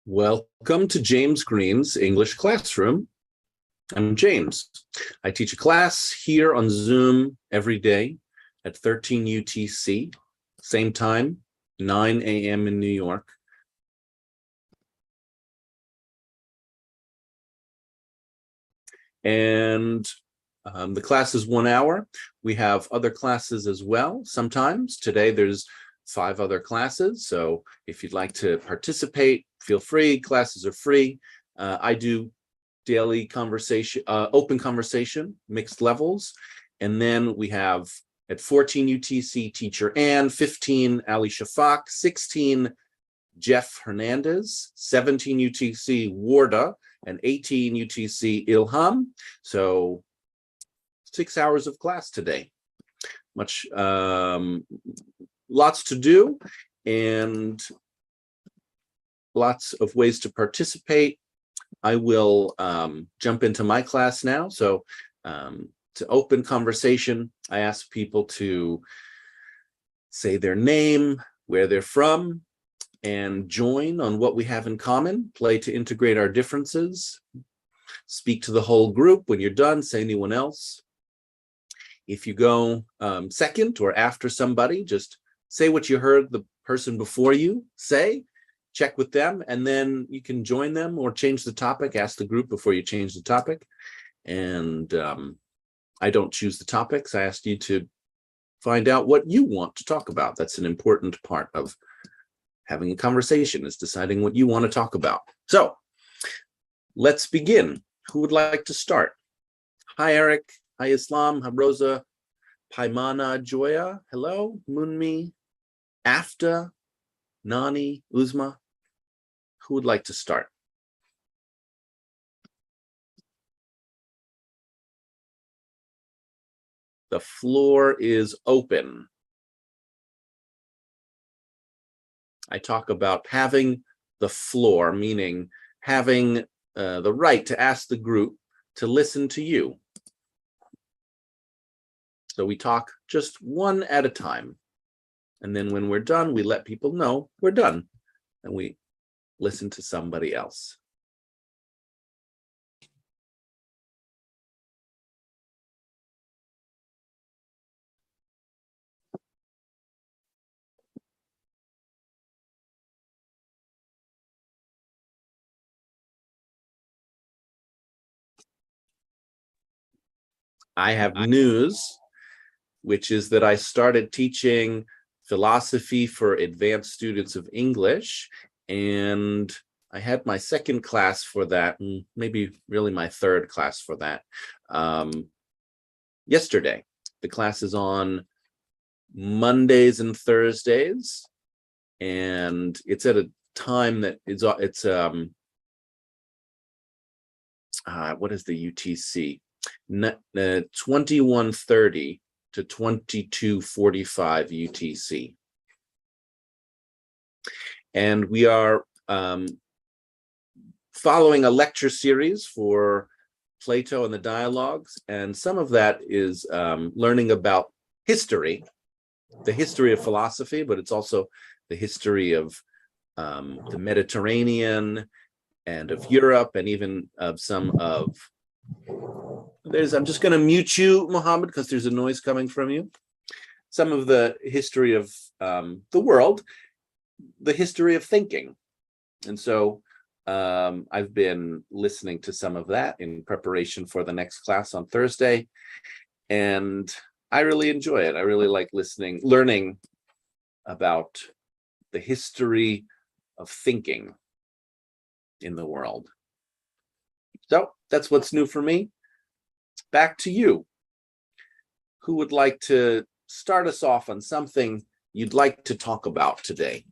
Welcome to James Green's English Classroom. I'm James. I teach a class here on Zoom every day at 13 UTC, same time, 9 a.m. in New York. And the class is 1 hour. We have other classes as well. Sometimes today there's 5 other classes. So if you'd like to participate, feel free. Classes are free. I do daily conversation, open conversation, mixed levels. And then we have at 14 UTC, Teacher Ann, 15 Ali Shafak, 16 Jeff Hernandez, 17 UTC Warda, and 18 UTC Ilham. So 6 hours of class today. Lots to do and lots of ways to participate. I will jump into my class now. So to open conversation, I ask people to say their name, where they're from, and join on what we have in common, play to integrate our differences, speak to the whole group. When you're done, say anyone else. If you go second or after somebody, just say what you heard the person before you say, check with them, and then you can join them or change the topic, ask the group before you change the topic. And I don't choose the topics. I ask you to find out what you want to talk about. That's an important part of having a conversation, is deciding what you want to talk about. So let's begin. Who would like to start? Hi, Eric. Hi, Islam. Hi, Rosa. Paimana, Joya. Hello. Munmi. Afta. Nani. Uzma. Who would like to start? The floor is open. I talk about having the floor, meaning having the right to ask the group to listen to you. So we talk just one at a time. And then when we're done, we let people know we're done. And we listen to somebody else. I have news, which is that I started teaching philosophy for advanced students of English, and I had my second class for that, and maybe really my third class for that, yesterday. The class is on Mondays and Thursdays, and it's at a time that it's what is the UTC? 21:30 to 22:45 UTC. And we are following a lecture series for Plato and the dialogues, and some of that is learning about history, the history of philosophy, but it's also the history of the Mediterranean and of Europe, and even of some of I'm just going to mute you, Mohammed, because there's a noise coming from you. Some of the history of the world, the history of thinking. And so I've been listening to some of that in preparation for the next class on Thursday. And I really enjoy it. I really like learning about the history of thinking in the world. So that's what's new for me. Back to you. Who would like to start us off on something you'd like to talk about today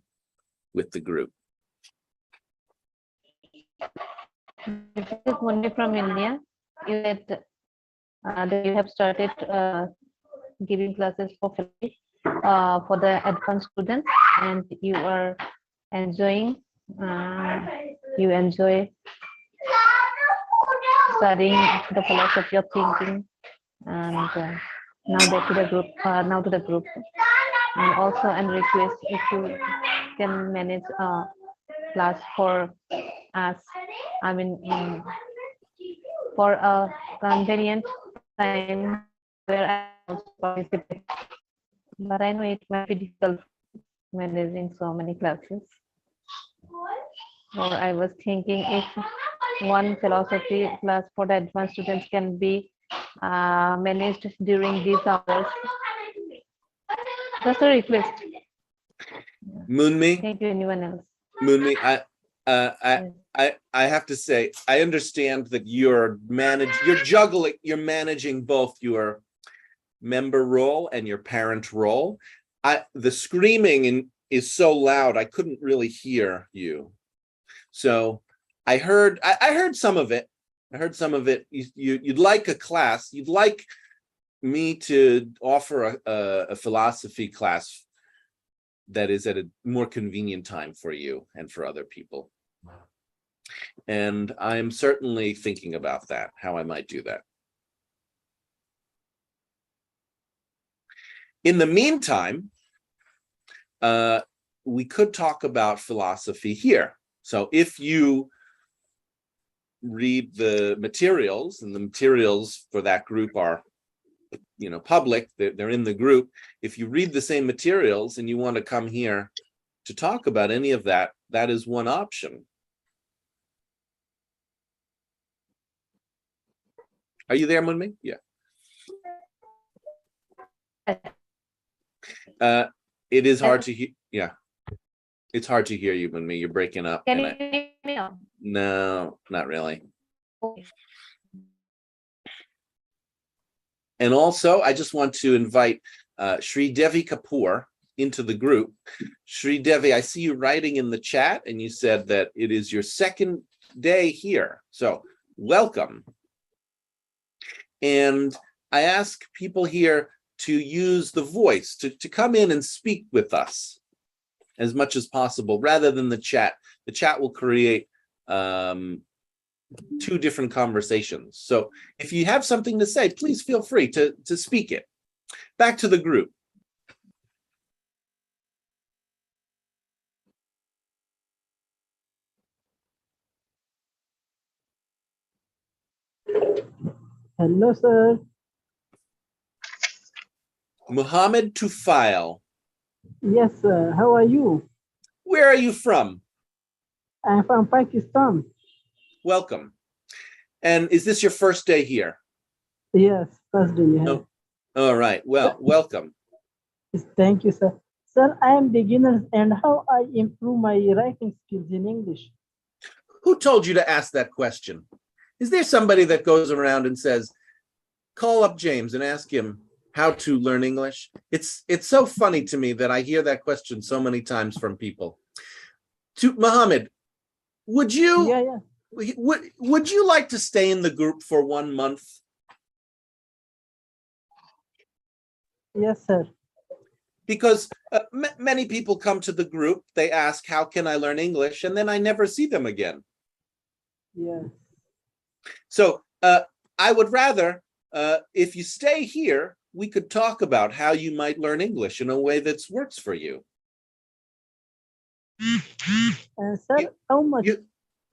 with the group? This is Mundi from India. You said that you have started giving classes for the advanced students, and you are enjoying. You enjoy studying the philosophy of thinking, and now to the group. And also, and request if you can manage a class for ask, I mean, for a convenient time where I also participate. But I know it might be difficult managing so many classes. Or I was thinking if one philosophy class for the advanced students can be managed during these hours. Just a request. Moonmi, Thank you, anyone else. Moonmi, Yes. I have to say, I understand that you're managing both your member role and your parent role. The screaming is so loud, I couldn't really hear you. So I heard some of it. I heard some of it. You'd like a class. You'd like me to offer a philosophy class that is at a more convenient time for you and for other people. And I'm certainly thinking about that, how I might do that. In the meantime, we could talk about philosophy here. So if you read the materials, and the materials for that group are, public, they're in the group. If you read the same materials and you want to come here to talk about any of that, that is one option. Are you there, Moonmi? Yeah. It is hard to hear. Yeah. It's hard to hear you, Moonmi. You're breaking up. Can you hear me now? No, not really. Okay. And also, I just want to invite Sri Devi Kapoor into the group. Sri Devi, I see you writing in the chat, and you said that it is your second day here. So welcome. And I ask people here to use the voice, to come in and speak with us as much as possible, rather than the chat. The chat will create two different conversations. So if you have something to say, please feel free to speak it. Back to the group. Hello, sir. Muhammad Tufail. Yes, sir. How are you? Where are you from? I'm from Pakistan. Welcome. And is this your first day here? Yes, first day. Yeah. No. All right. Well, welcome. Thank you, sir. Sir, I am beginner, and how I improve my writing skills in English? Who told you to ask that question? Is there somebody that goes around and says, call up James and ask him how to learn English? It's so funny to me that I hear that question so many times from people. To Muhammad, would you would you like to stay in the group for 1 month? Yes, sir. Because many people come to the group, they ask, how can I learn English? And then I never see them again. Yes. So I would rather, if you stay here, we could talk about how you might learn English in a way that works for you. Sir, how much?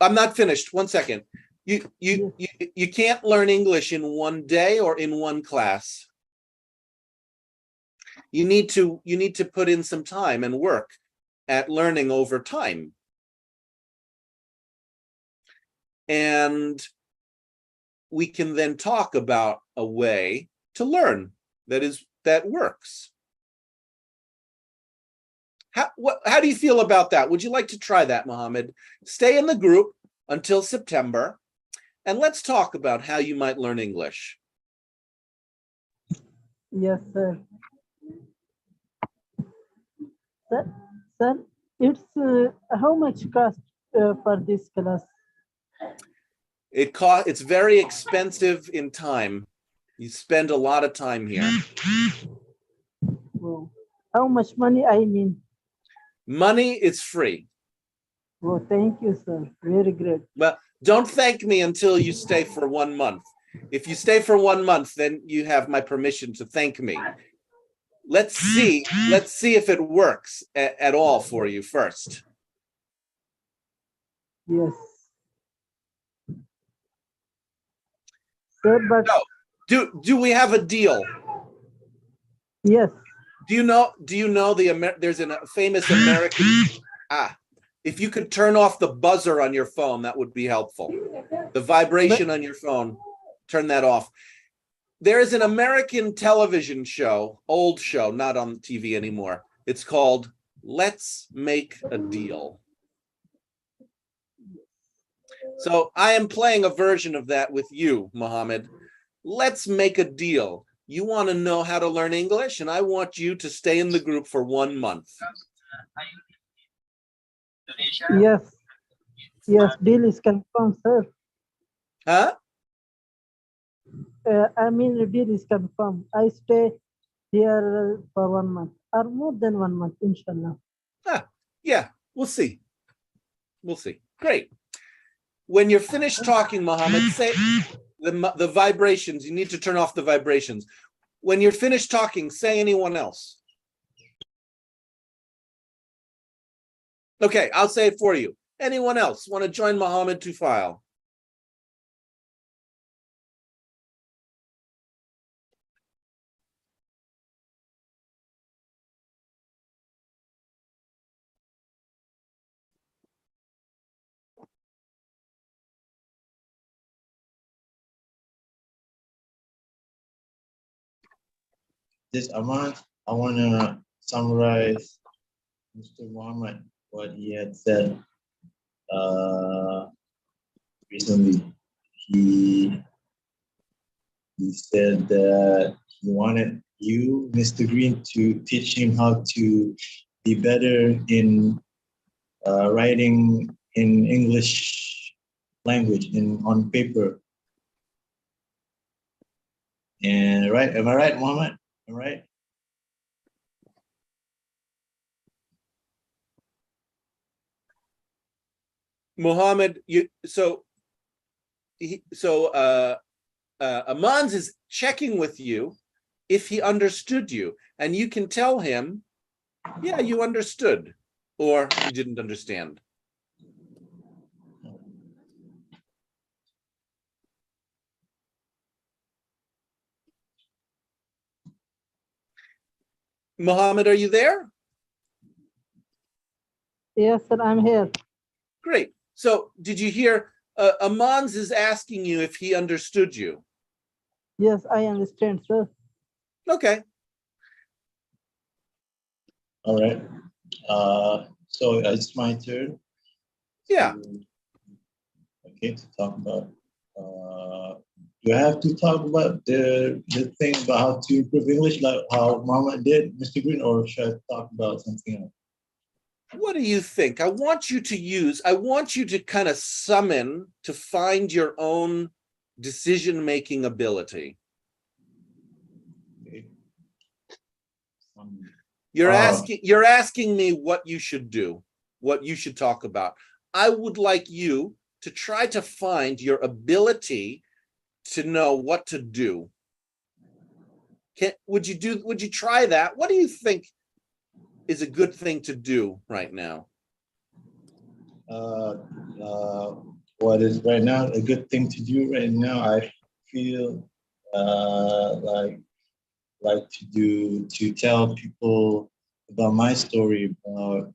I'm not finished. 1 second. You can't learn English in 1 day or in 1 class. You need to put in some time and work at learning over time. And we can then talk about a way to learn that works. How do you feel about that? Would you like to try that, Muhammad? Stay in the group until September, and let's talk about how you might learn English. Yes, sir. Sir, it's how much cost for this class? It's very expensive in time. You spend a lot of time here. Wow. How much money I mean? Money is free. Oh, thank you, sir. Very great. Well, don't thank me until you stay for 1 month. If you stay for 1 month, then you have my permission to thank me. Let's see if it works at all for you first. Yes. sir, but Do we have a deal? yes, Do you know there's a famous American, if you could turn off the buzzer on your phone, that would be helpful. The vibration on your phone, turn that off. There is an American television show, old show, not on TV anymore. It's called Let's Make a Deal. So I am playing a version of that with you, Mohammed. Let's make a deal. You want to know how to learn English, and I want you to stay in the group for 1 month. yes, yes, deal is confirmed, sir. Huh? I mean, the deal is confirmed. I stay here for 1 month or more than 1 month, inshallah. Yeah, we'll see. We'll see. Great. When you're finished talking, Mohammed, say the vibrations. You need to turn off the vibrations. When you're finished talking, say anyone else. Okay, I'll say it for you. Anyone else want to join Mohammed Tufail? This Aman, I want to summarize Mr. Muhammad, what he had said recently. He said that he wanted you, Mr. Green, to teach him how to be better in writing in English language on paper. And right, am I right, Muhammad? Am I right? Mohammed, Amans is checking with you if he understood you, and you can tell him, yeah, you understood, or you didn't understand. Mohammed, are you there? Yes, sir, I'm here. Great. So did you hear Amans is asking you if he understood you? Yes, I understand, sir. Okay. All right. So it's my turn. Yeah. Okay, to talk about. Do I have to talk about the thing about how to improve English, like how Mama did, Mr. Green, or should I talk about something else? What do you think? I want you to kind of summon to find your own decision-making ability. Okay. You're asking me what you should do, what you should talk about. I would like you to try to find your ability to know what to do. Would you try that? What do you think is a good thing to do right now? What is right now a good thing to do right now? I feel like to tell people about my story, about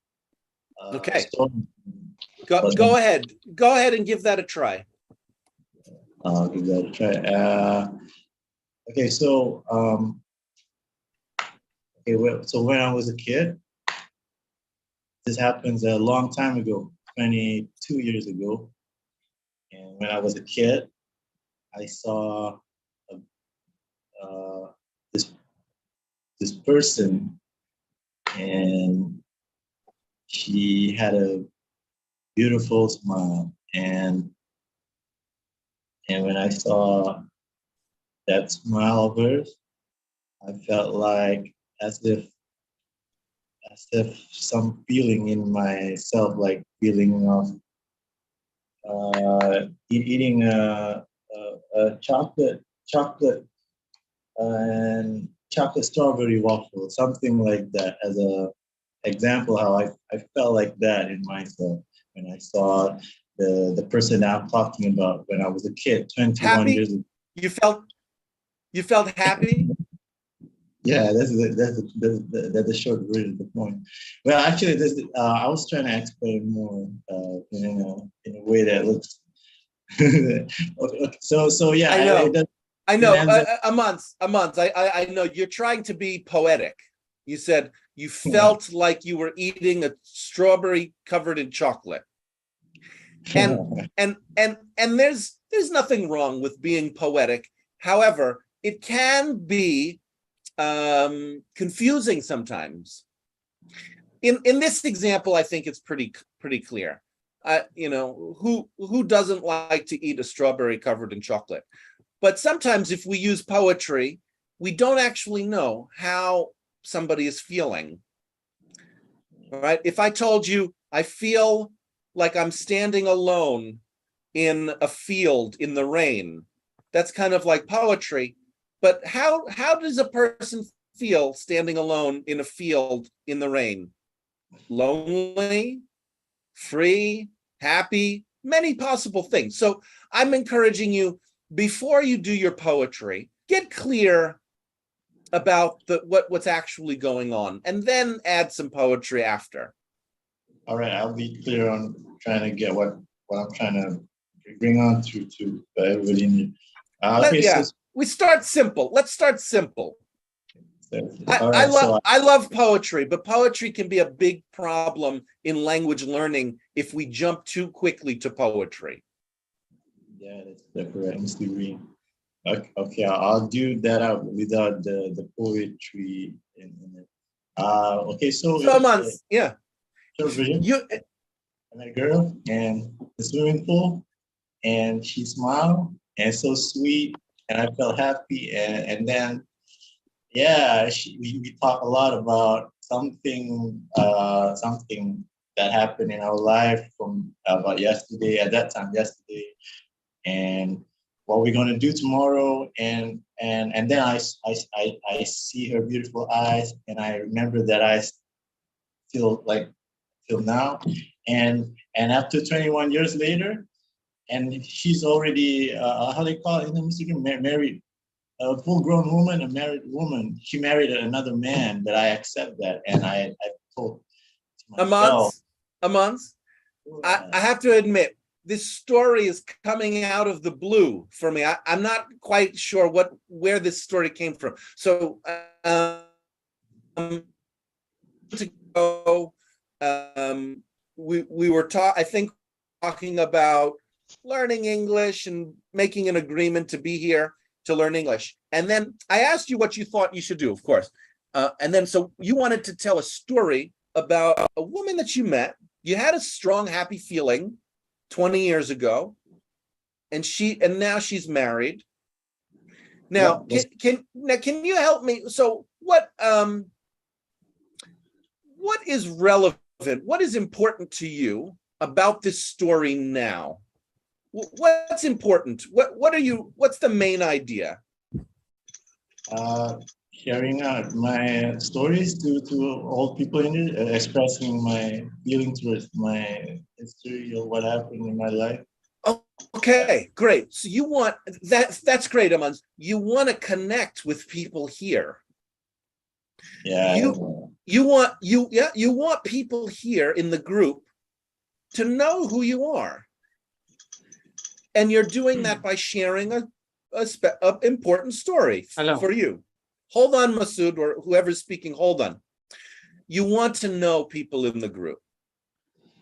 Okay. story. Go ahead and give that a try. I'll give that a try. Okay, so so when I was a kid, this happens a long time ago, 22 years ago. And when I was a kid, I saw this person, and she had a beautiful smile. And when I saw that smile of hers, I felt like as if some feeling in myself, like feeling of eating a chocolate and chocolate strawberry waffle, something like that, as a example how I felt like that in myself when I saw the person I'm talking about when I was a kid, 21 years ago. You felt happy? Yeah, that's the short version of the point. Well, actually, I was trying to explain more, in a way that looks. Okay, okay, so yeah, I know. I it know. ends up. A month. I know you're trying to be poetic. You said you felt like you were eating a strawberry covered in chocolate. And there's nothing wrong with being poetic. However, it can be confusing sometimes. In this example, I think it's pretty clear. Who doesn't like to eat a strawberry covered in chocolate? But sometimes if we use poetry, we don't actually know how somebody is feeling. All right. If I told you I feel like I'm standing alone in a field in the rain, that's kind of like poetry. But how does a person feel standing alone in a field in the rain? Lonely, free, happy, many possible things. So I'm encouraging you, before you do your poetry, get clear about what's actually going on, and then add some poetry after. All right, I'll be clear on trying to get what I'm trying to bring on to everybody in here. Okay, Yeah, we start simple. Let's start simple. All right, I love poetry, but poetry can be a big problem in language learning if we jump too quickly to poetry. Yeah, that's correct, Mr. Green. Okay, I'll do that out without the poetry in it. Okay, so Months, yeah. short version. I met a girl in the swimming pool, and she smiled and so sweet, and I felt happy, and then yeah, we talk a lot about something that happened in our life from about yesterday, at that time yesterday, and what we're gonna do tomorrow, and then I see her beautiful eyes, and I remember that I still like till now, and after 21 years later, and she's already how they call it in the Michigan, married, a full-grown woman, a married woman. She married another man, but I accept that, and I told myself, a month. I have to admit, this story is coming out of the blue for me. I'm not quite sure where this story came from. So to go, we were talking about learning English and making an agreement to be here to learn English. And then I asked you what you thought you should do, of course. And then so you wanted to tell a story about a woman that you met. You had a strong, happy feeling 20 years ago, and now she's married. Now, can you help me? So what is relevant? What is important to you about this story now? What's important? What's the main idea? Sharing my stories to all people in it, expressing my feeling towards my history or what happened in my life. Okay, great. So you want that's great, Amans. You want to connect with people here. Yeah. You want people here in the group to know who you are. And you're doing that by sharing a important story for you. Hold on, Masood, or whoever's speaking, hold on. You want to know people in the group.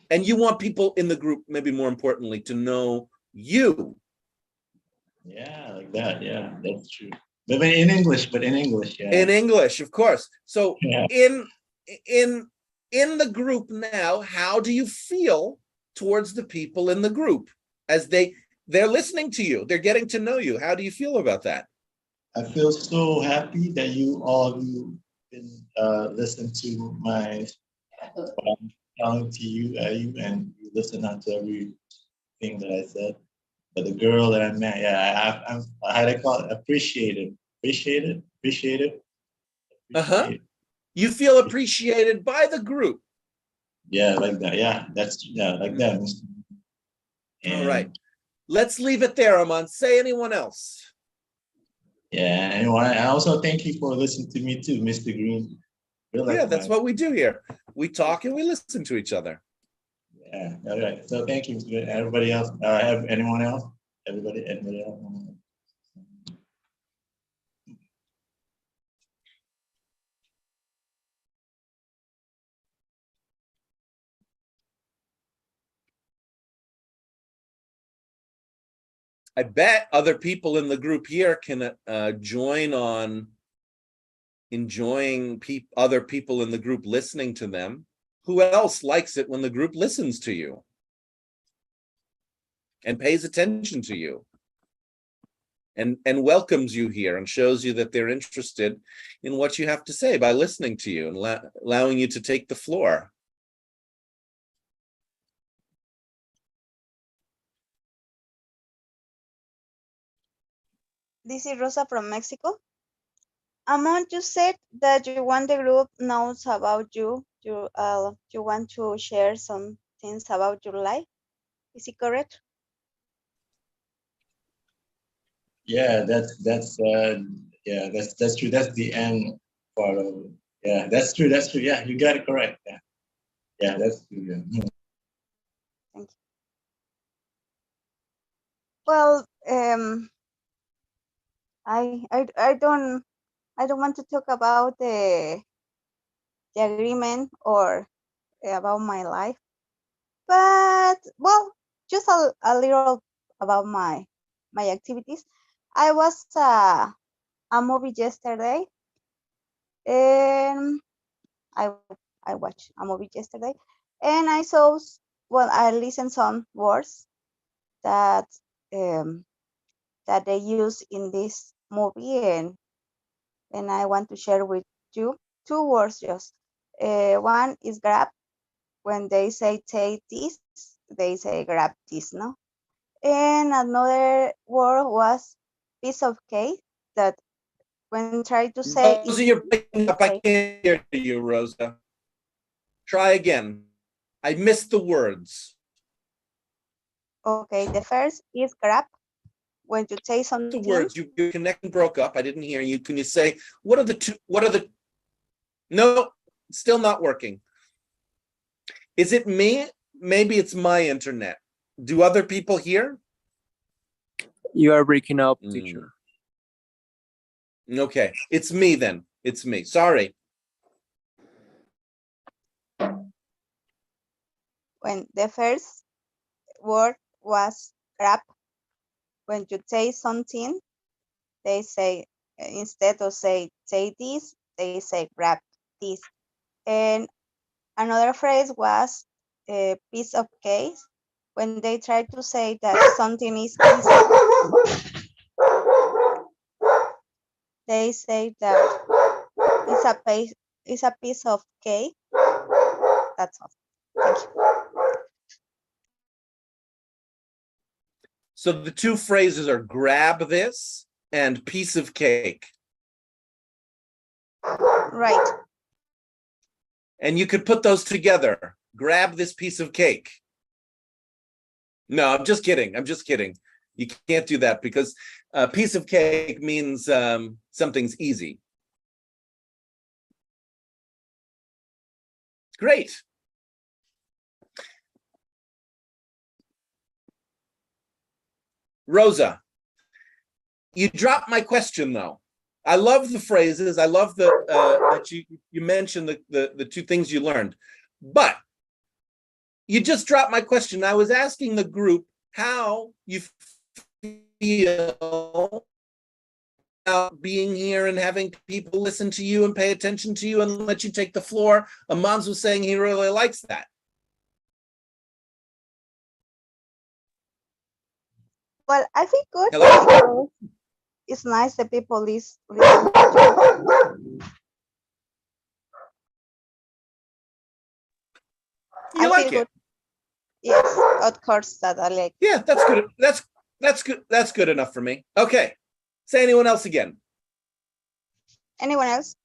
And you want people in the group, maybe more importantly, to know you. Yeah, like that. Yeah, that's true. But in English, yeah. In English, of course. So yeah. in the group now, how do you feel towards the people in the group as they're listening to you, they're getting to know you? How do you feel about that? I feel so happy that all of you been listen to my telling to you, and you listen to everything that I said. But the girl that I met, yeah, I had to call it appreciated. You feel appreciated by the group. Yeah, like that. Yeah, like that. All right. Let's leave it there, Aman. Say anyone else. Yeah, and I also thank you for listening to me too, Mr. Green. You're like Yeah, that's my- what we do here. We talk and we listen to each other. Yeah, all right. So thank you, everybody else. Have anyone else? Anybody else? I bet other people in the group here can join on enjoying other people in the group listening to them. Who else likes it when the group listens to you and pays attention to you and welcomes you here and shows you that they're interested in what you have to say by listening to you and allowing you to take the floor? This is Rosa from Mexico. Amon, you said that you want the group knows about you. You want to share some things about your life. Is it correct? Yeah, that's true. That's the end part of it. Yeah, that's true. That's true. Yeah, you got it correct. Yeah, yeah, that's true. Yeah. Thank you. Well, I don't want to talk about the agreement or about my life, but well, just a little about my activities. I was a movie yesterday, and I I watched a movie yesterday, and I saw well, I listened some words that um, that they use in this movie, and I want to share with you two words just. One is grab. When they say take this, they say grab this, no? And another word was piece of cake that when try to say it, Rosa, you're breaking up. I say, can't hear you, Rosa. Try again. I missed the words. okay, the first is grab. When you say The something, words, your connection broke up. I didn't hear you. Can you say, what are the two, no, still not working. Is it me? Maybe it's my internet. Do other people hear? You are breaking up, Mm. teacher. Okay, it's me then. It's me. Sorry. when the first word was grab. When you say something, they say instead of say this, they say grab this. And another phrase was a piece of cake. When they try to say that something is easy, they say that it's a piece of cake. That's all. Thank you. So the two phrases are grab this and piece of cake. Right. And you could put those together. Grab this piece of cake. No, I'm just kidding. I'm just kidding. You can't do that because a piece of cake means something's easy. Great. Rosa, you dropped my question though. I love the phrases. I love that you mentioned the two things you learned, but you just dropped my question. I was asking the group how you feel about being here and having people listen to you and pay attention to you and let you take the floor. Amans was saying he really likes that. Well, I think good. Hello? Because it's nice that people listen. You I like feel it? good. Yes, of course that I like. Yeah, that's good. That's good. That's good enough for me. Okay. Say anyone else again. Anyone else?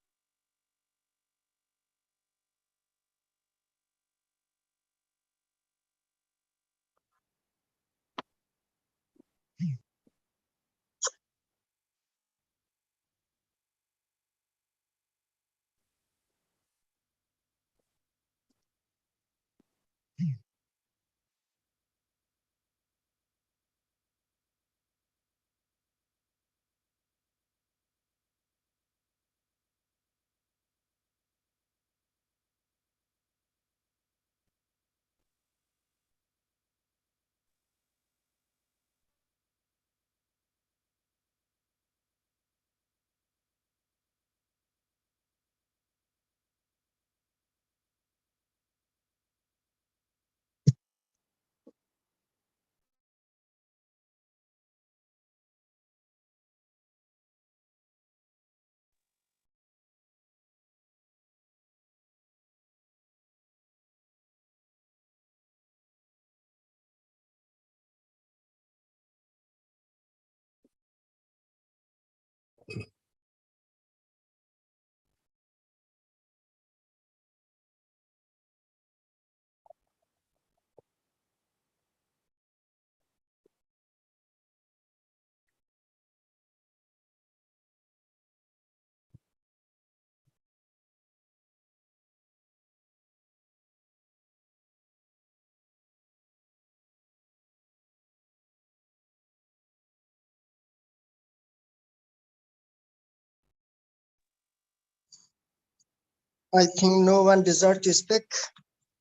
I think no one deserves to speak.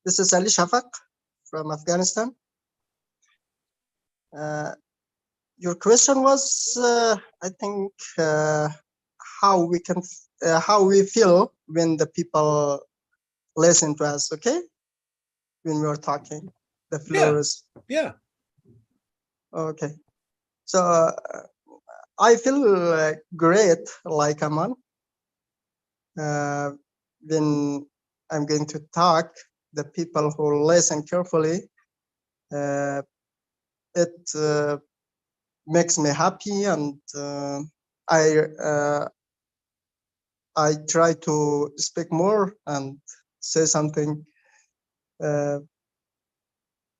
This is Ali Shafaq from Afghanistan. Your question was, I think, how we feel when the people listen to us. Okay, when we are talking, the floor is Yeah. okay. So I feel great, like Aman. When I'm going to talk, the people who listen carefully, it makes me happy, and I try to speak more and say something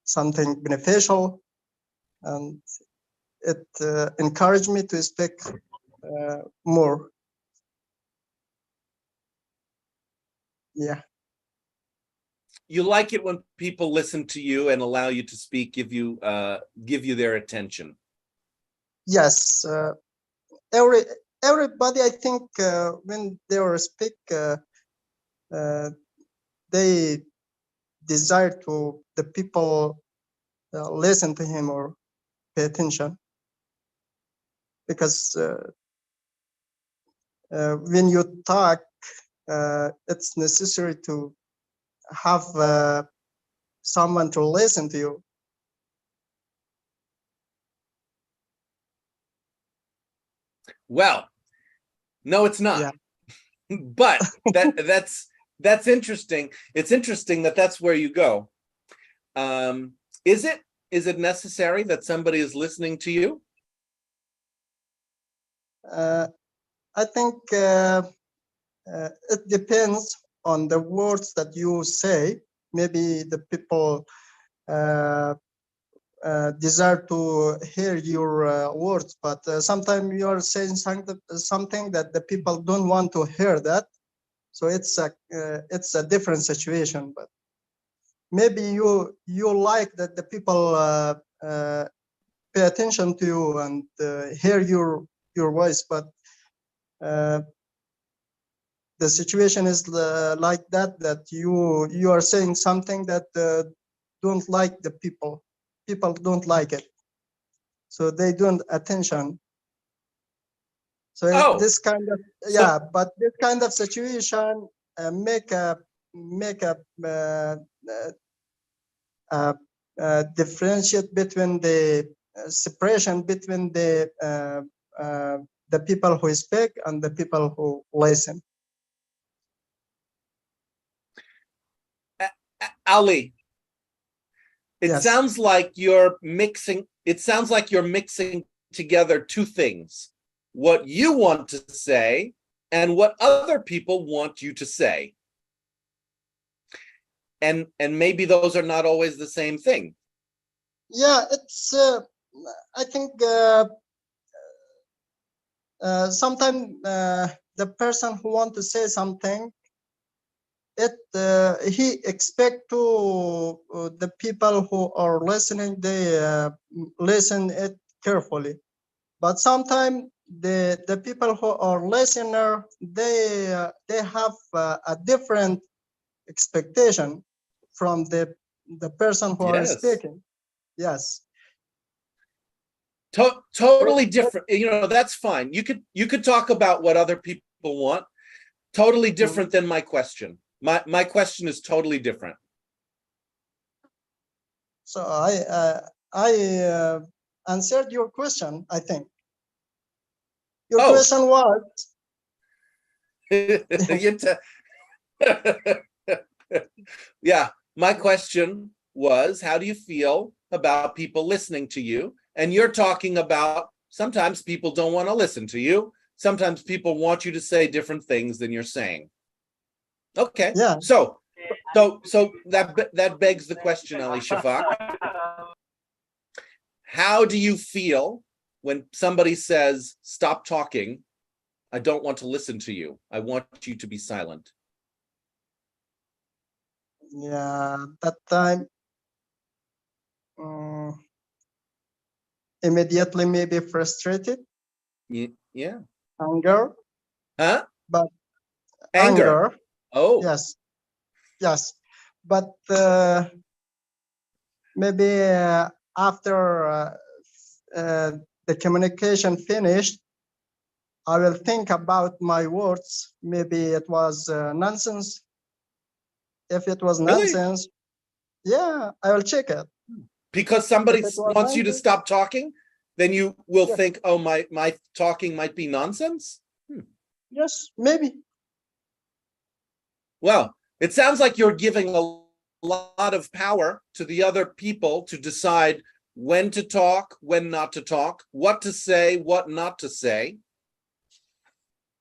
something beneficial, and it encouraged me to speak more. Yeah. You like it when people listen to you and allow you to speak, give you their attention. Yes. Everybody, I think, when they speak, they desire to the people listen to him or pay attention, because when you talk, it's necessary to have someone to listen to you. Well, no, it's not. Yeah. But that's interesting. It's interesting that that's where you go. Is it necessary that somebody is listening to you? I think it depends on the words that you say. Maybe the people desire to hear your words, but sometimes you are saying something that the people don't want to hear that. So it's a different situation. But maybe you like that the people pay attention to you and hear your voice, but the situation is like that you are saying something that don't like the people don't like it, so they don't attention. So this kind of but this kind of situation make a differentiate between the separation between the people who speak and the people who listen. Ali, it Yes. sounds like you're mixing together two things: what you want to say and what other people want you to say. And maybe those are not always the same thing. Yeah, it's I think sometimes the person who want to say something, he expect to the people who are listening, they listen it carefully. But sometimes the people who are listener, they have a different expectation from the person who are speaking. Yes. Totally different. That's fine. You could talk about what other people want. Totally different than my question. My question is totally different. So I answered your question, I think. Your question was yeah, my question was, how do you feel about people listening to you? And you're talking about sometimes people don't want to listen to you. Sometimes people want you to say different things than you're saying. Okay. Yeah. So that begs the question, Ali Shafaq. How do you feel when somebody says, "Stop talking. I don't want to listen to you. I want you to be silent"? Yeah, that time immediately maybe frustrated. Yeah. Anger. Huh? But anger. Oh, Yes, yes, but maybe after the communication finished, I will think about my words. Maybe it was nonsense. If it was really? nonsense, yeah, I will check it. Because somebody If it was wants you to nonsense, stop talking, then you will yes, think, oh, my talking might be nonsense. yes, maybe. Well, it sounds like you're giving a lot of power to the other people to decide when to talk, when not to talk, what to say, what not to say.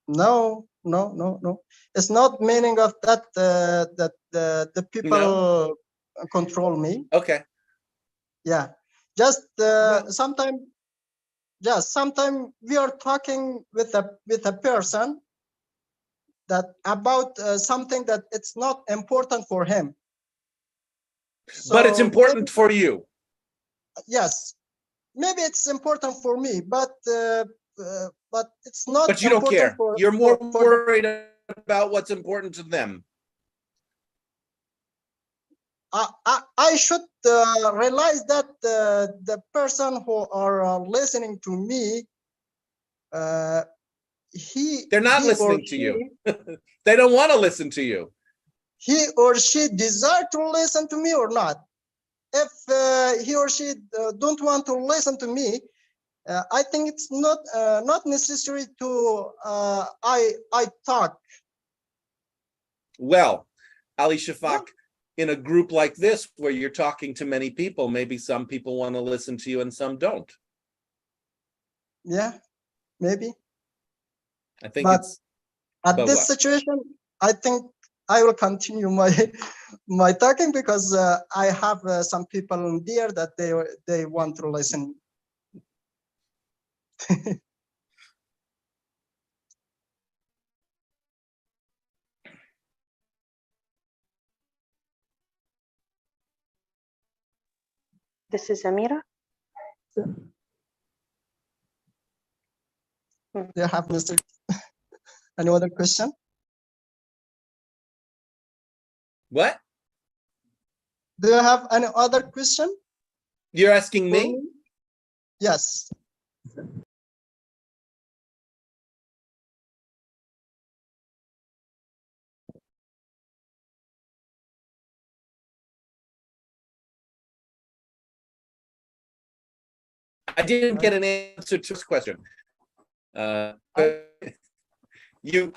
No, no, no, no. It's not meaning of that that the people control me. Okay. Yeah, just sometimes. Just sometimes we are talking with a person that about something that it's not important for him. But it's So important for you. yes, maybe it's important for me, but it's not But you don't important care. for You're more for the, worried about what's important to them. I should realize that the person who are listening to me, They're not he or listening to you. she They don't want to listen to you. he or she desire to listen to me or not. If he or she don't want to listen to me, I think it's not necessary to I talk. Well, Ali Shafak, Yeah. in a group like this where you're talking to many people, maybe some people want to listen to you and some don't. Yeah, maybe. I think But it's at but this what? situation, I think I will continue my my talking because I have some people in there that they want to listen. This is Amira. Do you have Mr. Any other question? What? Do you have any other question You're asking for me? me? Yes. I didn't get an answer to this question. You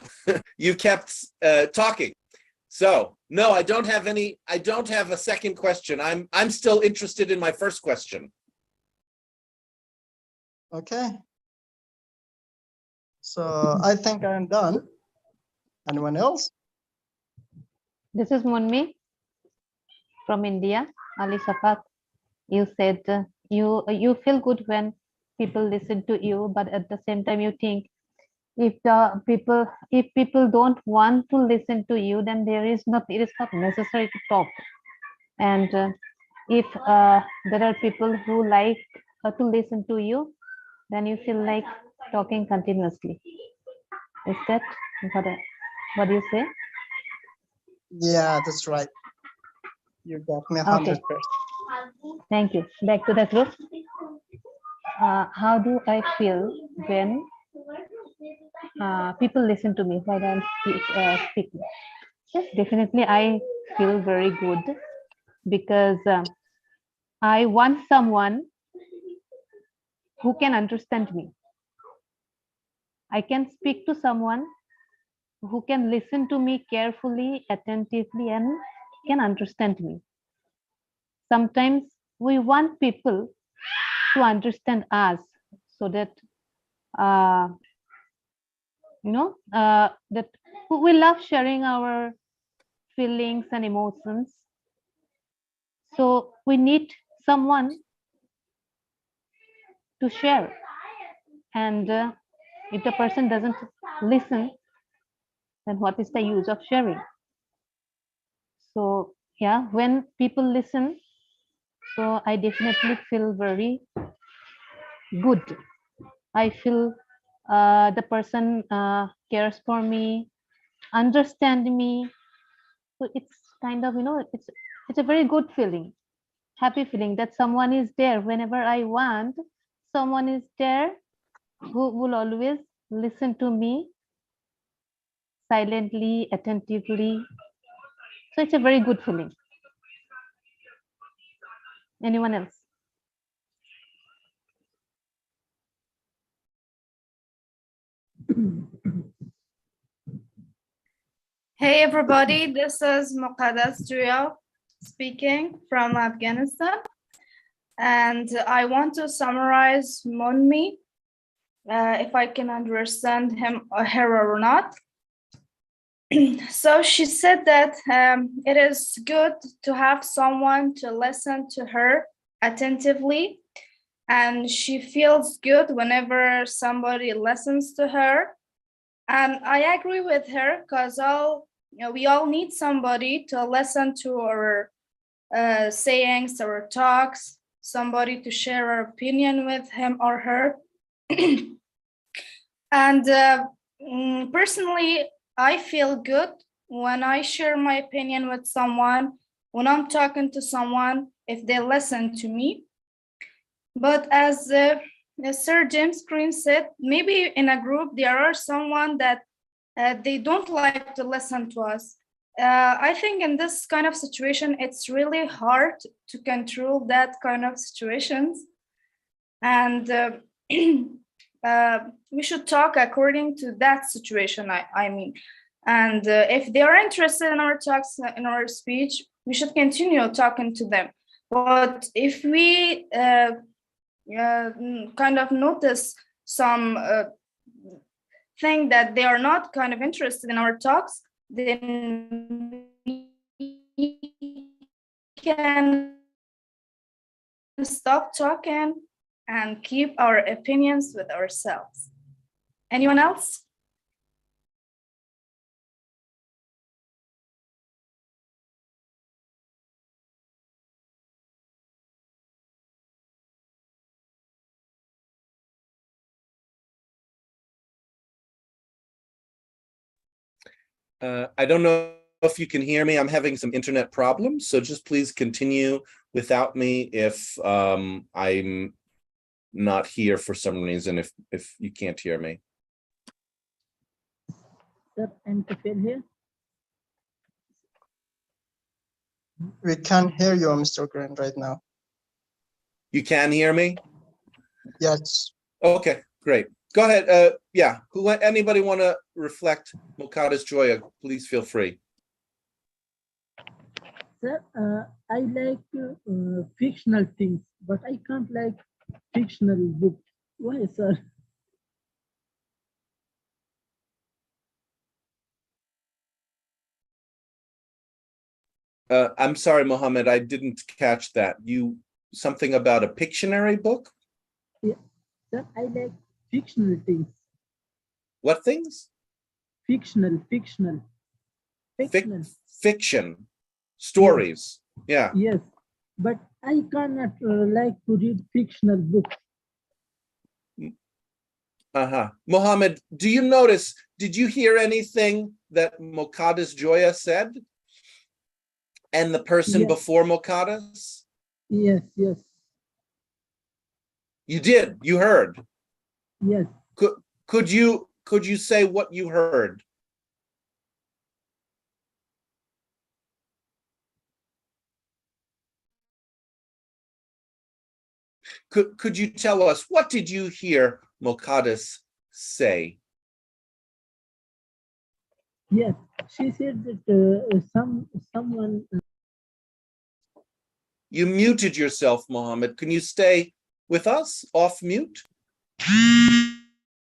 you kept talking. So no, I don't have any. I don't have a second question. I'm still interested in my first question. Okay. So I think I'm done. Anyone else? This is Munmi from India. Ali Shafak, you said you feel good when people listen to you, but at the same time you think if people don't want to listen to you, then it is not necessary to talk. And if there are people who like to listen to you, then you feel like talking continuously. Is that what you say? Yeah, that's right. You got me Okay. 100%. Thank you. Back to the group. How do I feel when people listen to me while I'm speaking? Yes, definitely I feel very good because I want someone who can understand me. I can speak to someone who can listen to me carefully, attentively, and can understand me. Sometimes we want people to understand us so that that we love sharing our feelings and emotions. So we need someone to share. And if the person doesn't listen, then what is the use of sharing? So yeah, when people listen, so I definitely feel very good. I feel the person cares for me, understand me, So it's kind of, it's a very good feeling, happy feeling that someone is there whenever I want. Someone is there who will always listen to me silently, attentively. So it's a very good feeling. Anyone else? Hey everybody, this is Muqaddas Joya speaking from Afghanistan, and I want to summarize Monmi, if I can understand him or her or not. So she said that it is good to have someone to listen to her attentively, and she feels good whenever somebody listens to her. And I agree with her because we all need somebody to listen to our sayings, our talks, somebody to share our opinion with him or her. And personally, I feel good when I share my opinion with someone, when I'm talking to someone, if they listen to me. But as Sir James Green said, maybe in a group there are someone that they don't like to listen to us. I think in this kind of situation, it's really hard to control that kind of situations. And we should talk according to that situation, I mean. And if they are interested in our talks, in our speech, we should continue talking to them. But if we kind of notice some thing that they are not kind of interested in our talks, then we can stop talking and keep our opinions with ourselves. Anyone else? I don't know if you can hear me. I'm having some internet problems, so just please continue without me if I'm not here for some reason, if you can't hear me. Sir, I'm Tafel here. We can't hear you, Mr. Green, right now. You can hear me? Yes. Okay, great. Go ahead. Yeah, anybody want to reflect Muqaddas Joya, please feel free. Sir, I like fictional things, but I can't like fictional books. Why, sir? I'm sorry, Mohammed, I didn't catch that. Something about a Pictionary book? Yeah, sir, I like fictional things. What things? Fictional. Fiction, stories. Yeah. Yes, but I cannot like to read fictional books. Mohammed, do you notice, did you hear anything that Muqaddas Joya said? And the person Yes. before Muqaddas? Yes. You did, you heard. Yes. Could you say what you heard? Could you tell us, what did you hear Muqaddas say? Yes, she said that someone. You muted yourself, Mohammed. Can you stay with us off mute?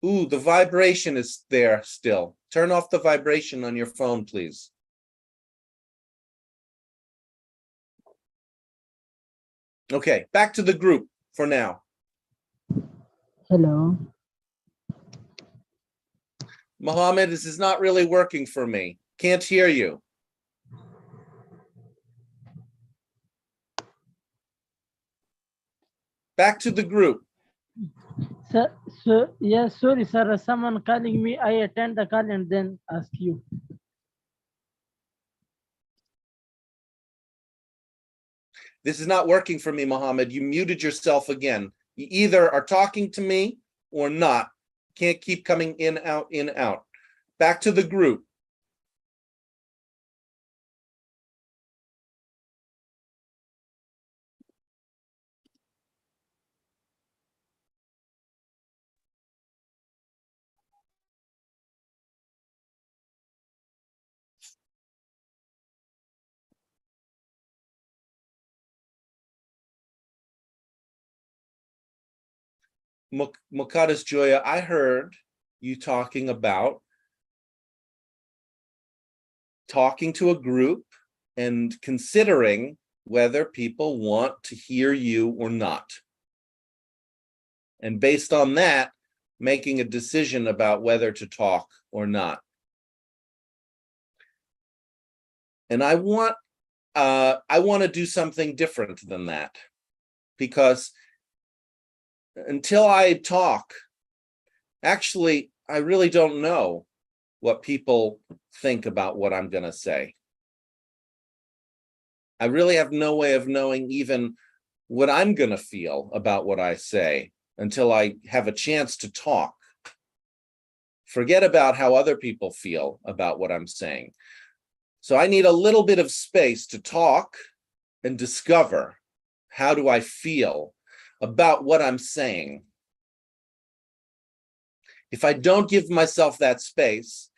Ooh, the vibration is there still. Turn off the vibration on your phone, please. Okay, back to the group for now. Hello. Mohammed, this is not really working for me. Can't hear you. Back to the group. Sir, yeah, sorry, sir. Someone calling me. I attend the call and then ask you. This is not working for me, Mohammed. You muted yourself again. You either are talking to me or not. Can't keep coming in, out, in, out. Back to the group. Muqaddas Joya, I heard you talking about talking to a group and considering whether people want to hear you or not. And based on that, making a decision about whether to talk or not. And I want to do something different than that, because until I talk, actually, I really don't know what people think about what I'm going to say. I really have no way of knowing even what I'm going to feel about what I say until I have a chance to talk. Forget about how other people feel about what I'm saying. So I need a little bit of space to talk and discover, how do I feel about what I'm saying? If I don't give myself that space,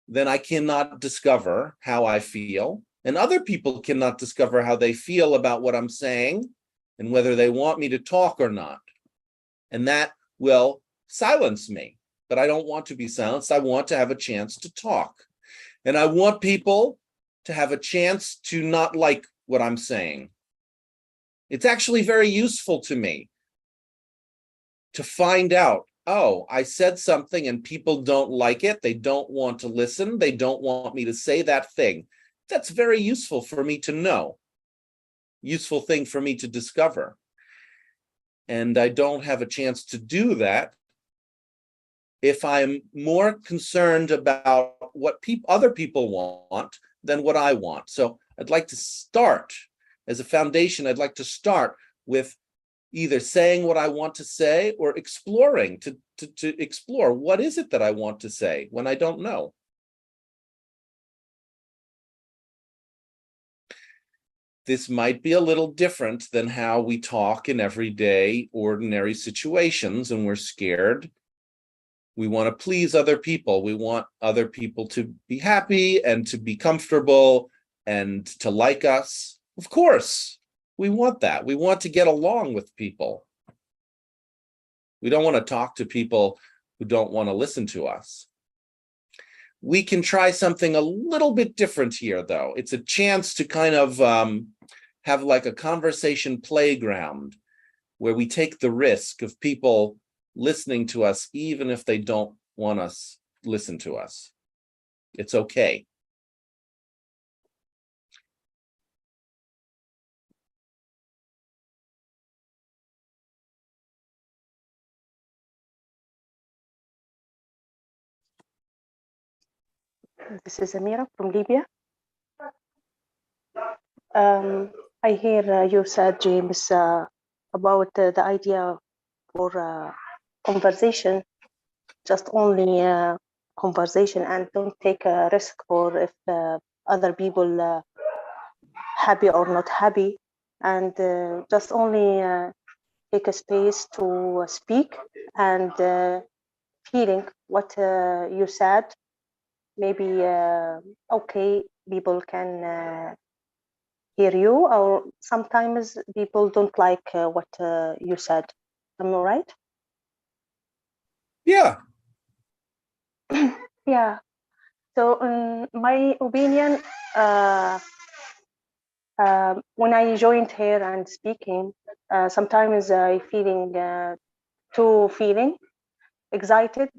then I cannot discover how I feel, and other people cannot discover how they feel about what I'm saying and whether they want me to talk or not. And that will silence me. But I don't want to be silenced. I want to have a chance to talk. And I want people to have a chance to not like what I'm saying. It's actually very useful to me to find out, oh, I said something and people don't like it. They don't want to listen. They don't want me to say that thing. That's very useful for me to know. Useful thing for me to discover. And I don't have a chance to do that if I'm more concerned about what other people want than what I want. So I'd like to start, as a foundation, I'd like to start with either saying what I want to say or exploring, to explore what is it that I want to say when I don't know. This might be a little different than how we talk in everyday, ordinary situations, and we're scared. We want to please other people. We want other people to be happy and to be comfortable and to like us. Of course, we want that. We want to get along with people. We don't want to talk to people who don't want to listen to us. We can try something a little bit different here, though. It's a chance to kind of have like a conversation playground where we take the risk of people listening to us, even if they don't want us to listen to us. It's okay. This is Amira from Libya. I hear you said, James, about the idea for conversation, just only conversation, and don't take a risk for if other people happy or not happy, and just only take a space to speak and feeling what you said. Maybe okay, people can hear you, or sometimes people don't like what you said. Am I right? Yeah. Yeah. So in my opinion, when I joined here and speaking, sometimes I feeling excited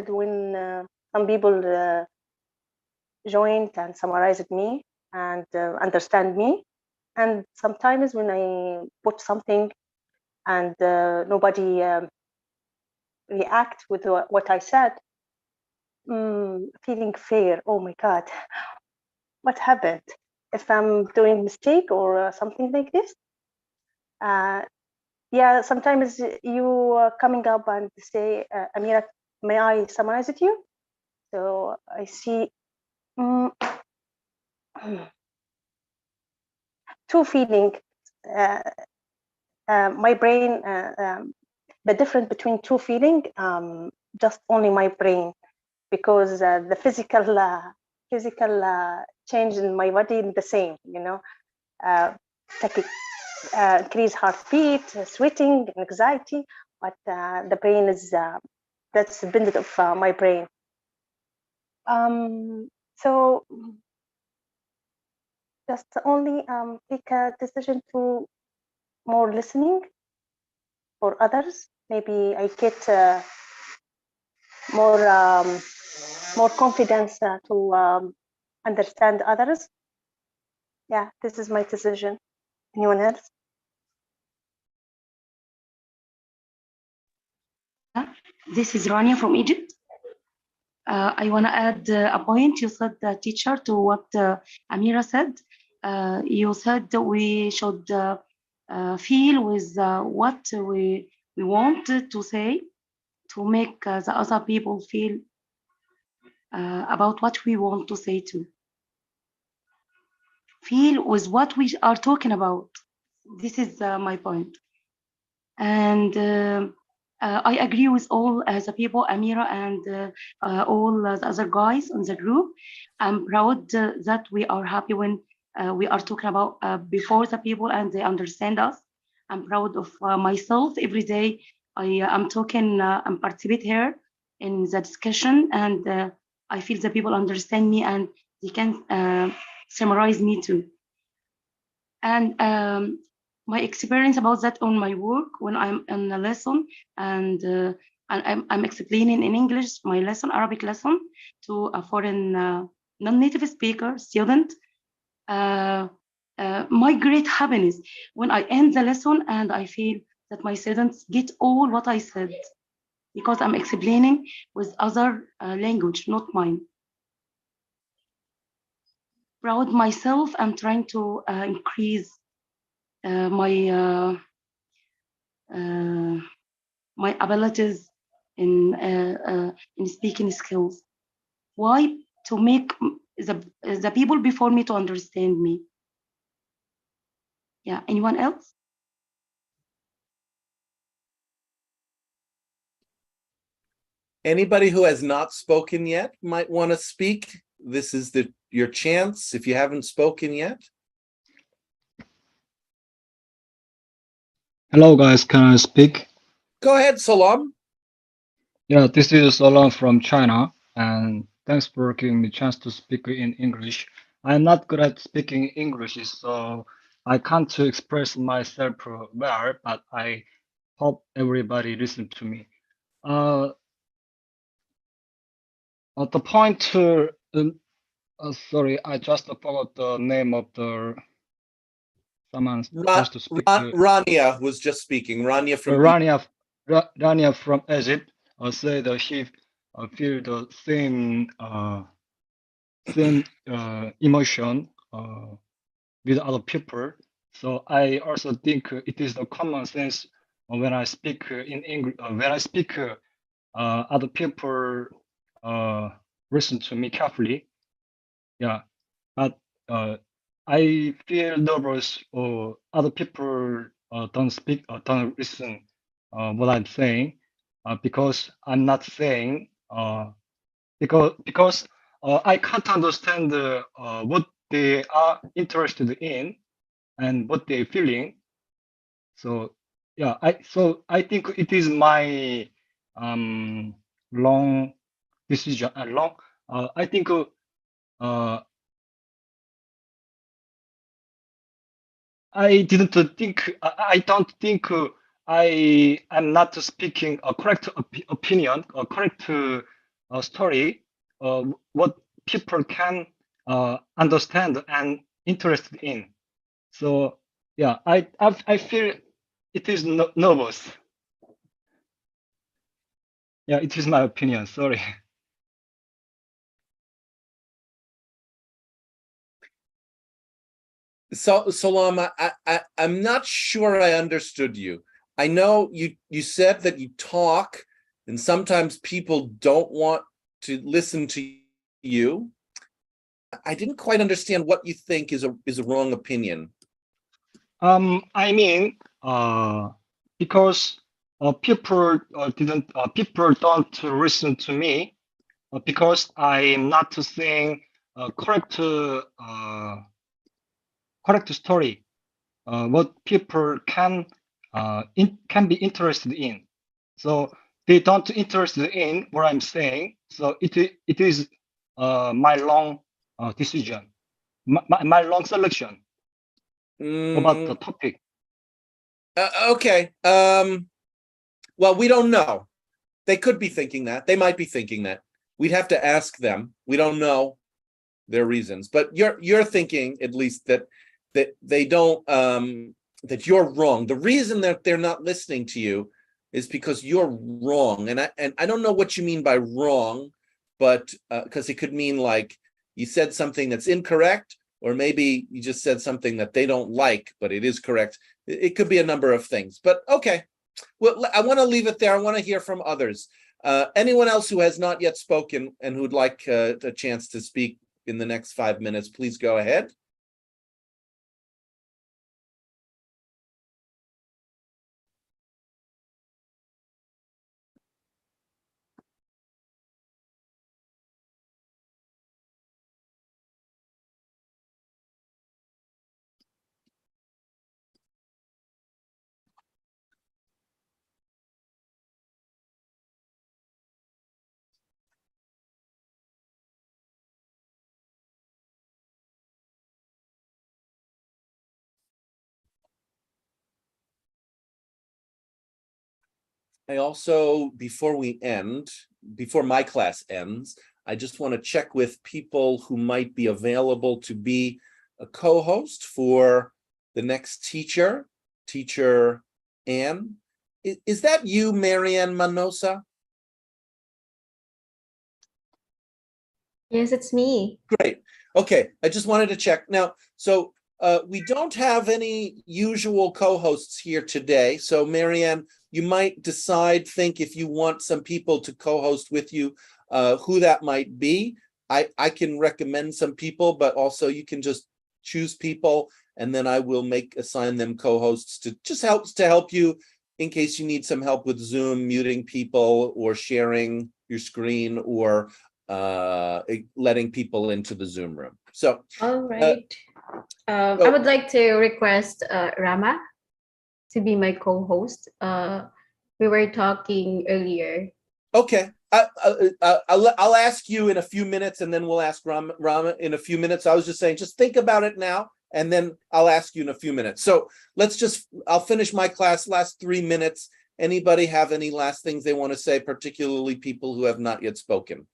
when some people joined and summarized me and understand me. And sometimes when I put something and nobody react with what I said, feeling fear. Oh my God, what happened? if I'm doing mistake or something like this. Yeah, sometimes you coming up and say, Amira, may I summarize it you? So I see two feeling. My brain, the difference between two feeling, just only my brain, because the physical change in my body is the same, you know, increase heartbeat, sweating, anxiety, but the brain is that's dependent of my brain. So just only take a decision to more listening for others. Maybe I get more confidence to understand others. Yeah, this is my decision. Anyone else? This is Rania from Egypt. I want to add a point. You said, teacher, to what Amira said. You said that we should feel with what we want to say, to make the other people feel about what we want to say to. Feel with what we are talking about. This is my point. And I agree with all the people, Amira and all the other guys on the group. I'm proud that we are happy when we are talking about before the people and they understand us. I'm proud of myself. Every day I'm talking and participate here in the discussion, and I feel the people understand me and they can summarize me too. And my experience about that on my work when I'm in a lesson and I'm explaining in English my lesson, Arabic lesson, to a foreign non-native speaker student. My great happiness when I end the lesson and I feel that my students get all what I said, because I'm explaining with other language, not mine. Proud myself, I'm trying to increase my abilities in speaking skills. Why? To make the people before me to understand me. Yeah. Anyone else? Anybody who has not spoken yet might want to speak. This is your chance if you haven't spoken yet. Hello guys, can I speak? Go ahead, Salam. Yeah, this is Salam from China, and thanks for giving me a chance to speak in English. I'm not good at speaking English, so I can't express myself well, but I hope everybody listen to me. The point sorry, I just forgot the name of the someone supposed to speak. Rania was just speaking. Rania from Rania from Egypt said he feel the same emotion with other people. So I also think it is the common sense when I speak in English. When I speak, other people listen to me carefully. Yeah, but I feel nervous or other people don't speak or don't listen what I'm saying because I'm not saying because I can't understand what they are interested in and what they're feeling. So yeah, I think it is my long decision and long. I think I don't think I am not speaking a correct opinion, a correct story, what people can understand and interested in. So yeah, I feel it is nervous. Yeah, it is my opinion. Sorry. So Salam, I'm not sure I understood you. I know you said that you talk, and sometimes people don't want to listen to you. I didn't quite understand what you think is a wrong opinion. I mean, because people people don't listen to me because I'm not saying correct story. What people can be interested in. So they don't interested in what I'm saying. So it is my long decision, my long selection about the topic. Okay. Well, we don't know. They could be thinking that. They might be thinking that. We'd have to ask them. We don't know their reasons, but you're thinking at least that they don't that you're wrong. The reason that they're not listening to you is because you're wrong. And I don't know what you mean by wrong, but because it could mean like you said something that's incorrect, or maybe you just said something that they don't like, but it is correct. It could be a number of things, but okay. Well, I want to leave it there. I want to hear from others. Anyone else who has not yet spoken and who'd like a chance to speak in the next 5 minutes, please go ahead. I also, before my class ends, I just want to check with people who might be available to be a co-host for the next teacher Anne. Is that you, Marianne Manosa? Yes, it's me. Great. Okay, I just wanted to check. Now, so we don't have any usual co-hosts here today. So Marianne, you might think if you want some people to co-host with you, who that might be. I can recommend some people, but also you can just choose people, and then I will assign them co-hosts to just help you in case you need some help with Zoom, muting people or sharing your screen or letting people into the Zoom room. So all right. I would like to request Rama to be my co-host. We were talking earlier. Okay, I'll ask you in a few minutes, and then we'll ask Rama in a few minutes. I was just saying, just think about it now, and then I'll ask you in a few minutes. So I'll finish my class last 3 minutes. Anybody have any last things they want to say, particularly people who have not yet spoken?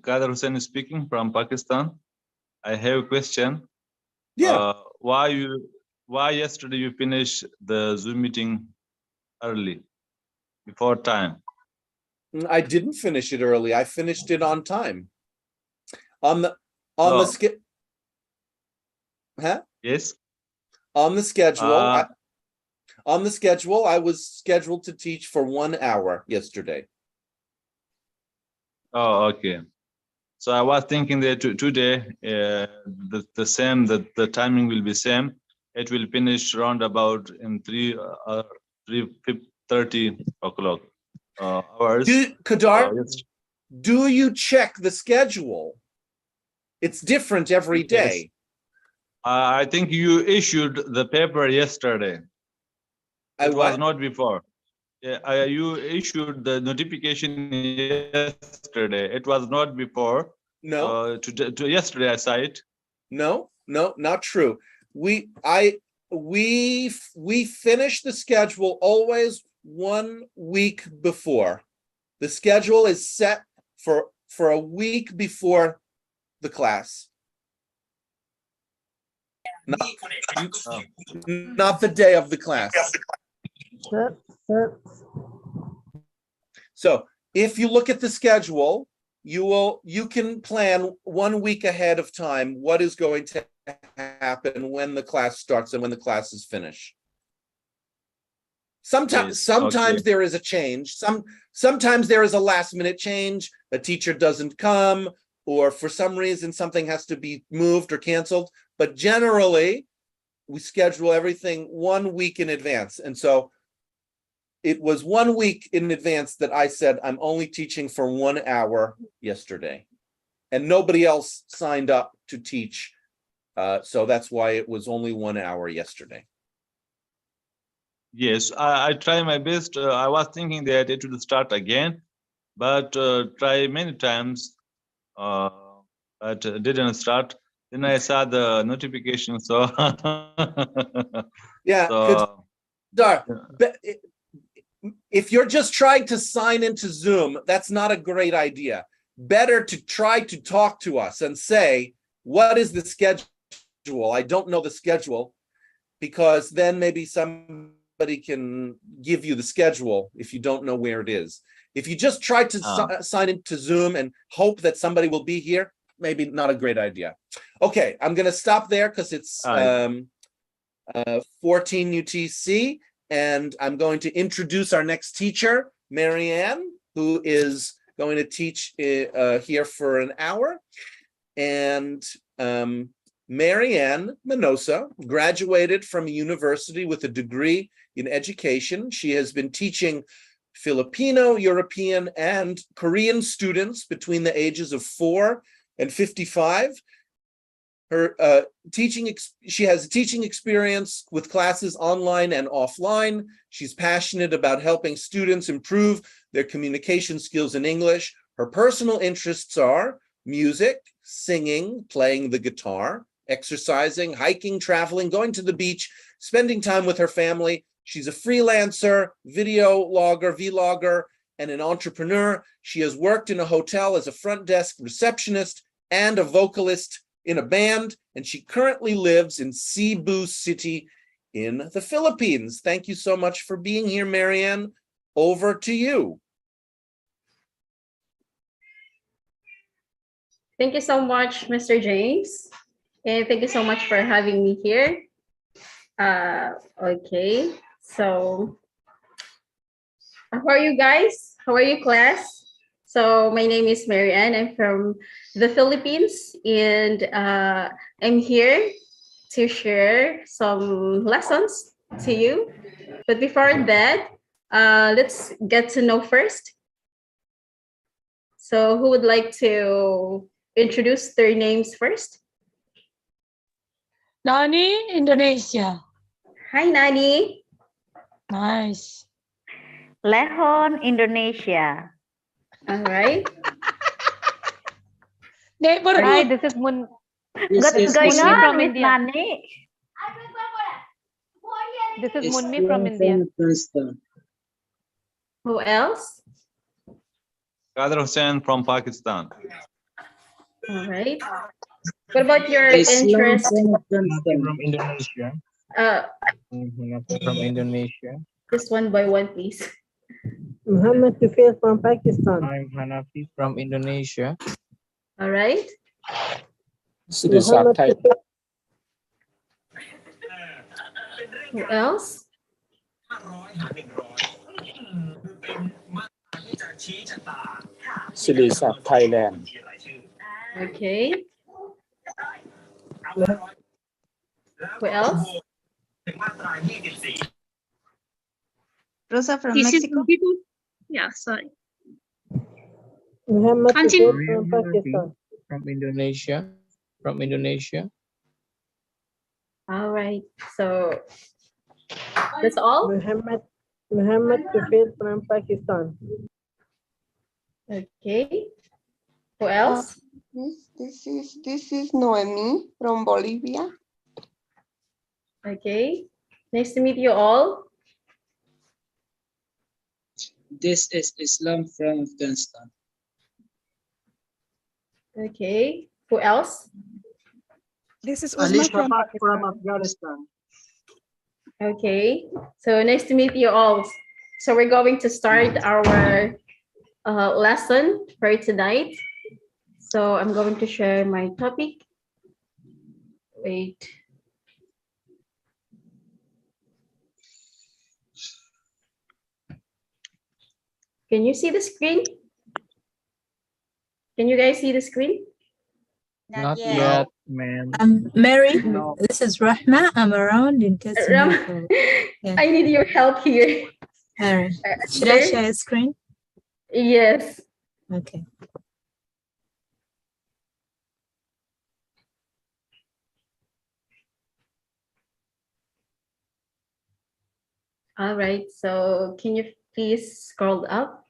Kader Hussain speaking from Pakistan. I have a question. Yeah. Why yesterday you finished the Zoom meeting early, before time? I didn't finish it early. I finished it on time. Yes. On the schedule, I was scheduled to teach for 1 hour yesterday. Oh, okay. So I was thinking that today the timing will be same. It will finish round about in 3:30 o'clock hours. Kadar, do you check the schedule? It's different every day. Yes. I think you issued the paper yesterday. It was not before. You issued the notification yesterday. It was not before. No. To yesterday I saw it. No, not true. We finish the schedule always 1 week before. The schedule is set for a week before the class. Not the day of the class. So if you look at the schedule, you can plan 1 week ahead of time what is going to happen when the class starts and when the class is finished. Sometimes okay. there is a change. Sometimes there is a last minute change. A teacher doesn't come, or for some reason something has to be moved or canceled. But generally, we schedule everything 1 week in advance. And so it was 1 week in advance that I said, I'm only teaching for 1 hour yesterday. And nobody else signed up to teach. So that's why it was only 1 hour yesterday. Yes, I try my best. I was thinking that it would start again, but try many times, but didn't start. Then I saw the notification, so yeah. So, if you're just trying to sign into Zoom, that's not a great idea. Better to try to talk to us and say, what is the schedule? I don't know the schedule, because then maybe somebody can give you the schedule if you don't know where it is. If you just try to sign into Zoom and hope that somebody will be here, maybe not a great idea. Okay, I'm going to stop there because it's 14 UTC, and I'm going to introduce our next teacher, Marianne, who is going to teach here for an hour. And Marianne Minosa graduated from a university with a degree in education. She has been teaching Filipino, European, and Korean students between the ages of 4 and 55. Her she has teaching experience with classes online and offline. She's passionate about helping students improve their communication skills in English. Her personal interests are music, singing, playing the guitar, exercising, hiking, traveling, going to the beach, spending time with her family. She's a freelancer, video logger, vlogger, and an entrepreneur. She has worked in a hotel as a front desk receptionist and a vocalist in a band, and she currently lives in Cebu City in the Philippines. Thank you so much for being here, Marianne. Over to you. Thank you so much, Mr. James. And thank you so much for having me here. Okay, so how are you guys? How are you, class? So my name is Marianne. I'm from the Philippines, and I'm here to share some lessons to you. But before that, let's get to know first. So who would like to introduce their names first? Nani, Indonesia. Hi, Nani. Nice. Lehon, Indonesia. All right. Hi, this is Mun. What's going Munmi on from with India. Nani? This is Munmi from India. Who else? Kader Hussain from Pakistan. All right. What about your interest? From Indonesia. From Indonesia. Just one by one, please. Muhammad Tufail from Pakistan. I'm Hanafi from Indonesia. All right. Muhammad Tufail. Who else? Silisa, Thailand. Okay. Who else? Rosa from This Mexico. is people. Yeah, sorry. Muhammad Continue. Tufail from Pakistan. From Indonesia. From Indonesia. All right. So that's all. Muhammad Tufail from Pakistan. Okay. Who else? This is Noemi from Bolivia. Okay. Nice to meet you all. This is Islam from Afghanistan. Okay. Who else? This is Ali Uzma Shafaq from from Afghanistan. Okay. So nice to meet you all. So we're going to start our lesson for tonight. So I'm going to share my topic. Wait. Can you see the screen? Can you guys see the screen? Not yet, ma'am. Mary. No. This is Rahma. I'm around in case you Ram, need to- yeah. I need your help here. All right. Should I share a screen? Yes. Okay. All right. So can you please scroll up?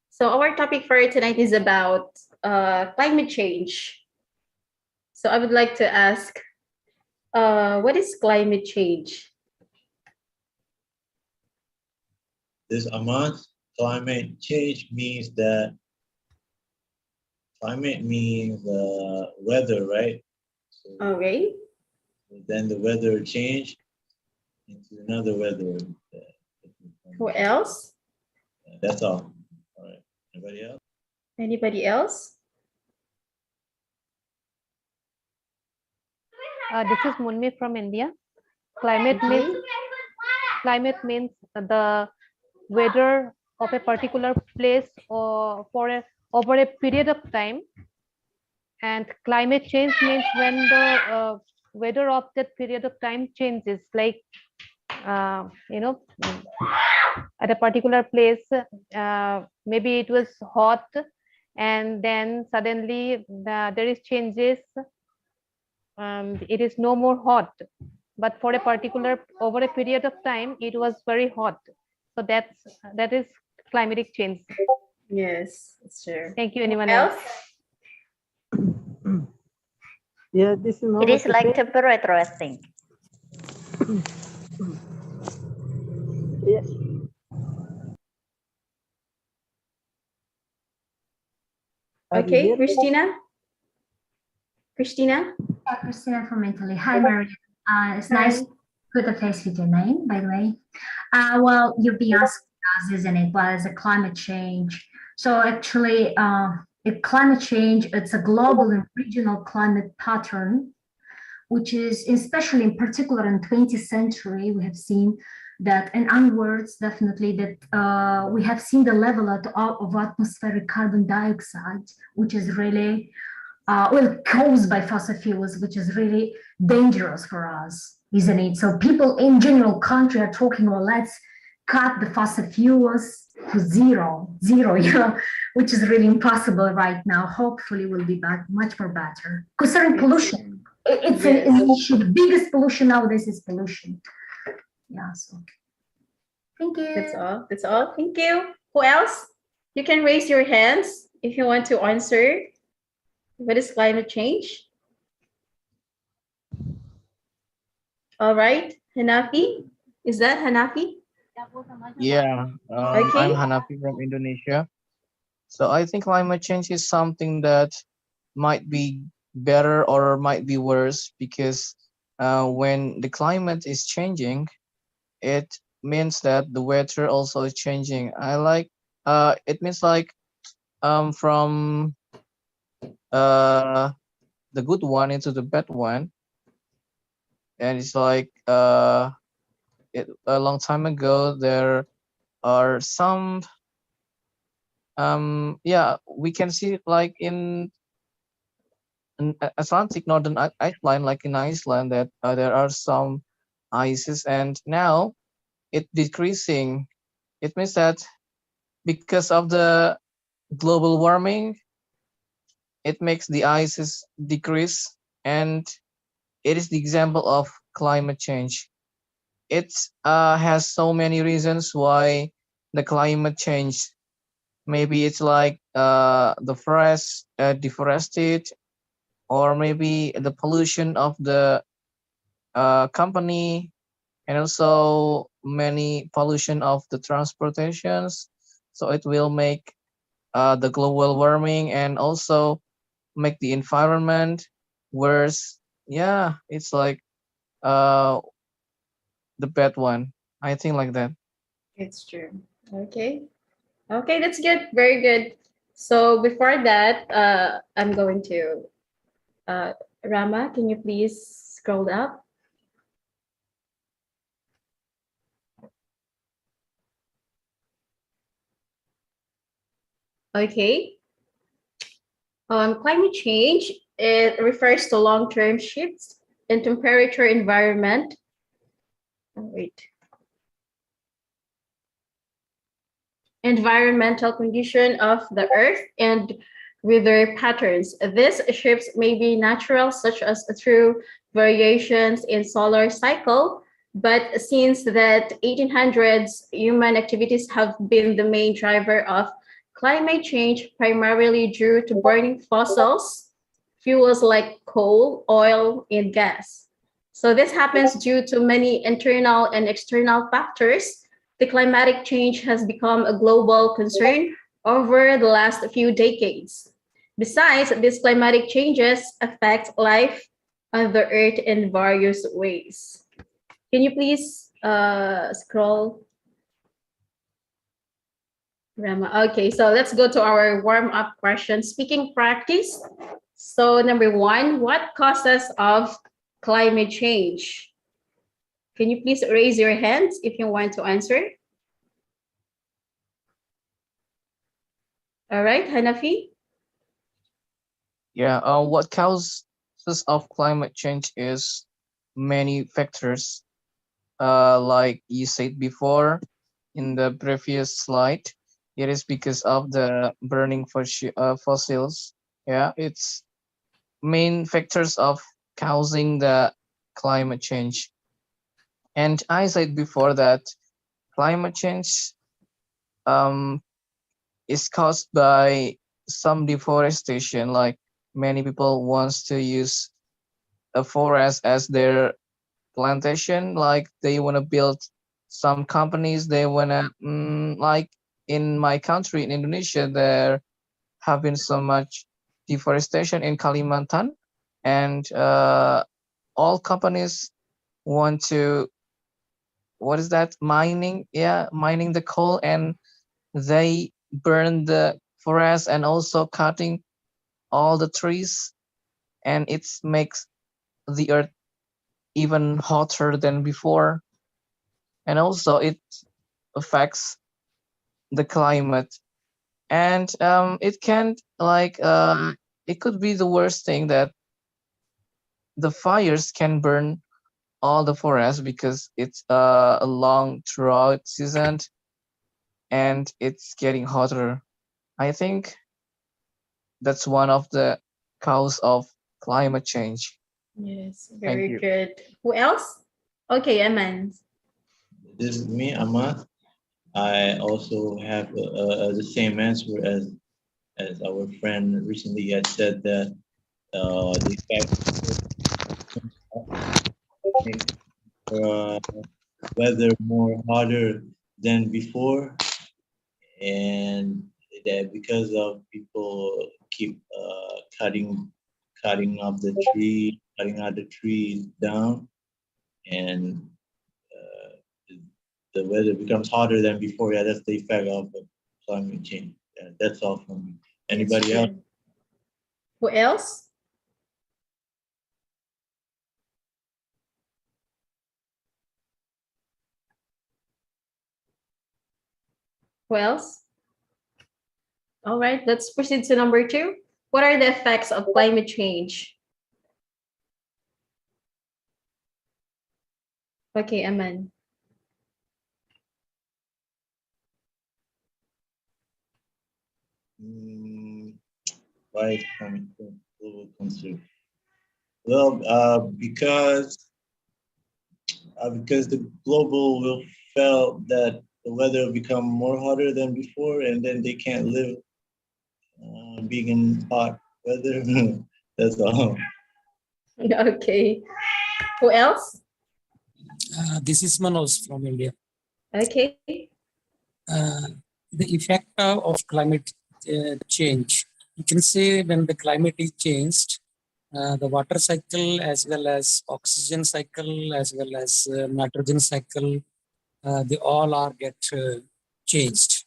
So our topic for tonight is about climate change. So I would like to ask, what is climate change? This Ahmad, climate change means that climate means weather, right? So Okay. then the weather change into another weather. Who else? That's all. All right. Anybody else? Anybody else? This is Munmi from India. Climate means the weather of a particular place or over a period of time, and climate change means when the weather of that period of time changes, like at a particular place, maybe it was hot and then suddenly there is changes, it is no more hot, but for a particular over a period of time it was very hot. So that is climatic change. Yes, it's true. Thank you. Anyone else? Yeah, this is It is like temperature, I think. Yes. Okay, Christina. Christina. Christina from Italy. Hi, Maria. It's nice to put a face with your name, by the way. Well, you'll be asking us, isn't it? What is a climate change? So actually, climate change, it's a global and regional climate pattern, which is especially in particular in 20th century, we have seen that, and onwards, definitely, that we have seen the level of atmospheric carbon dioxide, which is really, caused by fossil fuels, which is really dangerous for us, isn't it? So people in general country are talking, well, let's cut the fossil fuels to zero, which is really impossible right now. Hopefully we'll be back much more better. Concerning pollution, it's an issue. The biggest pollution nowadays is pollution. Yeah, so thank you. That's all. That's all. Thank you. Who else? You can raise your hands if you want to answer. What is climate change? All right, Hanafi. Is that Hanafi? Yeah, I'm Hanafi from Indonesia. So I think climate change is something that might be better or might be worse, because when the climate is changing, it means that the weather also is changing. It means like from the good one into the bad one. And it's like a long time ago, there are some we can see like in Atlantic Northern Iceland, like in Iceland, that there are some ices, and now it decreasing. It means that because of the global warming, it makes the ices decrease, and it is the example of climate change. It has so many reasons why the climate change. Maybe it's like the forest deforested, or maybe the pollution of the company, and also many pollution of the transportations. So it will make the global warming and also make the environment worse. Yeah, it's like uh the bad one. I think like that. It's true. Okay. Okay, that's good. Very good. So before that, I'm going to Rama, can you please scroll up? Okay. Climate change, it refers to long-term shifts in temperature environment. Oh, wait. Environmental condition of the earth and weather patterns. These shifts may be natural, such as through variations in solar cycle, but since that 1800s, human activities have been the main driver of climate change, primarily due to burning fossils, fuels like coal, oil, and gas. So this happens due to many internal and external factors. The climatic change has become a global concern over the last few decades. Besides, these climatic changes affect life on the earth in various ways. Can you please scroll, Rama? Okay, so let's go to our warm-up question. Speaking practice. So number one, what causes of climate change? Can you please raise your hands if you want to answer? All right, Hanafi? Yeah, what causes of climate change is many factors. Like you said before in the previous slide, it is because of the burning fossils. Yeah, it's main factors of causing the climate change. And I said before that climate change is caused by some deforestation, like many people wants to use a forest as their plantation, like they want to build some companies, they want to like in my country in Indonesia there have been so much deforestation in Kalimantan, and all companies want to, what is that, mining, yeah, mining the coal, and they burn the forest and also cutting all the trees, and it makes the earth even hotter than before, and also it affects the climate. And it can like it could be the worst thing that the fires can burn all the forest because it's a long drought season and it's getting hotter. I think that's one of the cause of climate change. Yes, Thank very you. good. Who else? Okay, Aman. This is me, Ahmad. I also have the same answer as our friend recently had said that the fact weather more hotter than before, and that because of people keep cutting out the trees down, and the weather becomes hotter than before. Yeah, that's the effect of climate change. Yeah, that's all from me. Anybody else? Who else? Who else? All right, let's proceed to number two. What are the effects of climate change? Okay, Aman. Why is climate change a global concern? Well, because the global will felt that the weather will become more hotter than before, and then they can't live being in hot weather. That's all. Okay. Who else? This is Manoj from India. Okay. The effect of climate change. You can say when the climate is changed, the water cycle as well as oxygen cycle as well as nitrogen cycle, they all are get changed.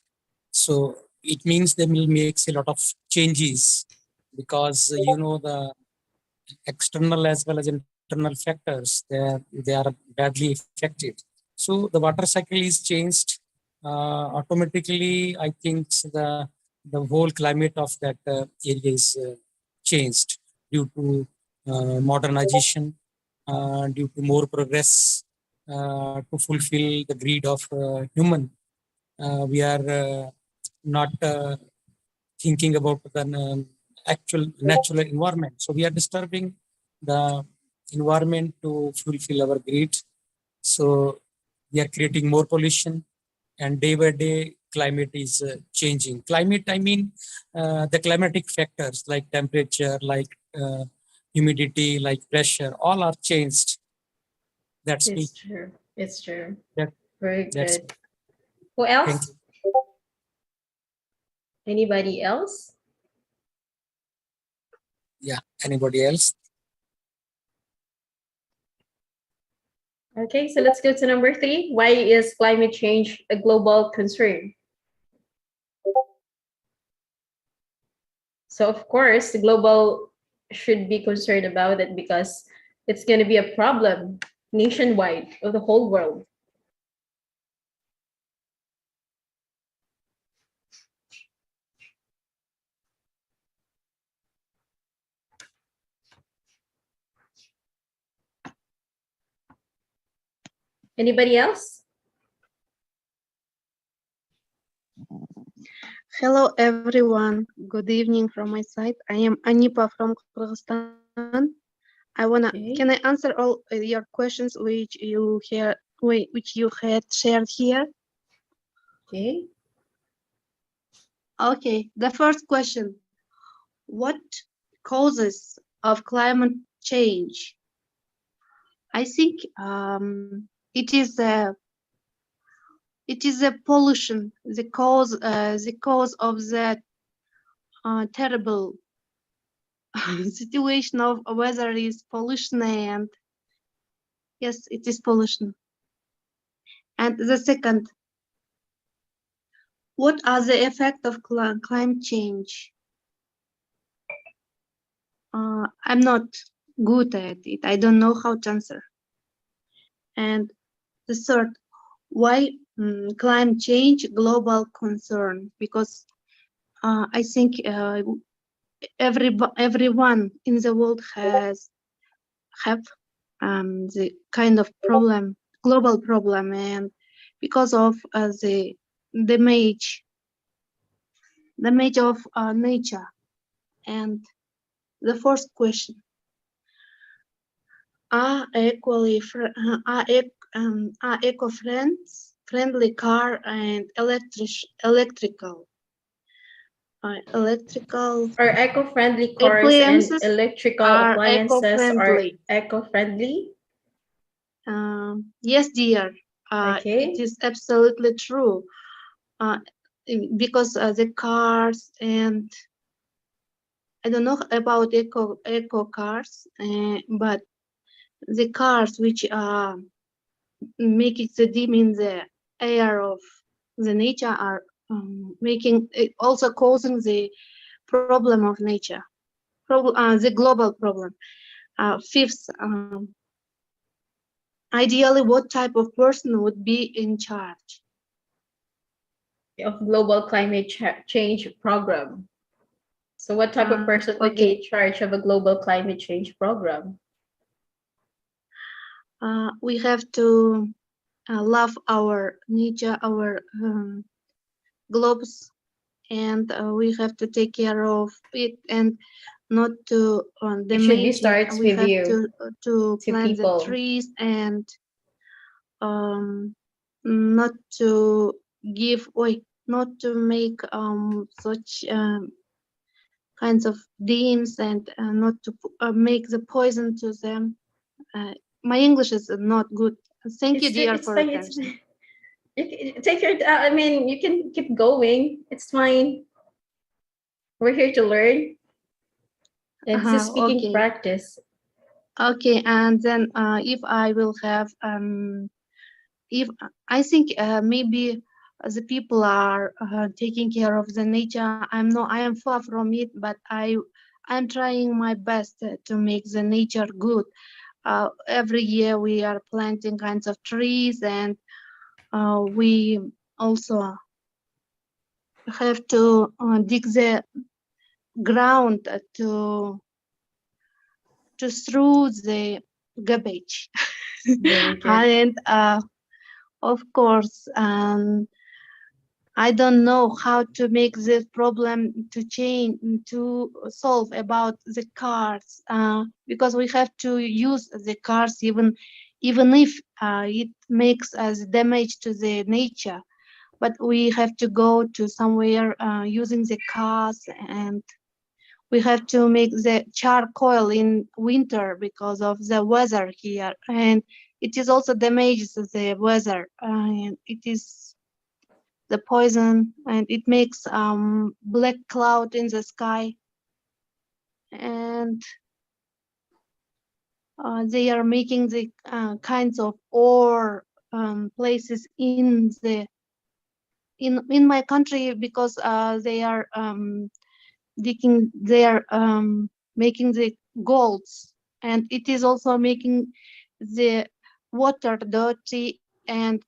So it means they will make a lot of changes because the external as well as internal factors, they are badly affected. So the water cycle is changed automatically. I think the whole climate of that area is changed due to modernization, due to more progress to fulfill the greed of human. We are not thinking about the actual natural environment. So we are disturbing the environment to fulfill our greed. So we are creating more pollution, and day by day climate is changing. Climate, I mean the climatic factors like temperature, like humidity, like pressure, all are changed. That's me. It's true. It's true. That, Very that's good. Who Thank else? you. Anybody else? Yeah. Anybody else? Okay, so let's go to number 3. Why is climate change a global concern? So of course, the global should be concerned about it because it's going to be a problem nationwide of the whole world. Anybody else? Hello, everyone. Good evening from my side. I am Anipa from Kyrgyzstan. Can I answer all your questions which you had shared here? Okay. Okay. The first question: what causes of climate change? I think it is a pollution, the cause of that terrible situation of weather is pollution, and yes, it is pollution. And the second, what are the effects of climate change? I'm not good at it. I don't know how to answer. And the third, why climate change global concern? Because I think everyone in the world have the kind of problem, global problem, and because of the damage of nature. And the fourth question: are eco-friendly car and electrical Are eco-friendly cars appliances and electrical are appliances eco-friendly? eco-friendly? Yes, dear. Okay. It is absolutely true. Because the cars, and I don't know about eco cars, but the cars which are making the dim in the air of the nature are making it also causing the problem of nature, the global problem. Fifth, ideally, what type of person would be in charge Of global climate change program. So what type of person would be in charge of a global climate change program? We have to love our nature, our globes, and we have to take care of it and not to It should be damage it. starts We with have you, to plant people. the trees and not to give away, not to make such kinds of dams and not to make the poison to them. My English is not good. Thank you, dear, It's for fine. attention. Take your. I mean, you can keep going. It's fine. We're here to learn. And this is speaking Okay. practice. Okay, and then if I will have if I think maybe the people are taking care of the nature. I am far from it, but I'm trying my best to make the nature good. Every year we are planting kinds of trees, and we also have to dig the ground to throw the garbage. Very good. And of course, I don't know how to make this problem to solve about the cars, because we have to use the cars even if it makes us damage to the nature, but we have to go to somewhere using the cars, and we have to make the charcoal in winter because of the weather here, and it is also damages the weather, and it is the poison, and it makes black cloud in the sky, and they are making the kinds of ore places in my country, because they are digging, they are making the golds, and it is also making the water dirty and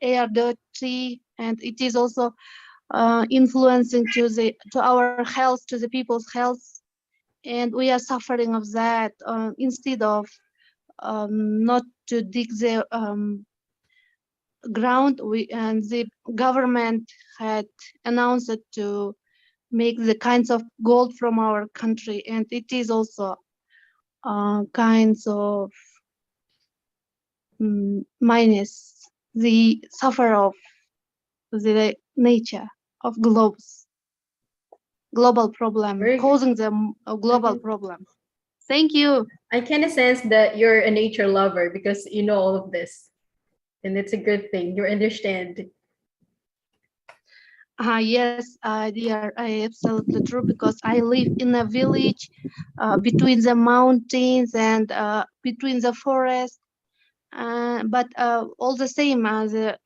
air dirty, and it is also influencing to our health, to the people's health, and we are suffering of that. Instead of not to dig the ground, and the government had announced it to make the kinds of gold from our country, and it is also kinds of minus the suffer of the nature of global problem, causing them a global problem. Thank you. I kind of sense that you're a nature lover because you know all of this, and it's a good thing. You understand. Yes, dear, absolutely true, because I live in a village between the mountains and between the forest, but all the same, the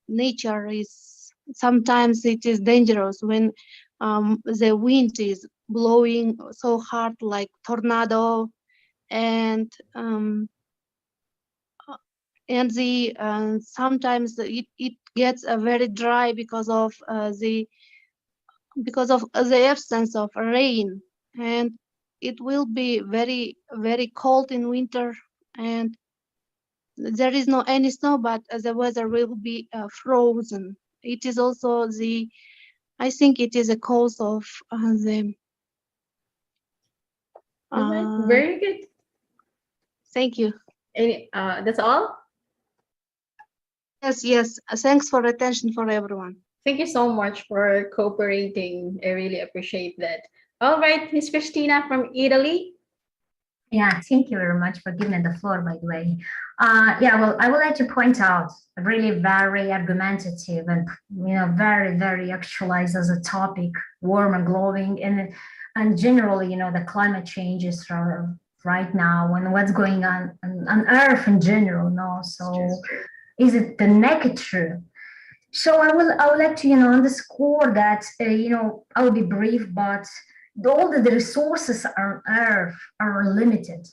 nature is, sometimes it is dangerous when the wind is blowing so hard like tornado, and the sometimes it gets very dry because of the absence of rain, and it will be very, very cold in winter, and there is no any snow, but the weather will be frozen. It is also I think it is a cause of the Very good. Thank you. Any that's all? Yes, thanks for attention for everyone. Thank you so much for cooperating. I really appreciate that. All right, Miss Christina from Italy. Yeah, thank you very much for giving me the floor, by the way. Yeah, well, I would like to point out really very argumentative and, very, very actualized as a topic, warm and glowing, and generally, the climate changes right now and what's going on Earth in general, so is it the naked truth? So I would like to, underscore that, I will be brief, but all the resources on Earth are limited.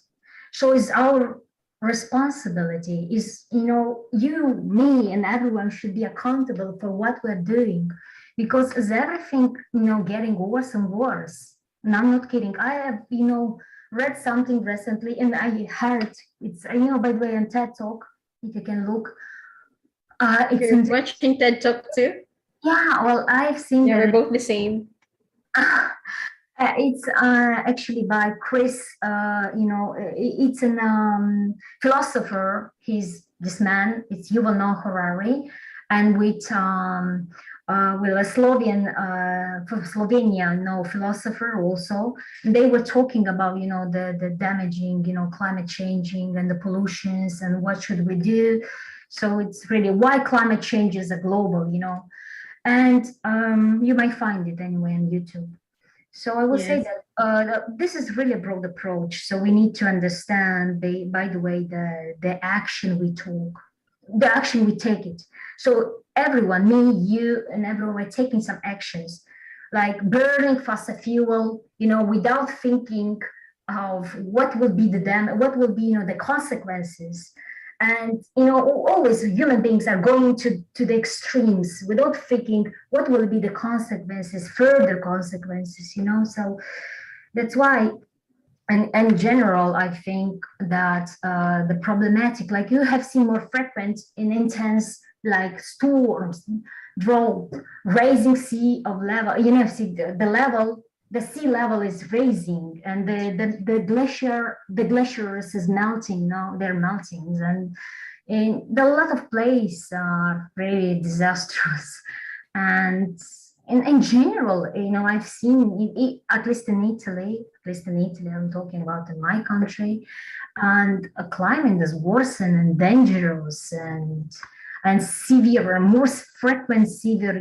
So it's our responsibility, is, you, me, and everyone should be accountable for what we're doing, because is everything, getting worse and worse. And I'm not kidding. I have, read something recently, and I heard it's, by the way, on TED Talk, if you can look. You're watching TED Talk too? Yeah, well, I've seen Yeah, we're that. both the same. It's actually by Chris. It's an philosopher. He's this man. It's Yuval Noah Harari, and with a Slovenia, philosopher also. And they were talking about the damaging, climate changing and the pollutions and what should we do. So it's really why climate change is a global, and you might find it anyway on YouTube. So I would say Yes. that this is really a broad approach. So we need to understand, by the way, the action we took, the action we take it. So everyone, me, you, and everyone, we're taking some actions, like burning fossil fuel, without thinking of what will be what will be, the consequences. And always human beings are going to the extremes without thinking what will be the consequences, further consequences. So that's why, and in general, I think that the problematic, like you have seen more frequent in intense like storms, drought, raising sea of level. See the level, the sea level is raising, and the glaciers is melting now. They're melting, and a lot of places are really disastrous, and in general, I've seen, at least in Italy, I'm talking about in my country, and a climate is worsened and dangerous and severe, and more frequent severe,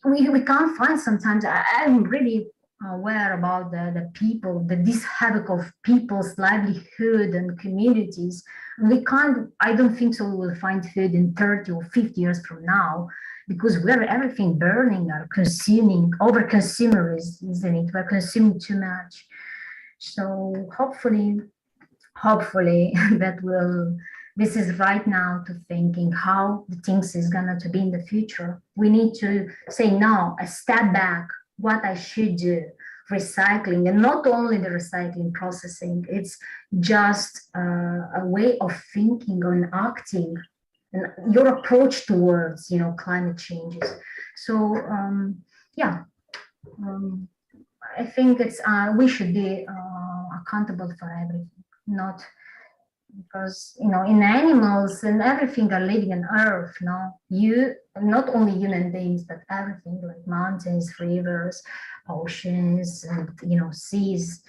we can't find sometimes. I'm really aware about the people, this havoc of people's livelihood and communities. I don't think so we will find food in 30 or 50 years from now, because we're everything burning or consuming, over consumerism, isn't it? We're consuming too much. So hopefully this is right now to thinking how the things is gonna to be in the future. We need to say no, a step back, what I should do, recycling, and not only the recycling processing, it's just a way of thinking and acting, and your approach towards climate changes. So I think it's we should be accountable for everything, not because in animals and everything are living on earth. Not only human beings, but everything, like mountains, rivers, oceans, and seas.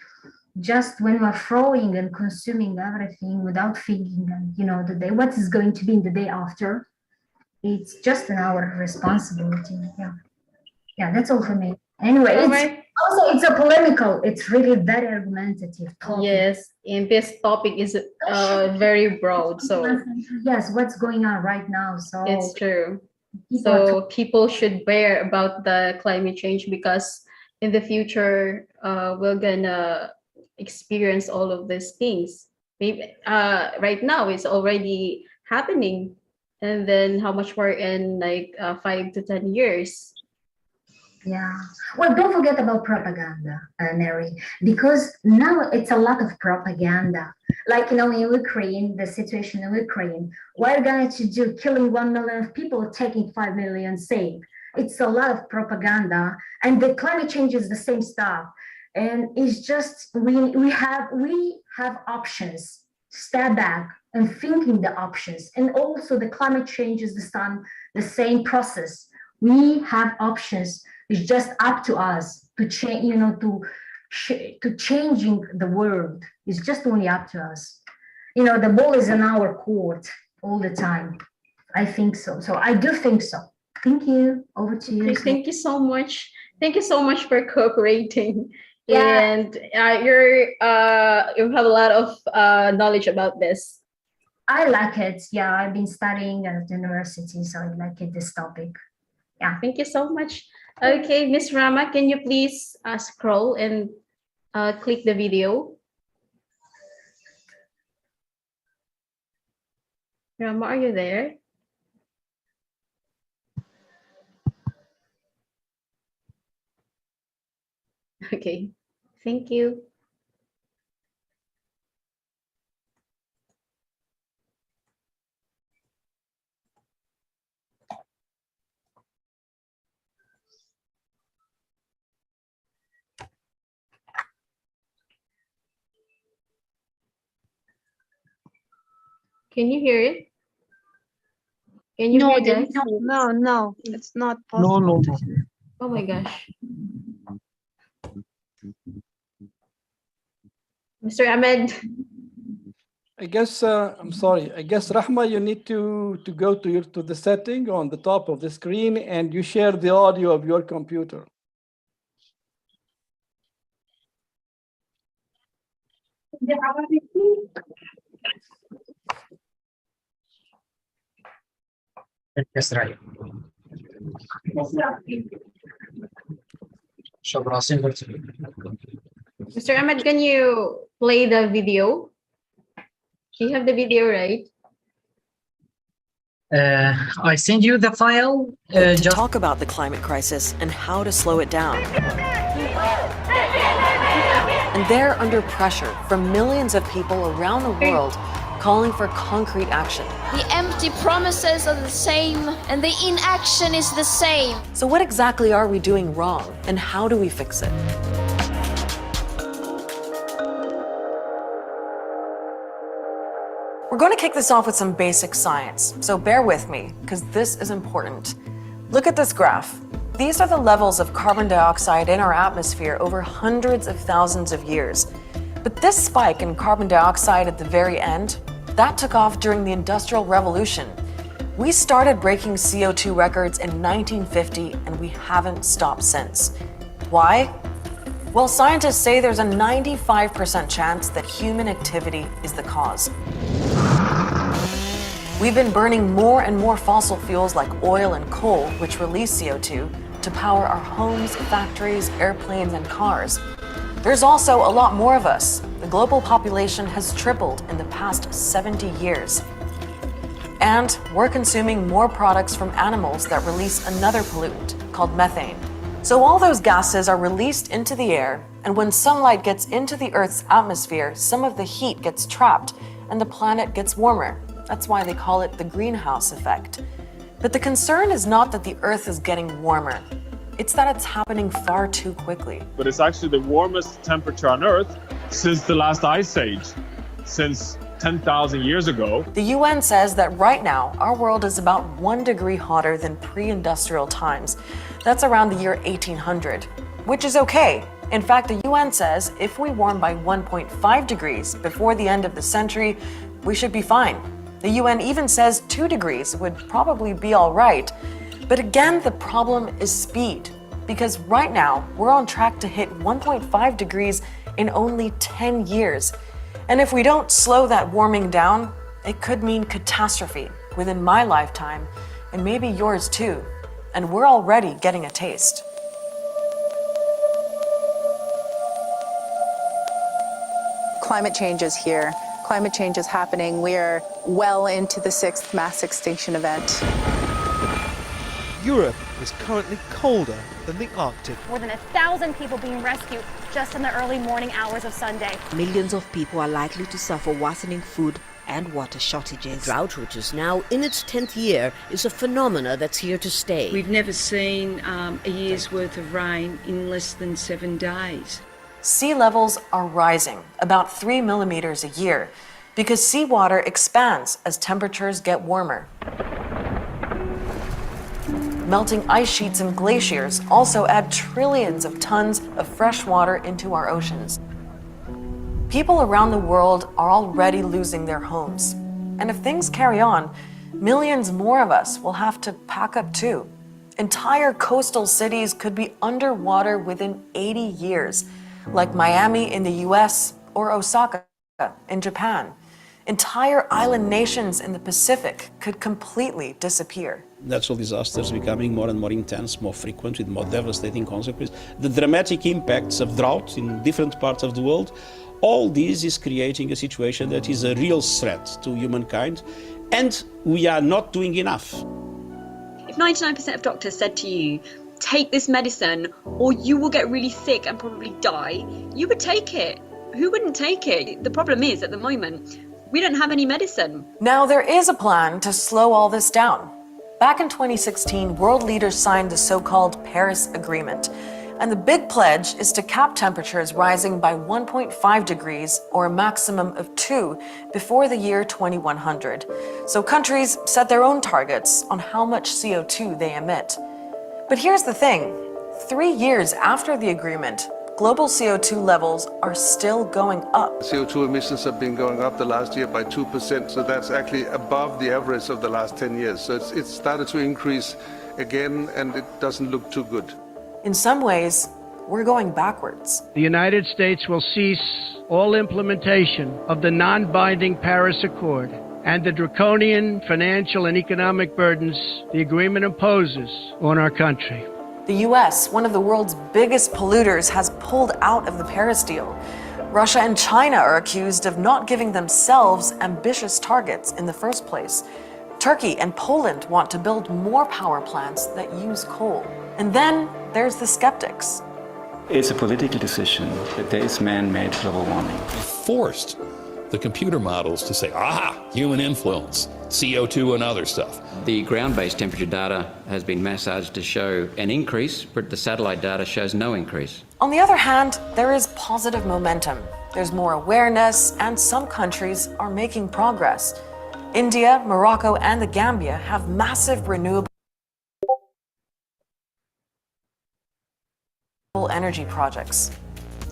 Just when we're throwing and consuming everything without thinking, and the day, what is going to be in the day after, it's just our responsibility. Yeah, that's all for me. Anyway, it's a polemical, it's really very argumentative topic. Yes, and this topic is very broad. So yes, what's going on right now? So it's true. So people should aware about the climate change, because in the future we're gonna experience all of these things. Maybe right now it's already happening, and then how much more in like 5 to 10 years. Yeah. Well, don't forget about propaganda, Mary, because now it's a lot of propaganda. Like, in Ukraine, the situation in Ukraine, what are going to do? Killing 1 million people, taking 5 million safe. It's a lot of propaganda, and the climate change is the same stuff. And it's just, we have options. Step back and thinking the options. And also the climate change is the same process. We have options. It's just up to us to change, to changing the world. It's just only up to us. The ball is in our court all the time. I think so. So I do think so. Thank you. Over to you. Okay, thank you so much. Thank you so much for cooperating. Yeah. And you have a lot of knowledge about this. I like it. Yeah, I've been studying at university, so I like it, this topic. Yeah. Thank you so much. Okay, Miss Rama, can you please scroll and click the video? Rama, are you there? Okay, thank you. Can you hear it? Can you No, hear there this? is no, it's not No, possible. no, no. Oh my gosh. Mr. Ahmed. I guess I'm sorry. I guess Rahma, you need to go to the setting on the top of the screen and you share the audio of your computer. Yes, right. Mr. Ahmed, can you play the video? You have the video, right? I send you the file. To talk about the climate crisis and how to slow it down. And they're under pressure from millions of people around the world calling for concrete action. The empty promises are the same and the inaction is the same. So what exactly are we doing wrong and how do we fix it? We're going to kick this off with some basic science, so bear with me, because this is important. Look at this graph. These are the levels of carbon dioxide in our atmosphere over hundreds of thousands of years. But this spike in carbon dioxide at the very end, that took off during the Industrial Revolution. We started breaking CO2 records in 1950, and we haven't stopped since. Why? Well, scientists say there's a 95% chance that human activity is the cause. We've been burning more and more fossil fuels like oil and coal, which release CO2, to power our homes, factories, airplanes, and cars. There's also a lot more of us. The global population has tripled in the past 70 years. And we're consuming more products from animals that release another pollutant called methane. So all those gases are released into the air, and when sunlight gets into the Earth's atmosphere, some of the heat gets trapped and the planet gets warmer. That's why they call it the greenhouse effect. But the concern is not that the Earth is getting warmer. It's that it's happening far too quickly. But it's actually the warmest temperature on Earth since the last ice age, since 10,000 years ago. The UN says that right now, our world is about 1 degree hotter than pre-industrial times. That's around the year 1800, which is okay. In fact, the UN says if we warm by 1.5 degrees before the end of the century, we should be fine. The UN even says 2 degrees would probably be all right. But again, the problem is speed, because right now we're on track to hit 1.5 degrees in only 10 years. And if we don't slow that warming down, it could mean catastrophe within my lifetime and maybe yours too. And we're already getting a taste. Climate change is here. Climate change is happening. We are well into the 6th mass extinction event. Europe is currently colder than the Arctic. More than 1,000 people being rescued just in the early morning hours of Sunday. Millions of people are likely to suffer worsening food and water shortages. Drought, which is now in its 10th year, is a phenomena that's here to stay. We've never seen a year's worth of rain in less than 7 days. Sea levels are rising about 3 millimeters a year because seawater expands as temperatures get warmer. Melting ice sheets and glaciers also add trillions of tons of fresh water into our oceans. People around the world are already losing their homes. And if things carry on, millions more of us will have to pack up too. Entire coastal cities could be underwater within 80 years, like Miami in the US or Osaka in Japan. Entire island nations in the Pacific could completely disappear. Natural disasters becoming more and more intense, more frequent, with more devastating consequences. The dramatic impacts of drought in different parts of the world, all this is creating a situation that is a real threat to humankind, and we are not doing enough. If 99% of doctors said to you, take this medicine or you will get really sick and probably die, you would take it. Who wouldn't take it? The problem is, at the moment, we don't have any medicine. Now, there is a plan to slow all this down. Back in 2016, world leaders signed the so-called Paris Agreement, And the big pledge is to cap temperatures rising by 1.5 degrees or a maximum of 2 before the year 2100. So countries set their own targets on how much CO2 they emit. But here's the thing, 3 years after the agreement, global CO2 levels are still going up. CO2 emissions have been going up the last year by 2%, so that's actually above the average of the last 10 years. So it's started to increase again, and it doesn't look too good. In some ways, we're going backwards. The United States will cease all implementation of the non-binding Paris Accord and the draconian financial and economic burdens the agreement imposes on our country. The US, one of the world's biggest polluters, has pulled out of the Paris deal. Russia and China are accused of not giving themselves ambitious targets in the first place. Turkey and Poland want to build more power plants that use coal. And then there's the skeptics. It's a political decision that there is man-made global warming. Forced the computer models to say, human influence, CO2 and other stuff. The ground-based temperature data has been massaged to show an increase, but the satellite data shows no increase. On the other hand, there is positive momentum. There's more awareness, and some countries are making progress. India, Morocco, and the Gambia have massive renewable energy projects.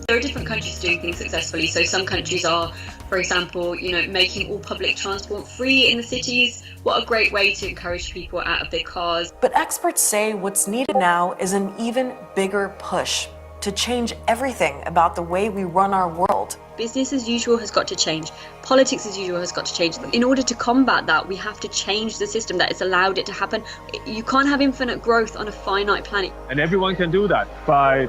There are different countries doing things successfully. So some countries are, for example, making all public transport free in the cities. What a great way to encourage people out of their cars. But experts say what's needed now is an even bigger push to change everything about the way we run our world. Business as usual has got to change. Politics as usual has got to change. In order to combat that, we have to change the system that has allowed it to happen. You can't have infinite growth on a finite planet. And everyone can do that by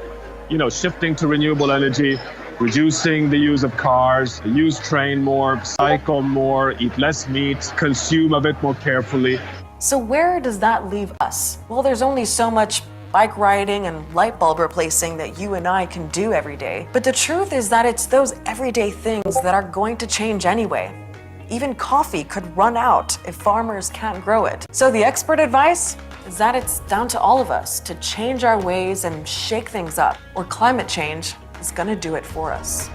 shifting to renewable energy, reducing the use of cars, use train more, cycle more, eat less meat, consume a bit more carefully. So where does that leave us? Well, there's only so much bike riding and light bulb replacing that you and I can do every day. But the truth is that it's those everyday things that are going to change anyway. Even coffee could run out if farmers can't grow it. So the expert advice is that it's down to all of us to change our ways and shake things up, or climate change is gonna do it for us.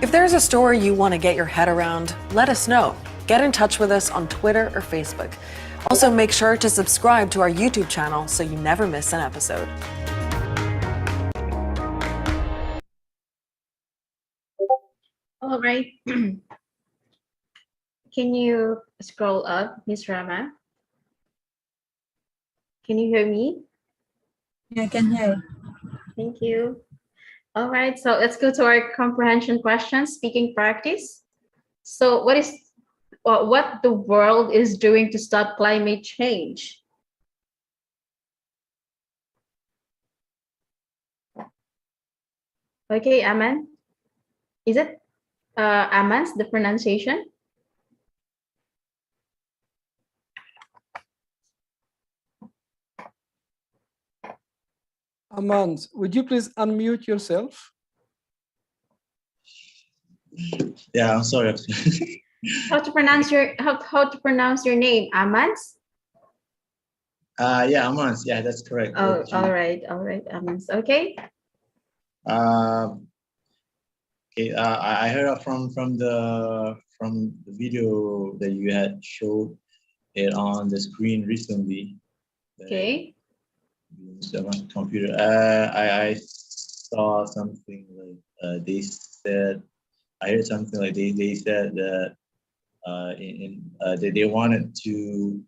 If there's a story you want to get your head around, let us know. Get in touch with us on Twitter or Facebook. Also, make sure to subscribe to our YouTube channel so you never miss an episode. All right. Can you scroll up, Ms. Rama? Can you hear me? Yeah, I can hear. Thank you. All right, so let's go to our comprehension questions, speaking practice. So what the world is doing to stop climate change? Okay, Aman. Is it Aman's the pronunciation? Aman, would you please unmute yourself? Yeah, I'm sorry. How to pronounce your name? Amans? Yeah, Amans. Yeah, that's correct. Oh, all right, Amans. Okay. Okay. I heard from the video that you had showed it on the screen recently. Okay. The computer. I saw something like they said. I heard something like they said that they wanted to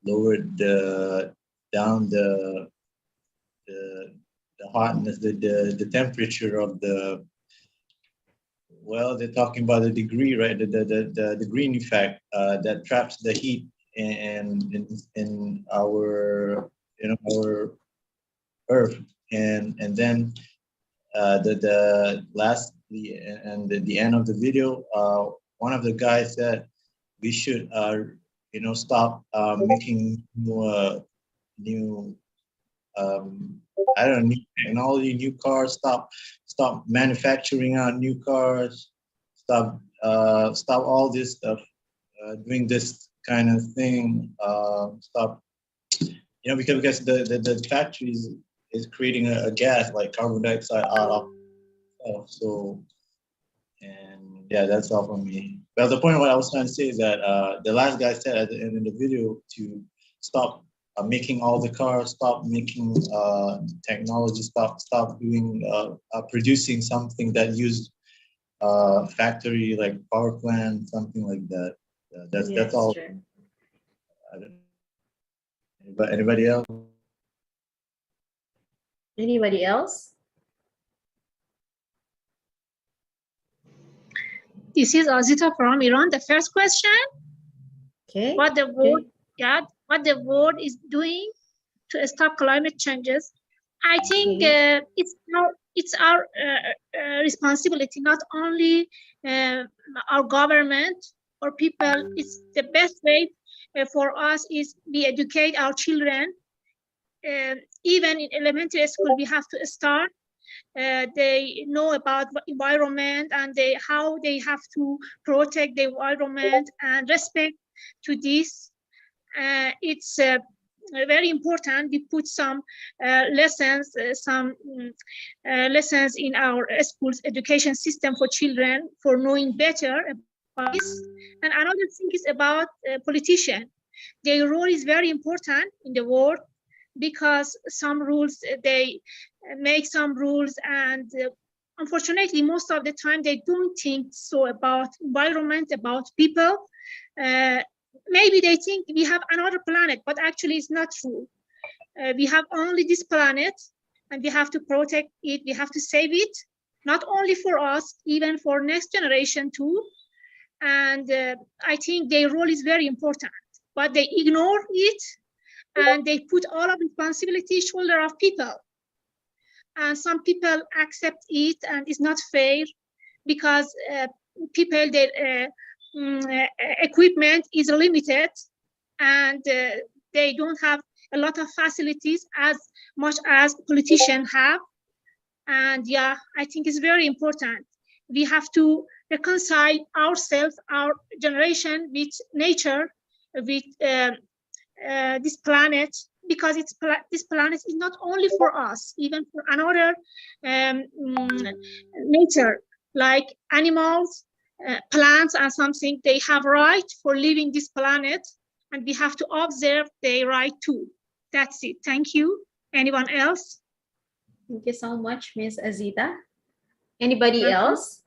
lower the hotness, the temperature of the. Well, they're talking about the degree, right? The green effect that traps the heat in our our Earth, and then lastly and the end of the video, one of the guys said we should stop making new new technology, new cars, stop manufacturing out new cars, stop all this stuff, doing this kind of thing, stop because the factories is creating a gas like carbon dioxide out of so, and yeah, that's all from me. But the point of what I was trying to say is that the last guy said at the end of the video to stop making all the cars, stop making technology, stop doing producing something that used factory like power plant, something like that. That's all. True. But anybody else? Anybody else? This is Azita from Iran. The first question: Okay. What the world, what the world is doing to stop climate changes? I think it's our responsibility, not only our government or people. It's the best way for us is we educate our children. Even in elementary school, we have to start. They know about environment and how they have to protect the environment and respect to this. It's very important. We put some lessons in our schools education system for children for knowing better about this. And another thing is about politicians. Their role is very important in the world because some rules, they make some rules, and unfortunately, most of the time they don't think so about environment, about people. Maybe they think we have another planet, but actually it's not true. We have only this planet, and we have to protect it. We have to save it, not only for us, even for next generation too. And I think their role is very important, but they ignore it, and they put all of responsibility shoulder of people. And some people accept it, and it's not fair because people, their equipment is limited, and they don't have a lot of facilities as much as politicians have. And yeah, I think it's very important. We have to reconcile ourselves, our generation, with nature, with this planet, because this planet is not only for us, even for another nature, like animals, plants and something. They have right for living this planet, and we have to observe their right too. That's it. Thank you. Anyone else? Thank you so much, Ms. Azita. Anybody else?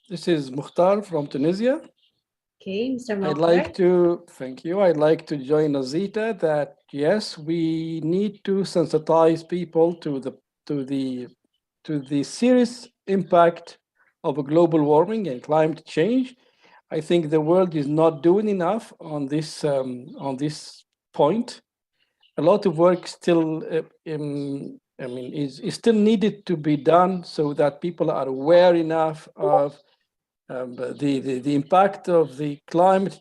This is Mukhtar from Tunisia. Okay, Mr. Mukhtar. I'd like to, thank you. I'd like to join Azita that yes, we need to sensitize people to the serious impact of global warming and climate change. I think the world is not doing enough on this point. A lot of work still, is still needed to be done so that people are aware enough of the impact of the climate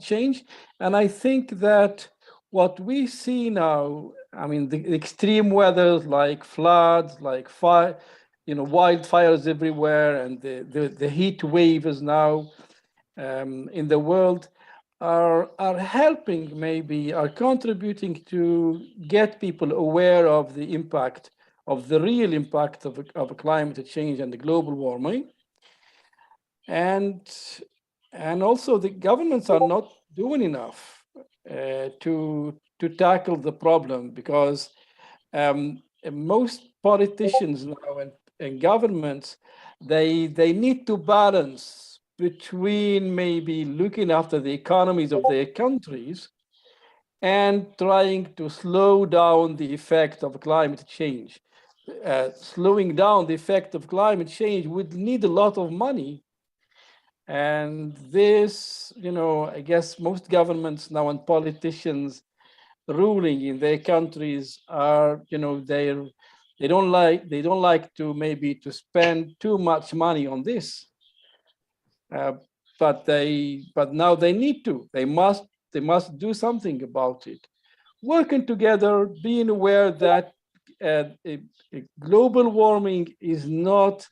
change. And I think that what we see now, the extreme weather like floods, like fire, wildfires everywhere, and the heat waves now in the world are helping, maybe are contributing to get people aware of the impact, of the real impact of climate change and the global warming. And also the governments are not doing enough to tackle the problem, because most politicians now and governments, they need to balance between maybe looking after the economies of their countries and trying to slow down the effect of climate change. Slowing down the effect of climate change would need a lot of money. And this, I guess most governments now and politicians ruling in their countries are, they don't like to maybe to spend too much money on this. But now they need to. They must do something about it. Working together, being aware that global warming is not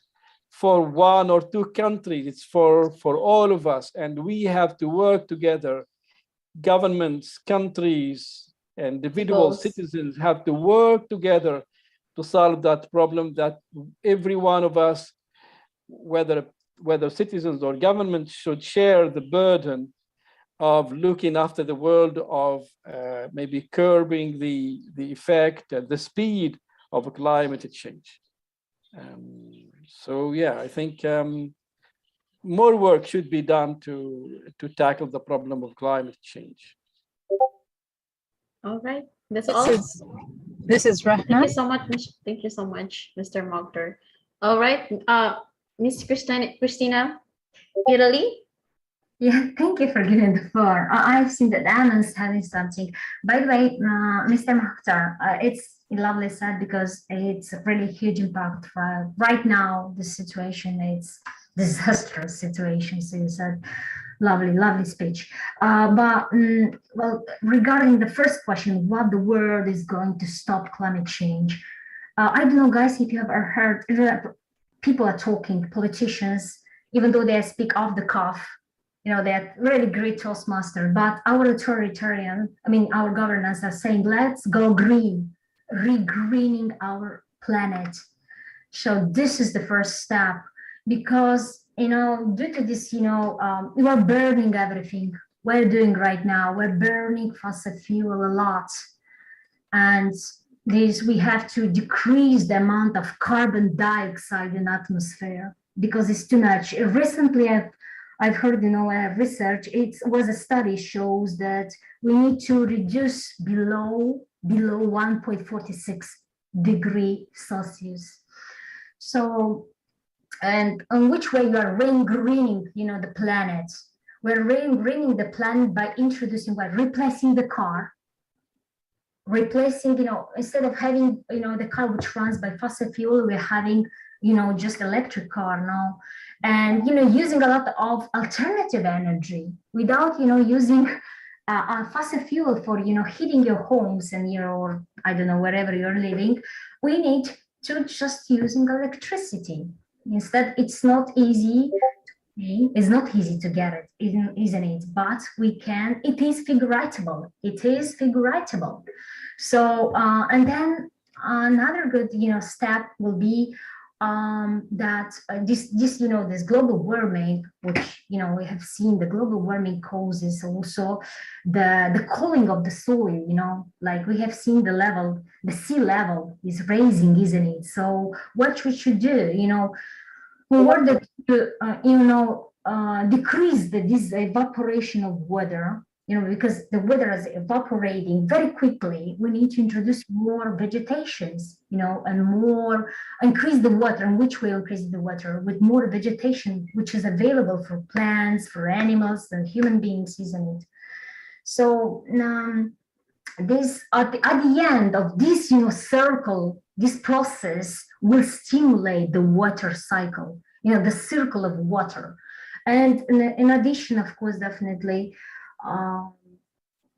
for one or two countries, it's for all of us, and we have to work together governments, countries, and individual citizens have to work together to solve that problem, that every one of us, whether citizens or governments, should share the burden of looking after the world, of maybe curbing the effect and the speed of climate change. So yeah, I think more work should be done to tackle the problem of climate change. All right, that's all. This is Rahna. Thank you so much. Thank you so much, Mr. Mokhtar. All right, Miss Christina, Italy. Yeah, thank you for giving the floor. I've seen that Anna's having something. By the way, Mr. Mokhtar, it's lovely said, because it's a really huge impact for right now. The situation, it's disastrous situation. So you said, lovely speech. Well, regarding the first question, what the world is going to stop climate change? I don't know, guys, if you have ever heard, people are talking, politicians, even though they speak off the cuff, they're really great Toastmaster, but our our governors are saying, let's go green, re-greening our planet. So this is the first step, because, due to this, we are burning everything we're doing right now. We're burning fossil fuel a lot. And we have to decrease the amount of carbon dioxide in the atmosphere, because it's too much. Recently, I've heard, research, it was a study shows that we need to reduce below 1.46 degree Celsius. So, and on which way you are greening, the planet. We're greening the planet by introducing replacing the car, replacing, instead of having, the car which runs by fossil fuel, we're having, just electric car now. And, using a lot of alternative energy without, using fossil fuel for, heating your homes and your, I don't know, wherever you're living. We need to just using electricity. Instead, it's not easy. It's not easy to get it, isn't it? But we can, it is figuratable. It is figuratable. So, and then another good, step will be that this global warming, which, we have seen the global warming causes also the cooling of the soil, like we have seen the sea level is raising, isn't it? So what we should do, in order to, decrease this evaporation of water, because the water is evaporating very quickly, we need to introduce more vegetations, and more, increase the water. And which way increase the water? With more vegetation, which is available for plants, for animals, and human beings, isn't it? So this at the end of this, circle, this process will stimulate the water cycle, the circle of water. And in addition, of course, definitely,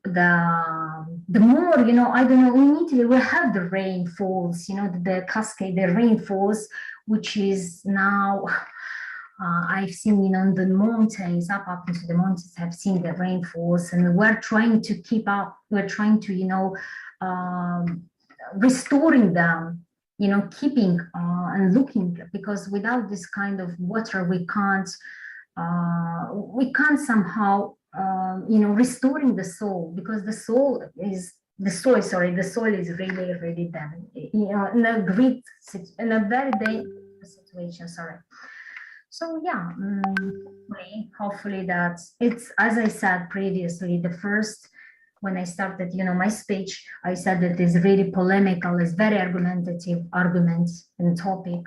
the more, I don't know, in Italy, we have the rainfalls, the cascade, the rainfalls, which is now, I've seen, on the mountains, up into the mountains, I've seen the rainfalls, and we're trying to keep up, we're trying to, restoring them, keeping and looking, because without this kind of water, we can't somehow, restoring the soil, because the soil is really, really bad, in a very dangerous situation, So yeah, hopefully that it's, as I said previously, when I started, my speech, I said that it's really polemical, it's very argumentative arguments and topic.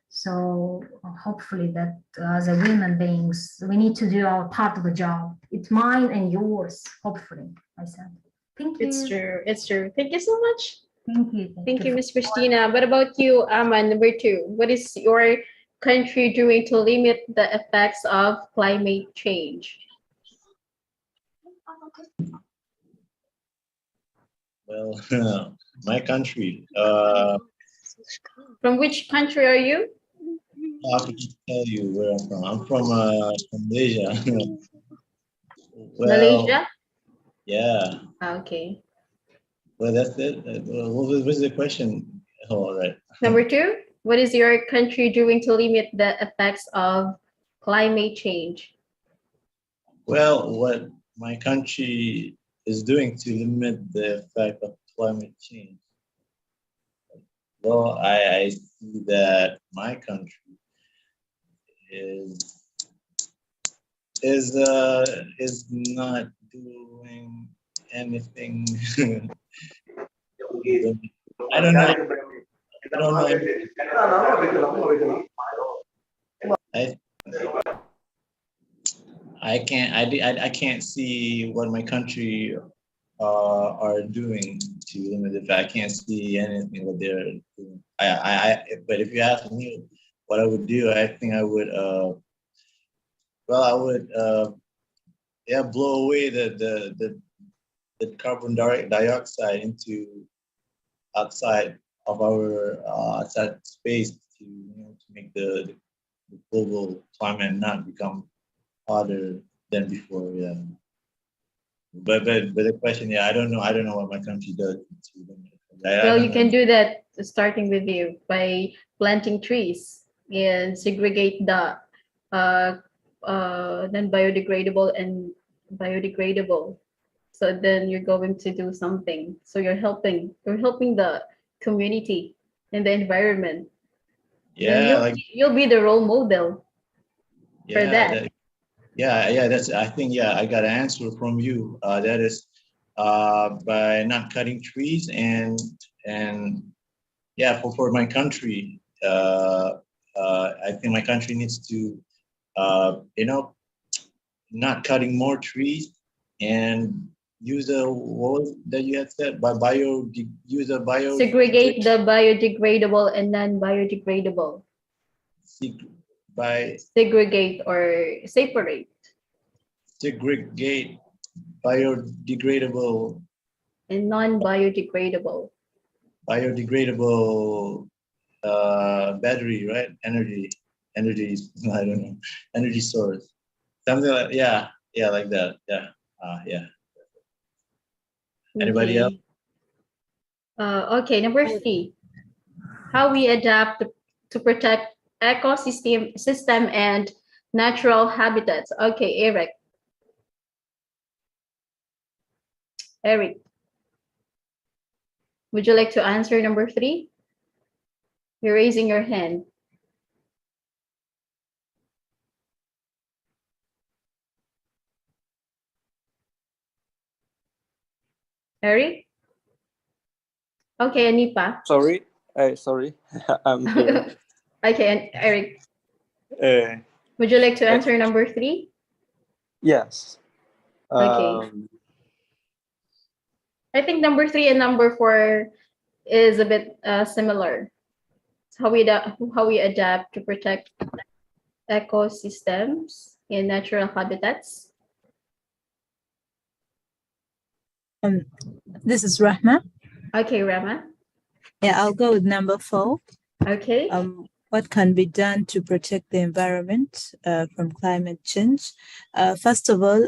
So hopefully that as a human beings, we need to do our part of the job. It's mine and yours, hopefully, I said. Thank you. It's true. Thank you so much. Thank you, Ms. Christina. What about you, Aman, number 2? What is your country doing to limit the effects of climate change? Well, my country. From which country are you? I have to tell you where I'm from. I'm from Malaysia. Malaysia? Yeah. Okay. Well, that's it. What was the question? Oh, all right. Number 2, what is your country doing to limit the effects of climate change? Well, what my country is doing to limit the effect of climate change. Well, I see that my country is not doing anything. I don't know. I don't know. I can't see what my country are doing to limit the effect. I can't see anything what they're doing. But if you ask me what I would do, I think I would blow away the carbon dioxide into outside of our outside space to make the global climate not become hotter than before. Yeah. But the question, I don't know what my country does. Well, you can do that starting with you by planting trees and segregate the non-biodegradable and biodegradable. So then you're going to do something. So you're helping the community and the environment. Yeah, you'll be the role model for that. That's. I think I got an answer from you. That is by not cutting trees and for my country. I think my country needs to not cutting more trees and use what was that you had said by segregate the biodegradable and non-biodegradable. Segregate or separate. Segregate biodegradable and non-biodegradable. Biodegradable battery, right? Energy. I don't know. Energy source. Something like like that. Yeah. Anybody else? Okay, number 3. How we adapt to protect ecosystem and natural habitats. Okay, Eric, would you like to answer number 3? You're raising your hand. Eric? Okay, Anipa. Sorry. I'm here. Okay, Eric. Would you like to answer number 3? Yes. Okay. I think number 3 and number 4 is a bit similar. It's how we adapt to protect ecosystems and natural habitats. This is Rahma. Okay, Rahma. Yeah, I'll go with number 4. Okay. What can be done to protect the environment from climate change? First of all,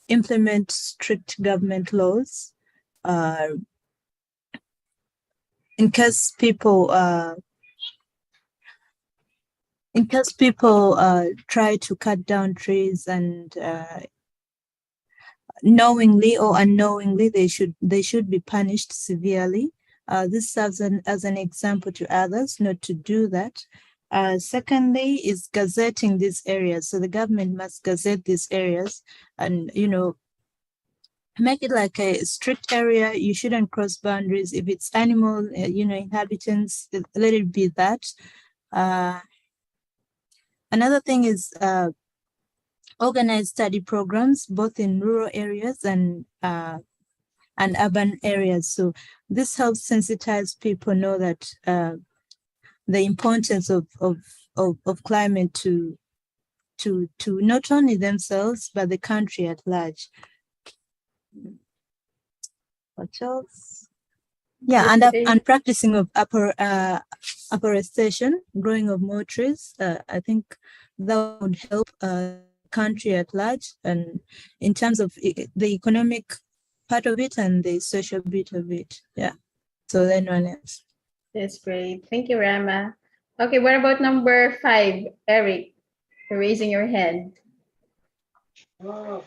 implement strict government laws. In case people try to cut down trees and knowingly or unknowingly, they should be punished severely. This serves as an example to others not to do that. Secondly is gazetting these areas. So the government must gazette these areas and, make it like a strict area. You shouldn't cross boundaries. If it's animal, inhabitants, let it be that. Another thing is organized study programs, both in rural areas and urban areas. So this helps sensitize people know that the importance of climate to not only themselves but the country at large. What else? Yeah, and practicing of afforestation, growing of more trees. I think that would help country at large, and in terms of the economic part of it and the social bit of it. Yeah. So anyone else? That's great. Thank you, Rama. Okay, what about number 5, Eric? You're raising your hand. Or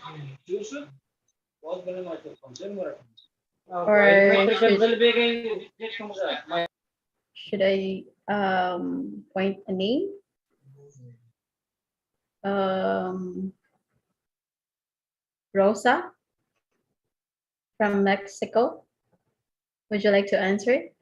should I point a name? Rosa from Mexico. Would you like to answer it?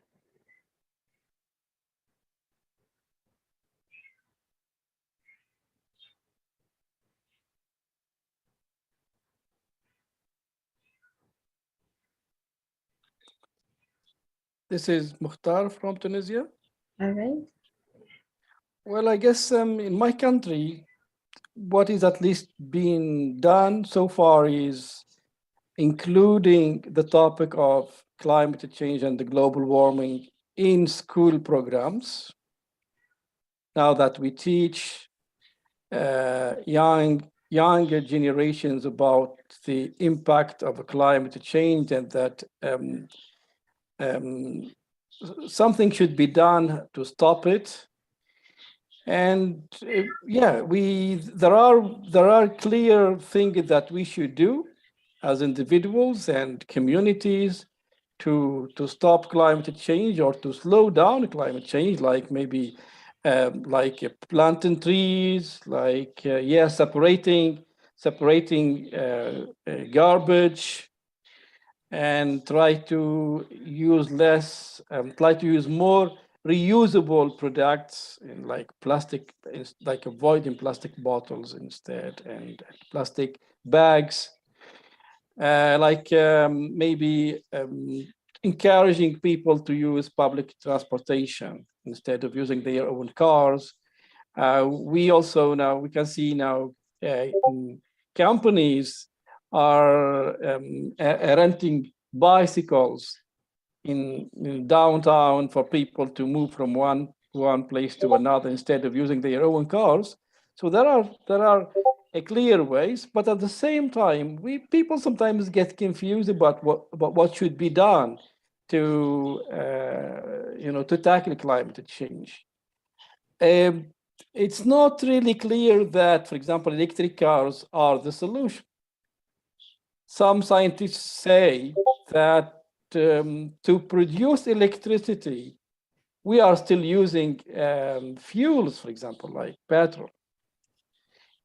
This is Mukhtar from Tunisia. All right. Well, I guess in my country, what is at least being done so far is including the topic of climate change and the global warming in school programs. Now that we teach younger generations about the impact of climate change and that something should be done to stop it. And yeah, there are clear things that we should do as individuals and communities to stop climate change or to slow down climate change, like maybe planting trees, like separating garbage, and try to use more reusable products in like plastic, like avoiding plastic bottles instead, and plastic bags, maybe encouraging people to use public transportation instead of using their own cars. We can see now companies are renting bicycles in downtown for people to move from one place to another instead of using their own cars. So there are clear ways, but at the same time, people sometimes get confused about what should be done to tackle climate change. It's not really clear that, for example, electric cars are the solution. Some scientists say that to produce electricity, we are still using fuels, for example, like petrol.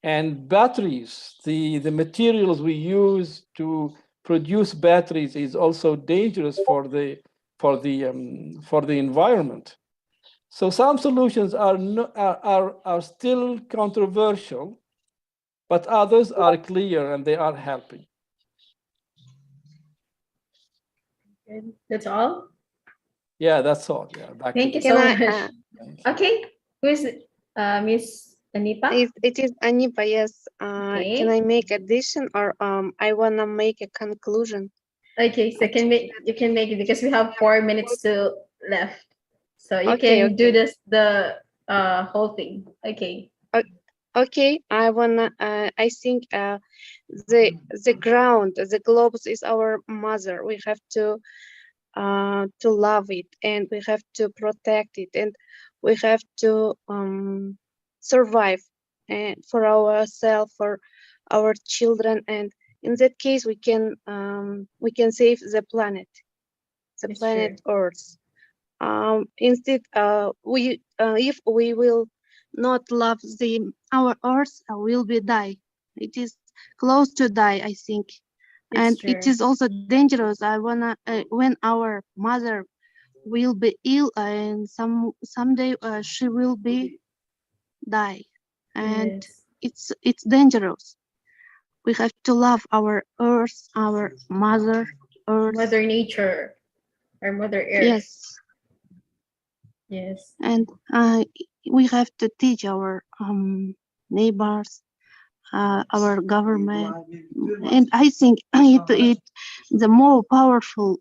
And batteries, the materials we use to produce batteries is also dangerous for the environment. So some solutions are still controversial, but others are clear and they are helping. That's all? Yeah, that's all. Yeah. Thank you so much. Okay, who is Miss Anipa? It is Anipa, yes. Okay. Can I make addition or I want to make a conclusion? Okay, so you can make it because we have 4 minutes left. So you can do the whole thing. Okay. Okay, I think the ground, the globe is our mother. We have to love it, and we have to protect it, and we have to survive for ourselves, for our children, and in that case we can save the planet, planet Earth. Instead, if we will not love our Earth, will be die. It is close to die, I think, and it is also dangerous. I wanna when our mother will be ill, and someday she will be die, and it's dangerous. We have to love our Earth, our mother Earth, Mother Nature, or Mother Earth. Yes. Yes. And we have to teach our neighbors, our government, and I think the more powerful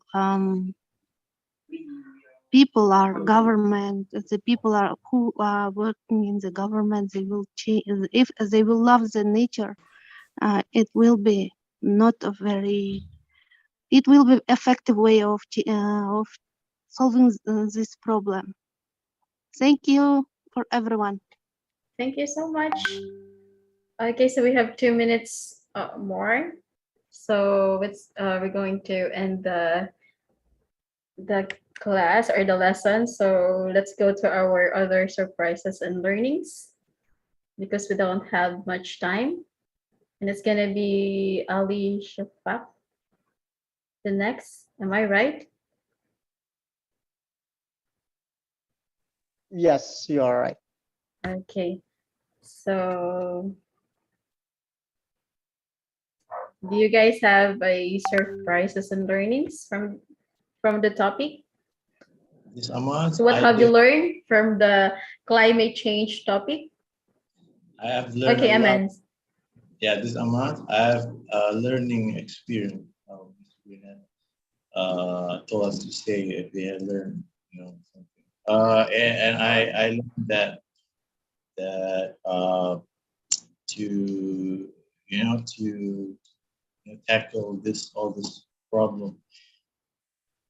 people are government. The people who are working in the government. They will change if they will love the nature. It will be not a very it will be effective way of solving this problem. Thank you for everyone. Thank you so much. Okay, so we have 2 minutes more. So we're going to end the class or the lesson. So let's go to our other surprises and learnings because we don't have much time. And it's gonna be Ali Shafak. The next, am I right? Yes, you are right. Okay, so do you guys have a surprises and learnings from the topic? This Ahmad, So what have you learned from the climate change topic? I have learned Okay, a lot. Aman. Yeah, this Ahmad, I have a learning experience. Told us to say if we had learned, something. And I learned that to tackle all this problem,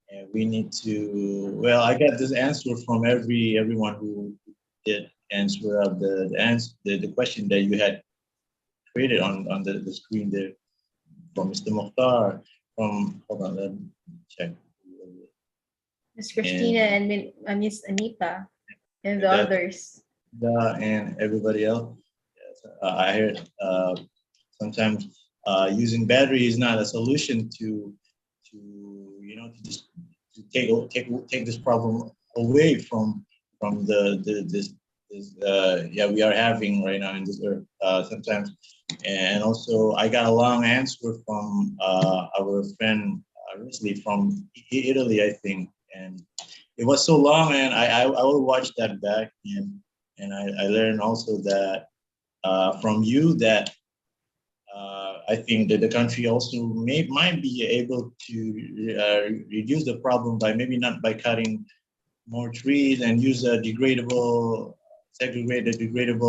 and we need to. Well, I got this answer from everyone who did answer the question that you had created on the screen there, from Mr. Mokhtar, hold on, let me check. Miss Christina and Miss Anita and the others. And everybody else. Yes, I heard sometimes using battery is not a solution to take this problem away from this we are having right now in this earth sometimes. And also I got a long answer from our friend recently from Italy, I think, and it was so long, and I will watch that back, and I learned also that from you that I think that the country also might be able to reduce the problem by maybe not by cutting more trees and use a segregated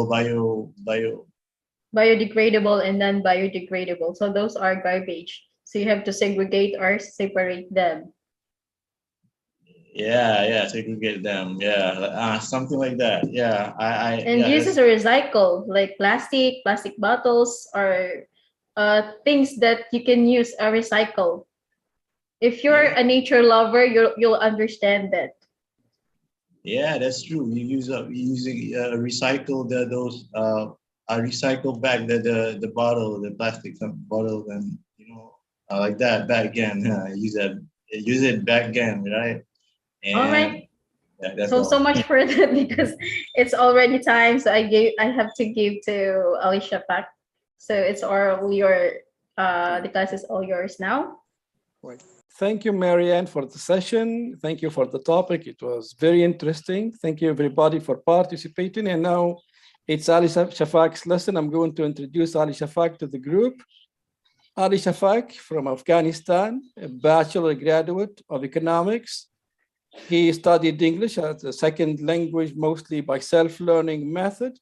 biodegradable and non-biodegradable. So those are garbage. So you have to segregate or separate them. Yeah, segregate them. Yeah, something like that. Yeah, use as a recycle, like plastic bottles, or things that you can use or recycle. If you're a nature lover, you'll understand that. Yeah, that's true. We recycle those recycle back the bottle, the plastic bottle, and like that back again. Use it back again, right? And all right. Yeah, so much for that, because it's already time. So I have to give to Alicia back. So it's all your the class is all yours now. Right. Thank you, Marianne, for the session. Thank you for the topic. It was very interesting. Thank you, everybody, for participating. And now it's Ali Shafak's lesson. I'm going to introduce Ali Shafak to the group. Ali Shafak from Afghanistan, a bachelor graduate of economics. He studied English as a second language, mostly by self-learning method.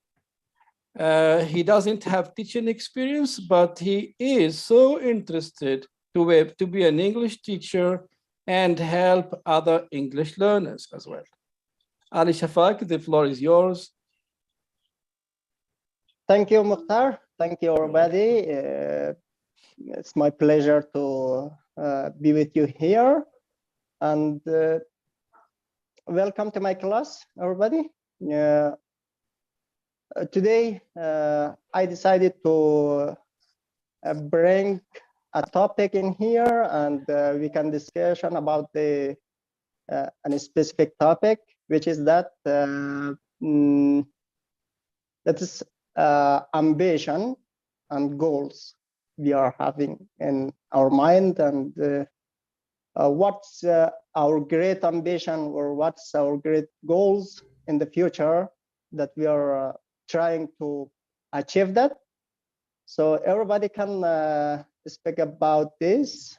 He doesn't have teaching experience, but he is so interested to be an English teacher and help other English learners as well. Ali Shafak, the floor is yours. Thank you, Mukhtar. Thank you, everybody. It's my pleasure to be with you here. And welcome to my class, everybody. Today, I decided to bring a topic in here, and we can discuss about a specific topic, which is that is ambition and goals we are having in our mind, and what's our great ambition, or what's our great goals in the future that we are trying to achieve that. So everybody can speak about this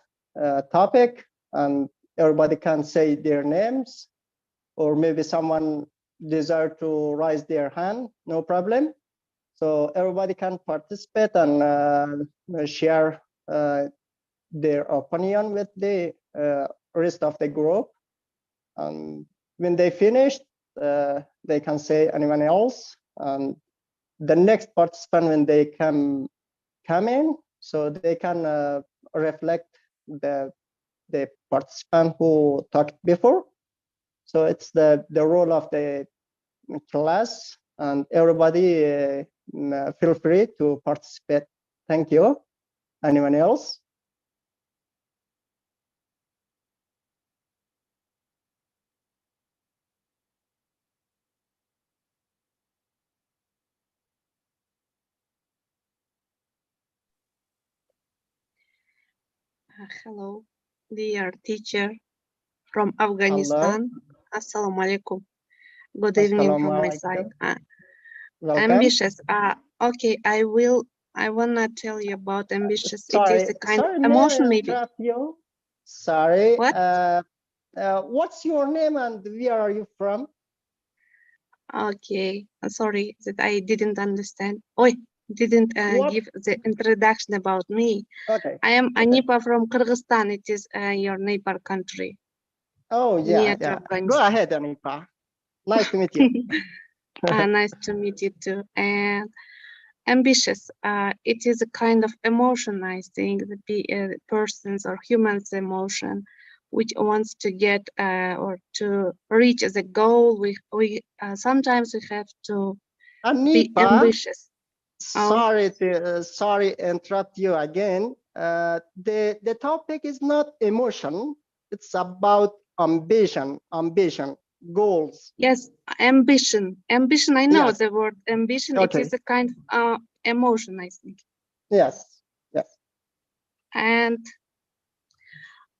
topic, and everybody can say their names, or maybe someone desire to raise their hand, no problem. So everybody can participate and share their opinion with the rest of the group. And when they finished, they can say anyone else. And the next participant, when they come in, so they can reflect the participant who talked before. So it's the role of the class, and everybody feel free to participate. Thank you. Anyone else? Hello, dear teacher from Afghanistan. Assalamu alaikum. Good evening from my side. Welcome. Ambitious. Okay, I wanna tell you about ambitious. Sorry, It is a kind sorry, of emotion, maybe. interrupt you. Sorry. What? What's your name and where are you from? Okay, sorry that I didn't understand. Didn't give the introduction about me. Okay. I am Anipa from Kyrgyzstan. It is your neighbor country. Oh, yeah, near to yeah. Afghanistan. Go ahead, Anipa. Nice to meet you. Nice to meet you too. And ambitious, it is a kind of emotion, I think, the person's or human's emotion, which wants to get or to reach the goal. We sometimes we have to be Anipa, ambitious. sorry to interrupt you again. The topic is not emotion. It's about ambition, goals. Yes, ambition. I know Yes. the word ambition. Okay. It is a kind of emotion, I think. Yes. And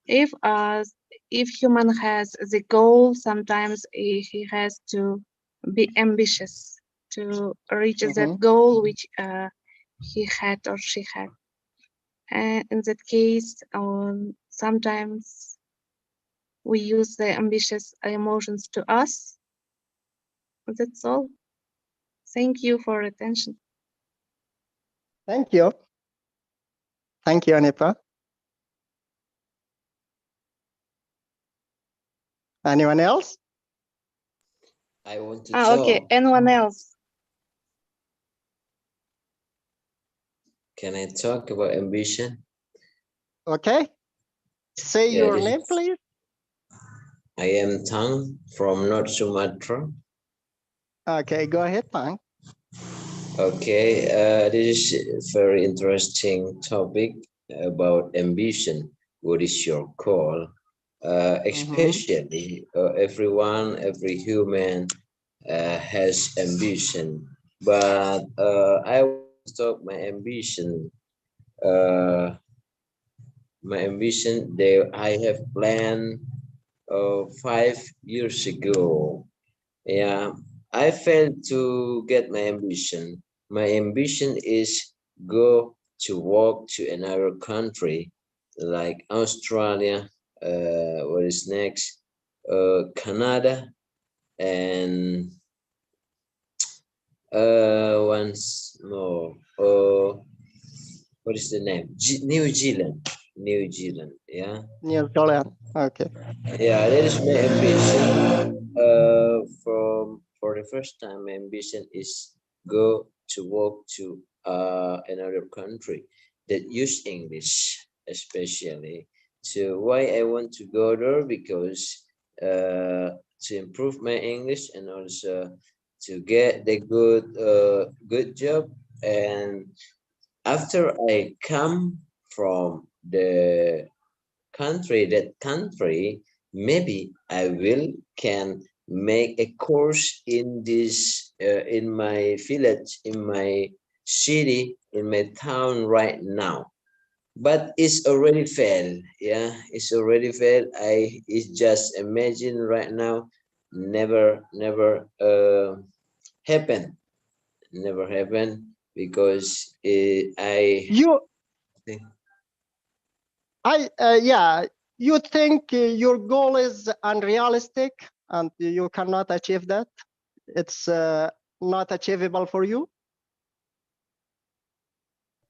if human has the goal, sometimes he has to be ambitious to reach that goal which he had or she had. And in that case, sometimes we use the ambitious emotions to us. That's all. Thank you for attention. Thank you. Thank you, Anipa. Anyone else? I want to talk. Okay, anyone else? Can I talk about ambition? Okay. Say Yeah, your this name, is- please. I am Tang from North Sumatra. Okay, go ahead, Tang. Okay, this is a very interesting topic about ambition. What is your call? Especially every human has ambition, but I want to talk my ambition. My ambition that I have planned 5 years ago. Yeah, I failed to get my ambition. My ambition is go to work to another country like Australia, what is next? Canada, and once more, what is the name? New Zealand. Yeah. New Zealand. Okay. Yeah, that is my ambition. For the first time, my ambition is go to work to another country that use English, especially. So why I want to go there? Because to improve my English and also to get the good job. And after I come from the country, maybe I can make a course in this in my village, in my city, in my town right now. But it's already failed. Yeah, it's already failed. It's just imagine right now, never happen. Never happen because you think your goal is unrealistic and you cannot achieve that? It's not achievable for you?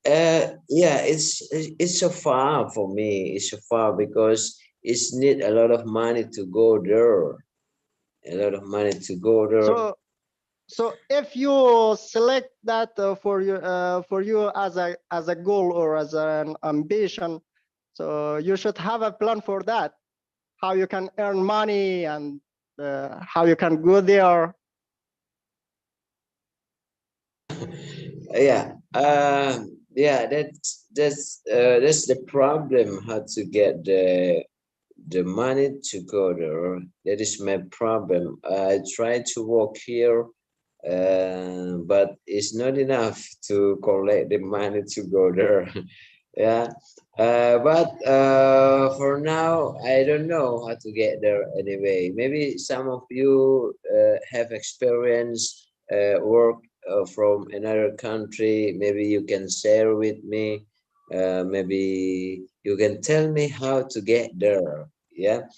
Yeah, it's so far for me. It's so far because it's need a lot of money to go there. A lot of money to go there. So if you select that for you as a goal or as an ambition, so you should have a plan for that. How you can earn money and how you can go there. Yeah, yeah. That's the problem. How to get the money to go there. That is my problem. I try to work here, but it's not enough to collect the money to go there. Yeah, but for now, I don't know how to get there anyway. Maybe some of you have experience work from another country. Maybe you can share with me. Maybe you can tell me how to get there. Yeah.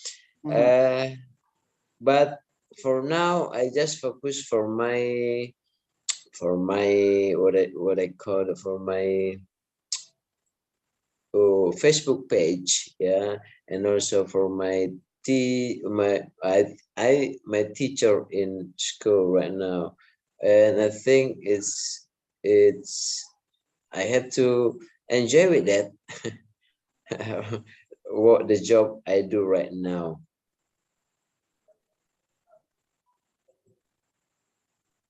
But for now, I just focus for my what I call it, for my Facebook page, yeah, and also for my my teacher in school right now, and I think it's I have to enjoy with that. What the job I do right now.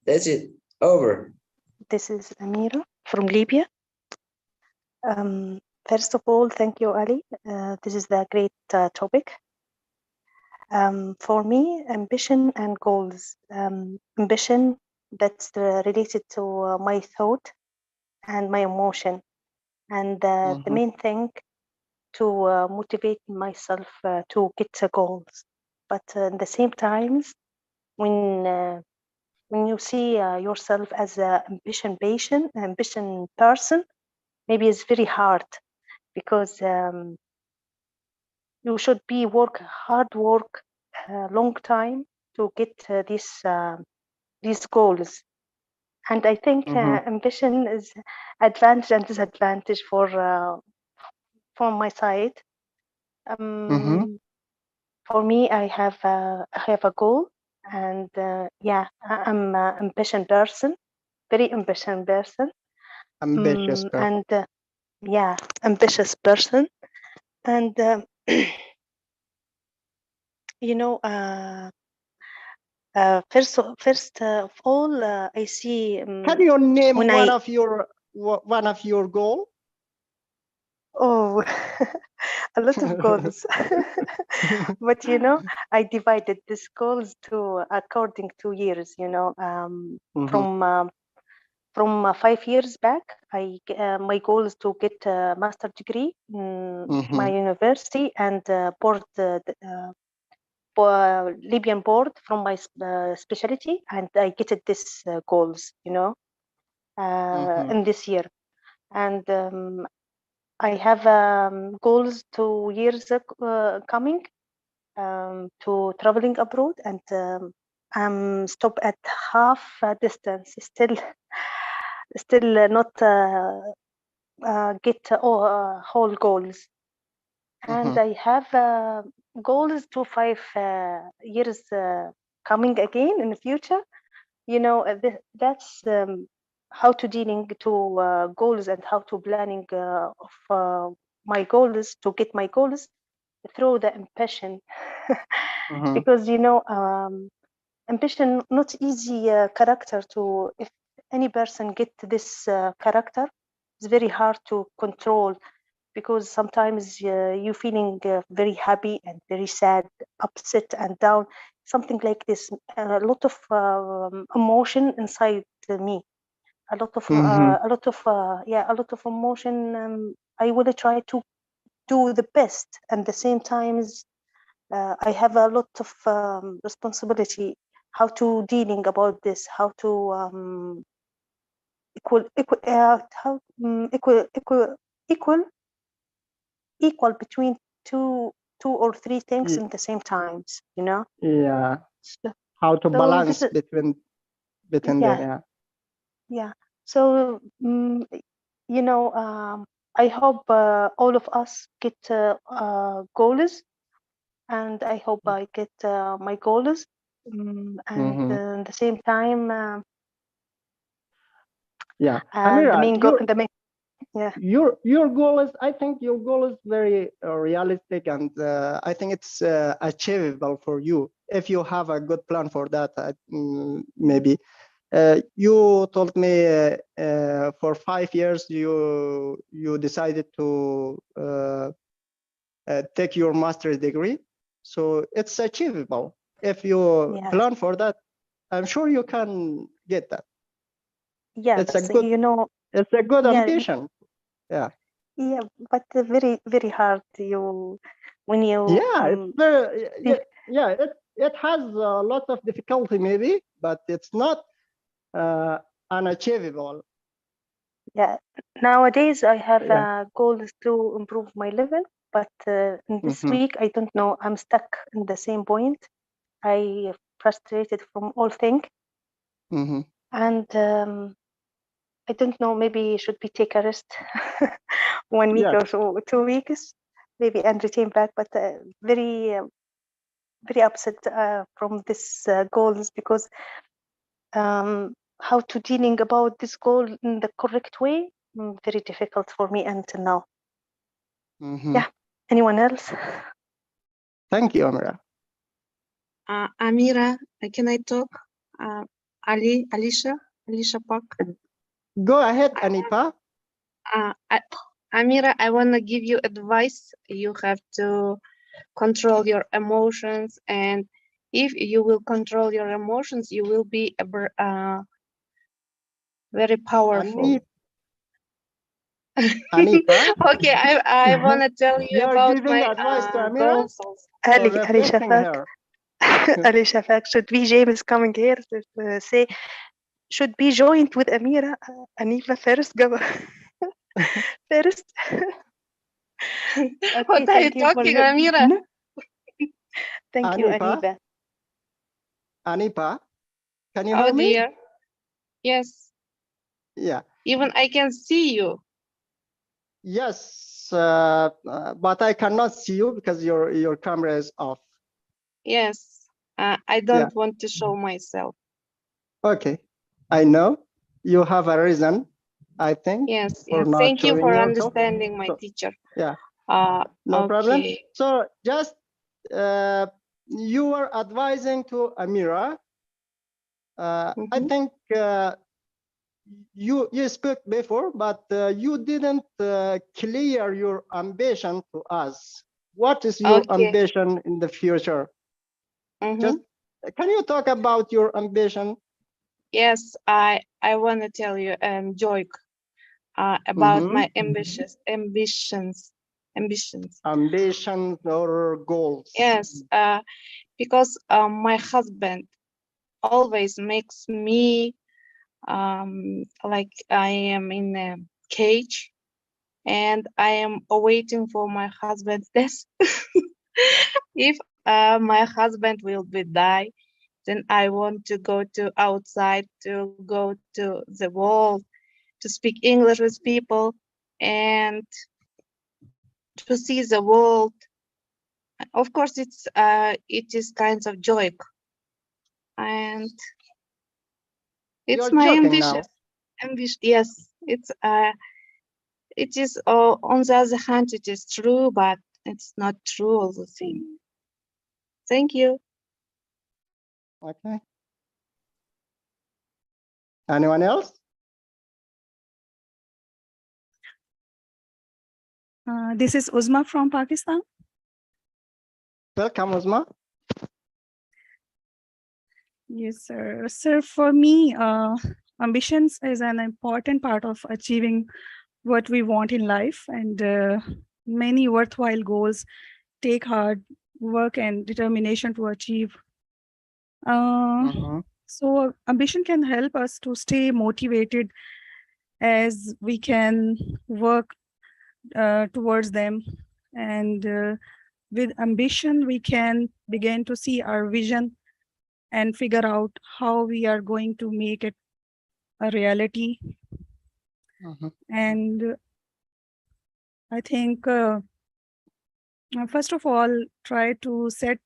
That's it. Over. This is Amira from Libya. First of all, thank you, Ali. This is the great topic. For me, ambition and goals. Ambition, that's related to my thought and my emotion. And the main thing to motivate myself to get goals. But at the same time, when you see yourself as an ambition person, maybe it's very hard because you should be hard work long time to get these goals. And I think ambition is advantage and disadvantage from my side. For me, I have a goal, and yeah, I'm an ambition person, very ambition person. Ambitious person. And yeah, ambitious person. And you know, first of all, I see. Can you name one of your goal? Oh, a lot of goals. But you know, I divided these goals to according to years. You know, from 5 years back, my goal is to get a master degree in my university and Libyan board from my specialty, and I get this goals. You know, in this year, and I have goals 2 years coming to traveling abroad, and I'm stop at half distance. Still not get whole goals. And I have goals to 5 years coming again in the future. You know, that's how to dealing to goals and how to planning of my goals to get my goals through the ambition. Because you know, ambition not easy character to, if any person get this character, it's very hard to control, because sometimes you feeling very happy and very sad, upset and down, something like this, a lot of emotion inside me, a lot of emotion. I will try to do the best, and the same times I have a lot of responsibility how to dealing about this, how to equal between two or three things in the same times, you know. Yeah, how to balance between yeah. So you know, I hope all of us get goals, and I hope I get my goals. And at the same time, Yeah, the Amira, main goal, yeah. Your goal is, I think your goal is very realistic, and I think it's achievable for you if you have a good plan for that. Maybe you told me for 5 years you decided to take your master's degree, so it's achievable. If you plan for that, I'm sure you can get that. Yeah, it's a good, you know, it's a good yeah, ambition. Yeah. Yeah, but very, very hard. When you Yeah, it's very, yeah, it has a lot of difficulty maybe, but it's not unachievable. Yeah, nowadays I have goals to improve my level, but in this week I don't know. I'm stuck in the same point. I frustrated from all things, and I don't know. Maybe should be take a rest 1 week or so, 2 weeks, maybe, and return back. But very, very upset from this goals because how to dealing about this goal in the correct way, very difficult for me until now. Yeah. Anyone else? Thank you, Amira. Amira, can I talk? Alicia Park. Go ahead, Anipa. Amira, I want to give you advice. You have to control your emotions, and if you will control your emotions, you will be very powerful. Anipa. Okay, I want to tell you You're about giving my advice to Amira? goals. Ali Shafak. Ali Shafak, should be James coming here to say, should be joined with Amira. Anipa first, go. First. Okay, What are you talking, Amira? Thank you, Anipa. Anipa, can you Oh hear me? dear. Yes. Yeah. Even I can see you. Yes, but I cannot see you because your camera is off. Yes. I don't want to show myself. Okay, I know you have a reason, I think. Yes. For Yes. not Thank you showing for yourself. understanding, my So, teacher. Yeah. No problem. So just you were advising to Amira. I think you spoke before, but you didn't clear your ambition to us. What is your ambition in the future? Just can you talk about your ambition? Yes, I want to tell you, Joy, about my ambitions or goals. Yes, because my husband always makes me like I am in a cage, and I am awaiting for my husband's death. If my husband will be die, then I want to go to outside, to go to the world, to speak English with people, and to see the world. Of course, it is kinds of joy, and it's You're my joking ambitious. Yes, it is. On the other hand, it is true, but it's not true all the same. Thank you. Okay. Anyone else? This is Uzma from Pakistan. Welcome, Uzma. Yes, sir. Sir, for me, ambitions is an important part of achieving what we want in life, and many worthwhile goals take hard work and determination to achieve. So ambition can help us to stay motivated as we can work towards them. And with ambition, we can begin to see our vision and figure out how we are going to make it a reality. And I think, first of all, try to set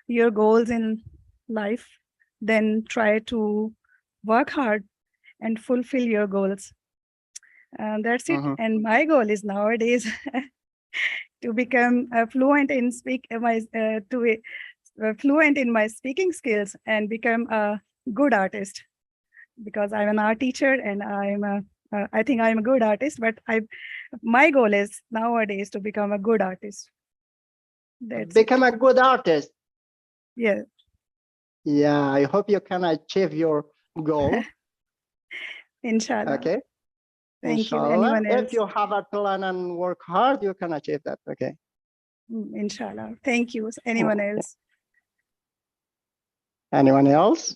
your goals in life, then try to work hard and fulfill your goals. That's it. And my goal is nowadays to become fluent in fluent in my speaking skills and become a good artist, because I'm an art teacher and I think I'm a good artist, but my goal is nowadays to become a good artist. Become a good artist. Yeah. Yeah, I hope you can achieve your goal. Inshallah. Okay. Thank Inshallah. you. Anyone else? If you have a plan and work hard, you can achieve that. Okay. Inshallah. Thank you. Anyone else? Anyone else?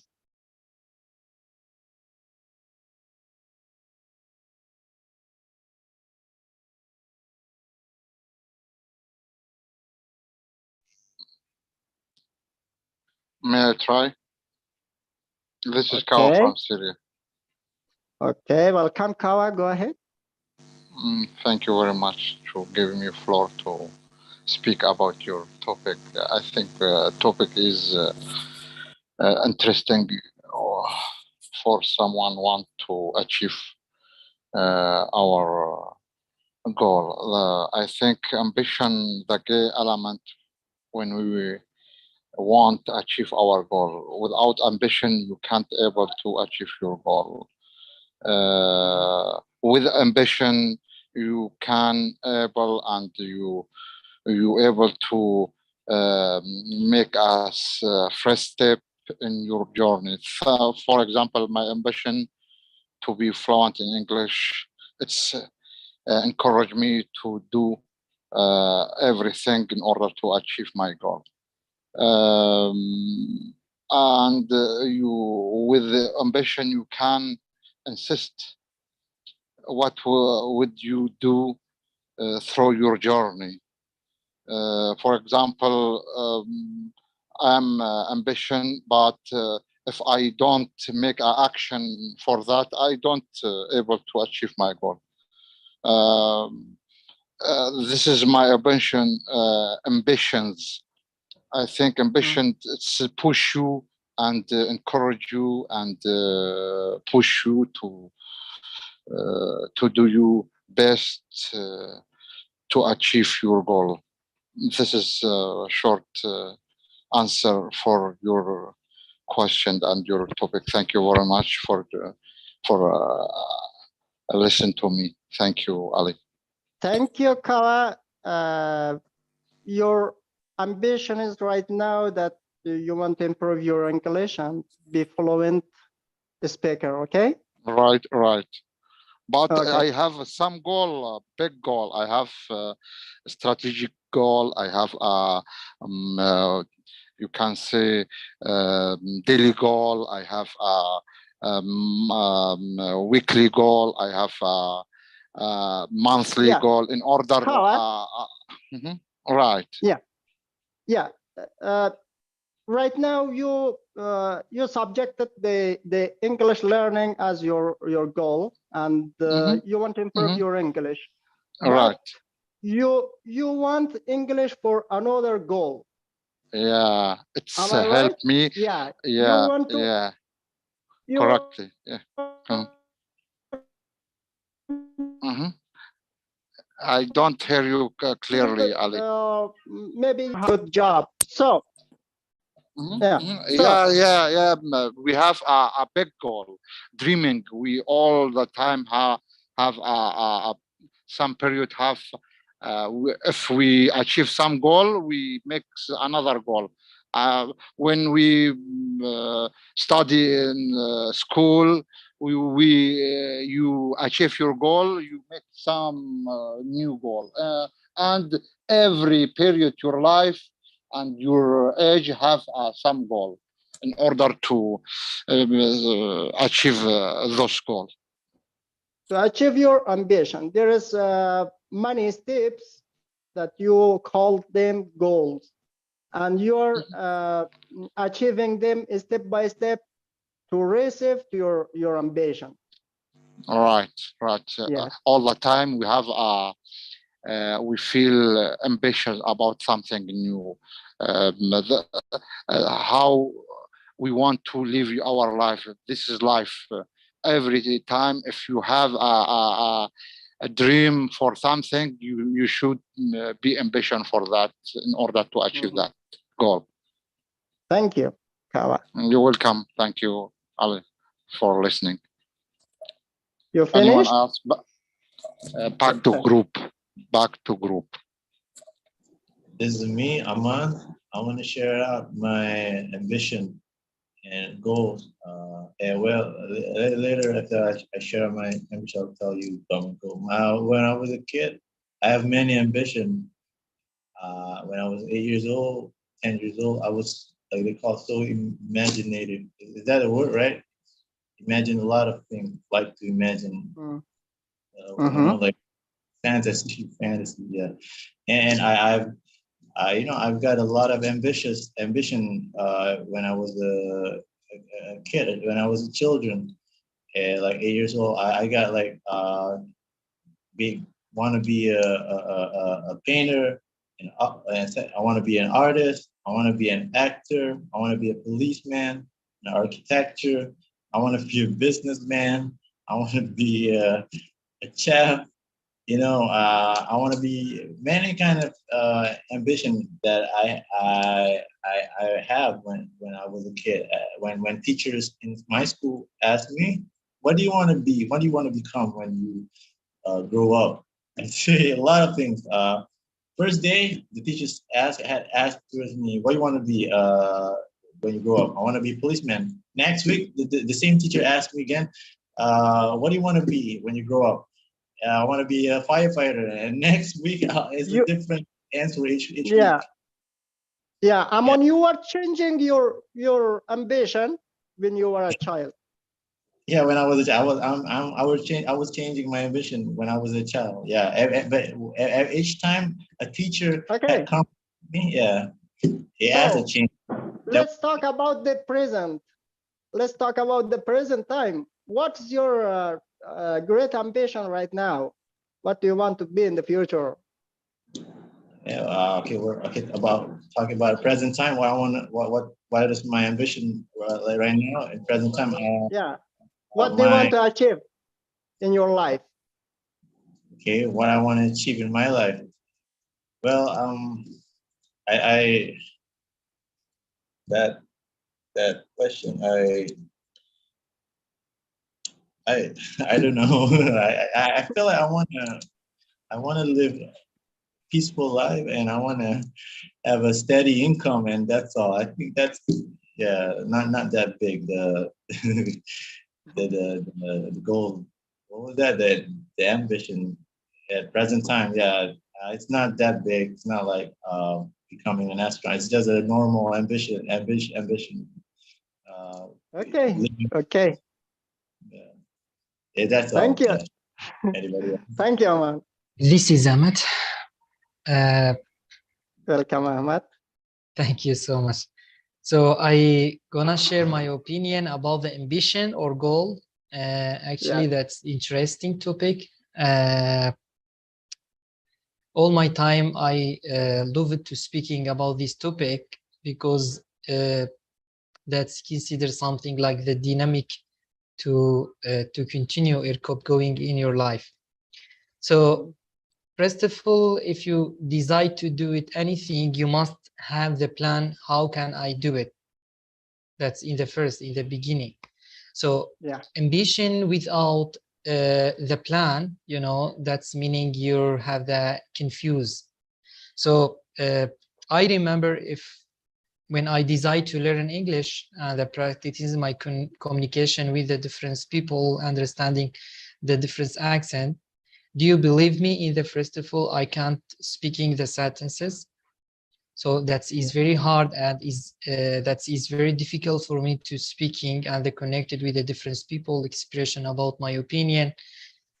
May I try? This is Kawa from Syria. Okay, welcome, Kawa. Go ahead. Thank you very much for giving me floor to speak about your topic. I think topic is interesting for someone want to achieve our goal. I think ambition, the key element when we want to achieve our goal. Without ambition, you can't able to achieve your goal. With ambition, you can able and you able to make us first step in your journey. So, for example, my ambition to be fluent in English, it's encourage me to do everything in order to achieve my goal. And you, with the ambition, you can insist what would you do through your journey. For example, I'm ambition, but if I don't make an action for that, I don't able to achieve my goal. This is my ambitions. I think ambition it's push you and encourage you and push you to do your best to achieve your goal. This is a short answer for your question and your topic. Thank you very much for listen to me. Thank you, Ali. Thank you, Kawa. Your ambition is right now that you want to improve your English and be fluent speaker, okay? Right. But Okay. I have some goal, big goal. I have a strategic goal. I have you can say daily goal. I have a weekly goal. I have a monthly goal. In order, right? Yeah. Right now, you subjected the English learning as your goal, and you want to improve your English. Right. You want English for another goal. Yeah, it's Am I help right? me. Yeah. Yeah. You want to, yeah. you Correctly. Yeah. I don't hear you clearly, Ali. maybe good job. So. Yeah. Yeah. We have a big goal, dreaming. We all the time have some period have. If we achieve some goal, we make another goal. When we study in school, you achieve your goal, you make some new goal, and every period your life and your age have some goal in order to achieve those goals. To achieve your ambition, there is many steps that you call them goals, and you're achieving them step by step to receive your ambition. Right, right. Yes. All the time we have we feel ambitious about something new. How we want to live our life. This is life. Every time, if you have a dream for something, you should be ambition for that in order to achieve that goal. Thank you, Kawa. You're welcome. Thank you, Ali, for listening. You Anyone finished? else? Back to group. Back to group. This is me, Aman. I want to share out my ambition and goals. And well, later after I share my ambition, I'll tell you some goals. When I was a kid, I have many ambitions. When I was 8 years old, 10 years old, I was like they call so imaginative. Is that a word, right? Imagine a lot of things, like to imagine, you know, like fantasy, yeah. And I've got a lot of ambition when I was a kid, when I was a children, like 8 years old. I got like want to be a painter, and I want to be an artist. I want to be an actor. I want to be a policeman, an architecture. I want to be a businessman. I want to be a chef. You know, I want to be many kind of ambition that I have when I was a kid. When teachers in my school asked me, "What do you want to be? What do you want to become when you grow up?" I say a lot of things. First day, the teachers had asked me, "What do you want to be when you grow up?" I want to be a policeman. Next week, the same teacher asked me again, "What do you want to be when you grow up?" I want to be a firefighter. And next week is a different answer each week. Yeah, Amon, you were changing your ambition when you were a child. Yeah, when I was a child, I was changing my ambition when I was a child. Yeah, but each time a teacher had come to me, he asked to change. Let's talk about the present. Let's talk about the present time. What's your great ambition right now? What do you want to be in the future? Yeah, okay, we're talking about present time. What I want, what is my ambition right now in present time? Yeah. What do you want to achieve in your life? Okay, what I want to achieve in my life. Well, that question, I don't know. I feel like I want to live a peaceful life, and I want to have a steady income, and that's all. I think that's not that big. The goal. What was that? The ambition at present time. Yeah, it's not that big. It's not like becoming an astronaut. It's just a normal ambition. Okay. Yeah, that's all. Thank you. Thank you, Ahmad. This is Ahmad. Welcome, Ahmad. Thank you so much. So I gonna share my opinion about the ambition or goal. Actually, that's interesting topic. All my time I love it to speaking about this topic because that's considered something like the dynamic to continue ERCOP going in your life. So first of all, if you decide to do it anything, you must have the plan. How can I do it? That's in the beginning. So ambition without the plan, you know, that's meaning you have the confused. So I remember when I decide to learn English, the practice is my communication with the different people, understanding the different accent. Do you believe me? In the first of all, I can't speaking the sentences. So that is very hard and that is very difficult for me to speaking and connected with the different people expression about my opinion.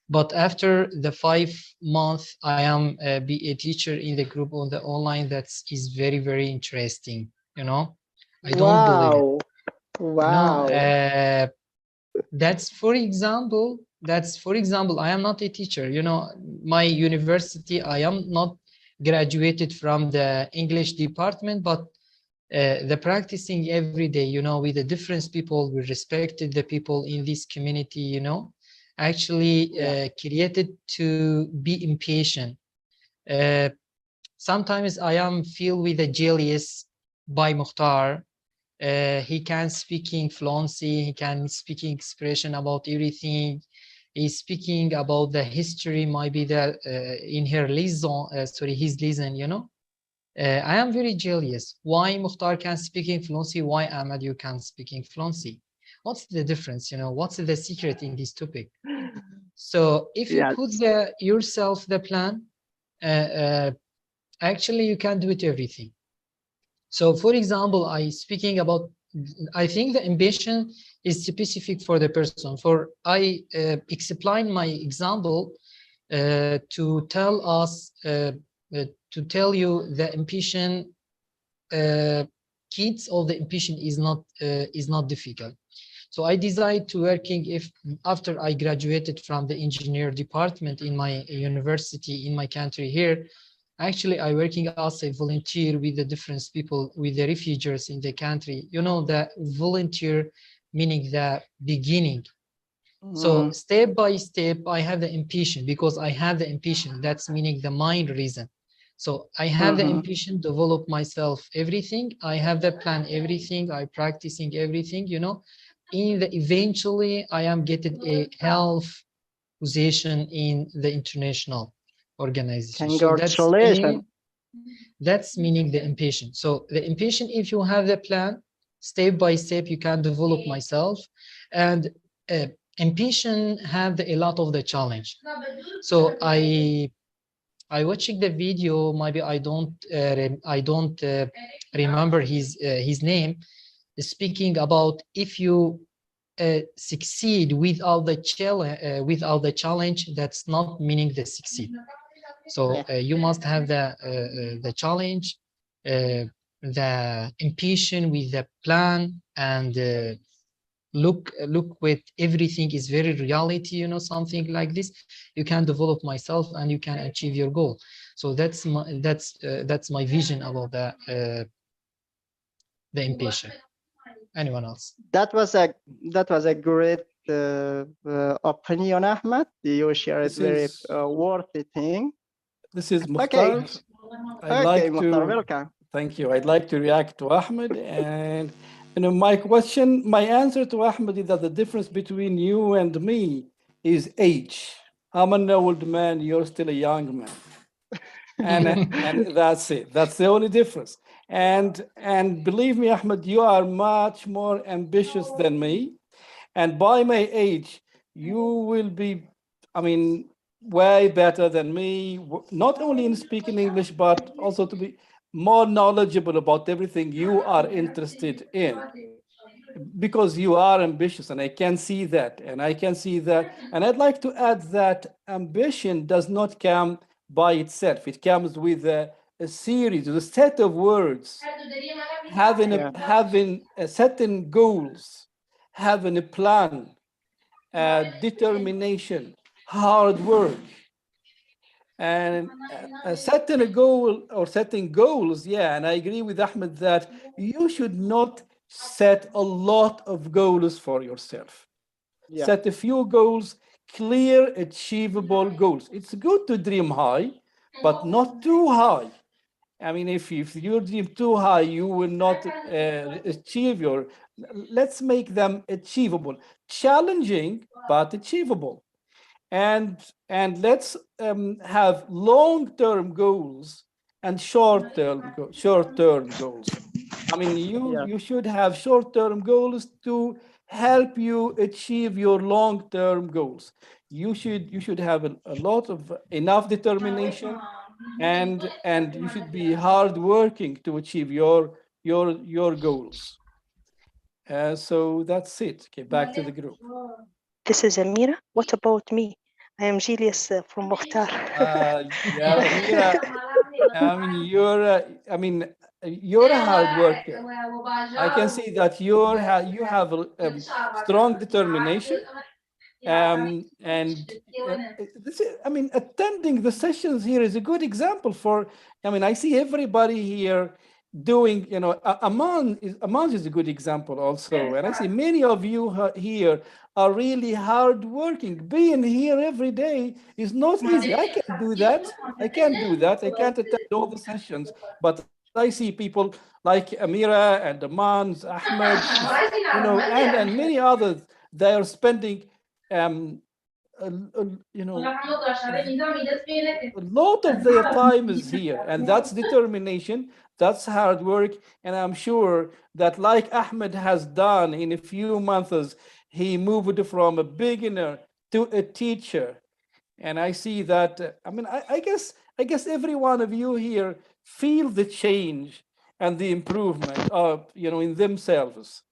But after the 5 months, I am be a teacher in the group on the online. That is very, very interesting. You know, I don't believe it. Wow. No, that's for example, That's, for example, I am not a teacher, you know, my university, I am not graduated from the English department, but the practicing every day, you know, with the different people, we respected the people in this community, you know, actually created to be impatient. Sometimes I am filled with a jealous by Mukhtar. He can speaking fluency, he can speaking expression about everything. He's speaking about the history, maybe that in her lesson, his lesson, you know. I am very jealous. Why Mukhtar can speaking fluency? Why Ahmed you can speaking fluency? What's the difference? You know, what's the secret in this topic? So if you put yourself the plan, actually you can do it everything. So for example, I speaking about, I think the ambition is specific for the person. For I explain my example to tell us, to tell you the ambition, kids of the ambition is not difficult. So I decided to working if after I graduated from the engineer department in my university in my country here. Actually, I working as a volunteer with the different people, with the refugees in the country. You know, the volunteer meaning the beginning. So step by step, I have the ambition because I have the ambition. That's meaning the mind reason. So I have the ambition to develop myself, everything. I have the plan, everything. I practicing everything, you know. In the eventually, I am getting a health position in the international organization. Congratulations. So that's meaning the impatient. So the impatient, if you have the plan, step by step, you can develop myself. And impatient have a lot of the challenge. So I watching the video. Maybe I don't remember his name. Speaking about if you succeed without the challenge, that's not meaning the succeed. So you must have the challenge, the ambition with the plan, and look with everything is very reality, you know, something like this. You can develop myself and you can achieve your goal. So that's my vision about the ambition. Anyone else? That was a great opinion, Ahmed. You shared very worthy thing. This is Mukhtar. Okay, Mukhtar, welcome. Thank you. I'd like to react to Ahmed, and you know, my answer to Ahmed is that the difference between you and me is age. I'm an old man, you're still a young man. And that's it. That's the only difference. And believe me, Ahmed, you are much more ambitious than me. And by my age, you will be, I mean, way better than me, not only in speaking English, but also to be more knowledgeable about everything you are interested in, because you are ambitious, and I can see that, and I'd like to add that ambition does not come by itself. It comes with a series, a set of words, having a certain goals, having a plan, determination, hard work, and setting a goal or setting goals. Yeah, and I agree with Ahmed that you should not set a lot of goals for yourself. Yeah. Set a few goals, clear, achievable goals. It's good to dream high, but not too high. I mean, if you dream too high, you will not achieve your. Let's make them achievable, challenging but achievable, and let's have long-term goals and short-term goals. I mean, you should have short-term goals to help you achieve your long-term goals. You should have a lot of enough determination, and you should be hardworking to achieve your goals. So that's it. Okay, back to the group. This is Amira. What about me? I am jealous from Mukhtar. Yeah, Amira, I mean, you're a hard worker. I can see that you have strong determination, I mean, attending the sessions here is a good example for, I mean, I see everybody here doing, you know, Aman is a good example also. And I see many of you here are really hardworking. Being here every day is not easy. I can't do that. I can't attend all the sessions, but I see people like Amira and Aman, Ahmed, you know, and many others. They are spending, you know, a lot of their time is here, and that's determination, that's hard work, and I'm sure that, like Ahmed has done in a few months, he moved from a beginner to a teacher. And I see that, I mean, I guess every one of you here feel the change and the improvement of, you know, in themselves.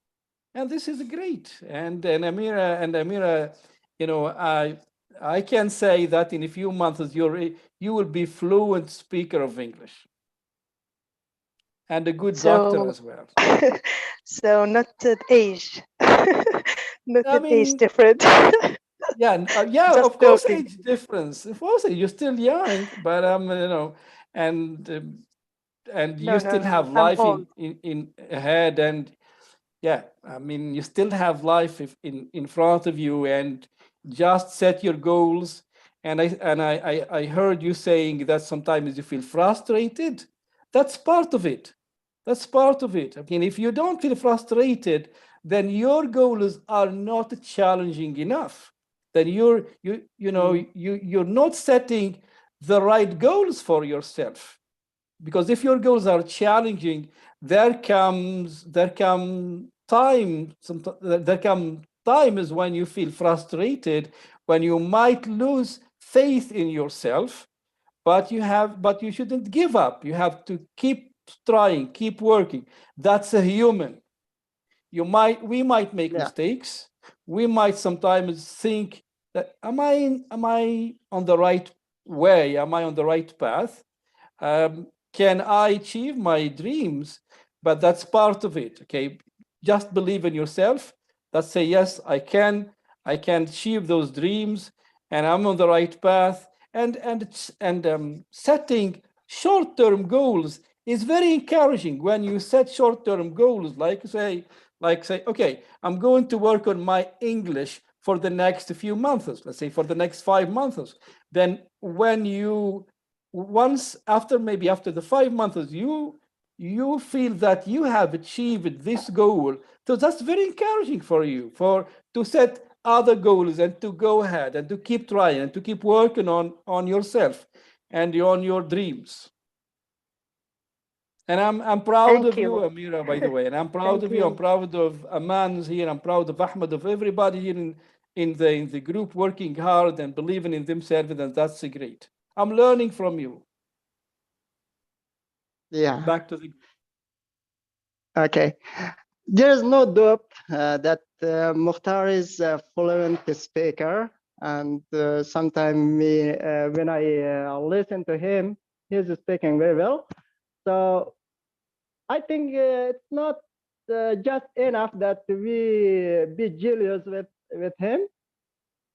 And this is great. And Amira, you know, I can say that in a few months you will be fluent speaker of English and a good doctor as well. So not at age, not at age different. Yeah, Just of course, joking. age difference. Of course, you're still young, but you know, and you still have life in ahead, and yeah, I mean, you still have life in front of you, and just set your goals. And I heard you saying that sometimes you feel frustrated. That's part of it. That's part of it. I mean, if you don't feel frustrated, then your goals are not challenging enough. Then you're not setting the right goals for yourself. Because if your goals are challenging, there come times when you feel frustrated, when you might lose faith in yourself, but you shouldn't give up. You have to keep trying, keep working. That's a human. We might make mistakes. We might sometimes think that, am I on the right way? Am I on the right path? Can I achieve my dreams? But that's part of it. Okay, just believe in yourself. Let's say, yes, I can achieve those dreams, and I'm on the right path. And setting short-term goals is very encouraging. When you set short-term goals, like say, okay, I'm going to work on my English for the next few months. Let's say for the next 5 months. Then when maybe after the 5 months, you feel that you have achieved this goal. So that's very encouraging for you to set other goals and to go ahead and to keep trying and to keep working on yourself and on your dreams. And I'm proud of you, Amira, by the way. And I'm proud of you. I'm proud of Aman's here. I'm proud of Ahmed, of everybody here in the group working hard and believing in themselves, and that's great. I'm learning from you. Yeah. Back to the. Okay. There is no doubt that Mukhtar is a fluent speaker, and sometimes when I listen to him, he's speaking very well. So I think it's not just enough that we be jealous with him.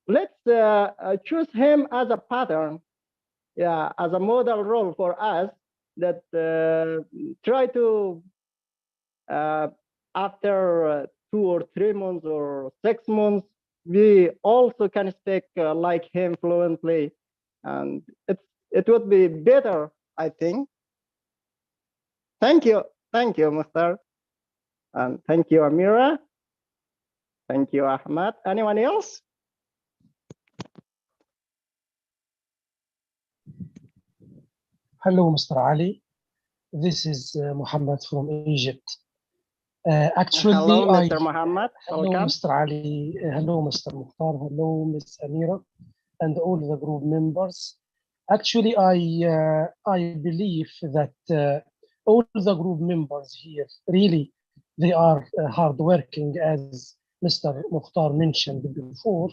Let's choose him as a pattern, as a model role for us, that try to after 2 or 3 months or 6 months, we also can speak like him fluently, and it would be better, I think. Thank you, Mukhtar, and thank you, Amira. Thank you, Ahmed. Anyone else? Hello, Mr. Ali. This is Muhammad from Egypt. Actually, hello, Mr. Muhammad. Hello, Welcome. Mr. Ali. Hello, Mr. Mukhtar. Hello, Ms. Amira, and all the group members. Actually, I believe that all the group members here really they are hardworking, as Mr. Mukhtar mentioned before,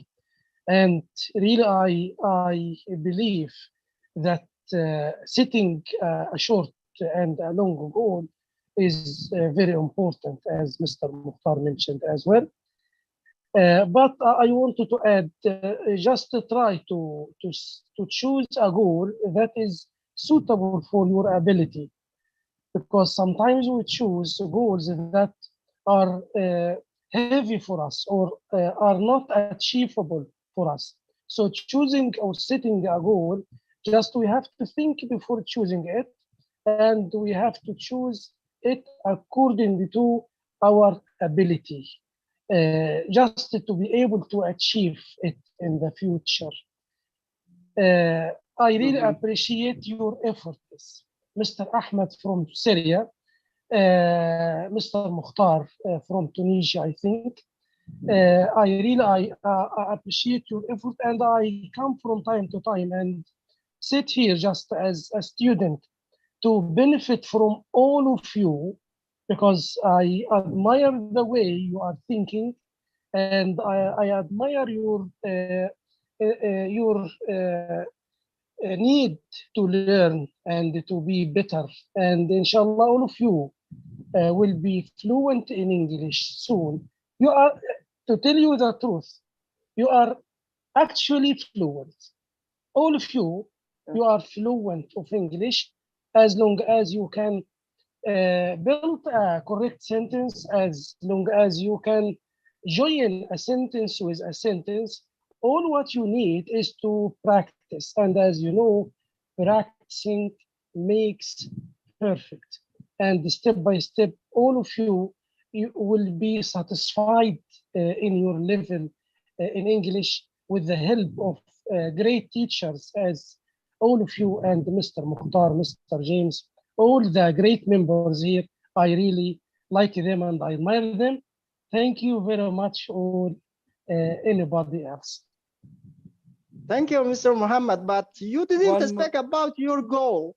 and really I believe that setting a short and a long goal is very important, as Mr. Mukhtar mentioned as well. But I wanted to add, just to try to choose a goal that is suitable for your ability, because sometimes we choose goals that are heavy for us or are not achievable for us. So choosing or setting a goal, just we have to think before choosing it, and we have to choose it according to our ability, just to be able to achieve it in the future. I really appreciate your efforts, Mr. Ahmed from Syria, Mr. Mukhtar from Tunisia, I think. I appreciate your effort, and I come from time to time and sit here just as a student to benefit from all of you, because I admire the way you are thinking, and I admire your need to learn and to be better. And inshallah, all of you will be fluent in English soon. You are, to tell you the truth, you are actually fluent. All of you, you are fluent of English as long as you can build a correct sentence, as long as you can join a sentence with a sentence. All what you need is to practice. And as you know, practicing makes perfect. And step by step, all of you will be satisfied in your level in English with the help of great teachers as all of you and Mr. Mukhtar, Mr. James, all the great members here. I really like them and I admire them. Thank you very much, or anybody else. Thank you, Mr. Muhammad, but you didn't speak about your goal.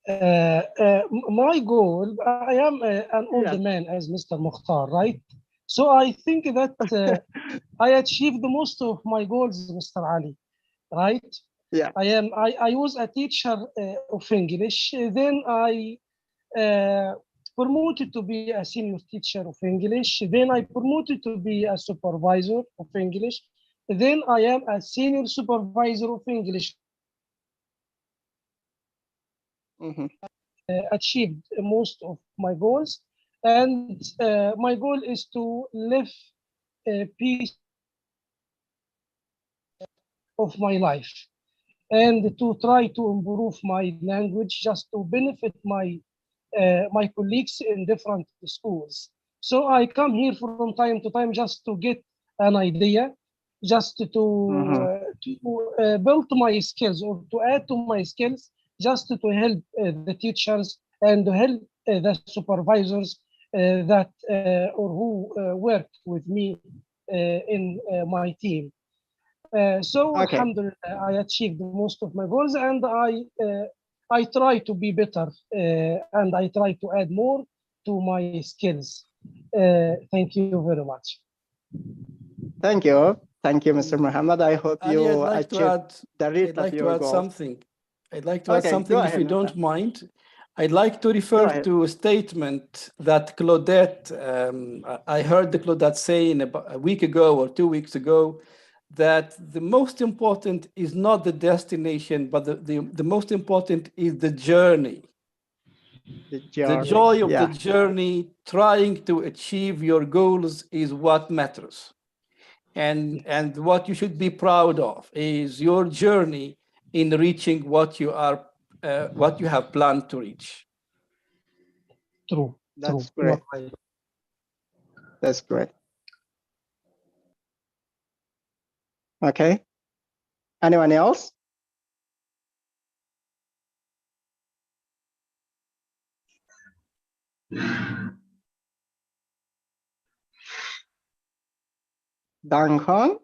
My goal, I am an older man as Mr. Mukhtar, right? So I think that I achieved most of my goals, Mr. Ali, right? Yeah. I was a teacher of English. Then I promoted to be a senior teacher of English. Then I promoted to be a supervisor of English. Then I am a senior supervisor of English. Achieved most of my goals, and my goal is to live peace of my life, and to try to improve my language just to benefit my colleagues in different schools. So I come here from time to time just to get an idea, just to build my skills or to add to my skills, just to help the teachers and to help the supervisors that or who work with me in my team. So alhamdulillah, I achieved most of my goals, and I try to be better, and I try to add more to my skills. Thank you very much. Thank you. Thank you, Mr. Muhammad. I hope Ali, you I'd like to achieved add, the rate I'd of like to your add goal. something. I'd like to add Okay, something go if ahead. you don't mind. I'd like to refer to a statement that Claudette, I heard the Claudette saying about a week ago or 2 weeks ago, that the most important is not the destination, but the most important is the journey. The joy of the journey, trying to achieve your goals is what matters. And what you should be proud of is your journey in reaching what you have planned to reach. True. That's great. That's great. Okay. Anyone else? Dang Hong?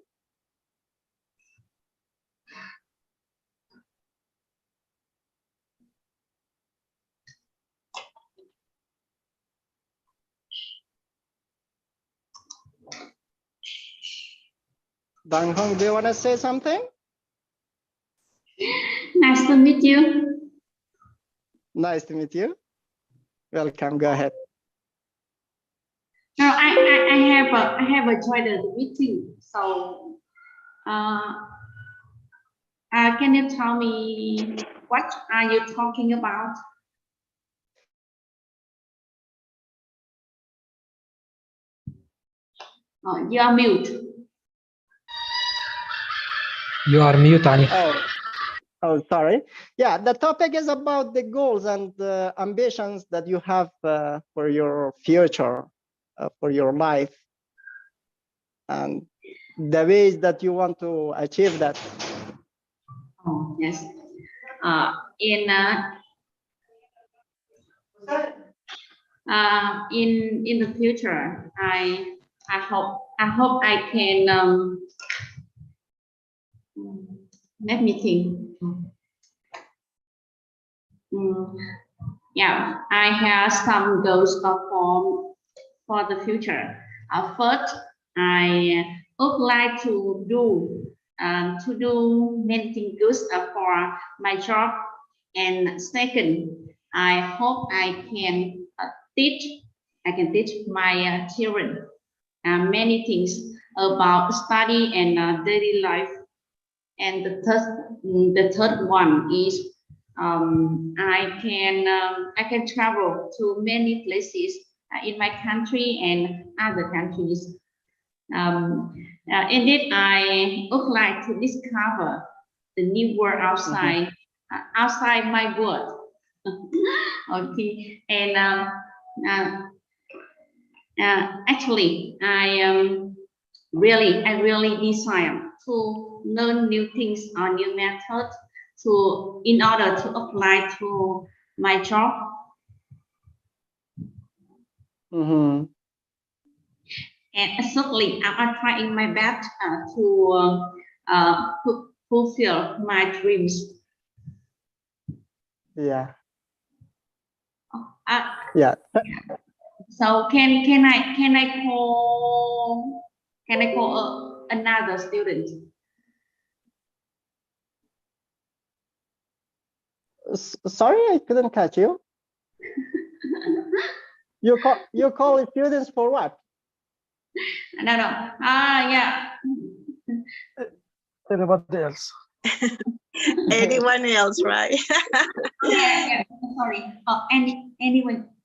Dang Hong, do you want to say something? Nice to meet you. Nice to meet you. Welcome. Go ahead. No, I have joined the meeting. So, can you tell me what are you talking about? Oh, you are mute. You are mute, Ali. Oh, sorry. Yeah, the topic is about the goals and the ambitions that you have for your future, for your life, and the ways that you want to achieve that. Oh, yes. In the future, I hope I can let me think. Yeah, I have some goals for the future. First, I would like to do many things good for my job. And second, I hope I can teach my children many things about study and daily life. And the third one is I can travel to many places in my country and other countries. Indeed, I would like to discover the new world outside outside my world. Okay, and actually, I really desire to learn new things or new methods in order to apply to my job. And certainly, I'm trying my best to fulfill my dreams. Yeah. Yeah. So can I call another student? Sorry, I couldn't catch you. You call students for what? No. Yeah. Anybody else? Anyone else, right? Yeah. Sorry.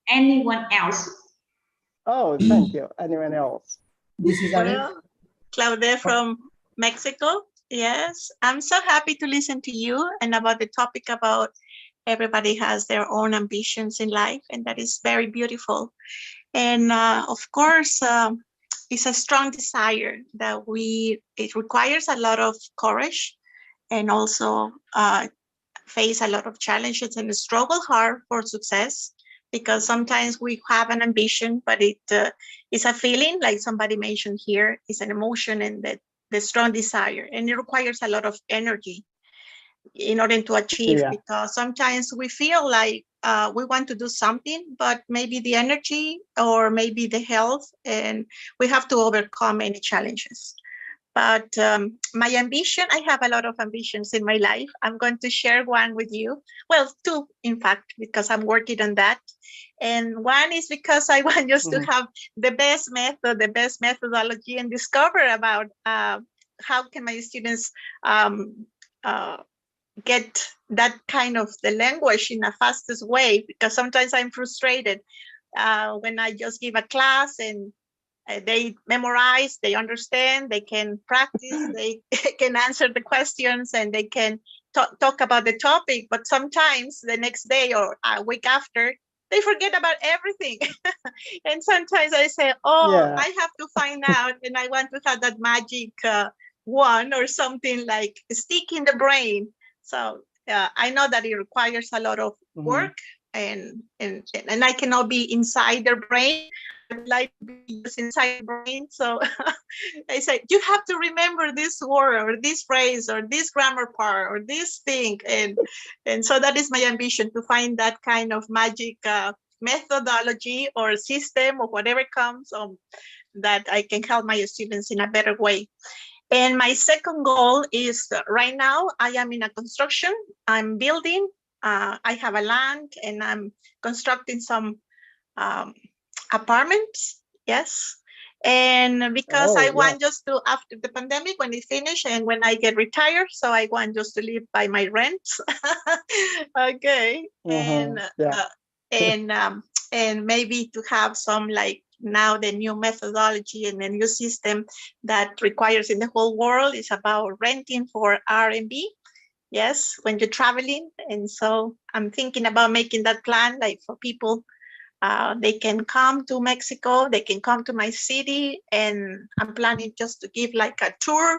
Anyone else? Oh, thank you. Anyone else? This is Claudia from Mexico. Yes, I'm so happy to listen to you and about the topic about everybody has their own ambitions in life, and that is very beautiful. And of course, it's a strong desire that it requires a lot of courage and also face a lot of challenges and struggle hard for success, because sometimes we have an ambition, but it's a feeling, like somebody mentioned here, it's an emotion and the strong desire, and it requires a lot of energy in order to achieve, because sometimes we feel like we want to do something, but maybe the energy or maybe the health, and we have to overcome any challenges. But my ambition, I have a lot of ambitions in my life. I'm going to share one with you. Well, two, in fact, because I'm working on that. And one is because I want just to have the best method, the best methodology, and discover about how can my students get that kind of the language in the fastest way, because sometimes I'm frustrated when I just give a class and they memorize, they understand, they can practice, they can answer the questions, and they can talk about the topic. But sometimes the next day or a week after, they forget about everything. And sometimes I say, I have to find out, and I want to have that magic one or something like stick in the brain. So I know that it requires a lot of work, and I cannot be inside their brain. I like to be just inside the brain. So I say, you have to remember this word or this phrase or this grammar part or this thing. And so that is my ambition, to find that kind of magic methodology or system or whatever comes that I can help my students in a better way. And my second goal is right now I am in a construction. I'm building. I have a land and I'm constructing some apartments. Yes. And because Oh, I yeah. want just to, after the pandemic, when it finish and when I get retired, so I want just to live by my rents. Okay. And Yeah. and maybe to have some, like now the new methodology and the new system that requires in the whole world is about renting for Airbnb. Yes, when you're traveling. And so I'm thinking about making that plan, like for people. They can come to Mexico, they can come to my city, and I'm planning just to give like a tour,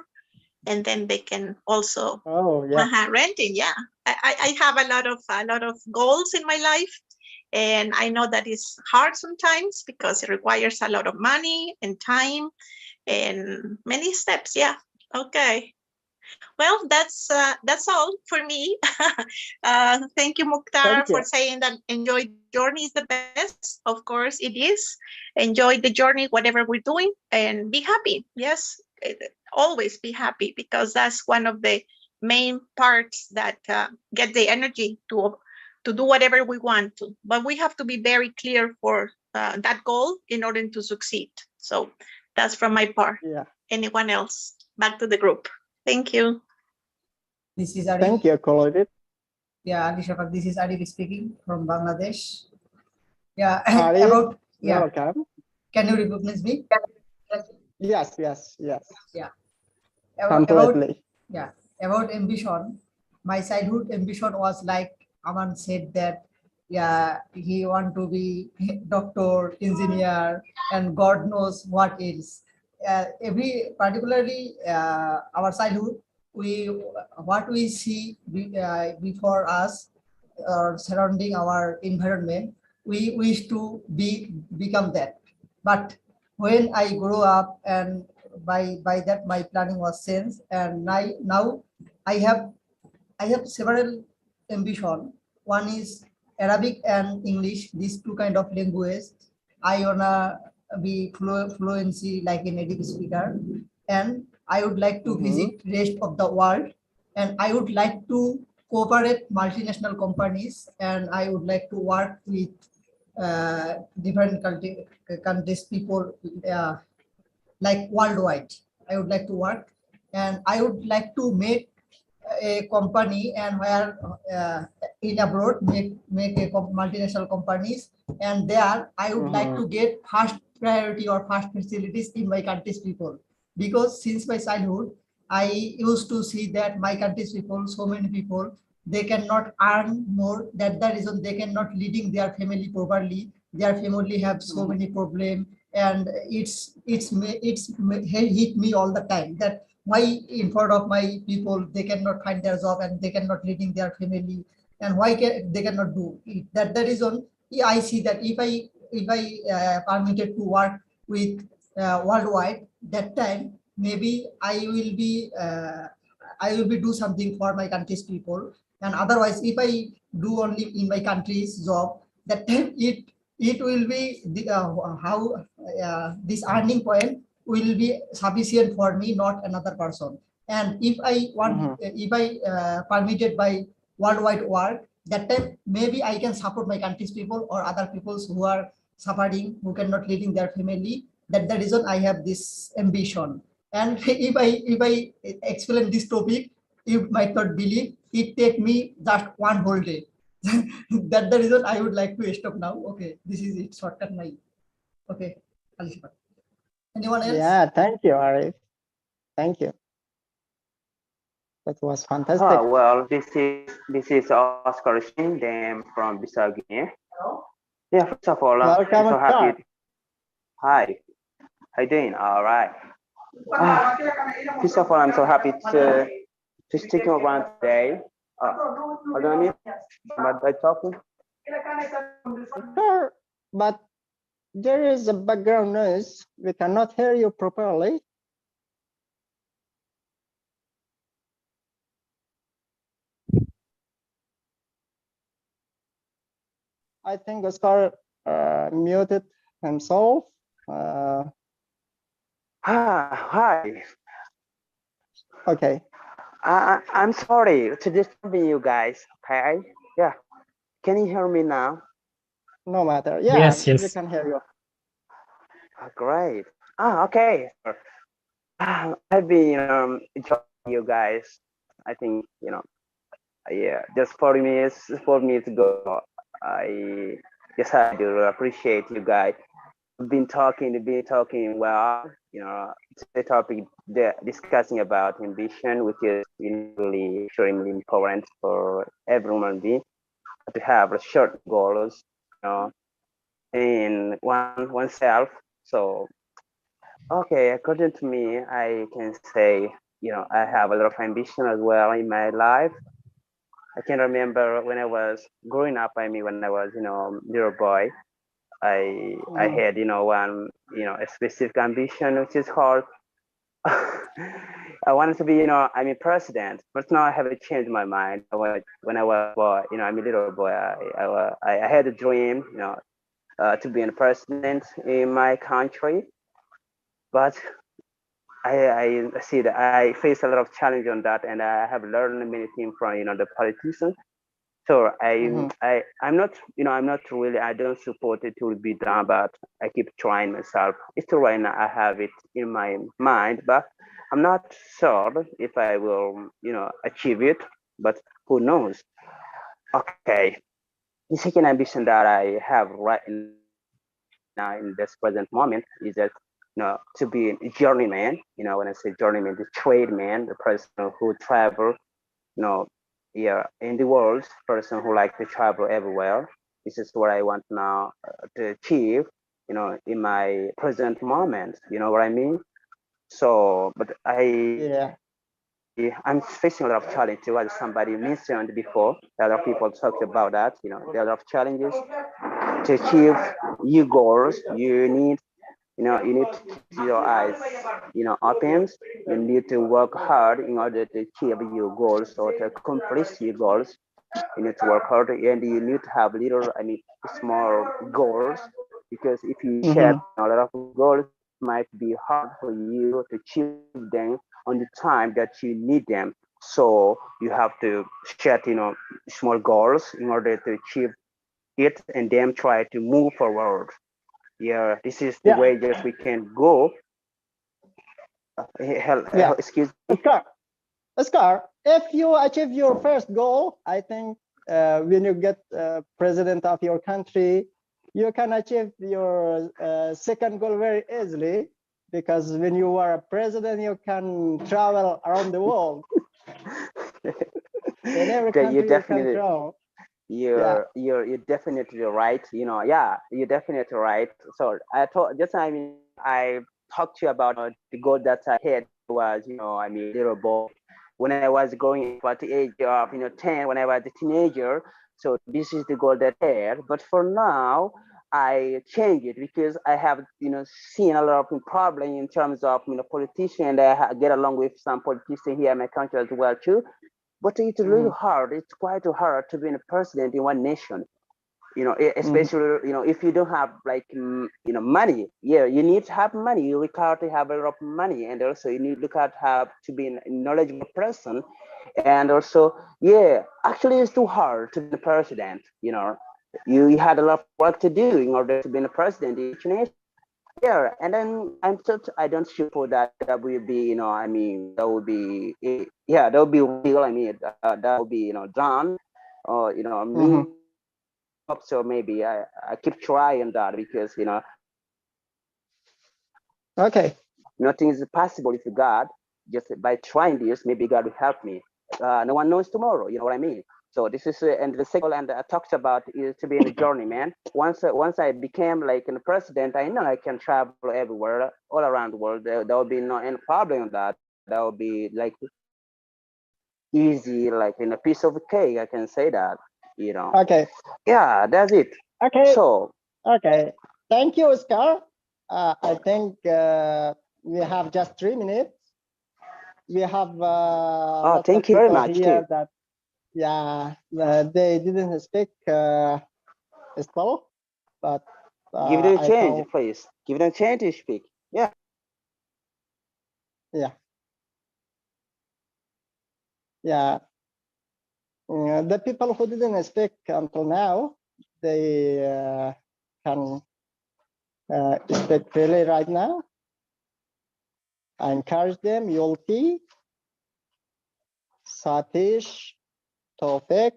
and then they can also renting. Yeah, I have a lot of goals in my life, and I know that it's hard sometimes because it requires a lot of money and time and many steps. Yeah. Okay. Well, that's all for me. Thank you, Mukhtar, for saying that enjoy journey is the best. Of course, it is. Enjoy the journey, whatever we're doing, and be happy. Yes, always be happy, because that's one of the main parts that get the energy to do whatever we want to. But we have to be very clear for that goal in order to succeed. So that's from my part. Yeah. Anyone else? Back to the group. Thank you. This is Arif. Thank you, Claudette. Yeah, Ali Shafak, this is Arif speaking from Bangladesh. Yeah, Arif, about, yeah. welcome. Can you recognize me? Yes. Yeah. Completely. About ambition, my childhood ambition was like Aman said that, yeah, he want to be doctor, engineer, and God knows what else. Particularly our childhood, what we see before us or surrounding our environment, we wish to become that. But when I grew up, and by that my planning was changed, and now I have several ambition. One is Arabic and English, these two kind of language. I wanna be fluency like a native speaker, and I would like to visit rest of the world, and I would like to cooperate multinational companies, and I would like to work with different countries people like worldwide. I would like to work, and I would like to make a company, and where in abroad make a multinational companies, and there I would like to get first priority or first facilities in my country's people, because since my childhood I used to see that my country's people, so many people, they cannot earn more. That's the reason they cannot leading their family properly. Their family have so many problems, and it's hit me all the time that why in front of my people they cannot find their job and they cannot leading their family, and why they cannot do it. That the reason I see that if I permitted to work with worldwide, that time maybe I will be do something for my country's people. And otherwise, if I do only in my country's job, that time it will be this earning point will be sufficient for me, not another person. And if I want, if I permitted by worldwide work, that time maybe I can support my country's people or other peoples who are suffering, who cannot leading their family. That's the reason I have this ambition. And if I explain this topic, you might not believe it take me just one whole day. That's the reason I would like to stop now. Okay, this is it. Shortcut my. Okay, anyone else? Yeah, thank you, Arif. Thank you. That was fantastic. Well, this is Oscar Shindem from Bissau Guinea. Yeah, first of all, I'm so happy. Hi, how you doing? All right. First of all, I'm so happy to stick around today. Hold on a minute. Am I talking? Sure, but there is a background noise. We cannot hear you properly. I think Oscar muted himself. Hi. Okay. I'm sorry to disturb you guys. Okay. Yeah. Can you hear me now? No matter. Yeah, Yes. we can hear you. Great. Okay. I've been enjoying you guys. I think yeah, just 4 minutes ago, I just had to appreciate you guys. Been talking well. It's a topic discussing about ambition, which is really extremely important for every human being to have short goals, in oneself. So, okay, according to me, I can say, I have a lot of ambition as well in my life. I can remember when I was growing up. I mean, when I was, little boy, I had, a specific ambition, which is called I wanted to be, president. But now I have changed my mind. When I was boy, I'm a little boy. I had a dream, to be a president in my country. But I see that I face a lot of challenge on that, and I have learned many things from the politicians. So I'm not really, I don't support it to be done, but I keep trying myself. It's still right now I have it in my mind, but I'm not sure if I will achieve it. But who knows? Okay, the second ambition that I have right now in this present moment is that to be a journeyman. When I say journeyman, the trade man, the person who travel, in the world, person who like to travel everywhere. This is what I want now to achieve, in my present moment. You know what I mean? So, but I'm facing a lot of challenge too, as somebody mentioned before. A lot of people talked about that. There are a lot of challenges to achieve your goals. You need to keep your eyes, open. You need to work hard in order to achieve your goals or to accomplish your goals. You need to work hard, and you need to have small goals, because if you set a lot of goals, it might be hard for you to achieve them on the time that you need them. So you have to set, small goals in order to achieve it, and then try to move forward. Yeah, this is the way just we can go. Excuse me. Oscar, if you achieve your first goal, I think when you get president of your country, you can achieve your second goal very easily, because when you are a president, you can travel around the world. In every country you can travel. You're definitely right. You're definitely right. So I talked to you about the goal that I had was, little boy. When I was growing up at the age of 10, when I was a teenager. So this is the goal that I had. But for now, I changed it because I have seen a lot of problem in terms of politicians, and I get along with some politicians here in my country as well too. But it's really hard. It's quite hard to be a president in one nation. Especially if you don't have money. Yeah, you need to have money. You require to have a lot of money, and also you need to have to be a knowledgeable person. And also, actually, it's too hard to be a president. You had a lot of work to do in order to be a president in each nation. Yeah, and then I don't support that. That will be, that would be, that would be real. That would be, done, or me. So maybe I keep trying that, because okay, nothing is possible if God, just by trying this, maybe God will help me. No one knows tomorrow. You know what I mean? So this is and the second, and I talked about is to be a journeyman. Once I became like a president, I know I can travel everywhere, all around the world. There will be no any problem with that. That will be like easy, like in a piece of cake. I can say that. Okay. Yeah, that's it. Okay. So. Okay. Thank you, Oscar. I think we have just 3 minutes. We have lots thank of you very people much here too. that they didn't speak still, but give them a I chance, thought, please. Give them a chance to speak. Yeah. The people who didn't speak until now, they can speak freely right now. I encourage them, Yulki, Satish, Tofik,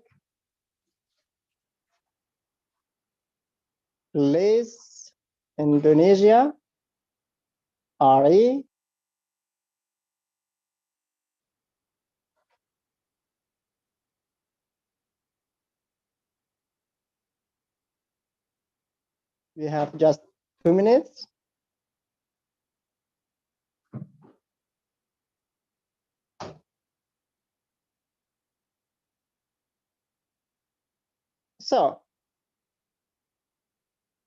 Liz, Indonesia, Ari, we have just 2 minutes. So,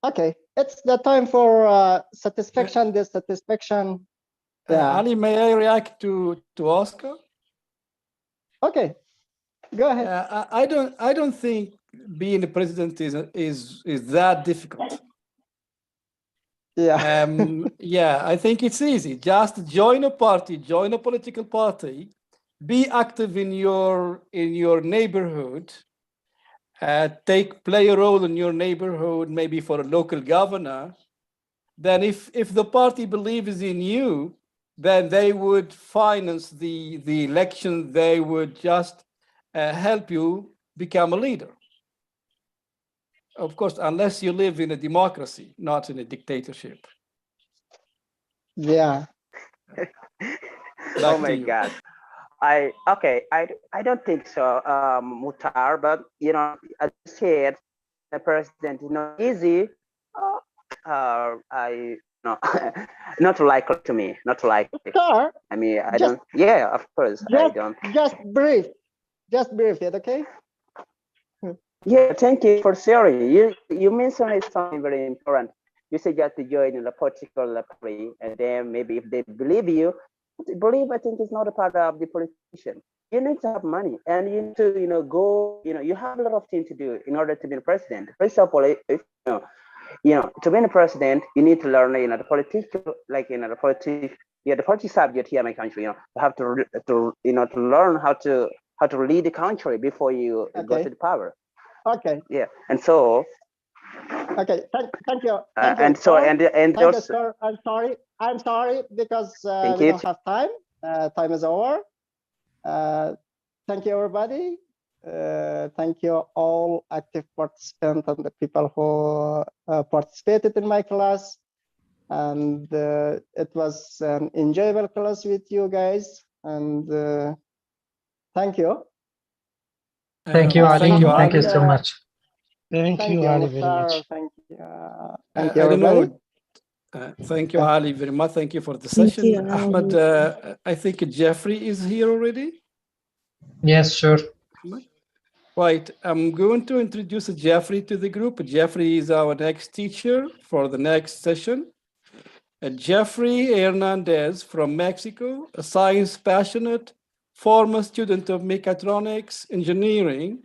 okay, it's the time for satisfaction, dissatisfaction. Yeah. Ali, may I react to Oscar? Okay, go ahead. I don't think being the president is that difficult. Yeah. Yeah, I think it's easy. Just join a party, join a political party, be active in your neighborhood, play a role in your neighborhood, maybe for a local governor. Then if the party believes in you, then they would finance the election. They would just help you become a leader. Of course, unless you live in a democracy, not in a dictatorship. Yeah. Oh my God. I don't think so, Mutar, but you know, as I said, the president is not easy. I no, not likely to me, not likely. Sir, I mean, I just- don't. Yeah, of course, I don't. Just brief it, okay? Yeah, thank you for sharing. You mentioned something very important. You said just to join in a political party, and then maybe if they believe you, believe I think is not a part of the politician. You need to have money, and you need to go. You have a lot of things to do in order to be the president. For example, if to be the president, you need to learn the political, like the politics. Yeah, the politics subject here in my country. You have to learn how to lead the country before you go Okay. to the power. Okay. Yeah, and so Okay. Thank you. and so sir. and Thank you, those sir. I'm sorry because Thank we you. don't have time. Time is over. Thank you, everybody. Thank you all active participants and the people who participated in my class. And it was an enjoyable class with you guys. And thank you. Thank you, Ali. Thank you so much. Thank you, Ali, very Mukhtar. much. Thank you, I don't everybody. know. Thank you, Ali, very much. Thank you for the Thank session. you, Ahmed, I think Jeffrey is here already. Yes, sure. Right. I'm going to introduce Jeffrey to the group. Jeffrey is our next teacher for the next session. Jeffrey Hernandez from Mexico, a science passionate, former student of mechatronics engineering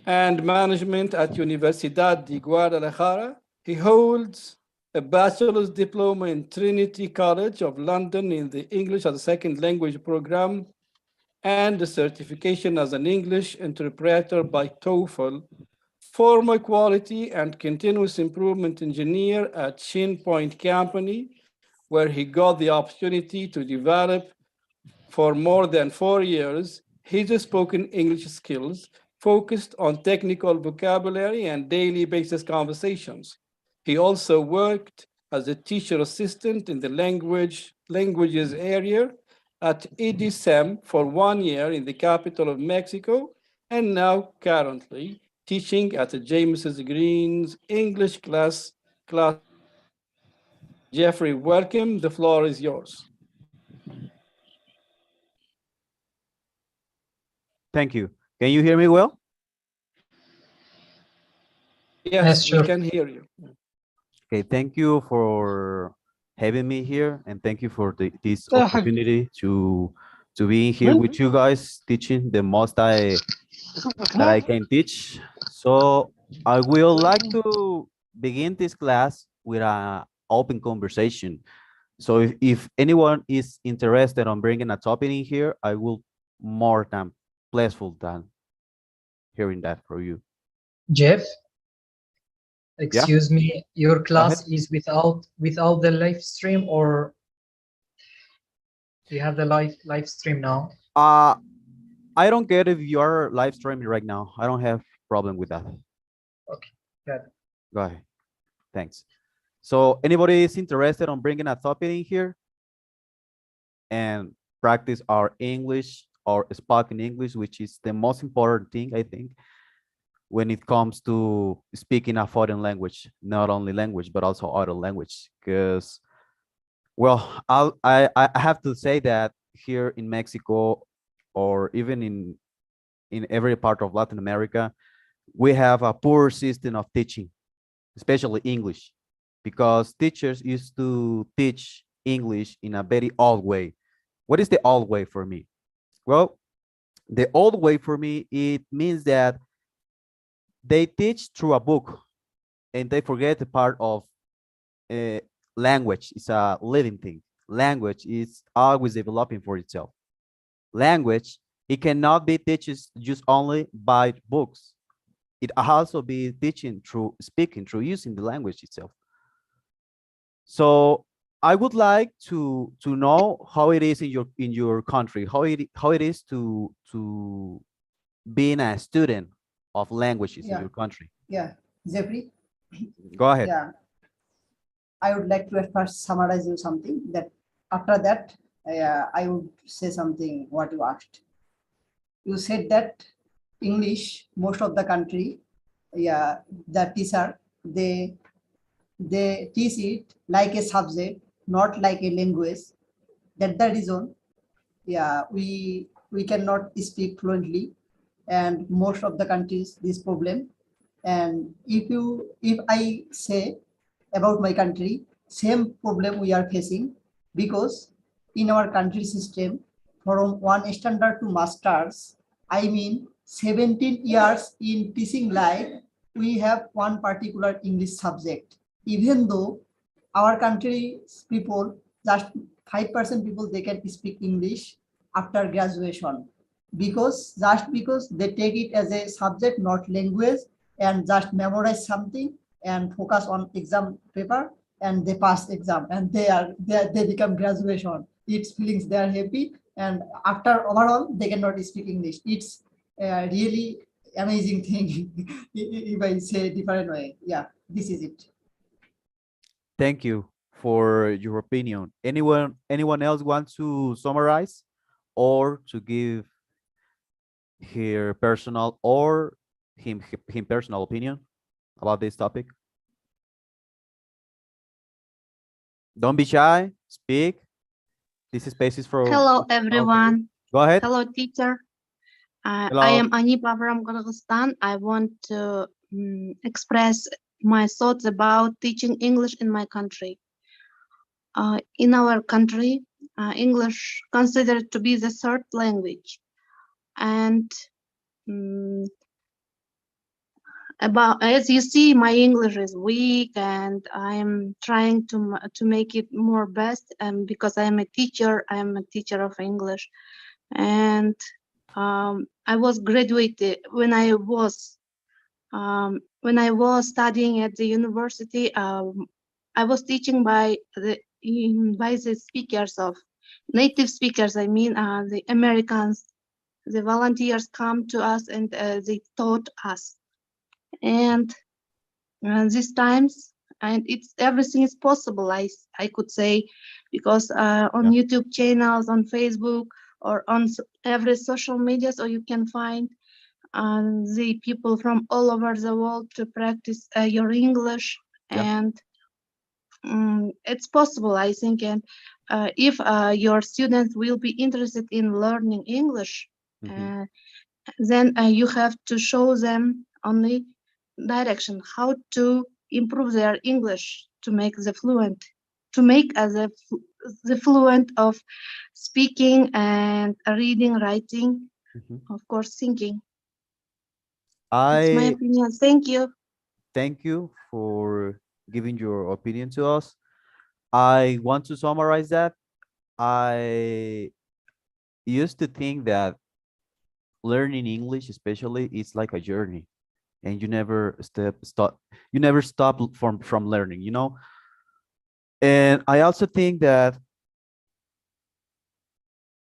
and management at Universidad de Guadalajara. He holds a bachelor's diploma in Trinity College of London in the English as a second language program and a certification as an English interpreter by TOEFL, former quality and continuous improvement engineer at Shin Point Company, where he got the opportunity to develop for more than 4 years his spoken English skills focused on technical vocabulary and daily basis conversations. He also worked as a teacher assistant in the languages area at EDSEM for 1 year in the capital of Mexico, and now currently teaching at the James Green's English class. Jeffrey, welcome. The floor is yours. Thank you. Can you hear me well? Yes, sure. we can hear you. Okay, thank you for having me here, and thank you for this opportunity to be here with you guys, teaching the most that I can teach. So I will like to begin this class with an open conversation. So if anyone is interested on bringing a topic in here, I will more than blissful than hearing that from you. Jeff, Excuse me, your ahead. class is without the live stream, or you have the live stream now? I don't get if you are live streaming right now. I don't have problem with that. Okay, good. Go ahead. Thanks. So anybody is interested on bringing a topic in here and practice our English or spoken English, which is the most important thing, I think, when it comes to speaking a foreign language, not only language, but also other language. Because, well, I have to say that here in Mexico, or even in every part of Latin America, we have a poor system of teaching, especially English, because teachers used to teach English in a very old way. What is the old way for me? Well, the old way for me, it means that they teach through a book and they forget the part of language. It's a living thing. Language is always developing for itself. Language, it cannot be taught just only by books. It also be teaching through speaking, through using the language itself. So I would like to know how it is in your country, how it is to being a student of languages in your country. Yeah, Jeffrey. Go ahead. Yeah, I would like to at first summarize you something that after that I would say something what you asked. You said that English, most of the country, yeah, the teacher, they teach it like a subject, not like a language. That's the reason, yeah, we cannot speak fluently, and most of the countries this problem. And if I say about my country, same problem we are facing, because in our country system, from one standard to masters, I mean 17 years in teaching life, we have one particular English subject. Even though our country's people, just 5% people, they can speak English after graduation, because they take it as a subject, not language, and just memorize something and focus on exam paper, and they pass exam, and they become graduation. It's feelings they are happy, and after overall they cannot speak English. It's really amazing thing. If I say different way, yeah, this is it. Thank you for your opinion. Anyone else want to summarize or to give her personal or him personal opinion about this topic? Don't be shy, speak. This space is for. Hello, everyone. Go ahead. Hello, teacher. Hello. I am Anipa from Kyrgyzstan. I want to express my thoughts about teaching English in my country. In our country, English considered to be the third language, and as you see, my English is weak, and I'm trying to make it more best. And because I am a teacher of English, and I was graduated when I was studying at the university. I was teaching by the speakers of native speakers. I mean, the Americans, the volunteers come to us and they taught us. And these times, and everything is possible, I could say, because on YouTube channels, on Facebook, or on every social media, so you can find the people from all over the world to practice your English. And it's possible, I think. And if your students will be interested in learning English, then you have to show them only direction how to improve their English to make the fluent of speaking and reading, writing, of course, thinking. That's my opinion. Thank you. Thank you for giving your opinion to us. I want to summarize that. I used to think that learning English, especially, is like a journey. and you never stop from learning, you know. And I also think that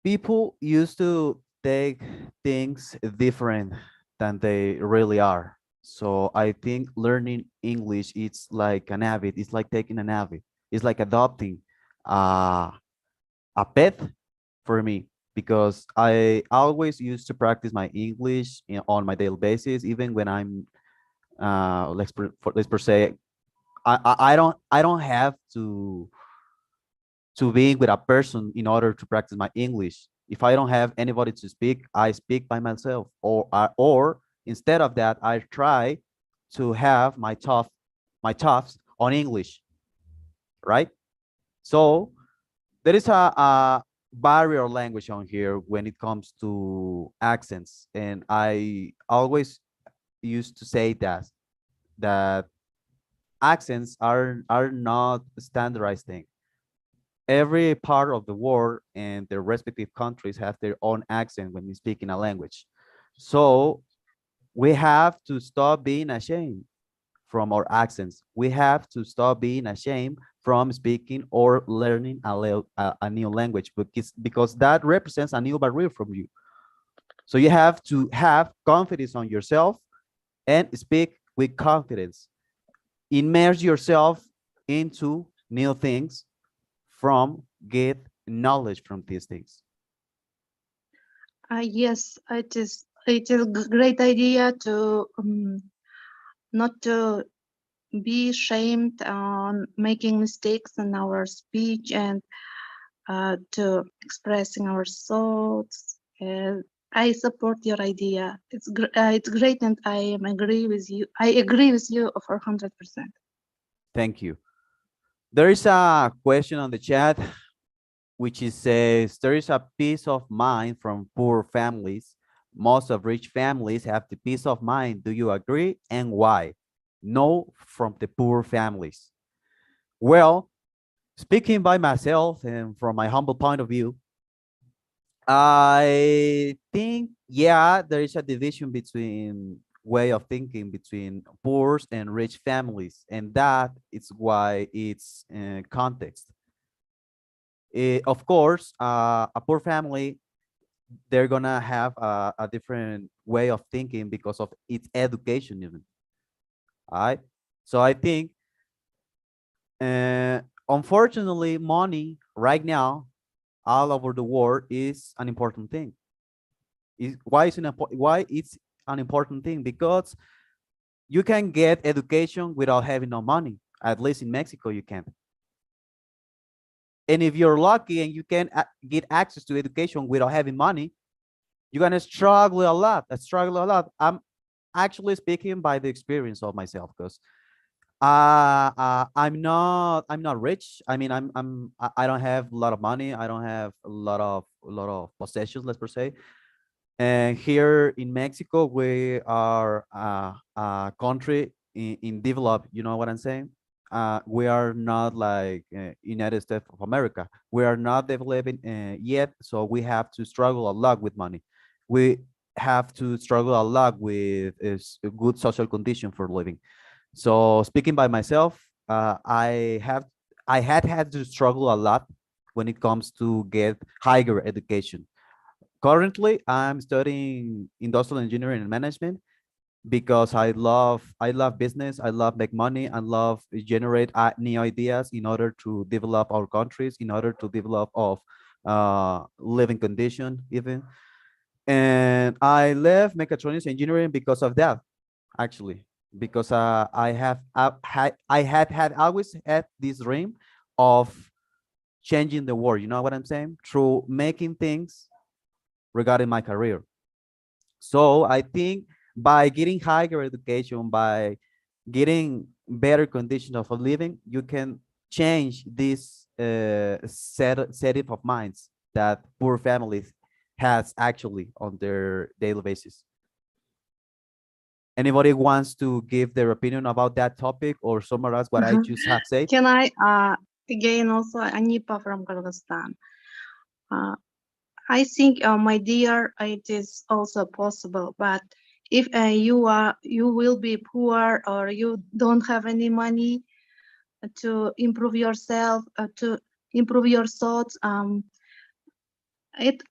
people used to take things different than they really are. So I think learning English, it's like an habit. It's like taking an habit. It's like adopting a pet for me, because I always used to practice my English on my daily basis, even when I'm let's per se, I don't have to be with a person in order to practice my English. If I don't have anybody to speak, I speak by myself, or instead of that, I try to have my thoughts on English, right? So there is a barrier language on here when it comes to accents, and I always used to say that accents are not standardized thing. Every part of the world and their respective countries have their own accent when we speak in a language. So we have to stop being ashamed from our accents. We have to stop being ashamed from speaking or learning a new language, because that represents a new barrier from you. So you have to have confidence on yourself and speak with confidence. Immerse yourself into new things, get knowledge from these things. Yes, it is a great idea to not to be ashamed on making mistakes in our speech, and to expressing our thoughts. I support your idea. It's great, and I agree with you. I agree with you for 100%. Thank you. There is a question on the chat, which is says, there is a peace of mind from poor families. Most of rich families have the peace of mind. Do you agree, and why? No, from the poor families. Well, speaking by myself and from my humble point of view, I think, yeah, there is a division between way of thinking between poor and rich families, and that is why it's context. Of course, a poor family, they're gonna have a different way of thinking because of its education even. All right, so I think unfortunately money right now all over the world is an important thing. Why it's an important thing? Because you can get education without having no money. At least in Mexico you can. And if you're lucky and you can get access to education without having money, you're gonna struggle a lot. I'm actually speaking by the experience of myself, because I'm not rich. I mean, I don't have a lot of money. I don't have a lot of possessions, let's per se. And here in Mexico, we are a country in develop. You know what I'm saying? We are not like United States of America. We are not developing yet, so we have to struggle a lot with money. We have to struggle a lot with a good social condition for living. So speaking by myself, I had to struggle a lot when it comes to get higher education. Currently, I'm studying industrial engineering and management because I love business. I love make money. I love generate new ideas in order to develop our countries, in order to develop of living condition even. And I left mechatronics engineering because of that, actually, because I had always had this dream of changing the world. You know what I'm saying? Through making things regarding my career. So I think by getting higher education, by getting better conditions of living, you can change this set of minds that poor families has actually on their daily basis. Anybody wants to give their opinion about that topic or summarize what I just have said? Can I again also Anipa from Kazakhstan? I think, my dear, it is also possible, but if you will be poor or you don't have any money to improve yourself, to improve your thoughts,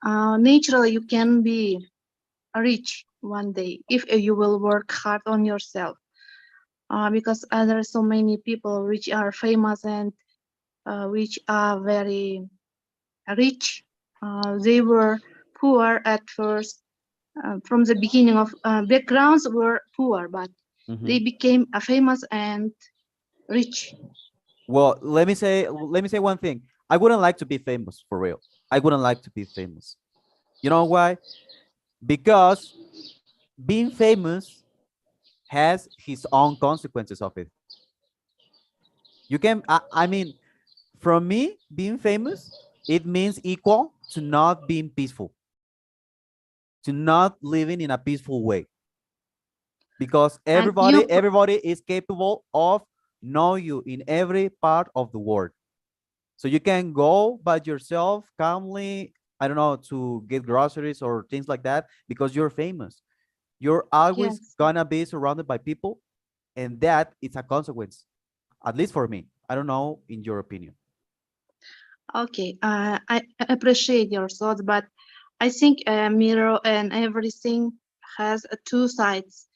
naturally you can be rich one day if you will work hard on yourself. Because there are so many people which are famous and which are very rich. They were poor at first. From the beginning of backgrounds were poor, but they became famous and rich. Well, let me say one thing. I wouldn't like to be famous, for real. I wouldn't like to be famous. You know why? Because being famous has his own consequences of it. You can, I mean, from me, being famous, it means equal to not being peaceful, to not living in a peaceful way. Because everybody is capable of know you in every part of the world. So you can go by yourself calmly, I don't know, to get groceries or things like that because you're famous. You're always gonna be surrounded by people, and that is a consequence, at least for me. I don't know in your opinion. Okay, I appreciate your thoughts, but I think a mirror and everything has two sides.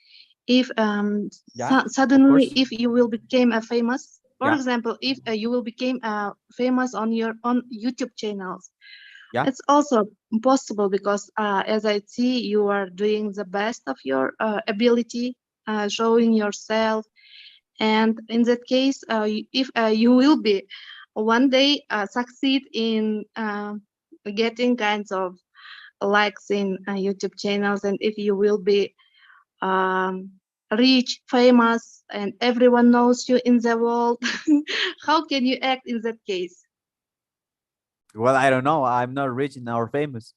If suddenly if you will become a famous, for example, if you will become famous on your own YouTube channels, it's also possible because as I see, you are doing the best of your ability, showing yourself, and in that case, if you will be one day succeed in getting kinds of likes in YouTube channels, and if you will be rich, famous, and everyone knows you in the world, how can you act in that case? Well, I don't know. I'm not rich nor famous.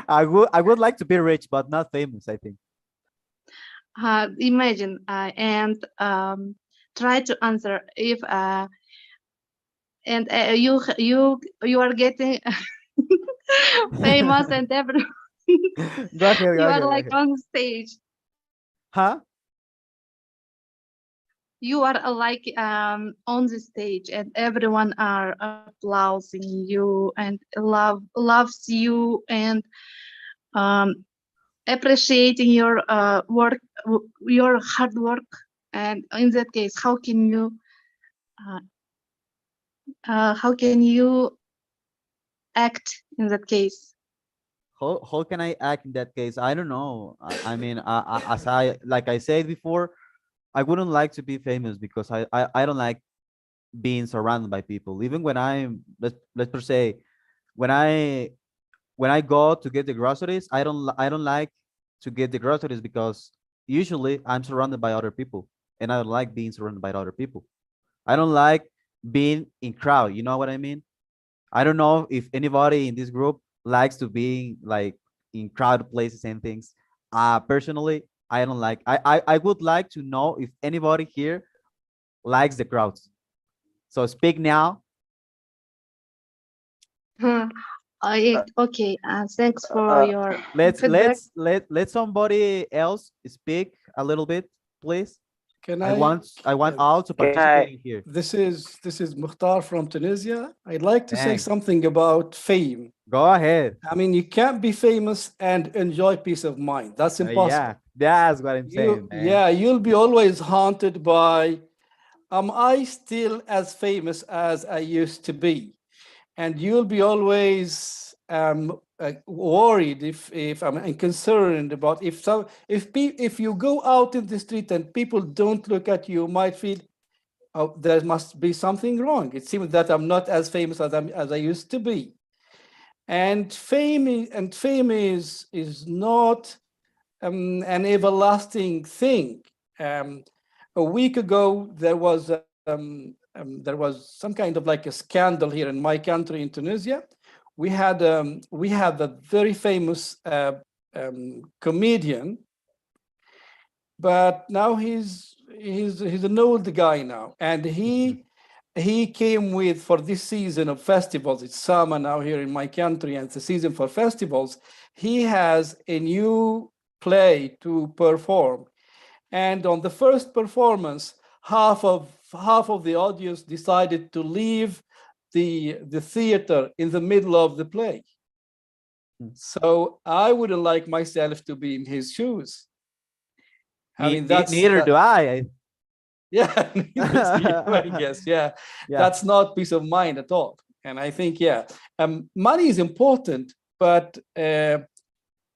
I would like to be rich, but not famous, I think. Imagine and try to answer if and you are getting famous and everyone Go ahead, you are like on stage. Huh? You are like on the stage and everyone are applauding you and loves you and appreciating your work, your hard work. And in that case, how can you act in that case? How can I act in that case? I don't know. I mean, as I said before, I wouldn't like to be famous because I don't like being surrounded by people. Even when I'm let's say when I go to get the groceries, I don't like to get the groceries because usually I'm surrounded by other people, and I don't like being surrounded by other people. I don't like being in crowd. You know what I mean? I don't know if anybody in this group likes to be like in crowded places and things. Personally, I don't like. I would like to know if anybody here likes the crowds. So speak now. Okay. Thanks for your feedback. Let somebody else speak a little bit, please. I I want all to participate in here. This is Mukhtar from Tunisia. I'd like to say something about fame. Go ahead. I mean, you can't be famous and enjoy peace of mind. That's impossible. Yeah, that's what I'm saying, man. Yeah, you'll be always haunted by, am I still as famous as I used to be? And you'll be always worried if I'm concerned about if you go out in the street and people don't look at you, you might feel, oh, there must be something wrong. It seems that I'm not as famous as I used to be. And fame is not an everlasting thing. A week ago there was some kind of like a scandal here in my country, in Tunisia. We had a very famous comedian, but now he's an old guy now, and he came with, for this season of festivals, it's summer now here in my country and it's the season for festivals, he has a new play to perform. And on the first performance, half of the audience decided to leave the theater in the middle of the play. So I wouldn't like myself to be in his shoes. I mean, neither do I. Yeah, I guess, yeah, that's not peace of mind at all. And I think, money is important, but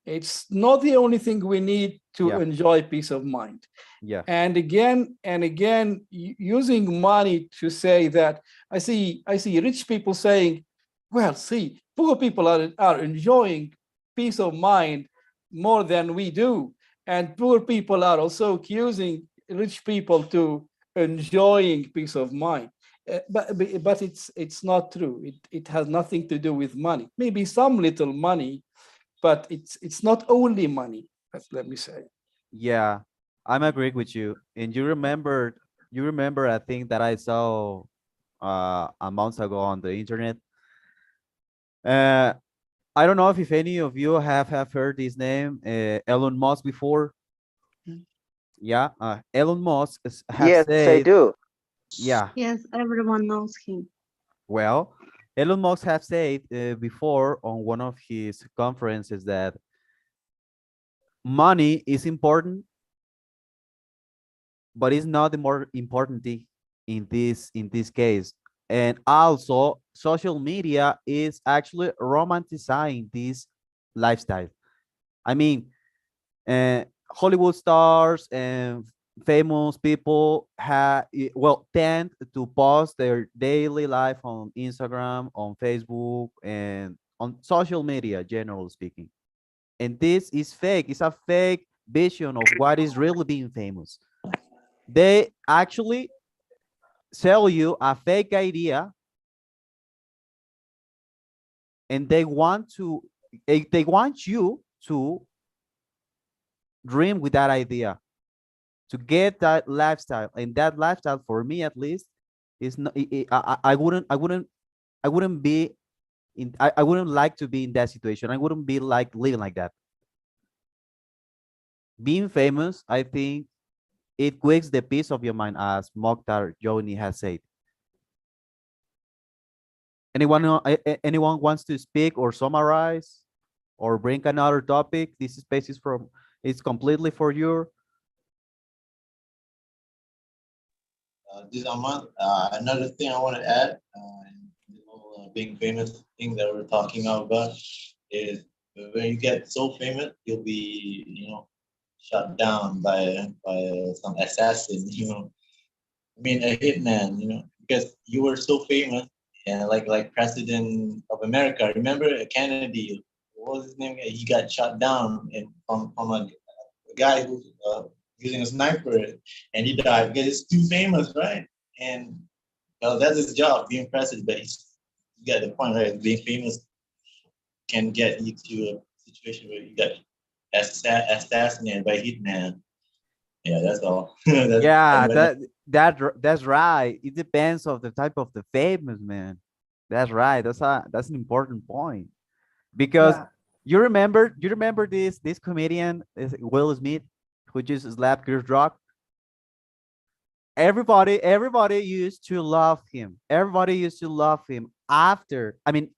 it's not the only thing we need to enjoy peace of mind. Yeah. And again, using money to say that, I see rich people saying, well, see, poor people are enjoying peace of mind more than we do. And poor people are also accusing rich people to enjoying peace of mind. But it's not true. It has nothing to do with money. Maybe some little money, but it's not only money. Let me say. Yeah, I'm agreeing with you. And you remember, I think that I saw a month ago on the internet. I don't know if any of you have heard his name, Elon Musk, before. Yeah, Elon Musk has Yes, said, I do. Yeah. Yes, everyone knows him. Well, Elon Musk has said before on one of his conferences that money is important, but it's not the more important thing in this case. And also, social media is actually romanticizing this lifestyle. I mean, Hollywood stars and famous people tend to post their daily life on Instagram, on Facebook, and on social media, generally speaking. And this is fake. It's a fake vision of what is really being famous. They actually sell you a fake idea, and they want you to dream with that idea, to get that lifestyle. And that lifestyle, for me at least, is not. I wouldn't be in. I wouldn't like to be in that situation. I wouldn't be like living like that. Being famous, I think, it quicks the peace of your mind, as Mokhtar Joni has said. Anyone wants to speak or summarize or bring another topic? This space is completely for you. This Ahmad, another thing I want to add, being famous thing that we're talking about is when you get so famous, you'll be, shot down by some assassin, I mean, a hitman, because you were so famous, and like President of America. Remember Kennedy? What was his name? He got shot down from a guy who using a sniper, and he died because he's too famous, right? And that's his job, being president. But you got the point, right? Being famous can get you to a situation where you got assassinated by a hitman. Yeah, that's all. That's right. It depends of the type of the famous, man. That's right. That's an important point, because you remember this comedian, Will Smith, who just slapped Chris Rock. Everybody used to love him. Everybody used to love him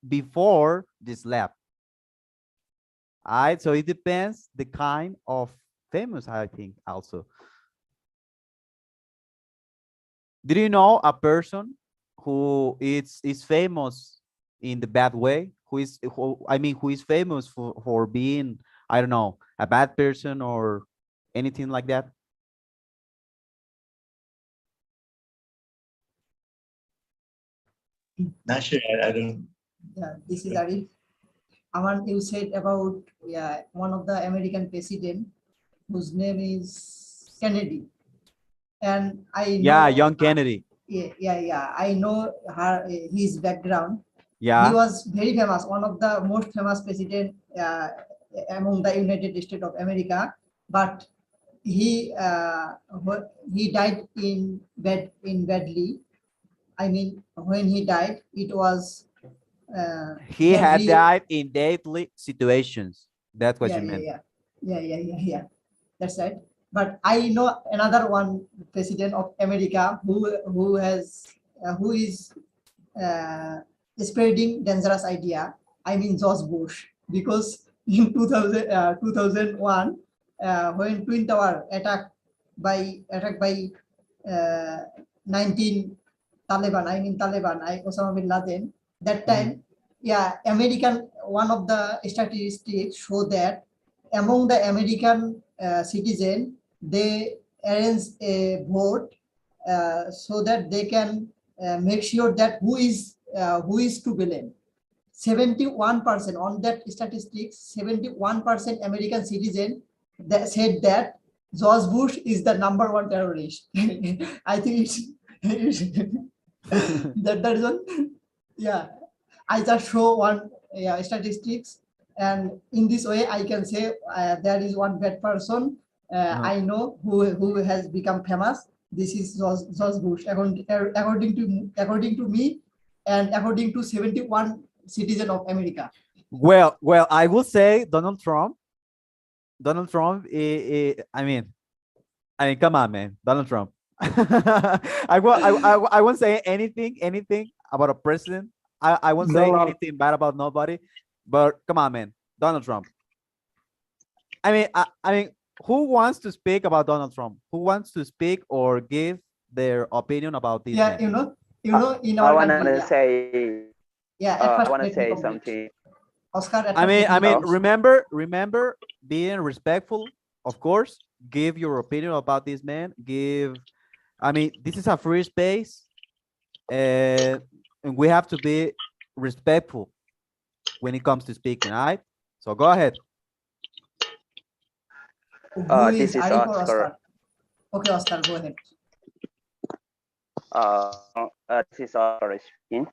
before the slap. All right, so it depends the kind of famous, I think, also. Did you know a person who is famous in the bad way? Who is famous for being, I don't know, a bad person or anything like that? Not sure. I don't. Yeah, this is Arif. Aman, you said about one of the American president whose name is Kennedy, and I know, John Kennedy. I know his background. Yeah, he was very famous, one of the most famous president among the United States of America. But he died in badly. I mean, when he died, it was. He had died in deadly situations. That's what you meant. Yeah. Yeah. That's right. But I know another one president of America who is spreading dangerous idea. I mean George Bush, because in 2001, when Twin Tower attacked by 19 Taliban, Osama bin Laden. That time, one of the statistics show that among the American citizen, they arrange a vote so that they can make sure that who is to blame. 71% on that statistics, 71% American citizen that said that George Bush is the #1 terrorist. I think it's that is one. Yeah, I just show one statistics, and in this way I can say there is one bad person I know who has become famous. This is George Bush, according to me, and according to 71 citizen of America. Well, I will say Donald Trump. I mean, come on, man, Donald Trump. I won't say anything about a president. I won't say anything bad about nobody. But come on, man, Donald Trump. I mean, who wants to speak about Donald Trump? Who wants to speak or give their opinion about this? Yeah, man? you know, in our I want country, to say. I want to say something. Oscar, I mean, remember being respectful, of course. Give your opinion about this man. I mean, this is a free space, and we have to be respectful when it comes to speaking. All right. So go ahead. This is Oscar. Okay, Oscar, go ahead. This is Oscar speaking.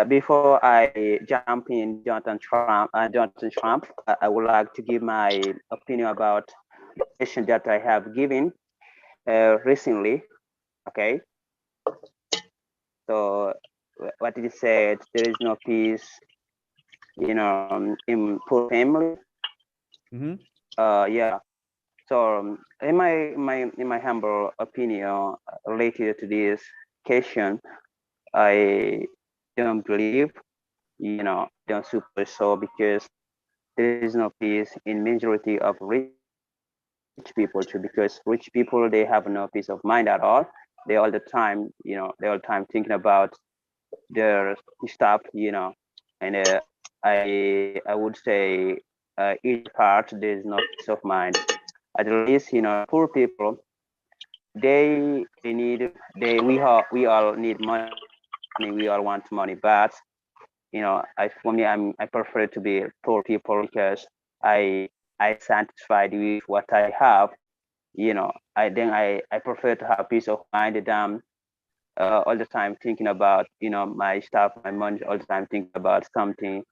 Before I jump in Jonathan Trump, I would like to give my opinion about the question that I have given recently. Okay. So what it said, there is no peace, in poor family. Yeah. So in my humble opinion related to this question, I don't believe, don't suppose so, because there is no peace in majority of rich people too, because rich people, they have no peace of mind at all. They all the time, thinking about their stuff, and I would say each part there is no peace of mind. At least, poor people, we all need money. We all want money, but for me, I prefer to be poor people because I satisfied with what I have. I prefer to have peace of mind than all the time thinking about my stuff, my money, all the time thinking about something.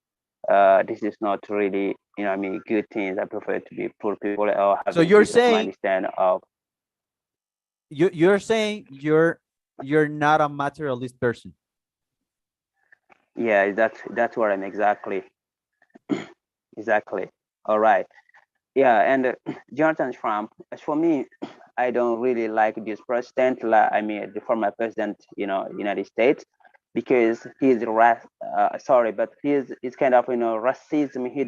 This is not really good things. I prefer to be poor people or have. So you're saying instead of. You're saying you're not a materialist person. Yeah, that's what I'm exactly. Exactly. All right. Yeah, and Jonathan Trump, as for me, I don't really like this president. The former president, United States, because he's but he's kind of racism. He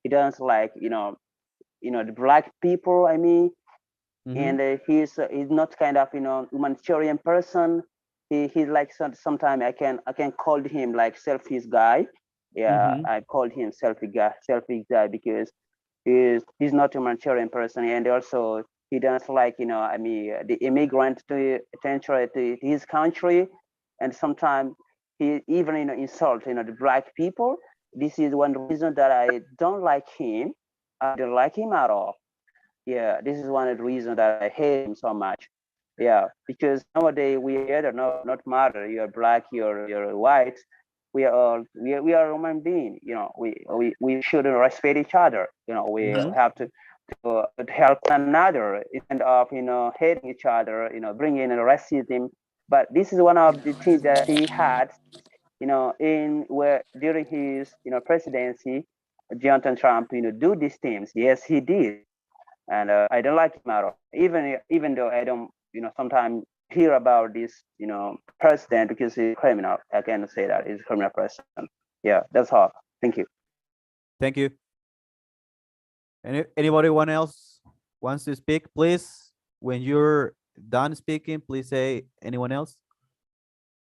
doesn't like the black people. And he's not kind of humanitarian person. He's like sometimes I can call him like selfish guy. Yeah, I called him selfish guy because he's not a humanitarian person, and also he doesn't like the immigrant to enter to his country, and sometimes he even insult the black people. This is one reason that I don't like him. I don't like him at all. Yeah, this is one of the reasons that I hate him so much. Yeah, because nowadays we either not matter. You're black, you're white. We are human beings. We should respect each other. We have to help one another instead of hating each other. Bringing in racism. But this is one of the things that he had. During his presidency, Jonathan Trump, do these things. Yes, he did, and I don't like him at all. Even though I don't, sometimes hear about this, president because he's criminal. I cannot say that he's a criminal person. Yeah, that's all. Thank you. Thank you. Anybody else wants to speak? Please, when you're done speaking, please say anyone else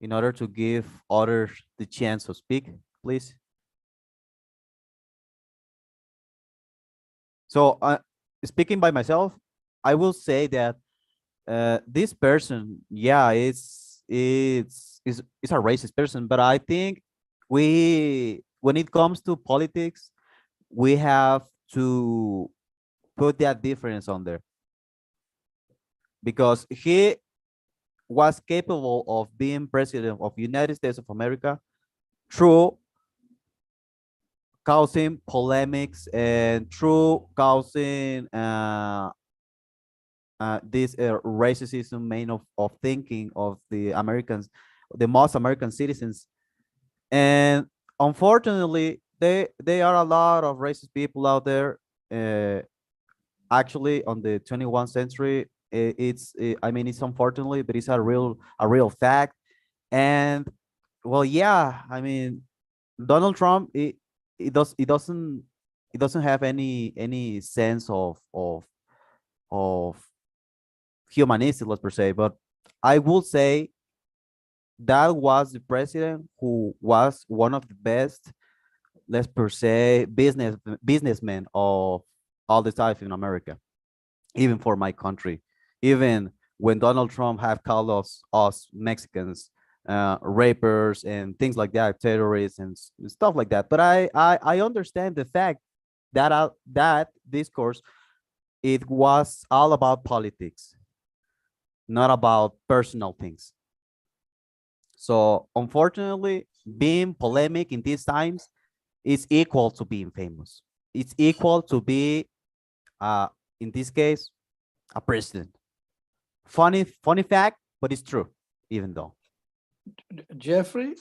in order to give others the chance to speak, please. So speaking by myself, I will say that this person, yeah, it's a racist person, but I think when it comes to politics, we have to put that difference on there, because he was capable of being president of the United States of America through causing polemics and through causing this racism main of thinking of the Americans, the most American citizens. And unfortunately, there are a lot of racist people out there. Actually, on the 21st century, I mean, it's unfortunately, but it's a real fact. And well, yeah, I mean, Donald Trump, it doesn't have any sense of humanistic, let's per se, but I will say that was the president who was one of the best, let's per se, businessmen of all the time in America, even for my country. Even when Donald Trump have called us Mexicans rapers and things like that, terrorists and stuff like that. But I understand the fact that that discourse, it was all about politics, not about personal things. So unfortunately, being polemic in these times is equal to being famous. It's equal to be, in this case, a president. Funny fact, but it's true, even though. Jeffrey,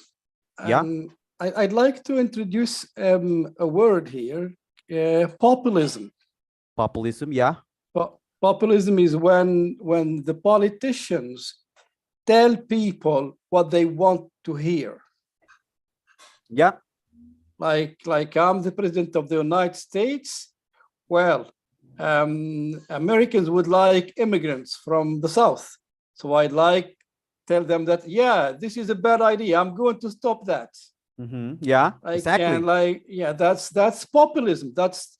Yeah. I'd like to introduce a word here, populism. Populism, yeah. Populism is when the politicians tell people what they want to hear. Yeah. Like I'm the president of the United States. Well, Americans would like immigrants from the South. So I'd like tell them that, yeah, this is a bad idea. I'm going to stop that. Yeah, exactly. That's populism. That's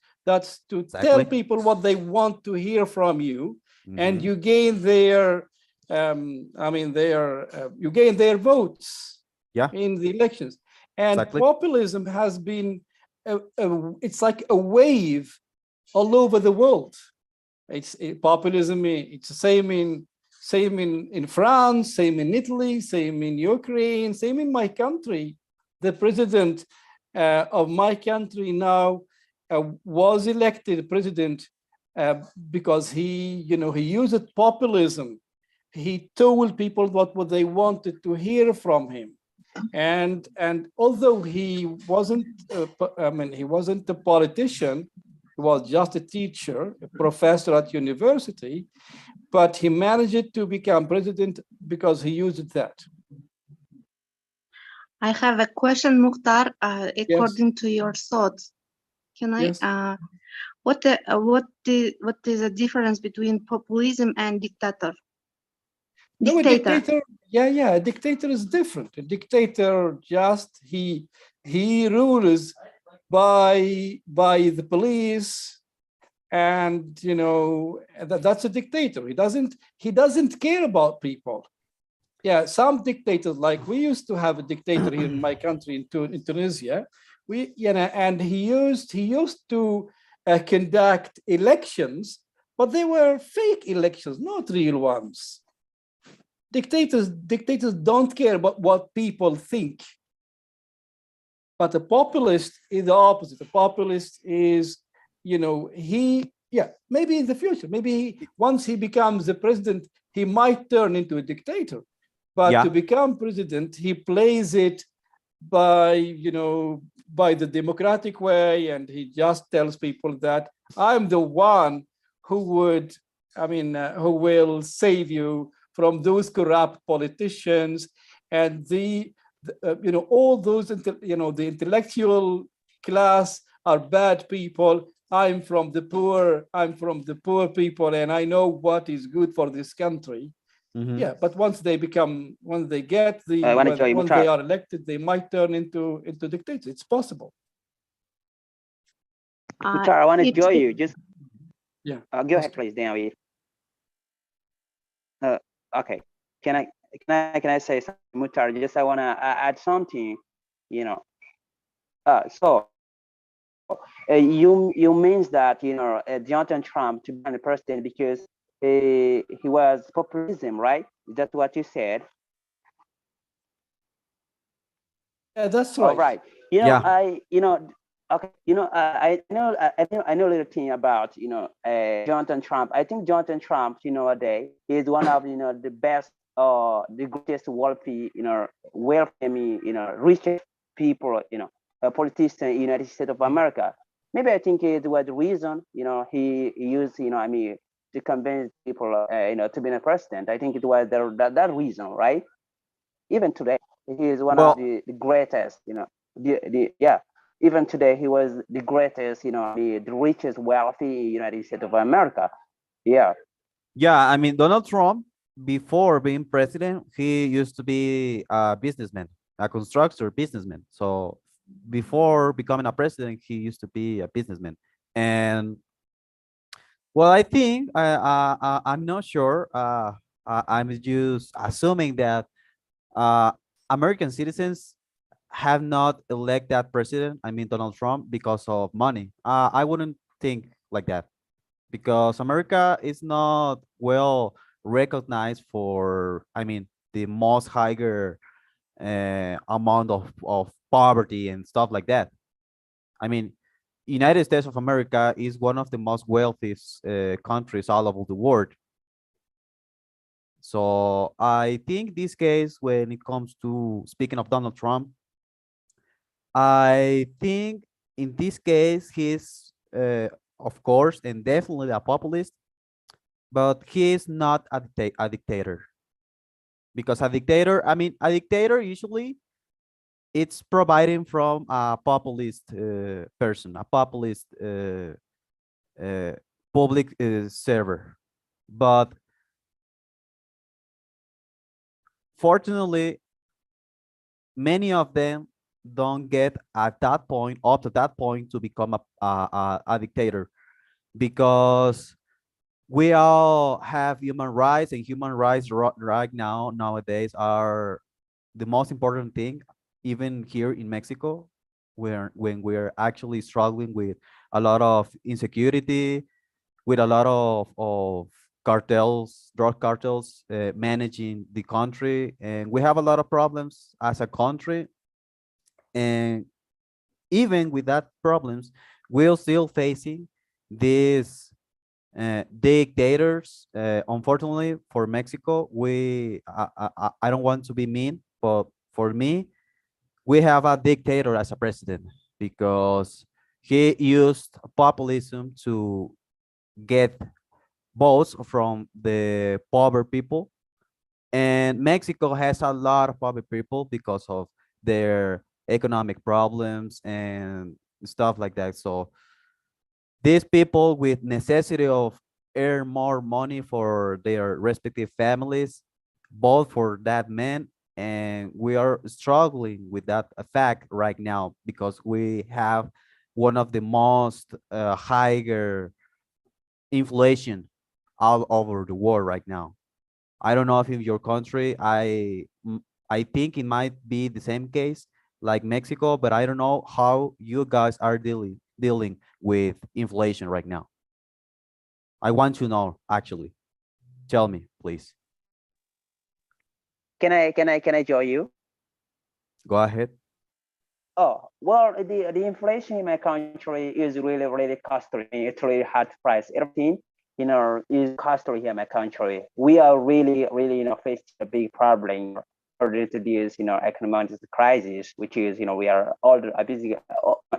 to tell people what they want to hear from you, and you gain their, you gain their votes. Yeah. In the elections. And populism has been, it's like a wave all over the world. Populism. It's the same in France, same in Italy, same in Ukraine, same in my country. The president of my country now was elected president because he used populism. He told people what they wanted to hear from him. And although he wasn't, he wasn't a politician, he was just a teacher, a professor at university, but he managed to become president because he used that. I have a question, Mukhtar, according to your thoughts. Can I, Yes. what is the difference between populism and dictator? No, a dictator, a dictator is different. A dictator he rules by the police, and that's a dictator. He doesn't care about people. Yeah, some dictators, like we used to have a dictator here in my country, in Tunisia. And he used to conduct elections, but they were fake elections, not real ones. Dictators don't care about what people think. But a populist is the opposite. A populist is, maybe in the future, once he becomes the president, he might turn into a dictator. But to become president, he plays it by the democratic way, and he just tells people that I'm the one who would, who will save you from those corrupt politicians and all those, the intellectual class are bad people. I'm from the poor people, and I know what is good for this country. Yeah, but once they get once they are elected, they might turn into dictators. It's possible. Mukhtar, I want to join you. Just yeah. Go ahead, please, Dan. Okay. Can I say something, Mukhtar? Just I want to add something. So you means that Jonathan Trump to be the president because he was populism, right? Is that what you said? Yeah, that's right. All right. Okay. I know a little thing about Jonathan Trump. I think Jonathan Trump, nowadays is one of the best, the greatest wealthy, richest people, politician in the United States of America. Maybe I think it was the reason, he used, to convince people, to be a president. I think it was that reason, right? Even today, he is one of the greatest, even today, he was the greatest, the richest, wealthy United States of America. Yeah. Yeah, I mean, Donald Trump, before being president, he used to be a businessman, a constructor businessman. So before becoming a president, he used to be a businessman. And well, I think I'm not sure. I'm just assuming that American citizens have not elected that president, I mean Donald Trump, because of money. I wouldn't think like that, because America is not well recognized for, I mean, the most higher amount of poverty and stuff like that. I mean, United States of America is one of the most wealthiest countries all over the world. So I think this case, when it comes to speaking of Donald Trump, I think in this case, he's, of course, and definitely a populist, but he is not a dictator. Because a dictator, I mean, a dictator usually it's providing from a populist person, a populist public server. But fortunately, many of them don't get at that point, up to that point, to become a dictator, because we all have human rights, and human rights right now nowadays are the most important thing, even here in Mexico, when we're actually struggling with a lot of insecurity, with a lot of cartels, drug cartels managing the country, and we have a lot of problems as a country. And even with that problems, we're still facing these dictators. Unfortunately for Mexico, I don't want to be mean, but for me, we have a dictator as a president, because he used populism to get votes from the poor people. And Mexico has a lot of poor people because of their economic problems and stuff like that. So these people with necessity of earn more money for their respective families, both for that man, and we are struggling with that fact right now, because we have one of the most higher inflation all over the world right now. I don't know if in your country, I think it might be the same case like Mexico, but I don't know how you guys are dealing with inflation right now. I want to know, actually. Tell me, please. Can I join you? Go ahead. Oh, well, the inflation in my country is really costly. It's really hard to price. Everything, is costly here in my country. We are really, facing a big problem. according to this, economic crisis, which is, we are all busy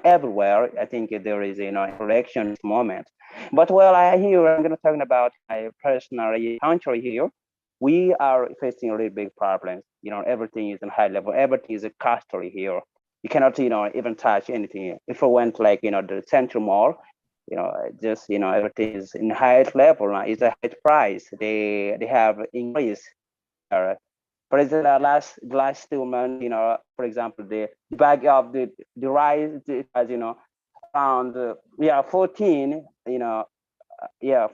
everywhere. I think there is, election moment. But while I'm going to talk about my personal country here. We are facing really big problems. Everything is in high level. Everything is costly here. You cannot, even touch anything. If I went like, the Central Mall, just, everything is in high level. It's a high price. They have increased. For example, last 2 months, for example, the bag of the rice, it has, around 14,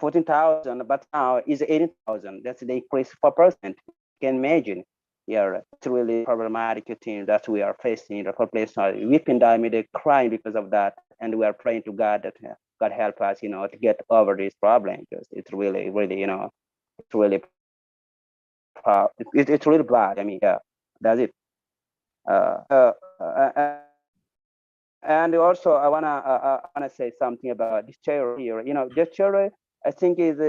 14,000, but now is 18,000. That's the increase 4%. You can imagine. Yeah, it's really problematic thing that we are facing. The population are weeping, they're crying because of that, and we are praying to God that God help us, to get over this problem, because it's really, really, it's really, it's really bad. I mean, yeah, that's it. And also, I wanna say something about this chair here. This chair, I think is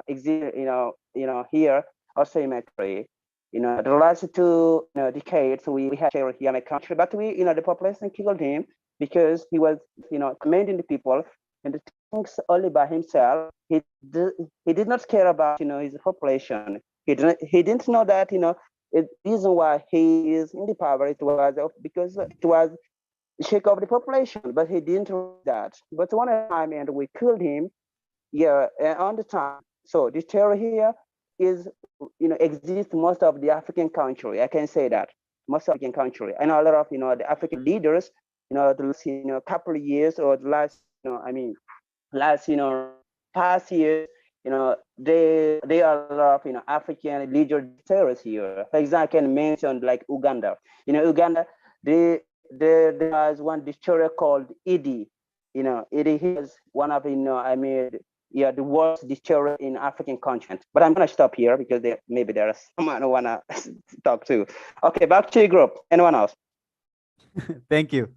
exist. Here also in my country. The last 2 decades we had chair here in my country, but we, the population killed him because he was, commanding the people and thinks only by himself. He did not care about, his population. He didn't know that, the reason why he is in the power, it was because it was shake of the population, but he didn't do that. But one time, and we killed him, on the time. So this terror here is, exists most of the African country. I can say that most African country. I know a lot of, the African leaders, the last, couple of years or the last, last, past years, they are a lot of, African leader terrorists here. For example, I can mention like Uganda. Uganda, there was one destroyer called Idi. Idi is one of, the worst destroyer in African continent. But I'm gonna stop here because maybe there is someone who wanna talk to. Okay, back to your group. Anyone else? Thank you.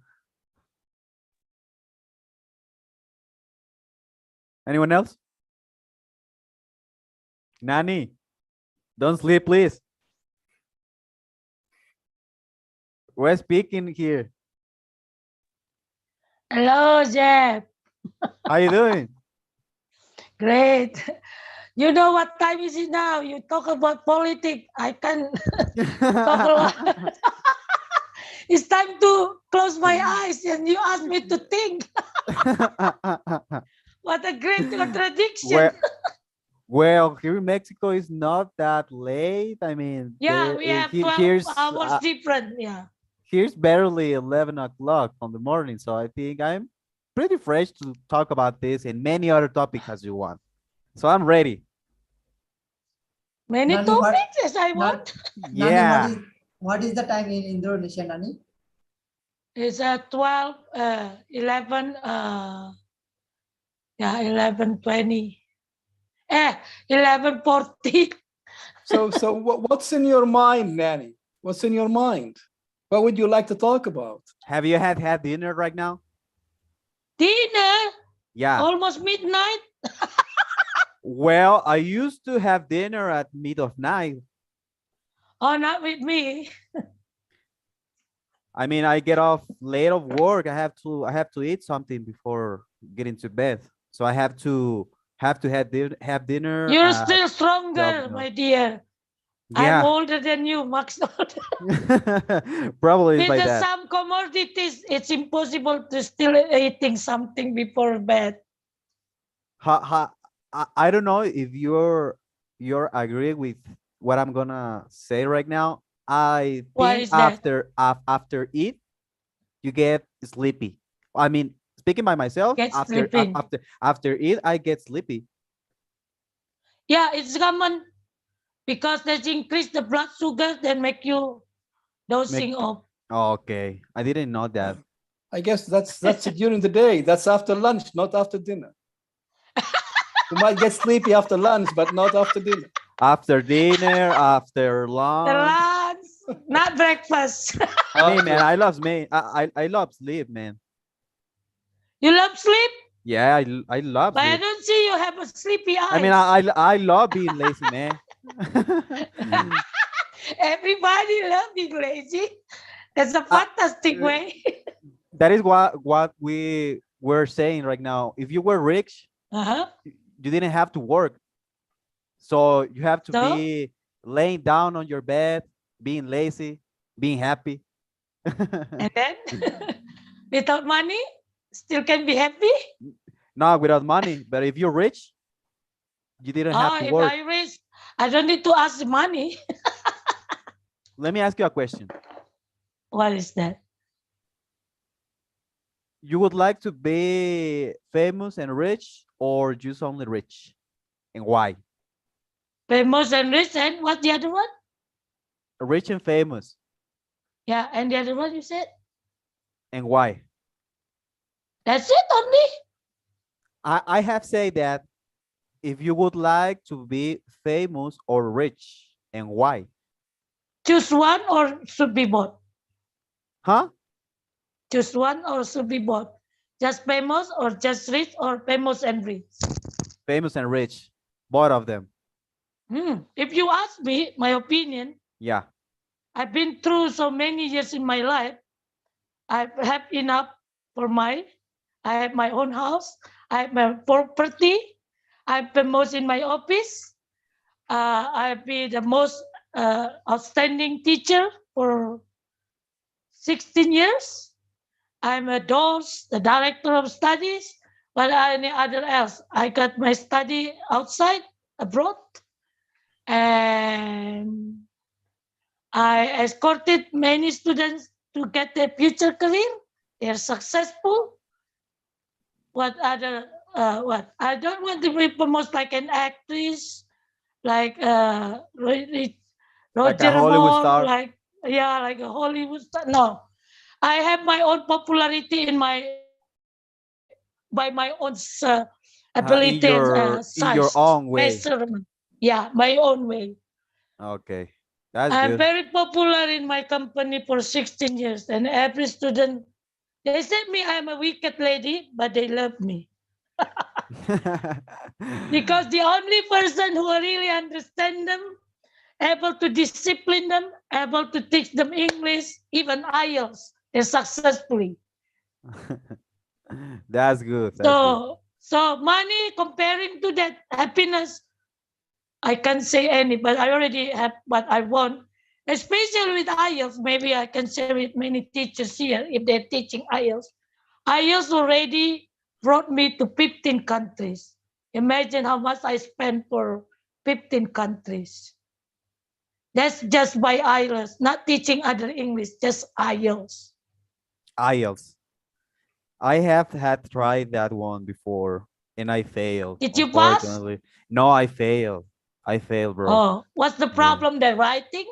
Anyone else? Nani, don't sleep, please. We're speaking here. Hello, Jeff. How you doing? Great. You know what time is it now? You talk about politics. I can talk a lot. It's time to close my eyes and you ask me to think. What a great contradiction. Well, here in Mexico is not that late. I mean, yeah, we have 12 hours different. Yeah. Here's barely 11 o'clock on the morning, so I think I'm pretty fresh to talk about this and many other topics as you want. So I'm ready. Many topics as I want. Yeah. Nani, what is the time in Indonesia, Nani? It's 12, 11, 11:20. 11:40. So what's in your mind, Nani? What's in your mind? What would you like to talk about? Have you had dinner right now? Dinner? Yeah. Almost midnight? Well, I used to have dinner at mid of night. Oh, not with me. I mean, I get off late of work. I have to eat something before getting to bed. So I have to have dinner. You're still stronger, my dear. Yeah. I'm older than you, Max. Probably With by that. some commodities, it's impossible to still eating something before bed. I don't know if you're agree with what I'm gonna say right now. I think after eat, you get sleepy. I mean, speaking by myself, after eat, I get sleepy. Yeah, it's common because they increase the blood sugar, then make you dozing off. Okay, I didn't know that. I guess that's during the day. That's after lunch, not after dinner. You might get sleepy after lunch, but not after dinner. After dinner, after lunch. Lunch, not breakfast. I mean, man, I love sleep, man. You love sleep? Yeah, I love But sleep. I don't see you have a sleepy eye. I mean, I love being lazy, man. Everybody love being lazy. That's a fantastic way. That is what we were saying right now. If you were rich, you didn't have to work. So you have to be laying down on your bed, being lazy, being happy. And then without money, still can be happy. Not without money, but if you're rich, you didn't have to If work. I rich, I don't need to ask the money. Let me ask you a question. What is that? You would like to be famous and rich, or just only rich? And why? Famous and rich, and what the other one? Rich and famous. Yeah, and the other one you said? And why? That's it only? I have said that if you would like to be famous or rich, and why? Choose one or should be both? Huh? Choose one or should be both? Just famous or just rich or famous and rich? Famous and rich, both of them. If you ask me, my opinion, Yeah. I've been through so many years in my life. I have enough for I have my own house. I have my property. I'm famous in my office. I've been the most outstanding teacher for 16 years. I'm a DOS, the director of studies, but any other else. I got my study outside, abroad, and I escorted many students to get their future career. They're successful. What other, what? I don't want to be famous like an actress, like Roger Hollywood star. Moore, like a Hollywood star. No, I have my own popularity by my own ability and size. In your own way. Measurement. Yeah, my own way. Okay, that's I'm good. very popular in my company for 16 years, and every student, they say me I'm a wicked lady, but they love me. Because the only person who really understand them, able to discipline them, able to teach them English, even IELTS, they're successfully. That's good. That's good. So money comparing to that happiness, I can't say any, but I already have what I want. Especially with IELTS, maybe I can share with many teachers here if they're teaching IELTS. IELTS already brought me to 15 countries. Imagine how much I spent for 15 countries. That's just by IELTS, not teaching other English, just IELTS. IELTS. I have had tried that one before and I failed. Did you pass? No, I failed. I failed, bro. Oh, what's the problem? The writing?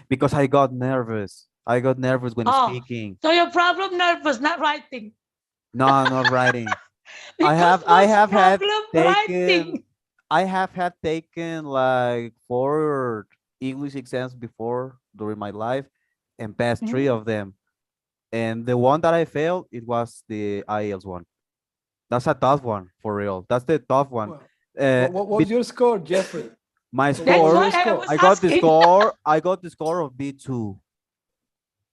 Because I got nervous. I got nervous when speaking. So your problem nervous, not writing. No, not writing. I have had taken like 4 English exams before during my life and passed 3 of them. And the one that I failed, it was the IELTS one. That's a tough one, for real. That's the tough one. What was your score, Jeffrey? My score, I got the score of B2.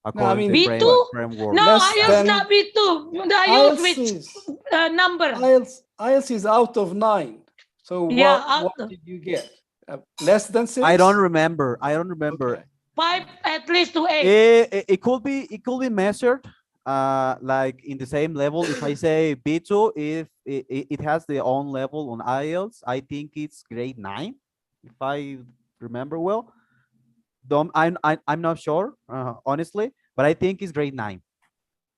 According to B2? framework. No, IELTS not B2. The IELTS with number. IELTS is out of 9. So what did you get? Less than 6? I don't remember. Okay. 5 at least to 8. It could be measured like in the same level. If I say B2, if it has their own level on IELTS, I think it's grade 9, if I remember well. I'm not sure, honestly, but I think it's grade 9.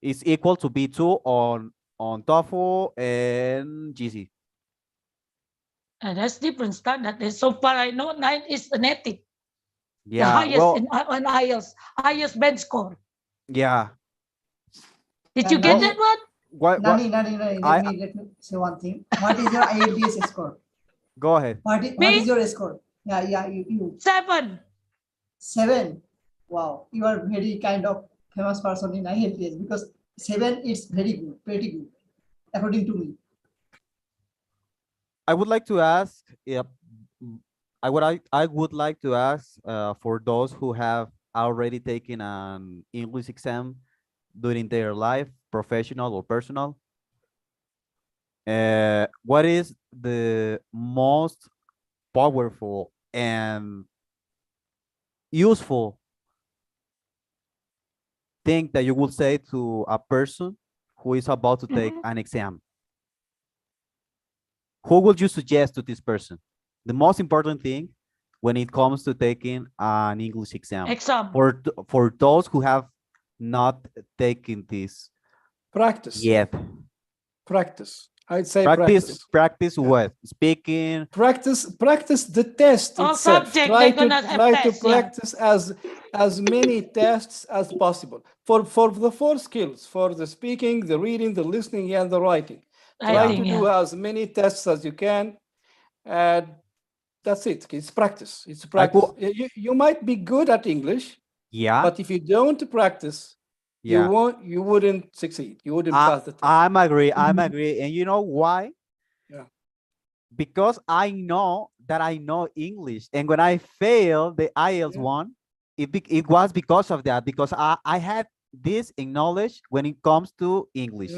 It's equal to B2 on TOEFL and GC. And that's different standard. And so far I know 9 is the native. Yeah, the highest on IELTS, highest bench score. Yeah. Did you get that one? Nani, let me say one thing. What is your IELTS score? Go ahead. What is your score? Yeah, you. 7. 7. Wow, you are very kind of famous person in IELTS because 7 is very good, pretty good, according to me. I would like to ask I would like to ask for those who have already taken an English exam during their life, professional or personal. What is the most powerful and useful thing that you would say to a person who is about to take an exam? Who would you suggest to this person? The most important thing when it comes to taking an English exam. For those who have not taken this Practice. yet. Practice. I'd say Practice what? Speaking. Practice the test All itself. subject, Try they're to gonna have try to tests, yeah. practice as many tests as possible for the 4 skills, for the speaking, the reading, the listening, and the writing. Try to do as many tests as you can. And that's it. It's practice. It's practice. You might be good at English, but if you don't practice, you wouldn't succeed. You wouldn't pass the test. I'm agree. And you know why? Yeah. Because I know that I know English, and when I failed the IELTS one, it was because of that, because I had this knowledge when it comes to English,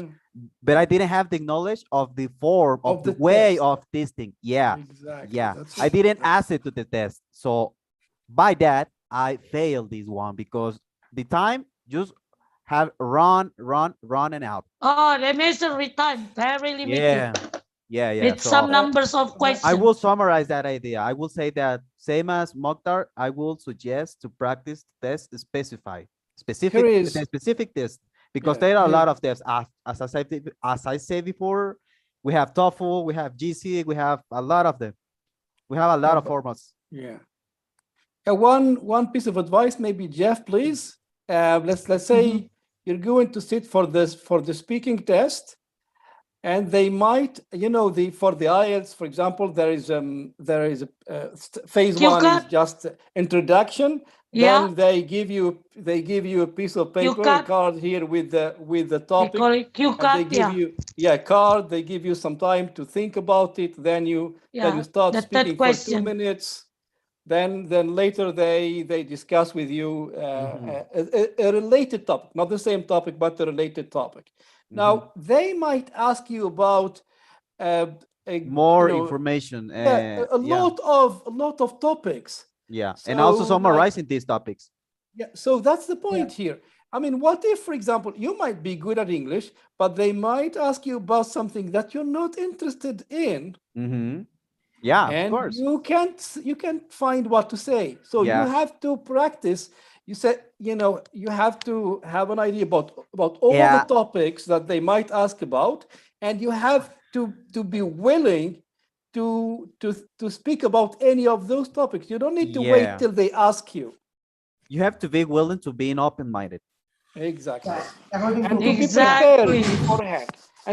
but I didn't have the knowledge of the form of the way of this thing. Exactly. I didn't ask it to the test, so by that I failed this one because the time just have run and out. Oh, the measure time very limited. With So some numbers of questions. I will summarize that idea. I will say that same as Mokhtar, I will suggest to practice test specific tests, because there are a lot of tests. As I said before, we have TOEFL, we have GC, we have a lot of them. We have a lot of formats. Yeah. One piece of advice, maybe Jeff, please. Let's say you're going to sit for the speaking test, and they might, for the IELTS, for example, there is a phase 1 is just introduction. Then they give you a piece of paper, a card here with the topic. We call it cue card. They give you card. They give you some time to think about it. Then you start speaking for 2 minutes. Then later they discuss with you a related topic, not the same topic, but a related topic. Now they might ask you about more information. A lot of topics. And also summarizing these topics. So that's the point here. I mean, what if, for example, you might be good at English, but they might ask you about something that you're not interested in. Of course. You can't find what to say. So you have to practice. You said, you have to have an idea about all the topics that they might ask about, and you have to be willing to speak about any of those topics. You don't need to wait till they ask you. You have to be willing to be open-minded. Exactly. And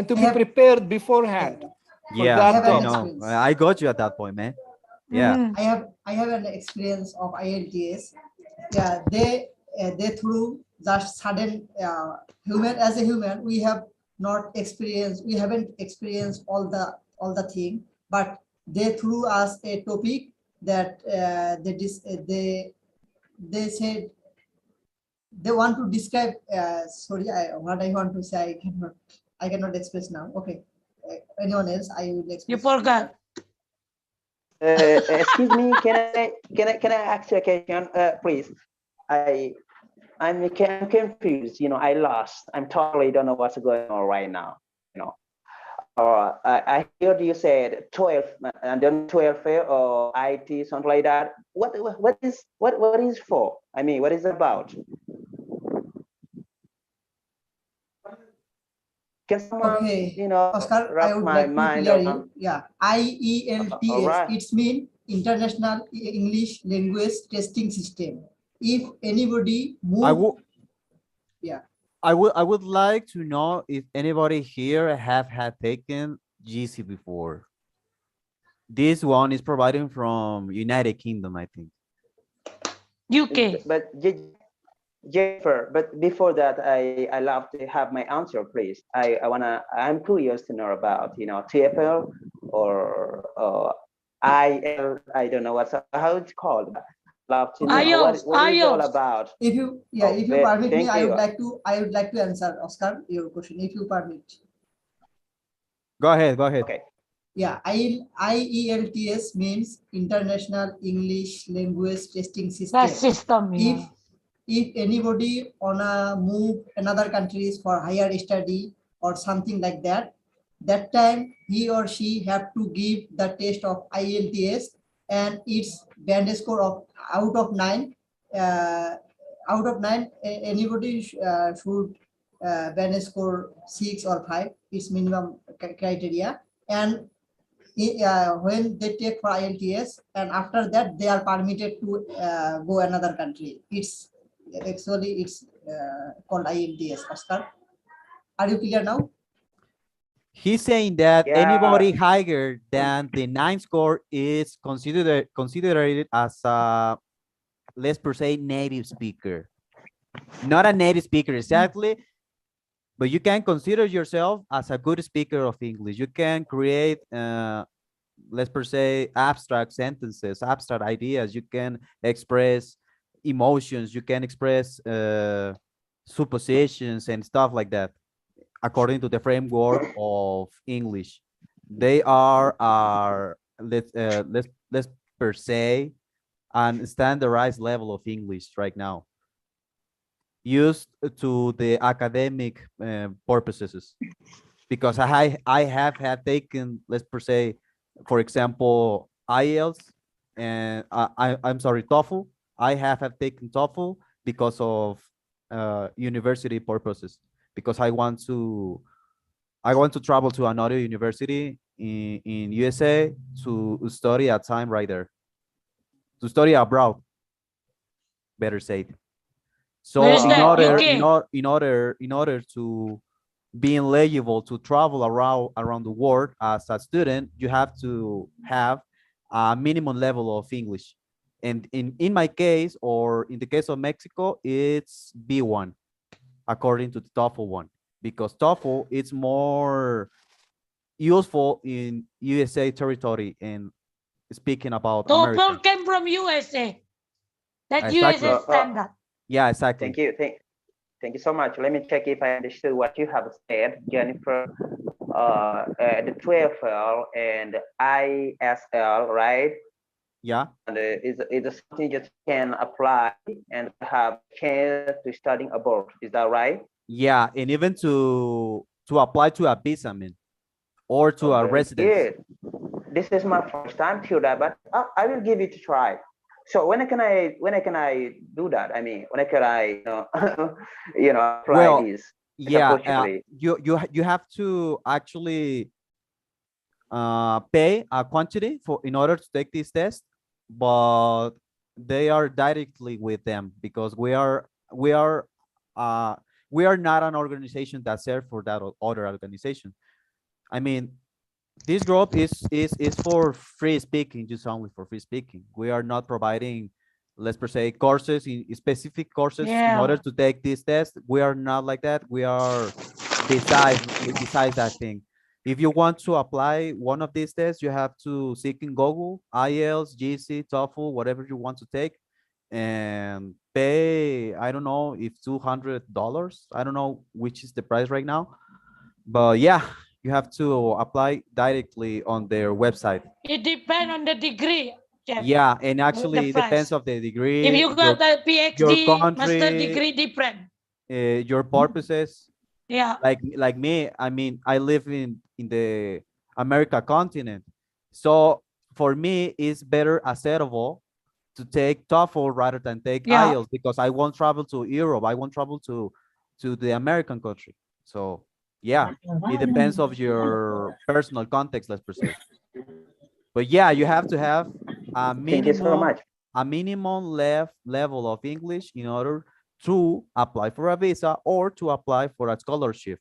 to be prepared beforehand. I got you at that point, man. I have an experience of IELTS. They through just sudden as a human, we have not experienced, we haven't experienced all the thing, but they threw us a topic that they said they want to describe. What I want to say, I cannot express now. Okay, anyone else? I will express. You forgot. Excuse me. Can I ask you a question, please? I'm confused. I lost. I'm totally don't know what's going on right now. I heard you said 12 and then 12 or IT, something like that. What is for? I mean, what is it about? Can someone, Oscar, wrap I would my like mind to clear around? you. IELTS. Right. It's mean International English Language Testing System. If anybody move, I would like to know if anybody here had taken GC before. This one is providing from United Kingdom, I think. UK. But Jennifer, but before that, I love to have my answer, please. I'm curious to know about TFL or I don't know how it's called. Love to know what is it all about. If you if you permit me, I would like to answer, Oscar, your question, if you permit. Go ahead. Okay. Yeah, IELTS means International English Language Testing System. That system, yeah. If anybody wanna move another countries for higher study or something like that, that time he or she have to give the test of IELTS, and its band score of out of 9. Anybody should band score 6 or 5. It's minimum criteria, and when they take for IELTS, and after that they are permitted to go another country. It's actually called IELTS. Oscar, are you clear now? He's saying that Yeah. anybody higher than the 9 score is considered as a, let's per se, native speaker. Not a native speaker exactly, but you can consider yourself as a good speaker of English. You can create, let's per se, abstract sentences, abstract ideas. You can express emotions. You can express suppositions and stuff like that, according to the framework of English. They are let's per se an standardized level of English right now, used to the academic purposes. Because I have taken, let's per se, for example, IELTS, and I'm sorry, TOEFL. I have taken TOEFL because of university purposes, because I want to travel to another university in USA to study a time right there, to study abroad, better said. So in order to be eligible to travel around the world as a student, you have to have a minimum level of English. And in my case, or in the case of Mexico, it's B1, according to the TOEFL one, because TOEFL is more useful in USA territory and speaking about America. TOEFL came from USA. That's Exactly. USA standard. Yeah, exactly. Thank you so much. Let me check if I understood what you have said, Jennifer. The TOEFL and ISL, right? Yeah. And it's something you can apply and have a chance to studying abroad. Is that right? Yeah, and even to apply to a visa, man, or to a residence. Yeah. This is my first time to that, but I will give it a try. So when can I do that? I mean, when can I apply this? Yeah, you have to actually pay a quantity in order to take this test, but they are directly with them, because we are not an organization that serves for that other organization. I mean, this group is for free speaking, just only for free speaking. We are not providing, let's per se, courses, in specific courses in order to take this test. We are not like that. We are besides that thing. If you want to apply one of these tests, you have to seek in Google IELTS, GC, TOEFL, whatever you want to take, and pay, I don't know if $200. I don't know which is the price right now, but yeah, you have to apply directly on their website. It depends on the degree. Jeff. Yeah, and actually it depends of the degree. If you got a PhD, your country, master degree, different. Your purposes. Yeah. Like me, I mean, I live in the America continent. So for me, it's better acceptable to take TOEFL rather than take IELTS, because I won't travel to Europe. I won't travel to the American country. So yeah, it depends of your personal context, let's say. But yeah, you have to have a minimum level of English in order to apply for a visa or to apply for a scholarship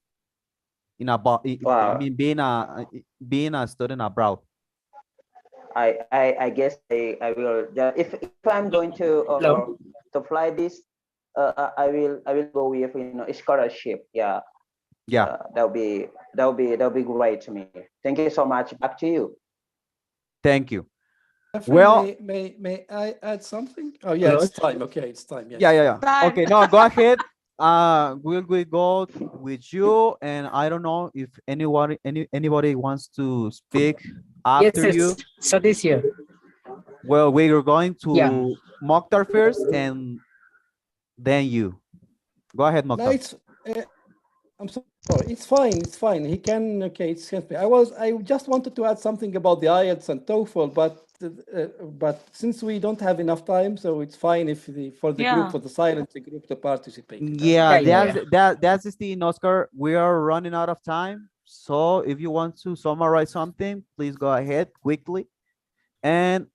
I mean, being a student abroad. I guess I will just, if I'm going to fly this, I will go with a scholarship. Yeah. That'll be great to me. Thank you so much. Back to you. Thank you. Well, may I add something? Oh yeah, it's time. Okay, it's time. Yes. yeah. Okay, no, go ahead. We go with you, and I don't know if anybody wants to speak after you. Satish here. Well, we are going Yeah. to Mokhtar first, and then you. Go ahead, No, Mokhtar. it's. I'm sorry. It's fine. It's fine. He can. Okay, it's me. I just wanted to add something about the IELTS and TOEFL, but since we don't have enough time, so it's fine if for the group, for the silent group to participate. Yeah, that's the thing, Oscar. We are running out of time. So if you want to summarize something, please go ahead quickly and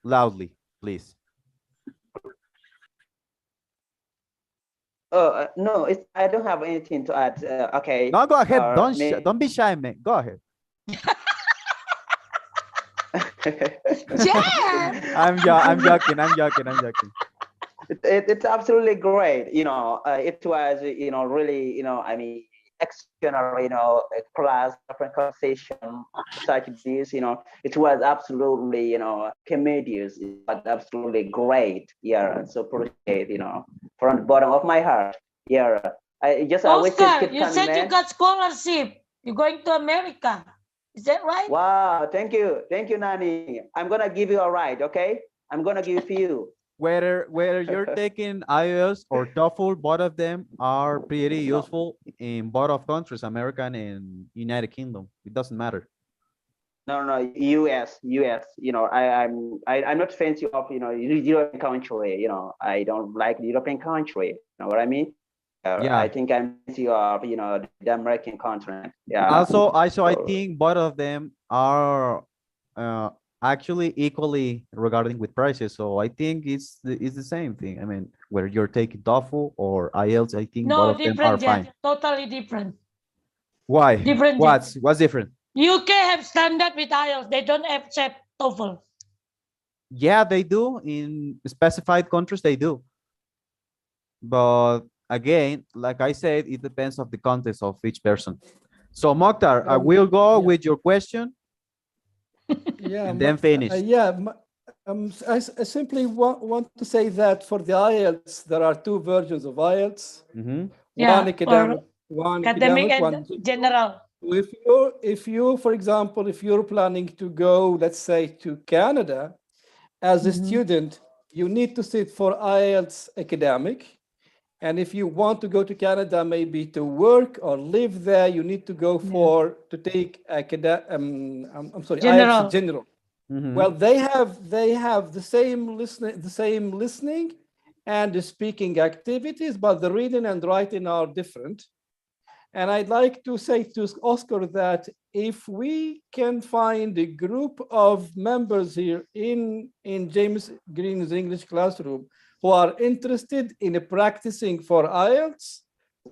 loudly, please. No, I don't have anything to add. Okay. No, go ahead. May- Don't be shy, man. Go ahead. I'm joking. It's absolutely great. You know, it was, you know, really, I mean, exceptional, class, different conversation such as this, it was absolutely, commedious. It was absolutely great. Yeah, so appreciate, from the bottom of my heart. Yeah, I wish Oscar, it you said you got scholarship. You're going to America. Is that right? Wow, thank you, Nani. I'm gonna give you a ride, okay? I'm gonna give you. Whether you're taking IELTS or TOEFL, both of them are pretty useful in both of countries, American and United Kingdom. It doesn't matter. No, US. I'm not fancy of European country. I don't like the European country. You know what I mean? Yeah. I think I'm fancy of the American continent. Yeah. Also, I think both of them are actually equally regarding with prices. So I think it's the same thing. I mean, whether you're taking TOEFL or IELTS, I think No, both of them are different, fine. totally different. Why? Different. What's different? UK have standard with IELTS. They don't accept TOEFL. Yeah, they do. In specified countries, they do. But again, like I said, it depends of the context of each person. So Mokhtar, I will go with your question. Yeah, and then finish. I simply want to say that for the IELTS, there are two versions of IELTS. One academic, one general. If you, for example, if you're planning to go, let's say, to Canada as a student, you need to sit for IELTS academic. And if you want to go to Canada, maybe to work or live there, you need to go to take IELTS general. Well, they have the same listening and the speaking activities, but the reading and writing are different. And I'd like to say to Oscar that if we can find a group of members here in James Green's English classroom who are interested in practicing for IELTS,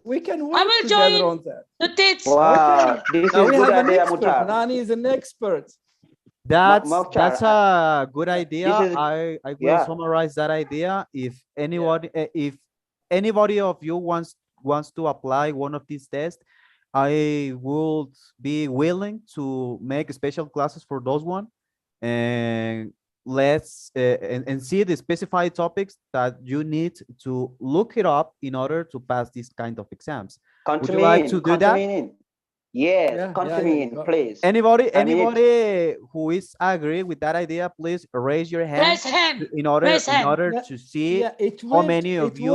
we can work together on that. To teach. Wow, this now is we good have an idea, expert. Mukhtar. Nani is an expert. That's Mokhtar, a good idea. I will yeah. summarize that idea. If anybody of you wants to apply one of these tests, I would be willing to make special classes for those one, and let's and see the specified topics that you need to look it up in order to pass these kind of exams. Would you like to do that? Yes, please. Anybody who is agree with that idea, please raise your hand. Raise hand. In order to see how many of you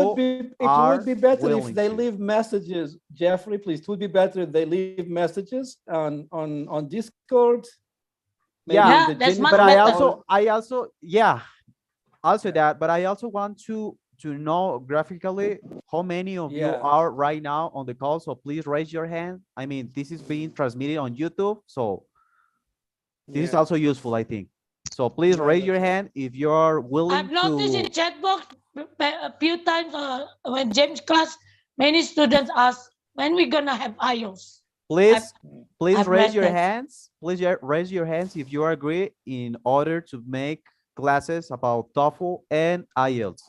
are It would be better if willing they to. leave messages. Jeffrey, please. It would be better if they leave messages on Discord. maybe Yeah, in the but I general- also that, but I also want to know graphically how many of you are right now on the call. So please raise your hand. I mean, this is being transmitted on YouTube, so this is also useful, I think. So please raise your hand if you're willing I've noticed to. in chat box a few times when James class, many students ask when we gonna have IELTS. Please I've raise read your that. hands. Please raise your hands if you agree in order to make classes about TOEFL and IELTS.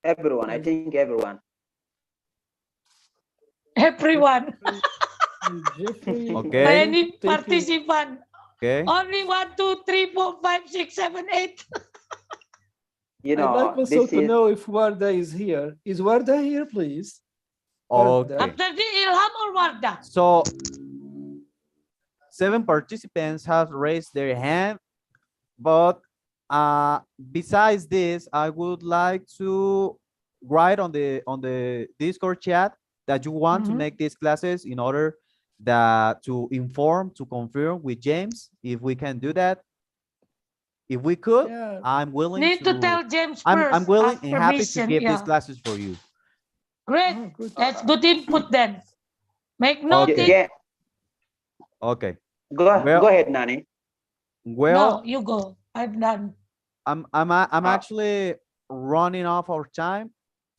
Everyone, I think everyone. Everyone. Okay. Any participant. Okay. Only 1, 2, 3, 4, 5, 6, 7, 8. You I'd like know, also this to is know if Warda is here. Is Warda here, please? Okay. After the Ilham or Warda? So 7 participants have raised their hand, but besides this, I would like to write on the Discord chat that you want to make these classes in order that to confirm with James if we can do that. If we could, Yeah. I'm willing Need to tell James I'm first. willing ask and happy to permission, give these yeah. classes for you. Great. That's good input then. Make Okay. noted. yeah. Okay. Go ahead, Nani. Well, No, you go. I'm done. I'm actually running off our time,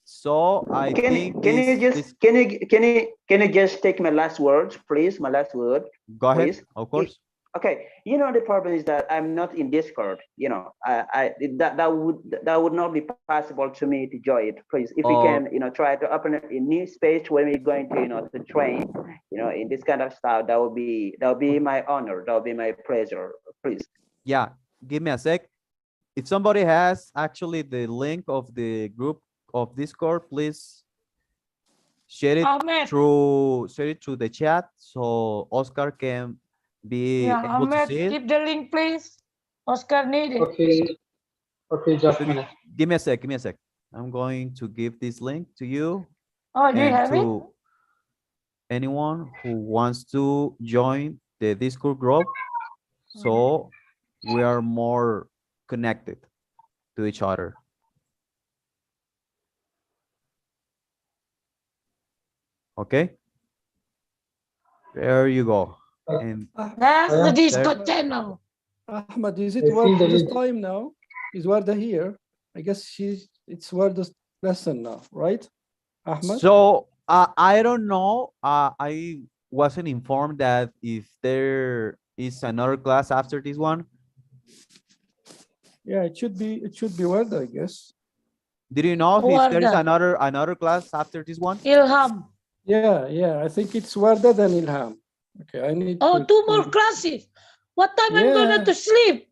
so I think Can you just take my last words, please? My last word. Go ahead. Please? Of course. Okay. You know, the problem is that I'm not in Discord. You know, that would not be possible to me to join it. Please, if we can, you know, try to open a new space when we're going to, you know, to train, you know, in this kind of stuff, that would be my honor. That would be my pleasure. Please. Yeah. Give me a sec. If somebody has actually the link of the group of Discord, please share it through the chat so Oscar can be Yeah, able to Ahmed, see it. keep the link, please. Oscar need it. Okay, just a minute. Give me a sec. I'm going to give this link to you Oh, do you and have it? to anyone who wants to join the Discord group, so we are more connected to each other. Okay, there you go. And That's the Ahmed, Discord channel. Ahmed, is it I see the Warda's link. time now? Is Warda here? I guess it's Warda's lesson now, right? Ahmed? so I don't know. I wasn't informed that if there is another class after this one. Yeah, it should be Warda, I guess. Did you know if there is Warda. another class after this one? Ilham. Yeah, I think it's Warda then Ilham. Okay, I need Oh, to 2 more classes. What time I'm going to sleep?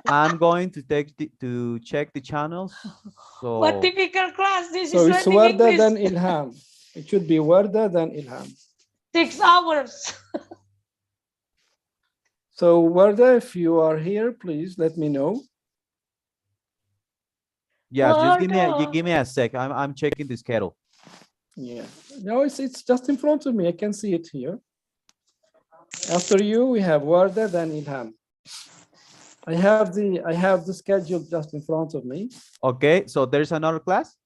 I'm going to to check the channels. So What typical class? This So is it's learning Warda English. then Ilham. It should be Warda then Ilham. 6 hours. So Warda, if you are here, please let me know. yeah, just give Warda. me a sec. I'm checking the schedule. Yeah. No, it's just in front of me. I can see it here. After you, we have Warda then Ilham. I have the schedule just in front of me. Okay, so there's another class.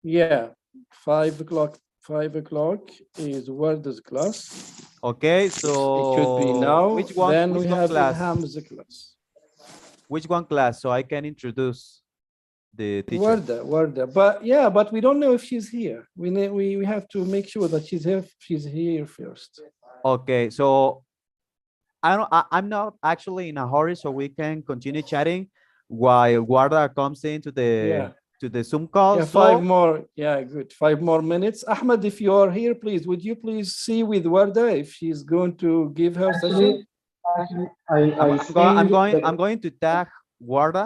Yeah, 5 o'clock. 5 o'clock is Warda's class. Okay, so It should be now. Which one? Then which we one have class? Ilham's class. Which one class? So I can introduce the teacher. Warda. But we don't know if she's here. We have to make sure that she's here. She's here first. Okay, so I'm not actually in a hurry, so we can continue chatting while Guarda comes into the Zoom call. Yeah, So 5 more. Yeah, good. 5 more minutes. Ahmed, if you are here, please, would you please see with Warda if she's going to give her session? Actually, I'm going to tag Guarda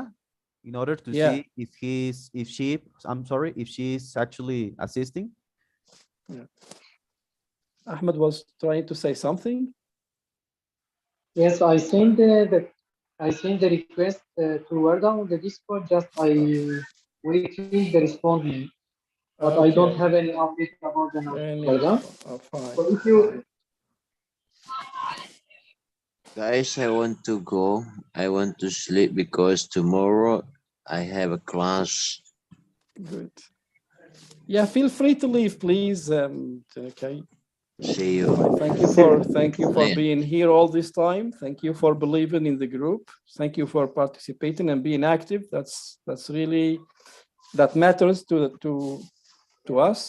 in order to Yeah. see if she's actually assisting. Yeah. Ahmed was trying to say something. yes, I sent the request to Word on the Discord. Just I waiting the responding, but I don't Okay. have any update about the Word. Fine. So if you Guys, I want to go. I want to sleep because tomorrow I have a class. Good. Yeah, feel free to leave, please. Okay. See you. Thank you for being here all this time. Thank you for believing in the group. Thank you for participating and being active. That's really that matters to us.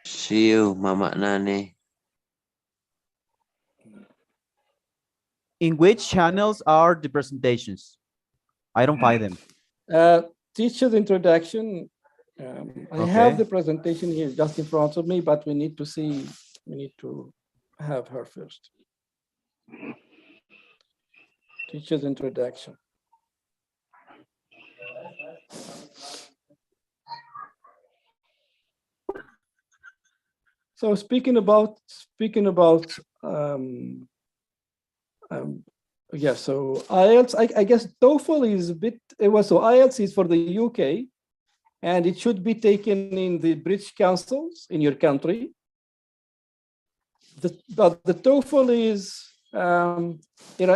See you, Mama Nani. In which channels are the presentations? I don't find them. Teacher's introduction I have the presentation here just in front of me, but we need to have her first. Teacher's introduction. So speaking about yeah, so IELTS, I guess TOEFL is a bit, so IELTS is for the UK, and it should be taken in the British councils in your country. But the TOEFL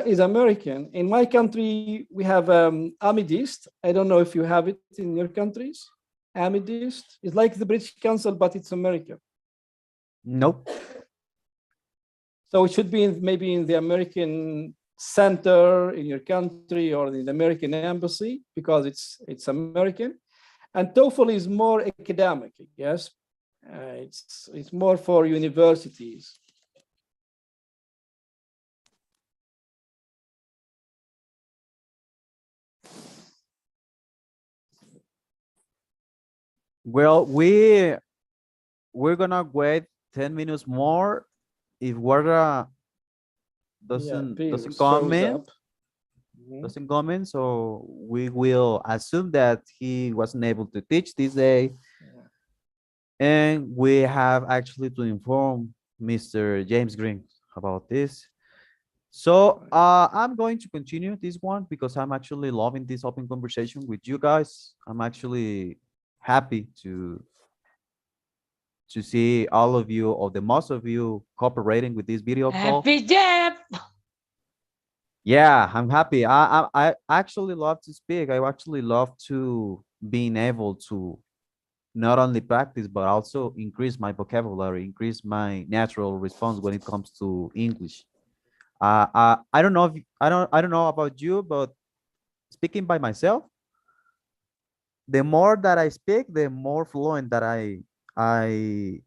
is American. In my country, we have Amidist. I don't know if you have it in your countries. Amidist is like the British Council, but it's American. Nope. So it should be maybe in the American center in your country or in the American embassy, because it's American. And TOEFL is more academic, yes. It's more for universities. Well, we're gonna wait 10 minutes more if Warda doesn't come in. Doesn't come in, so we will assume that he wasn't able to teach this day. And we have actually to inform Mr. James Green about this. So I'm going to continue this one because I'm actually loving this open conversation with you guys. I'm actually happy to see all of you, or the most of you, cooperating with this video call. Happy Jeff. Yeah, I'm happy. I actually love to speak. I actually love to being able to not only practice but also increase my vocabulary, increase my natural response when it comes to English. I don't know if I don't know about you, but speaking by myself, the more that I speak, the more fluent that I find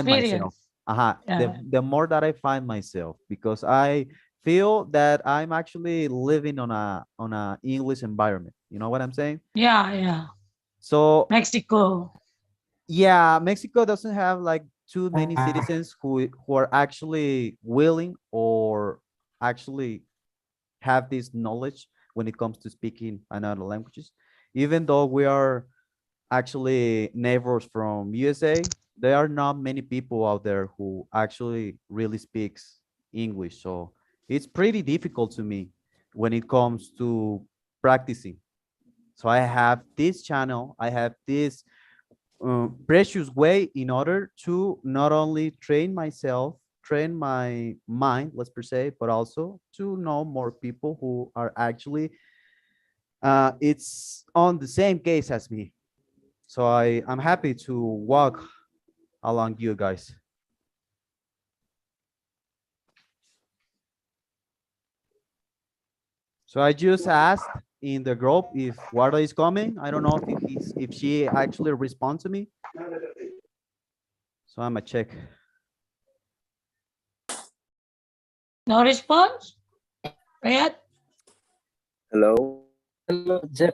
myself. Yeah. The more that I find myself, because I feel that I'm actually living on a English environment. You know what I'm saying? Yeah, yeah. So Mexico. yeah, Mexico doesn't have like too many citizens who are actually willing or actually have this knowledge when it comes to speaking another languages. Even though we are actually neighbors from USA, there are not many people out there who actually really speaks English. So it's pretty difficult to me when it comes to practicing. So I have this channel, I have this precious way in order to not only train myself, train my mind, let's per se, but also to know more people who are actually it's on the same case as me. So I'm happy to walk along you guys. So I just asked in the group if Warda is coming. I don't know if she actually responds to me. So I'm gonna check. No response? Riyad? Hello. Hello, Jeff.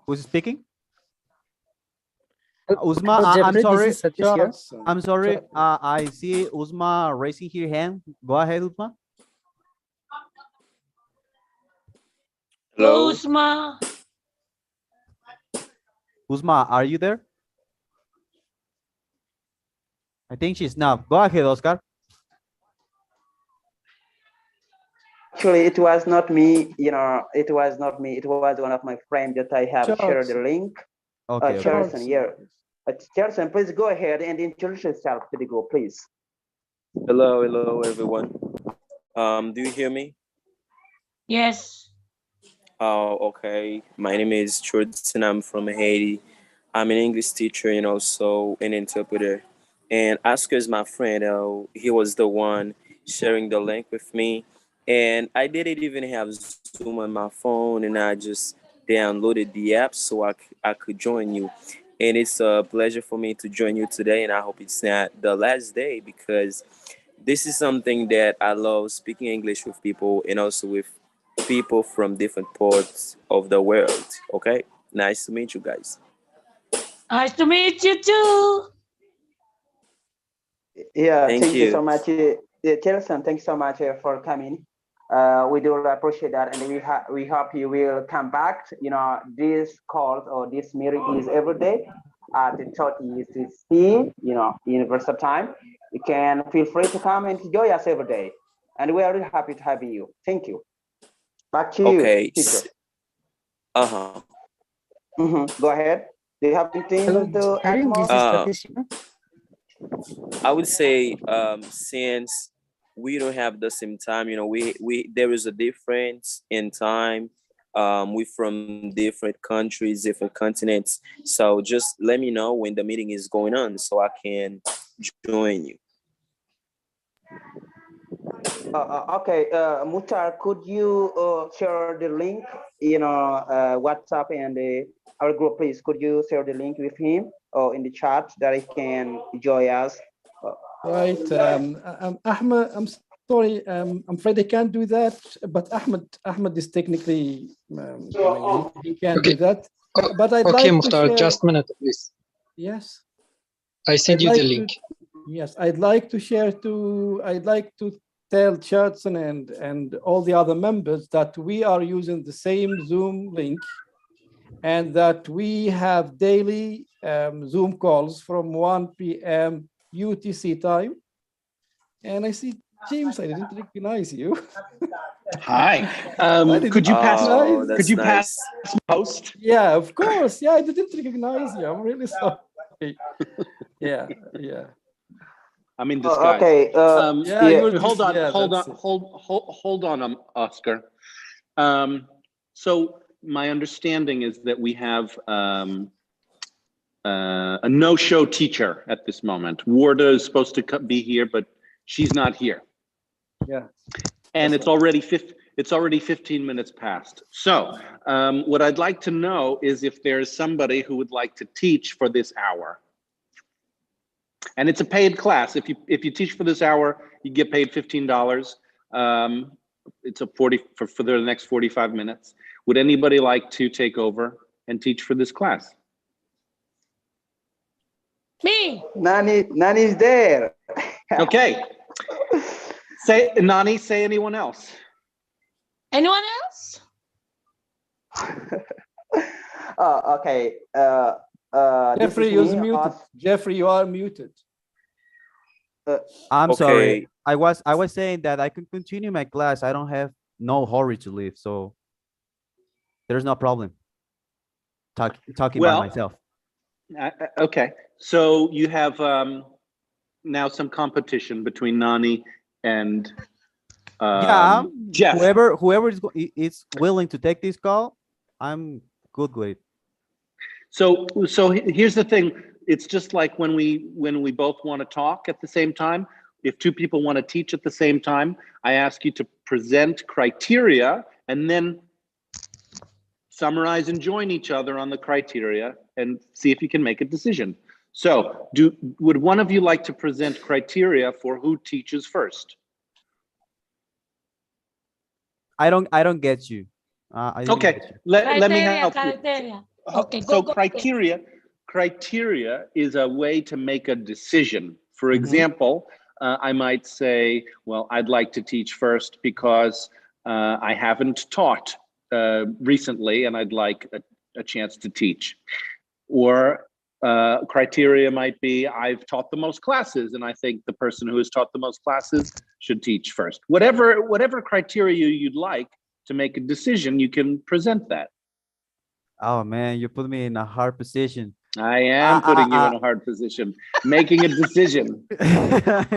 Who's speaking? Uzma, I'm sorry. I'm sorry. I see Uzma raising her hand. Go ahead, Uzma. Hello. Uzma. Uzma, are you there? I think she's not. Go ahead, Oscar. Actually, it was not me, it was not me. It was one of my friends that I have shared the link. Okay. Charleston, yeah. Charleston, please go ahead and introduce yourself to the group, please. Hello, everyone. Do you hear me? Yes. Oh, okay. My name is Jordan. I'm from Haiti. I'm an English teacher and also an interpreter. And Oscar is my friend. He was the one sharing the link with me. And I didn't even have Zoom on my phone, and I just downloaded the app so I could join you. And it's a pleasure for me to join you today. And I hope it's not the last day, because this is something that I love, speaking English with people and also with people from different parts of the world. Okay, nice to meet you guys. Nice to meet you too. Yeah, Thank thank you so you. much, Chilson. Thank you so much for coming. We do appreciate that, and we hope you will come back. You know, this call or this meeting is every day at 30 EST, you know, universal time. You can feel free to come and join us every day, and we are really happy to have you. Thank you. Back to you, Okay. teacher. Uh-huh. Go ahead. Do you have anything to add more? I would say since we don't have the same time, you know, we there is a difference in time. We from different countries, different continents. So just let me know when the meeting is going on so I can join you. Okay, Mutar, could you share the link, you know, WhatsApp and our group, please? Could you share the link with him or in the chat that he can join us? Right, Ahmed, I'm sorry, I'm afraid I can't do that, but Ahmed is technically, I mean, he can do that. But I'd Okay, like Mukhtar, to share, just a minute, please. yes. I send you the link. Yes, I'd like to tell Churchson and all the other members that we are using the same Zoom link and that we have daily Zoom calls from 1 p.m. UTC time. And I see, James, I didn't recognize you. Hi. Could you pass post? Yeah, of course. Yeah, I didn't recognize you. I'm really sorry. Yeah. I'm in disguise. Okay. Hold on, Oscar. So my understanding is that we have a no-show teacher at this moment. Warda is supposed to be here, but she's not here. Yeah. And it's already 15 minutes past. So what I'd like to know is if there's somebody who would like to teach for this hour. And it's a paid class. If you teach for this hour, you get paid $15. It's a 40 for the next 45 minutes. Would anybody like to take over and teach for this class? Me. Nani's there. Okay. Say Nani. Say anyone else. Anyone else? Okay. Jeffrey, you're muted. Jeffrey, you are muted. I'm sorry. I was saying that I can continue my class. I don't have no hurry to leave, so there's no problem. Talking by myself. Okay, so you have now some competition between Nani and Jeff. Whoever is willing to take this call, I'm good with it. So here's the thing. It's just like when we both want to talk at the same time. If two people want to teach at the same time, I ask you to present criteria and then summarize and join each other on the criteria and see if you can make a decision. So would one of you like to present criteria for who teaches first? I don't get you. Okay, let me help you. Criteria. Okay, So go. criteria is a way to make a decision. For example, I might say, well, I'd like to teach first because I haven't taught recently and I'd like a chance to teach. Or criteria might be, I've taught the most classes and I think the person who has taught the most classes should teach first. Whatever criteria you'd like to make a decision, you can present that. Oh man, you put me in a hard position. I am putting you in a hard position, making a decision.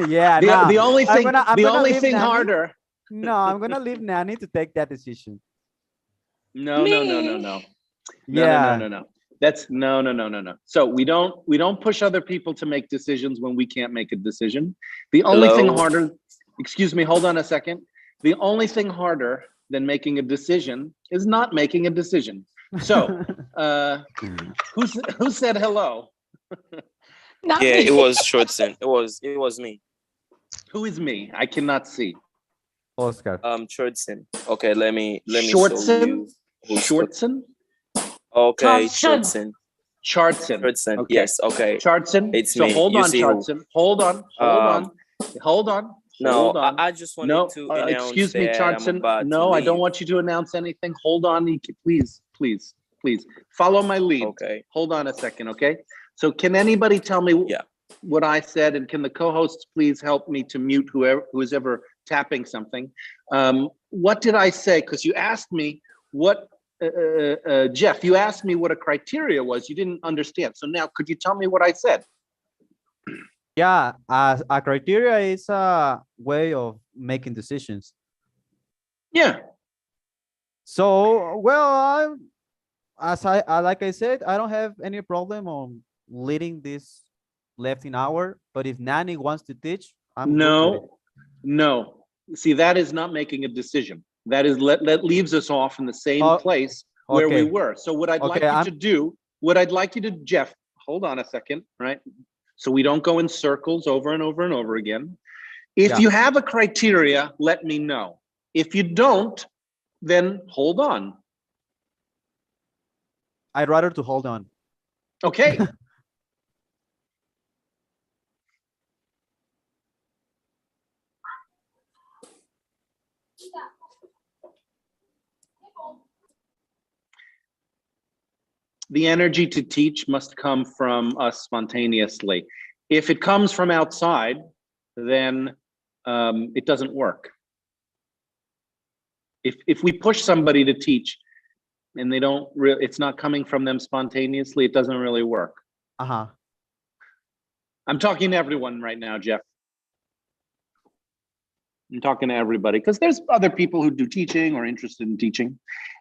Yeah, the only thing Nani. harder. No, I'm gonna leave Nani to take that decision. No. Yeah. No. That's no. So we don't push other people to make decisions when we can't make a decision. The only thing harder, excuse me, hold on a second. The only thing harder than making a decision is not making a decision. So who said hello? Yeah, it was Shortson. It was me. Who is me? I cannot see. Oscar. Chortson. Okay, let me show Shortson? you. who's- Shortson? Okay, Chortson. Chortson. Chartson. Okay. Yes, okay. Chartson. It's So me. hold You on, see who? Chartson. Hold on. Hold on. No, Hold on. I just wanted No, to announce excuse me, that I'm Chartson. about to No, I don't leave. want you to announce anything. Hold on, please. Follow my lead. Okay. Hold on a second, okay? So can anybody tell me what I said, and can the co-hosts please help me to mute who's ever tapping something? What did I say? Because you asked me what, Jeff, you asked me what a criteria was. You didn't understand. So now could you tell me what I said? Yeah, a criteria is a way of making decisions. Yeah. So, well, like I said, I don't have any problem on leading this left-in hour, but if Nani wants to teach, I'm good with it. No. See, that is not making a decision. That leaves us off in the same place where we were. So what I'd like you to do, Jeff, hold on a second, right? So we don't go in circles over and over and over again. If you have a criteria, let me know. If you don't, then hold on. I'd rather to hold on. Okay. The energy to teach must come from us spontaneously. If it comes from outside, then it doesn't work. If we push somebody to teach and it's not coming from them spontaneously, it doesn't really work. Uh-huh. I'm talking to everyone right now, Jeff. I'm talking to everybody because there's other people who do teaching or interested in teaching,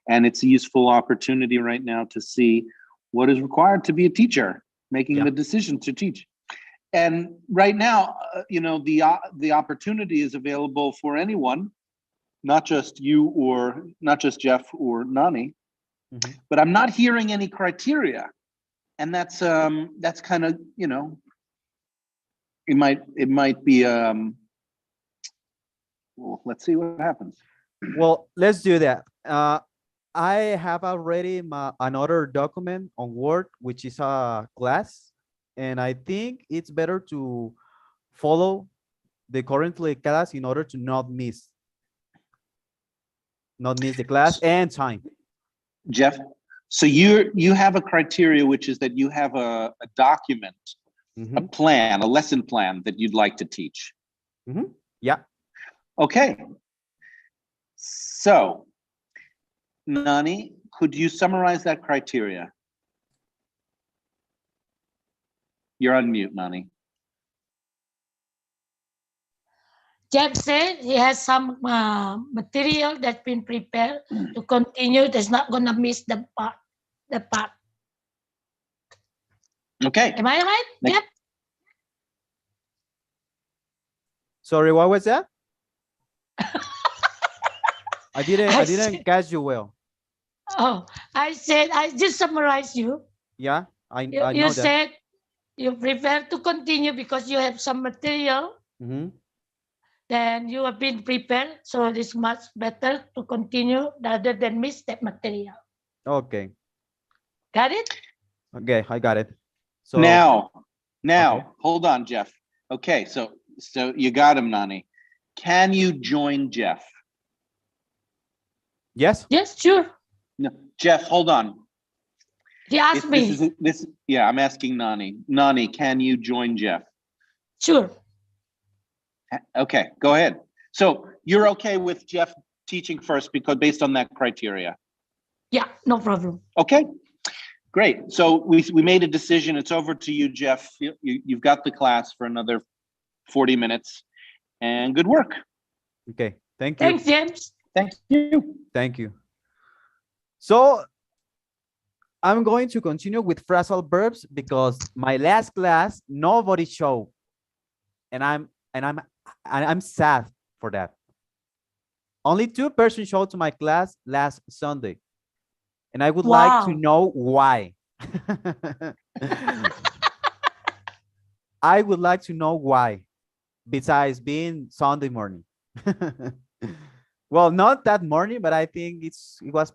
and it's a useful opportunity right now to see what is required to be a teacher, making the decision to teach. And right now, the opportunity is available for anyone, not just you or not just Jeff or Nani, but I'm not hearing any criteria, and that's kind of, it might be well, let's see what happens. Well, let's do that. I have already another document on Word, which is a class, and I think it's better to follow the currently class in order to not miss the class and time. Jeff, so you have a criteria, which is that you have a document, a plan, a lesson plan that you'd like to teach. Yeah. Okay. So, Nani, could you summarize that criteria? You're on mute, Nani. Jeff said he has some material that's been prepared to continue. That's not gonna miss the part. Okay. Am I right, Jeff? Sorry, what was that? I didn't catch you well. Oh, I said I just summarized you. Yeah, I You know that. said you prefer to continue because you have some material. Then you have been prepared, so it's much better to continue rather than miss that material. Okay. Got it? Okay, I got it. So Now, hold on, Jeff. Okay, so you got him, Nani. Can you join Jeff? Yes. Yes, sure. No, Jeff, hold on. He asked me. Yeah, I'm asking Nani. Nani, can you join Jeff? Sure. Okay, go ahead. So you're okay with Jeff teaching first because based on that criteria? Yeah, no problem. Okay, great. So we made a decision. It's over to you, Jeff. You've got the class for another 40 minutes, and good work. Okay, thank you. Thanks, James. Thank you. Thank you. So I'm going to continue with phrasal verbs because my last class nobody showed, and I'm sad for that. Only 2 persons showed to my class last Sunday, and I would like to know why. I would like to know why, besides being Sunday morning. Well, not that morning, but I think it was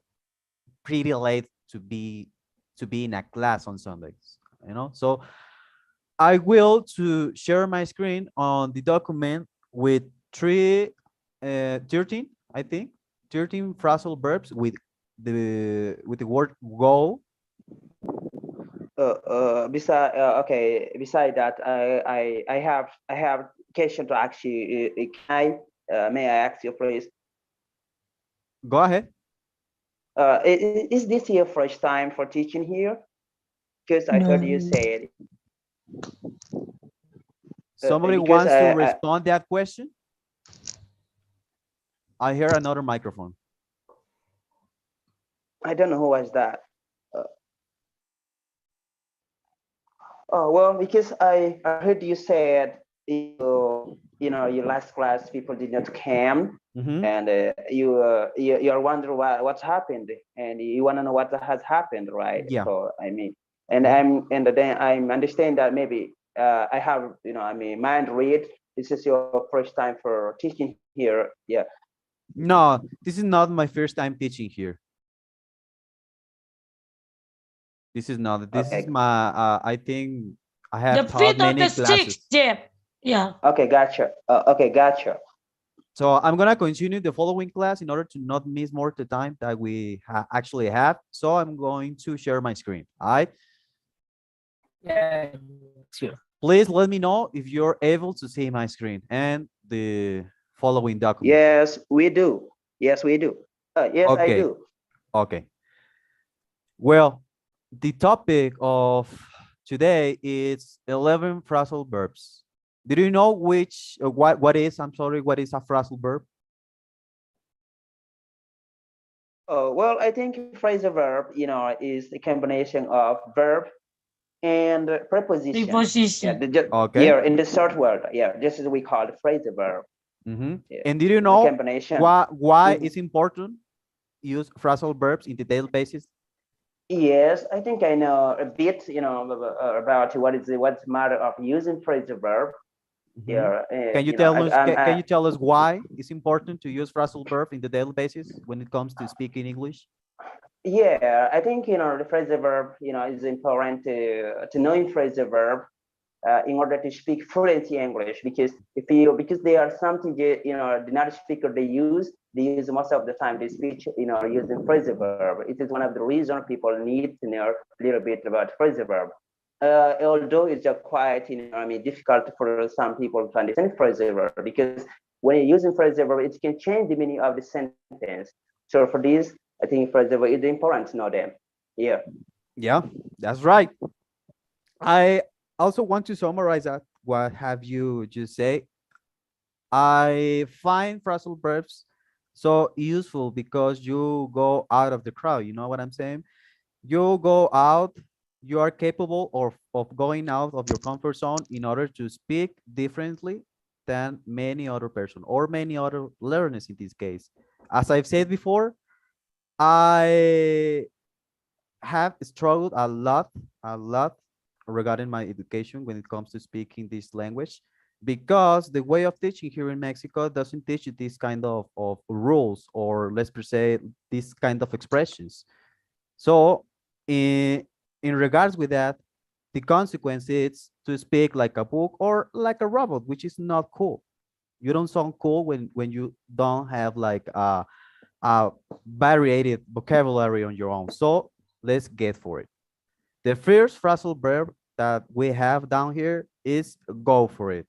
pretty late to be in a class on Sundays, you know. So I will to share my screen on the document with 13, I think, 13 phrasal verbs with the word go. Beside that, I have question to ask you. May I ask you, please? Go ahead. Is this your first time for teaching here? Because I heard you say it. Somebody because wants to respond that question? I hear another microphone. I don't know who was that. Oh, well, because I heard you said your last class people did not come, and you're wondering what's happened, and you want to know what has happened, right? Yeah. So I mean, and then I'm understand that maybe I have mind read. This is your first time for teaching here, yeah. No, this is not my first time teaching here. This is not. This is my. I think I have taught many classes. Yeah. Okay, gotcha. Okay, gotcha. So I'm gonna continue the following class in order to not miss more the time that we actually have. So I'm going to share my screen. All right. Yeah. Sure. Please let me know if you're able to see my screen and the following document. Yes, we do. Yes, we do. Yes, okay. I do. Okay. Well, the topic of today is 11 phrasal verbs. Do you know which what is a phrasal verb? Well, I think phrasal verb, is a combination of verb and preposition. Preposition. Yeah, okay. Yeah, in the short word, yeah, this is we call the phrasal verb. Yeah. And did you know why it's important use phrasal verbs in the daily basis? Yes, I think I know a bit, about what's the matter of using phrasal verb. Yeah. Can you tell us? Can you tell us why it's important to use phrasal verb in the daily basis when it comes to speaking English? Yeah, I think the phrasal verb is important to knowing phrasal verb in order to speak fluent English, because they are something the native speaker they use most of the time they speak using phrasal verb. It is one of the reasons people need to know a little bit about phrasal verb. Although it's just quite difficult for some people to understand phrasal verb, because when you're using phrasal verb, it can change the meaning of the sentence. So for this, I think phrasal verb is important to know them. Yeah. Yeah, that's right. I also want to summarize that. What have you just said? I find phrasal verbs so useful because you go out of the crowd. You know what I'm saying? You go out, you are capable of going out of your comfort zone in order to speak differently than many other person or many other learners in this case. As I've said before, I have struggled a lot regarding my education when it comes to speaking this language, because the way of teaching here in Mexico doesn't teach you this kind of rules, or let's per se this kind of expressions. So in regards with that, the consequence is to speak like a book or like a robot, which is not cool. You don't sound cool when you don't have like a varied vocabulary on your own. So let's get for it. The first phrasal verb that we have down here is go for it.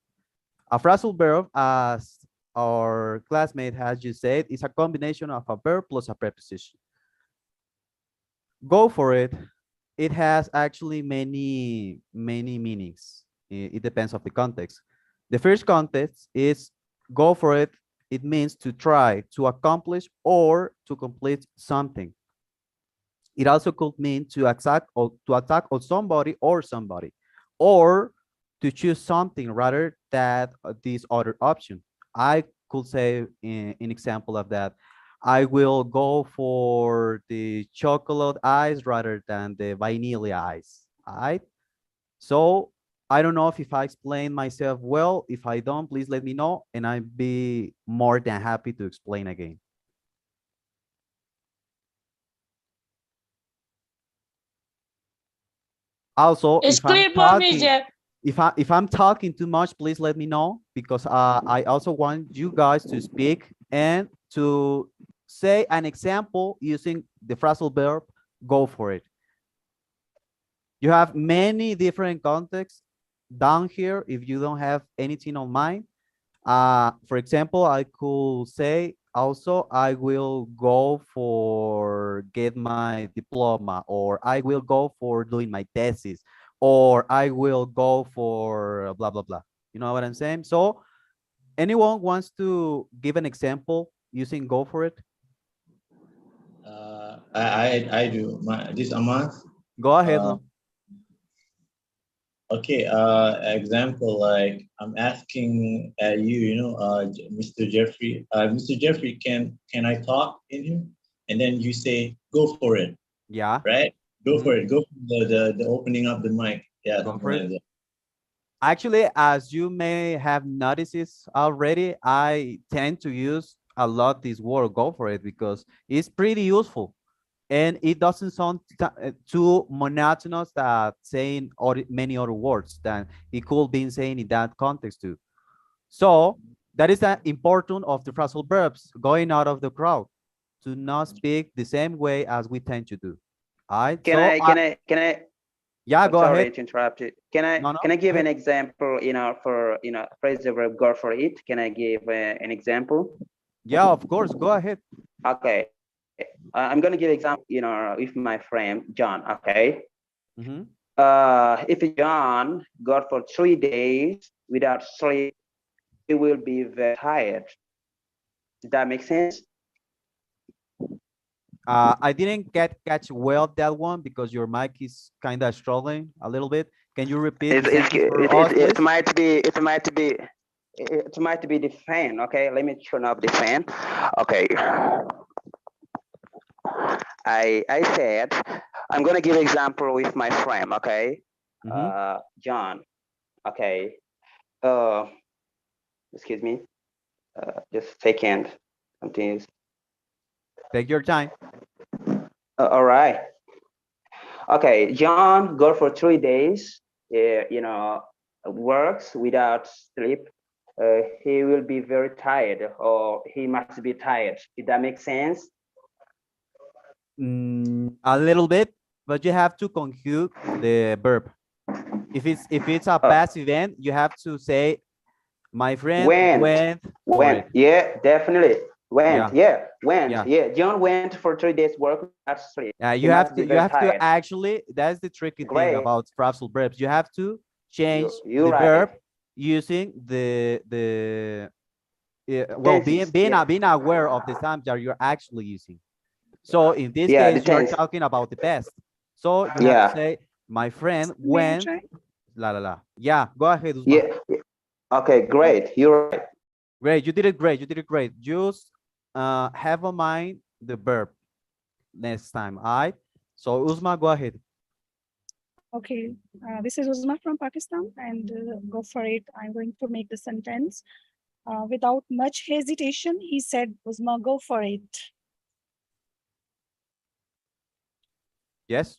A phrasal verb, as our classmate has just said, is a combination of a verb plus a preposition. Go for it. It has actually many meanings. It depends on the context. The first context is go for it. It means to try, to accomplish, or to complete something. It also could mean to attack on somebody, or to choose something rather than this other option. I could say in example of that, I will go for the chocolate ice rather than the vanilla ice. All right. So I don't know if I explain myself well. If I don't, please let me know, and I'd be more than happy to explain again. Also, It's if I'm clear for me, talking, Jeff. if I'm talking too much, please let me know, because I also want you guys to speak and to say an example using the phrasal verb go for it. You have many different contexts down here if you don't have anything on mind. For example, I could say also, I will go for get my diploma, or I will go for doing my thesis, or I will go for blah, blah, blah. You know what I'm saying? So anyone wants to give an example using go for it? I do. This Aman. Go ahead. No? Okay, example, like I'm asking Mr. Jeffrey, Mr. Jeffrey, can I talk in here? And then you say, go for it. Yeah. Right? Go for it. Go for the opening up the mic. Yeah. Go for it. Actually, as you may have noticed already, I tend to use a lot this word go for it because it's pretty useful. And it doesn't sound too monotonous that saying many other words than it could be saying in that context too. So that is the importance of the phrasal verbs going out of the crowd, to not speak the same way as we tend to do. All right. Can I? Yeah, I'm go sorry ahead. to interrupt you. Can I give an example? For phrasal verb go for it. Can I give an example? Yeah, of course. Go ahead. Okay. I'm going to give example, with my friend John. Okay. If John got for 3 days without sleep, he will be very tired. Does that make sense? I didn't catch well that one because your mic is kind of struggling a little bit. Can you repeat the sentence for us, please? It might be the fan. Okay, let me turn up the fan. Okay. I said I'm gonna give example with my friend. Okay. John. Okay. Excuse me. Just a second. Continue. Take your time. All right. Okay, John go for 3 days. Works without sleep. He will be very tired, or he must be tired. Did that make sense? A little bit, but you have to conjugate the verb. If it's a past event, you have to say, my friend went for it. Yeah, definitely. Went. Yeah. John went for 3 days work without sleep. Yeah, you have to actually, that's the tricky thing about phrasal verbs. You have to change the verb using the being aware of the times that you're actually using. So in this case, you're talking about the past. So you have to say, my friend went, la la la. Yeah, go ahead, Usman. Yeah. Okay, great. You're right. Great, you did it great. You did it great. Just have in mind the verb next time. All right. So Uzma, go ahead. Okay, this is Uzma from Pakistan, and go for it. I'm going to make the sentence. Without much hesitation, he said, Uzma, go for it. Yes.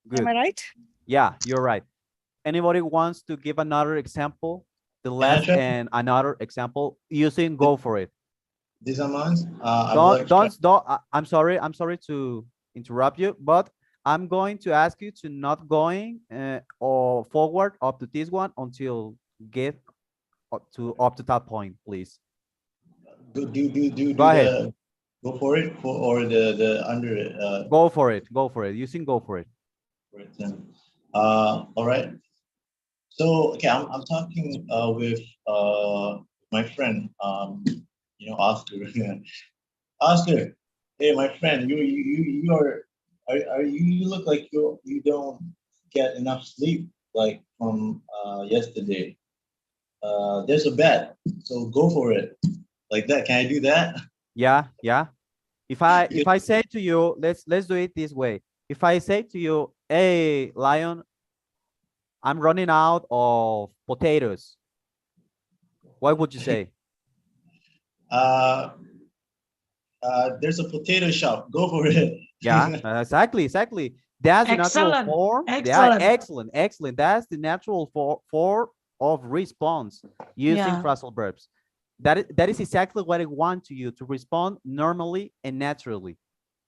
Good. Am I right? Yeah, you're right. Anybody wants to give another example? The last and another example using go for it. This amount. I'm sorry to interrupt you, but I'm going to ask you to not going or forward up to this one until get up to that point, please. Go ahead. Go for it, or the under. Go for it. Go for it. Using go for it. All right. So okay, I'm talking with my friend, Oscar. Oscar, hey, my friend, you look like you don't get enough sleep, like from yesterday. There's a bet, so go for it. Like that, can I do that? Yeah. If I say to you, let's do it this way. If I say to you, hey, Lion, I'm running out of potatoes. What would you say? There's a potato shop. Go for it. Yeah, exactly. That's the natural Excellent. form. Yeah, Excellent. excellent. That's the natural form of response using Yeah. phrasal verbs. That is exactly what I want to you to respond normally and naturally,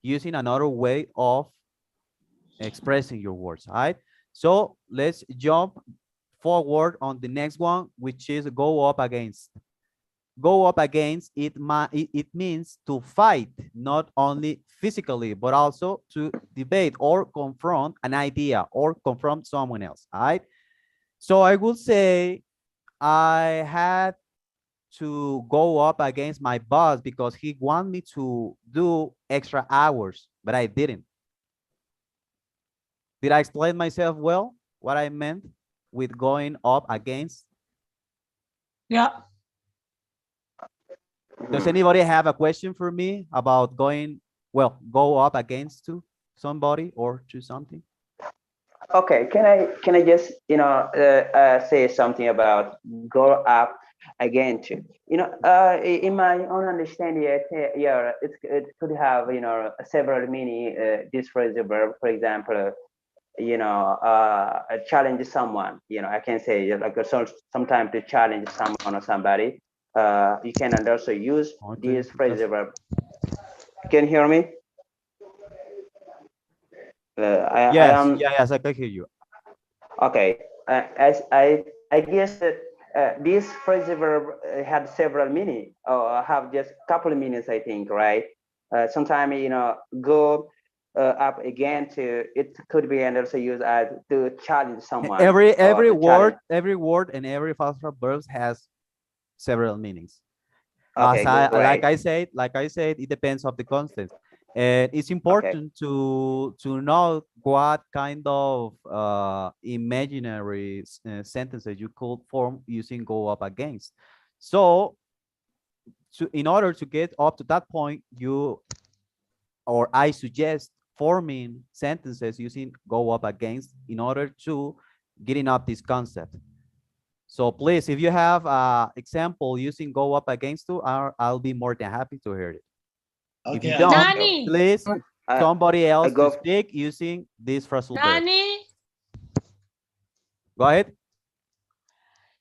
using another way of expressing your words. All right. So let's jump forward on the next one, which is go up against. Go up against it means to fight, not only physically but also to debate or confront an idea or confront someone else. All right. So I would say I had to go up against my boss because he wanted me to do extra hours, but I didn't. Did I explain myself well? What I meant with going up against? Yeah. Does anybody have a question for me about go up against to somebody or to something? Okay, can I just say something about go up again to in my own understanding, yeah, it could have several meaning. This phrasal verb, for example, challenge someone. I can say like sometimes to challenge someone or somebody. You can also use this phrasal verb. Can you hear me? Yes, I can hear you. Okay, as I guess that this phrasal verb had several meaning, or have just a couple of meanings, I think, right? Sometimes go up again to it could be and also used as to challenge someone. Every word and every phrasal verb has several meanings. Okay, like I said, it depends of the context. And it's important to know what kind of imaginary sentences you could form using go up against. So in order to get up to that point, I suggest forming sentences using go up against in order to getting up this concept. So please, if you have an example using go up against to, I'll be more than happy to hear it. Okay, if you don't, Danny. please somebody else to speak using this phrasal verb. Danny. Go ahead.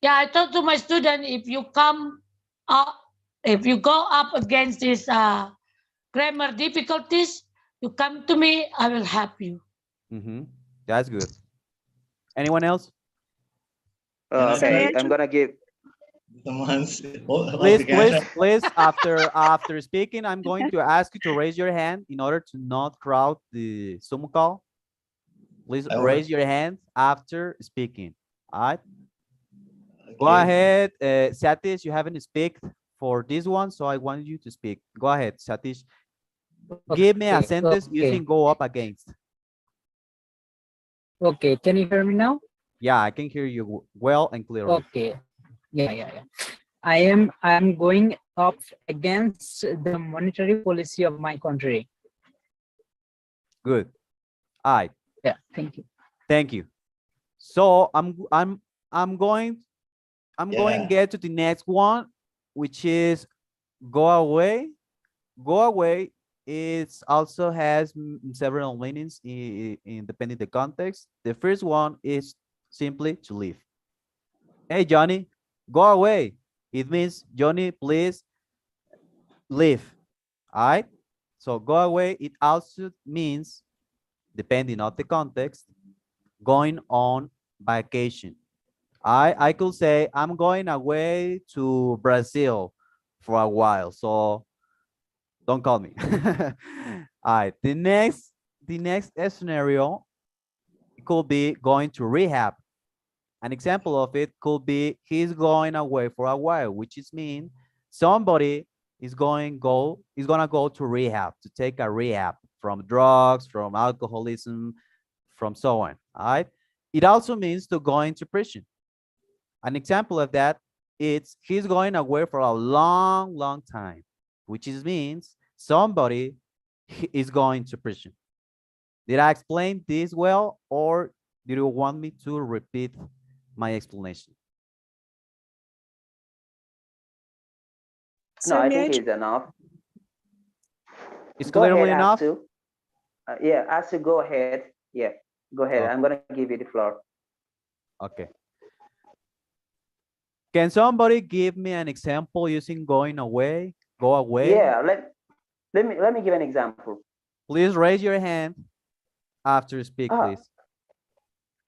Yeah, I told to my student, if you come up, if you go up against these grammar difficulties, you come to me, I will help you. That's good. Anyone else? Okay, I'm gonna give. Please, after speaking, I'm going to ask you to raise your hand in order to not crowd the Zoom call. Please raise your hand after speaking. All right. Go ahead, Satish. You haven't speak for this one, so I want you to speak. Go ahead, Satish. Give me a sentence using go up against. Okay, can you hear me now? Yeah, I can hear you well and clearly. Okay. Yeah. I am going up against the monetary policy of my country. Good. All right. Yeah, thank you. Thank you. So I'm going to get to the next one, which is go away. Go away. It also has several meanings in depending the context. The first one is simply to leave. Hey, Johnny, go away. It means, Johnny, please leave. All right. So go away. It also means, depending on the context, going on vacation. I could say I'm going away to Brazil for a while. So don't call me. All right. The next scenario could be going to rehab. An example of it could be he's going away for a while, which is mean somebody is gonna go to rehab, to take a rehab from drugs, from alcoholism, from so on. All right. It also means to go into prison. An example of that, it's he's going away for a long time, which is means somebody is going to prison. Did I explain this well, or Do you want me to repeat my explanation? No, Sir, I may I think it's enough. It's Go ahead, clearly enough? Asu. Yeah, Asu, go ahead. Yeah, go ahead. Oh. I'm gonna give you the floor. Okay. Can somebody give me an example using going away? Go away? Yeah, let me give an example. Please raise your hand after speak, Ah, please.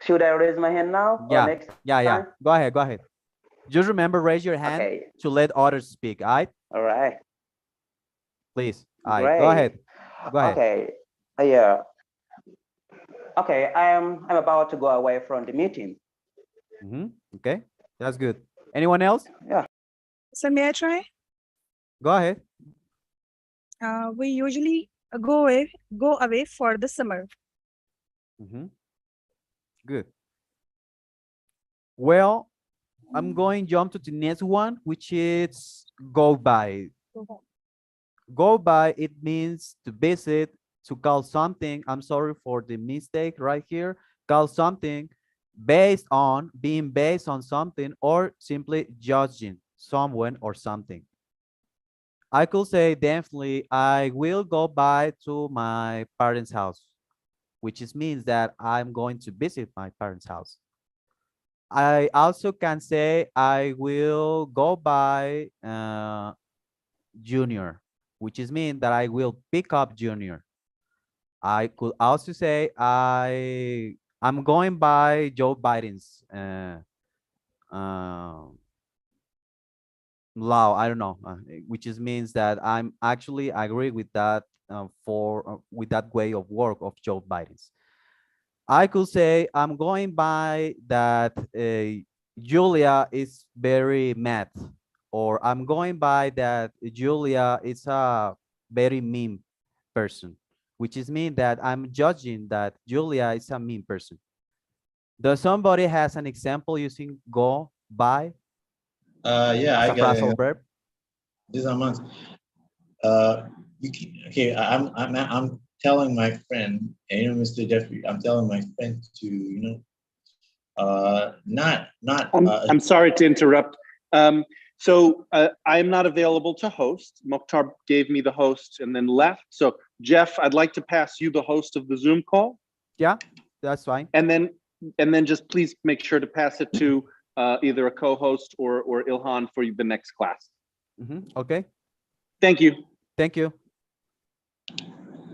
should I raise my hand now or Yeah, next yeah. time? Go ahead, go ahead. Just remember, raise your hand Okay. to let others speak, all right? All right. Please, all right, Great. go ahead. Go ahead. Okay. Yeah. Okay, I'm about to go away from the meeting. Okay, that's good. Anyone else? Yeah. Sir, may I try? Go ahead. We usually go away for the summer. Good. Well, I'm going to jump to the next one, which is go by. Go by, it means to visit, to call something. I'm sorry for the mistake right here. Call something based on, being based on something, or simply judging someone or something. I could say definitely I will go by to my parents' house, which is means that I'm going to visit my parents' house. I also can say I will go by Junior, which is mean that I will pick up Junior. I could also say I'm going by Joe Biden's law. I don't know, which is means that I'm actually agree with that with that way of work of Joe Biden's. I could say I'm going by that Julia is very mad, or I'm going by that Julia is a very mean person, which is mean that I'm judging that Julia is a mean person. Does somebody has an example using go by? Yeah, as I a got phrasal it. verb? This is a month. Okay, I'm telling my friend, Mr. Jeffrey, I'm telling my friend to, not. I'm sorry to interrupt. So I'm not available to host. Mokhtar gave me the host and then left. So Jeff, I'd like to pass you the host of the Zoom call. Yeah, that's fine. And then just please make sure to pass it to either a co-host or Ilhan for the next class. Okay. Thank you. Thank you.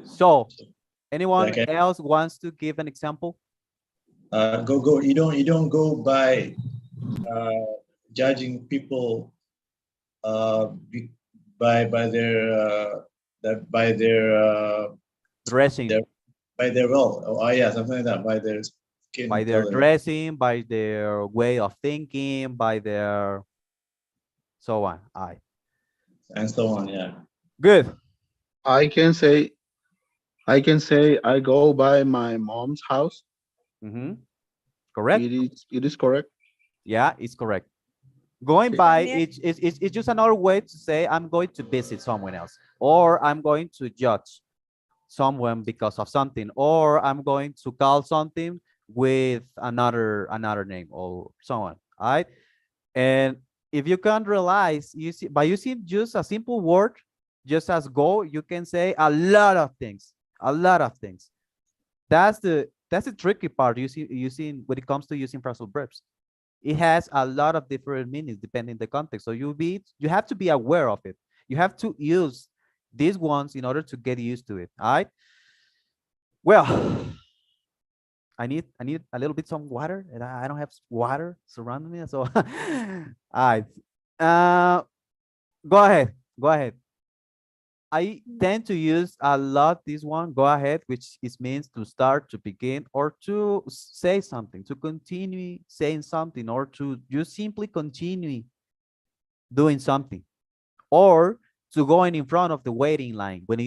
So, anyone Okay. else wants to give an example? Go. You don't go by judging people by their dressing. By their role. Oh yeah, something like that. By their skin By their color. dressing, by their way of thinking, by their so on. And so on. Yeah. Good. I can say I go by my mom's house. Correct. It is correct. Yeah, it's correct. Going by, it's just another way to say I'm going to visit someone else, or I'm going to judge someone because of something, or I'm going to call something with another name or so on. All right. And if you can realize, you see, by using just a simple word, just as go, you can say a lot of things. A lot of things. That's the tricky part using when it comes to using phrasal verbs. It has a lot of different meanings depending the context. So you have to be aware of it. You have to use these ones in order to get used to it. All right. Well, I need a little bit some water, and I don't have water surrounding me. So, all right. Go ahead. I tend to use a lot this one, go ahead, which means to start, to begin, or to say something, to continue saying something, or to just simply continue doing something, or to going in front of the waiting line when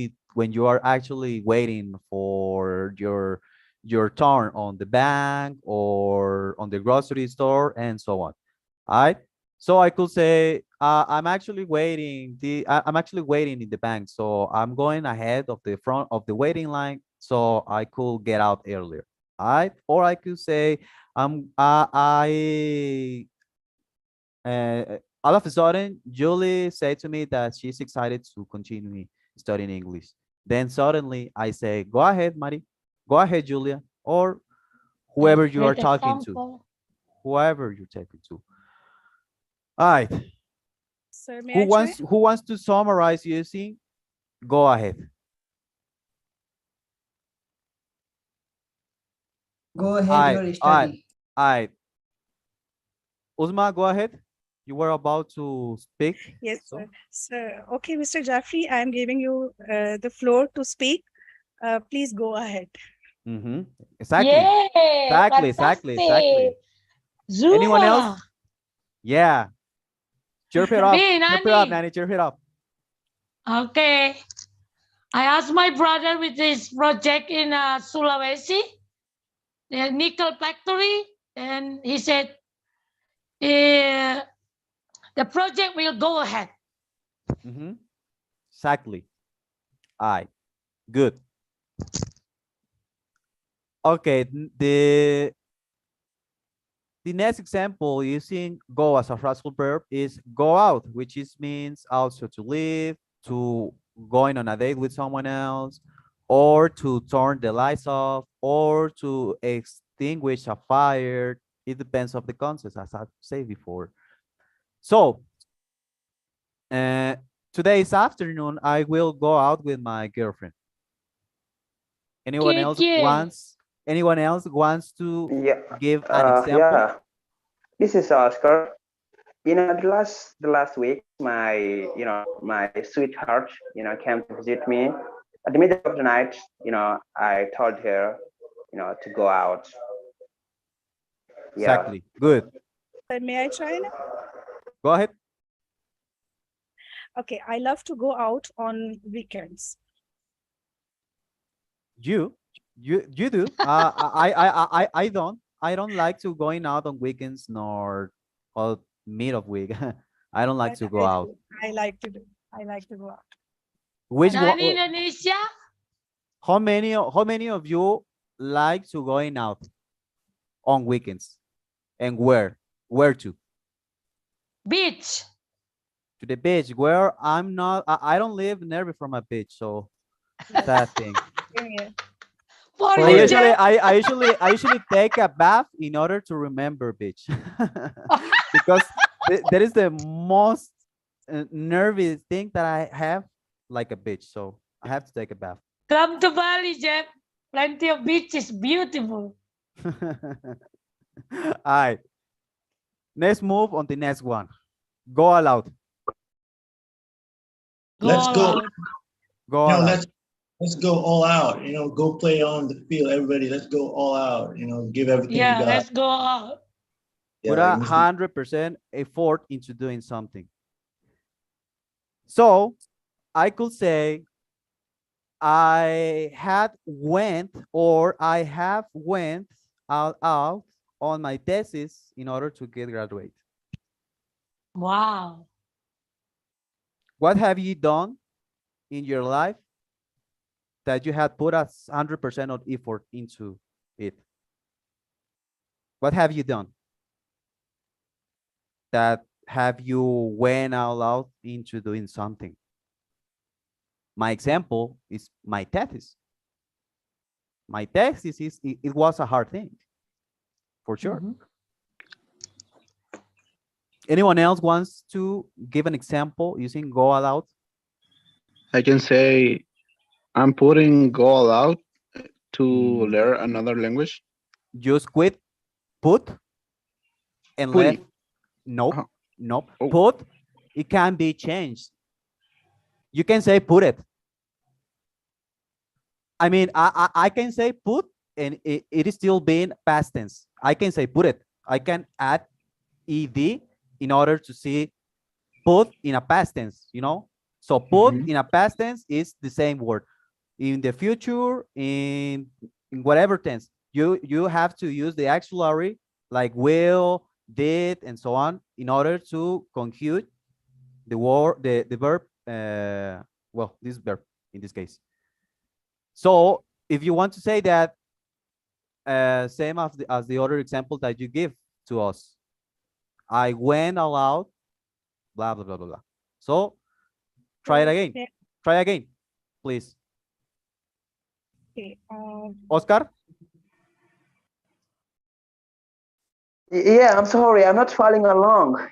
you are actually waiting for your turn on the bank or on the grocery store and so on. All right. So I could say I'm actually waiting in the bank, so I'm going ahead of the front of the waiting line so I could get out earlier. Or I could say, all of a sudden, Julie said to me that she's excited to continue studying English. Then suddenly I say, go ahead, Mari. Go ahead, Julia. Or whoever you are Great talking to. example. Whoever you're talking to. All right. Sir, may I try? Who wants to summarize using? Go ahead. Go ahead your study. All right. Uzma, go ahead. You were about to speak. Yes, sir. Sir, okay, Mr. Jaffrey, I am giving you the floor to speak. Please go ahead. Mm-hmm. Exactly. Yeah, Exactly. Zuma. Anyone else? Yeah. Chirp it up. Me, Chirp it Nani. up, Nanny. Chirp it up. Okay. I asked my brother with his project in Sulawesi, the nickel factory, and he said, the project will go ahead. Mm-hmm. Exactly. All right. Good. Okay. The next example using go as a phrasal verb is go out, which means also to leave, to going on a date with someone else, or to turn the lights off, or to extinguish a fire. It depends on the context, as I said before. So today's afternoon, I will go out with my girlfriend. Anyone else wants to give an example? Yeah, this is Oscar. The last week, my sweetheart, came to visit me. At the middle of the night, I told her, to go out. Yeah. Exactly. Good. Sir, may I try now? Go ahead. Okay, I love to go out on weekends. You do. I don't. I don't like to going out on weekends nor on mid of week. I don't like to go out. I like to go out. Which one? Nani, Indonesia? How many of you like to going out on weekends? And where? Where to? Beach. To the beach. Where I'm not. I don't live near from a beach, so that thing. For So you, usually, Jeff. I usually take a bath in order to remember beach, because that is the most nervous thing that I have, like a beach. So I have to take a bath. Come to Bali, Jeff. Plenty of beaches, beautiful. All right. Let's move on the next one. Go all out. Let's go. Go all out. Let's go all out. Go play on the field. Everybody, let's go all out. Give everything you Yeah, got. let's go out. Put 100% effort into doing something. So I could say I have went out on my thesis in order to get graduate. Wow. What have you done in your life that you had put 100% of effort into it? What have you done that have you went out loud into doing something? My example is my thesis. My thesis it was a hard thing, for sure. Anyone else wants to give an example using go all out? I can say I'm putting go all out to learn another language. Just quit, put, and Putting. left. Nope. Nope. Put, it can be changed. You can say put it. I mean, I can say put, and it is still being past tense. I can say put it. I can add ed in order to see put in a past tense, So put in a past tense is the same word. In the future, in whatever tense, you have to use the auxiliary like will, did, and so on in order to conjugate the word, the verb. This verb in this case. So if you want to say that same as the other example that you give to us. I went all out, blah, blah, blah, blah, blah. So try it again. Yeah. Try again, please. Okay. Oscar? Yeah, I'm sorry, I'm not following along.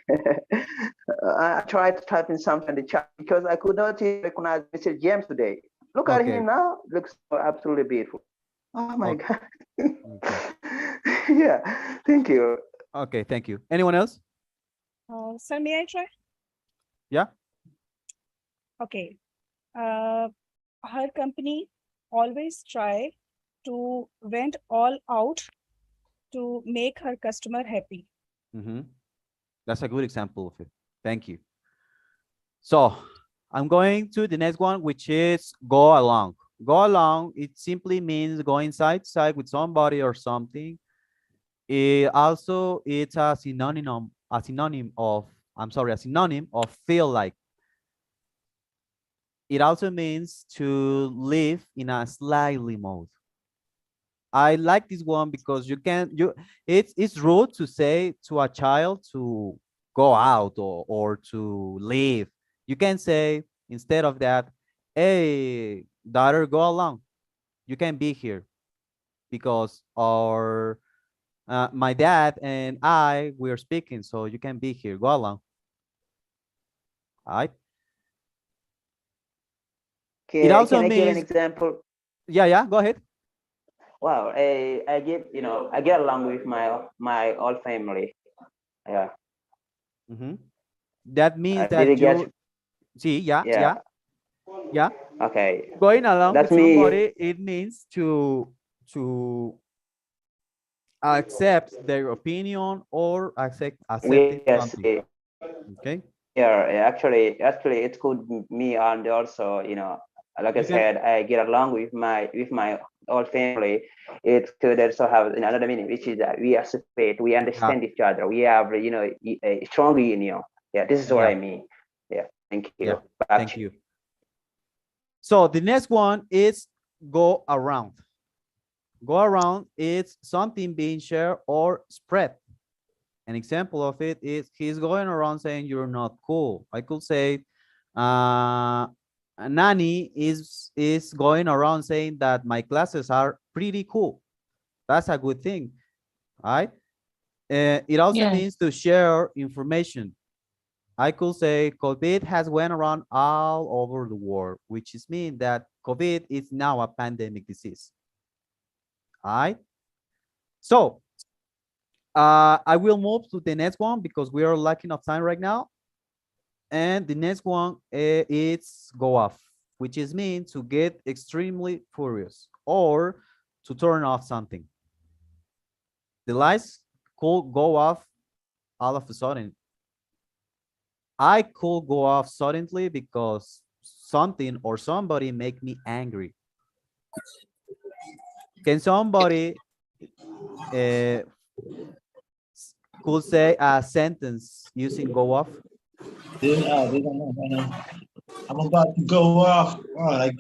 I tried to type in something in the chat because I could not even recognize Mr. James today. Look at Okay. him now, looks so absolutely beautiful. Oh my Okay. God. Yeah, thank you. Okay, thank you. Anyone else? Sir, may I try? Yeah. Okay. Her company always try to went all out to make her customer happy. That's a good example of it. Thank you. So I'm going to the next one, which is go along. Go along, it simply means going side to side with somebody or something. It also, it's a synonym of feel like. It also means to live in a slightly mode. I like this one because it's rude to say to a child to go out or to leave. You can say instead of that, hey, daughter, go along. You can be here because my dad and we're speaking, so you can be here. Go along. All right. Okay, It also can I give an means, example? yeah, go ahead. Wow, I get along with my whole family. Yeah. That means Did that you get? see, yeah. Okay. Going along That's with me. somebody, it means to accept their opinion or accepting Yes. something. Okay. Yeah, actually, it could be me, and also, like I said, I get along with my whole family. It could also have another meaning, which is that we accept, we understand each other, we have, a strong union. Yeah, this is what I mean. Yeah, thank you. Yeah, Back thank to you. So the next one is go around. Go around is something being shared or spread. An example of it is he's going around saying you're not cool. I could say Nani is going around saying that my classes are pretty cool. That's a good thing, right? It also means to share information. I could say COVID has went around all over the world, which is mean that COVID is now a pandemic disease. All right. So I will move to the next one because we are lacking of time right now. And the next one is go off, which is mean to get extremely furious or to turn off something. The lights could go off all of a sudden. I could go off suddenly because something or somebody make me angry. Can somebody could say a sentence using go off? I'm about to go off. Like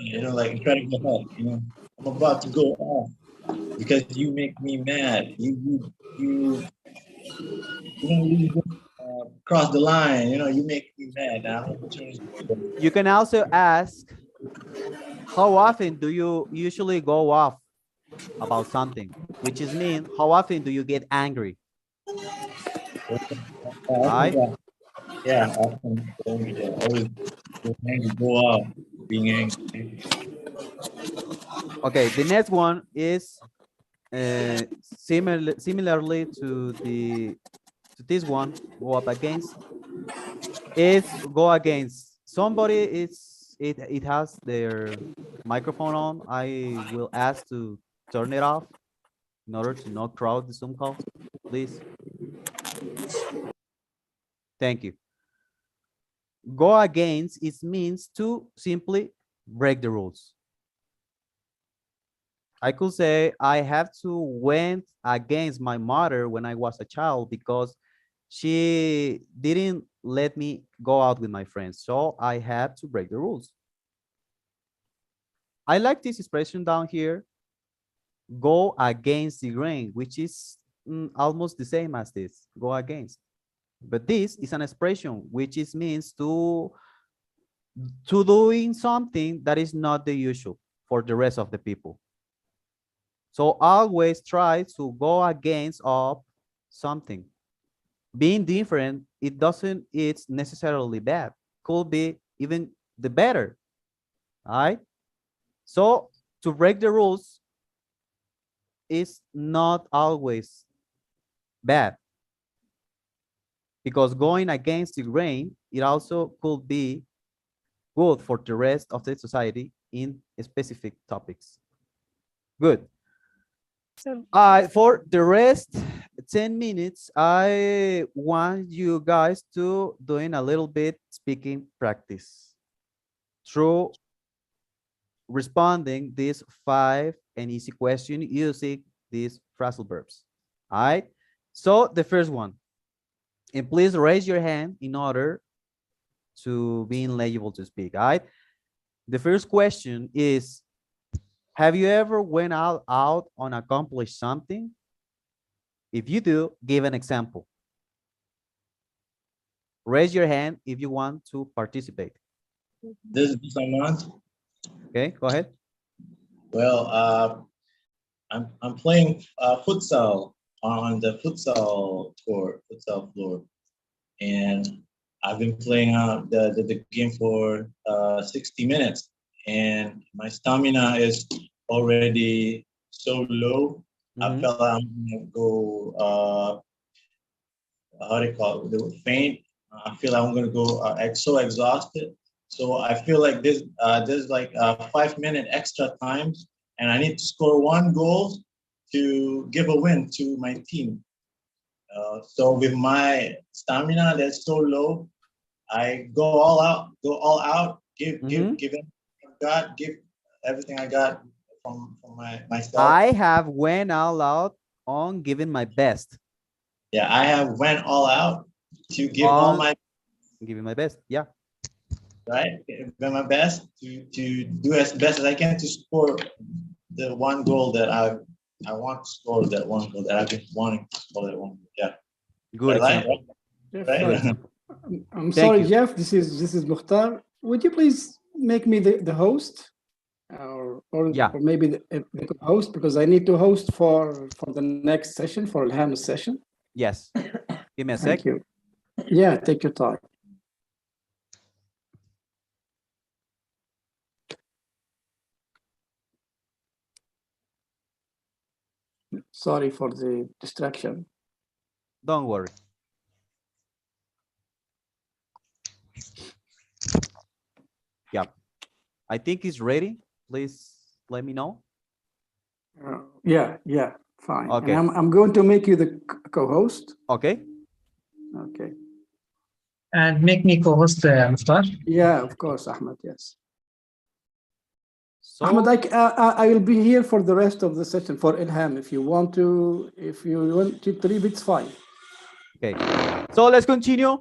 Incredible Hulk. I'm about to go off because you make me mad. You cross the line. You make me mad. Now You can also ask, how often do you usually go off about something? Which is mean, how often do you get angry? Right? Yeah, often always go off, being angry. Okay, the next one is similarly to this one, go up against, is go against. Somebody it has their microphone on. I will ask to turn it off in order to not crowd the Zoom call, please. Thank you. Go against, it means to simply break the rules. I could say I have to went against my mother when I was a child because she didn't let me go out with my friends. So I had to break the rules. I like this expression down here. go against the grain, which is almost the same as this, go against. But this is an expression which is means to doing something that is not the usual for the rest of the people. So always try to go against of something. Being different, it's necessarily bad. Could be even the better. All right. So to break the rules is not always bad, because going against the grain, it also could be good for the rest of the society in specific topics. Good. So For the rest 10 minutes, I want you guys to doing a little bit speaking practice through responding these 5 and easy question using these phrasal verbs. All right. So the first one, and please raise your hand in order to be eligible to speak. All right. The first question is, have you ever went out on accomplished something? If you do, give an example. Raise your hand if you want to participate. This is Samant. Okay, go ahead. Well, I'm playing futsal on the futsal floor, and I've been playing the game for 60 minutes, and my stamina is already so low. I felt I'm gonna go how do you call it? Faint. I feel like I'm gonna go so exhausted. So I feel like there's like 5 minute extra times, and I need to score 1 goal to give a win to my team. So with my stamina that's so low, I go all out, give everything I got from myself. I have went all out on giving my best. Yeah, I have went all out to give all my giving my best. Yeah. Right, give my best to do as best as I can to score the 1 goal that I want to score, that 1 goal that I've been wanting to score, that 1 goal. Yeah. Good example. Right? I'm Thank sorry, you. Jeff. This is Mukhtar. Would you please make me the host, or maybe the host, because I need to host for the next session, for Ilham's session. Yes. Give me a Thank sec. you. Yeah, take your time. Sorry for the distraction. Don't worry. Yeah. I think it's ready. Please let me know. Yeah, fine. Okay. And I'm going to make you the co-host. Okay. Okay. And make me co-host, Mukhtar. Yeah, of course, Ahmed. Yes. So, Ahmed, I will be here for the rest of the session for Ilham. If you want to leave, it's fine. Okay. So let's continue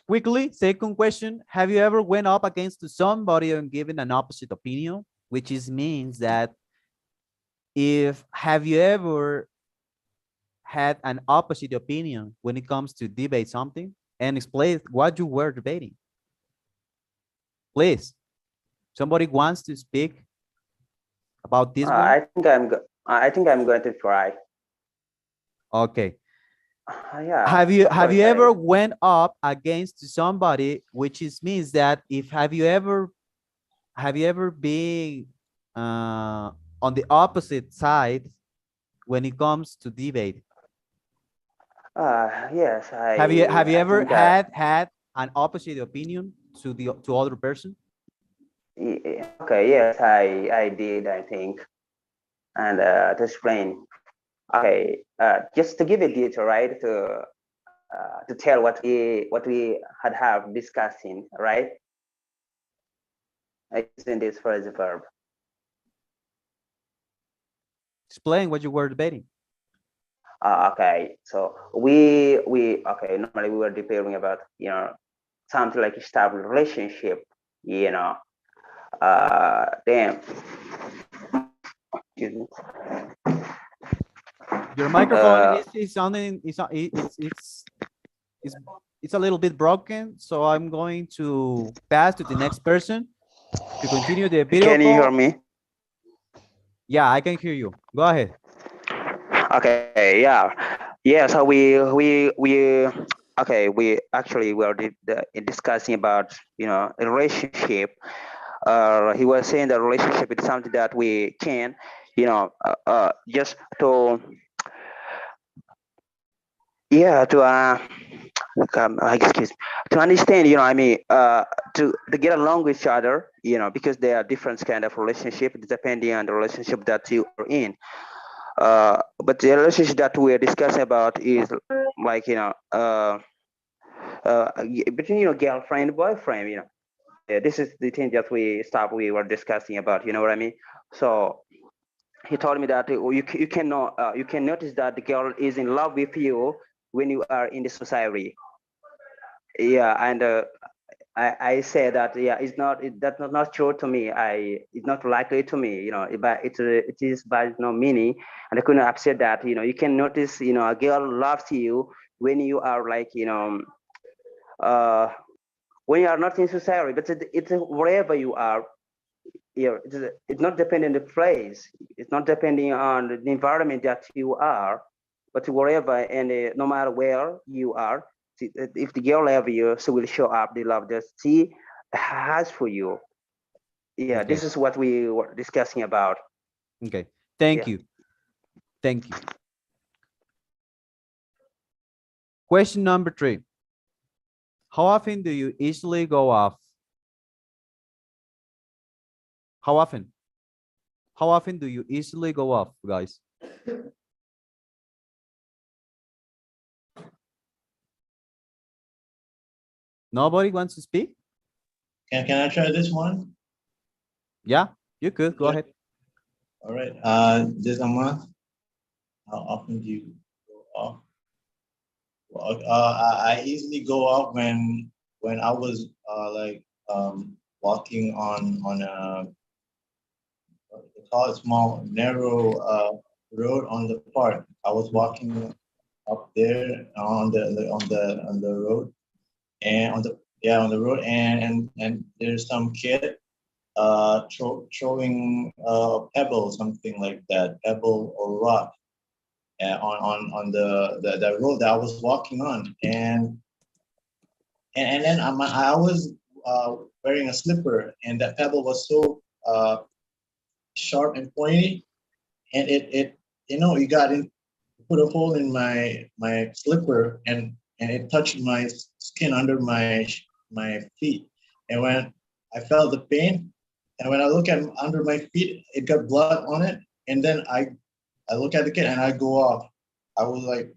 quickly. Second question: have you ever went up against somebody and given an opposite opinion? Which means that have you ever had an opposite opinion when it comes to debate something, and explain what you were debating? Please, somebody wants to speak about this one? I think I'm going to try. Okay. Yeah. Have you ever went up against somebody, which means that have you ever been on the opposite side when it comes to debate? Yes. Have you ever had an opposite opinion to other person? Okay. Yes, I did. I think, and to explain. Okay. Just to give a detail, right? To tell what we have discussing, right? Using this phrasal verb. Explain what you were debating. Okay, so we normally we were debating about something like established relationship, then excuse me. Your microphone is sounding it's a little bit broken, so I'm going to pass to the next person to continue the video Can you call. hear me? Yeah, I can hear you. Go ahead. Okay, yeah. So we actually were discussing about a relationship. He was saying that relationship is something that we can, just to excuse me, to understand, to get along with each other, because there are different kind of relationship depending on the relationship that you are in. But the relationship that we are discussing about is like, between, girlfriend and boyfriend, Yeah, this is the thing that we were discussing about, you know what I mean? So he told me that you cannot, you can notice that the girl is in love with you when you are in the society. Yeah, and I say that, yeah, that's not true to me. It's not likely to me, but it is by no meaning. And I couldn't have said that, you can notice, a girl loves you when you are like, when you are not in society, but it's wherever you are. Yeah, it's not depending on the place. It's not depending on the environment that you are, but wherever and no matter where you are, if the girl loves you, she will show up the love that she has for you. Yeah, Okay. this is what we were discussing about. Okay, thank you. Thank you. Question number 3. How often do you easily go off? How often? How often do you easily go off, guys? Nobody wants to speak? Can I try this one? Yeah, you could. Go ahead. All right. Just a month. How often do you go off? Well, I easily go off when I was walking on a small narrow road on the park. I was walking up there on the road and on the road and there's some kid throwing pebble, something like that, pebble or rock on the road that I was walking on, and then I was wearing a slipper, and that pebble was so sharp and pointy, and it it got in, put a hole in my slipper, and it touched my skin under my feet, and when I felt the pain, and when I look at under my feet, it got blood on it, and then I look at the kid and I go off. I was like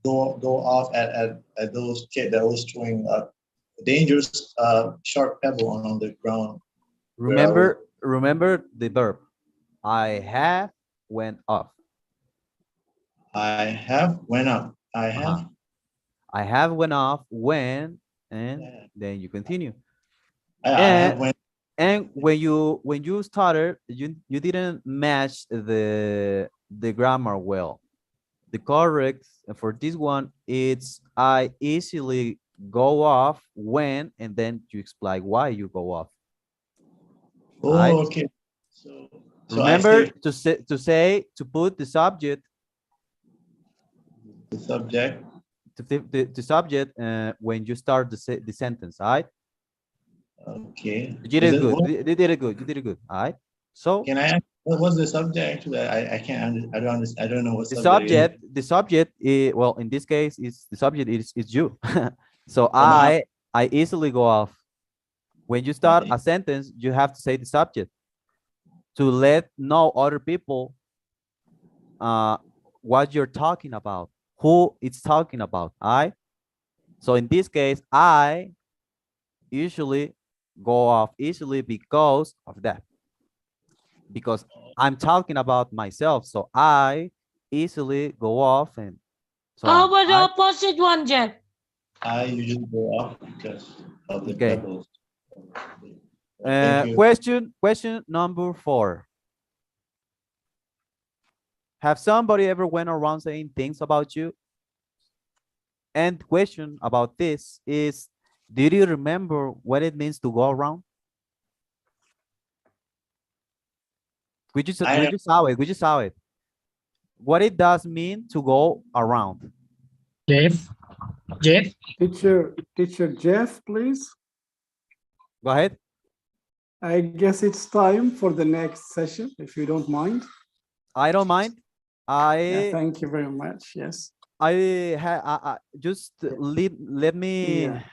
go off at those kids that was throwing a dangerous sharp pebble on the ground. Remember the verb. I have went off. I have went up. I have. I have went off when, and then you continue. I have went. And when you started, you didn't match the grammar well. The correct for this one, it's I easily go off when, and then you explain why you go off. Oh, right? okay. So remember to put the subject. The subject. The subject when you start the sentence, all right? Okay. You did it good. You did it good. You did it good. All right. So can I ask what was the subject? I can't. I don't understand. I don't know what the subject. The subject is, well, in this case, is the subject is you. So I easily go off. When you start a sentence, you have to say the subject to let know other people what you're talking about, who it's talking about. All right. So in this case, I usually go off easily because of that. Because I'm talking about myself, so I easily go off, and so how about the opposite one, Jeff? I usually go off because of the pebbles. Question number 4. Have somebody ever went around saying things about you? And question about this is, did you remember what it means to go around? We just saw it. What it does mean to go around? Jeff? Teacher Jeff, please. Go ahead. I guess it's time for the next session, if you don't mind. I don't mind. Yeah, thank you very much. Yes. Just let me Yeah.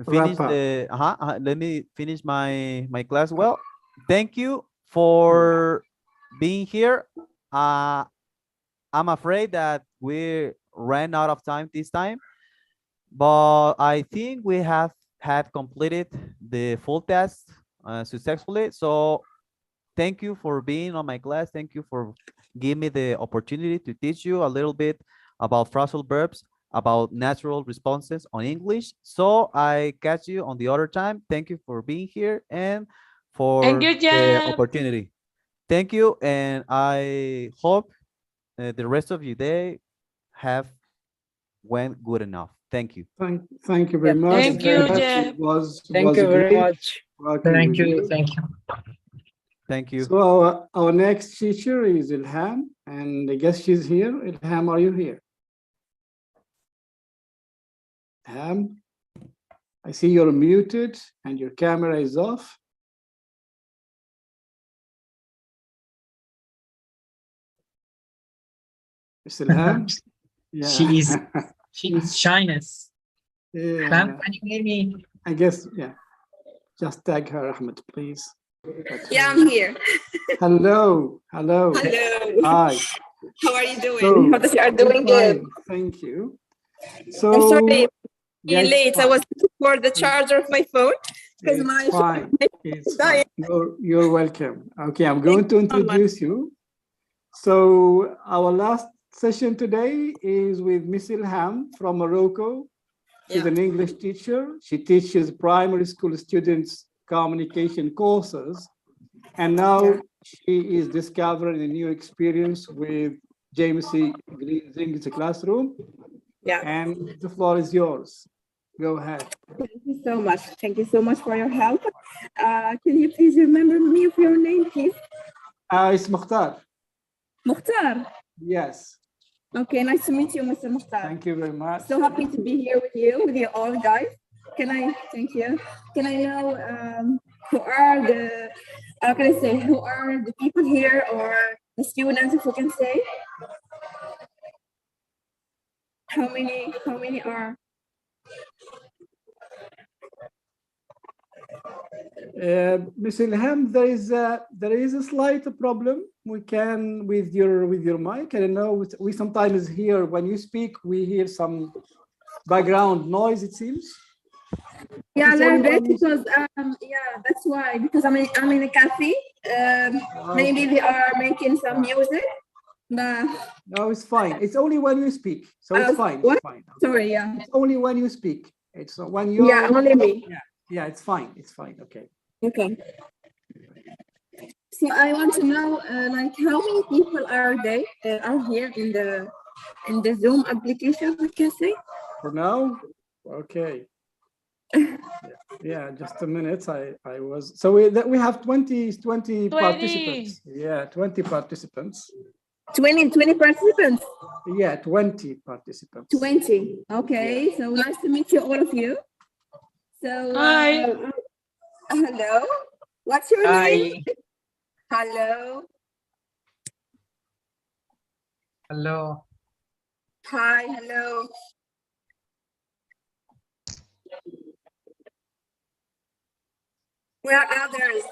finish Wrap up. let me finish my class. Well, thank you for being here. I'm afraid that we ran out of time this time, but I think we have had completed the full test successfully. So thank you for being on my class. Thank you for giving me the opportunity to teach you a little bit about phrasal verbs, about natural responses on English. So I catch you on the other time. Thank you for being here and for Thank you, the Jeff. opportunity. Thank you, and I hope the rest of your day went good enough. Thank you. Thank you very much. Thank you, Jeff. Jeff. It was Thank you very great much. working Thank with you. Thank you. Thank you. So our next teacher is Ilham, and I guess she's here. Ilham, are you here? Ilham, I see you're muted and your camera is off. Mr. Ilham? She is shyness. Yeah. Can you hear me? I guess, yeah. Just tag her, Ahmed, please. Yeah, I'm here. Hello. Hello. Hello. Hi. How are you doing? So, Hope that you are doing good. fine, thank you. So, I'm sorry yeah, being it's late. I fine. was looking for the charger of my phone because It's my fine. phone It's is fine. dying. You're welcome. Okay, I'm going to introduce you. So our last session today is with Miss Ilham from Morocco. She's an English teacher. She teaches primary school students communication courses. And now she is discovering a new experience with James C. Green's English classroom. Yeah. And the floor is yours. Go ahead. Thank you so much. Thank you so much for your help. Can you please remember me of your name, please? It's Mukhtar. Mukhtar. Yes. Okay, nice to meet you, Mr. Mukhtar. Thank you very much. So happy to be here with you all guys. Thank you. Can I know who are the, how can I say, who are the people here or the students, if we can say? How many are? Ms. Ilham, there is a slight problem. We can with your mic. I don't know. We sometimes hear when you speak, we hear some background noise. It seems. Yeah, a little bit because yeah, that's why, because I'm in a cafe. Maybe they are making some music. No, it's fine. It's only when you speak, so it's fine. What? It's fine. Sorry, yeah. It's only when you speak. It's when you. Yeah, only me. Yeah, it's fine. It's fine. Okay. Okay. So I want to know, like, how many people are here in the Zoom application? We can say. For now, okay. Yeah, just a minute. I was so we have 20 participants. Yeah, 20 participants. 20 participants. Yeah, 20 participants. 20. Okay, so nice to meet you, all of you. So Hi. Hello. What's your name? Hello. Hello. Hi. Hello. Where are others?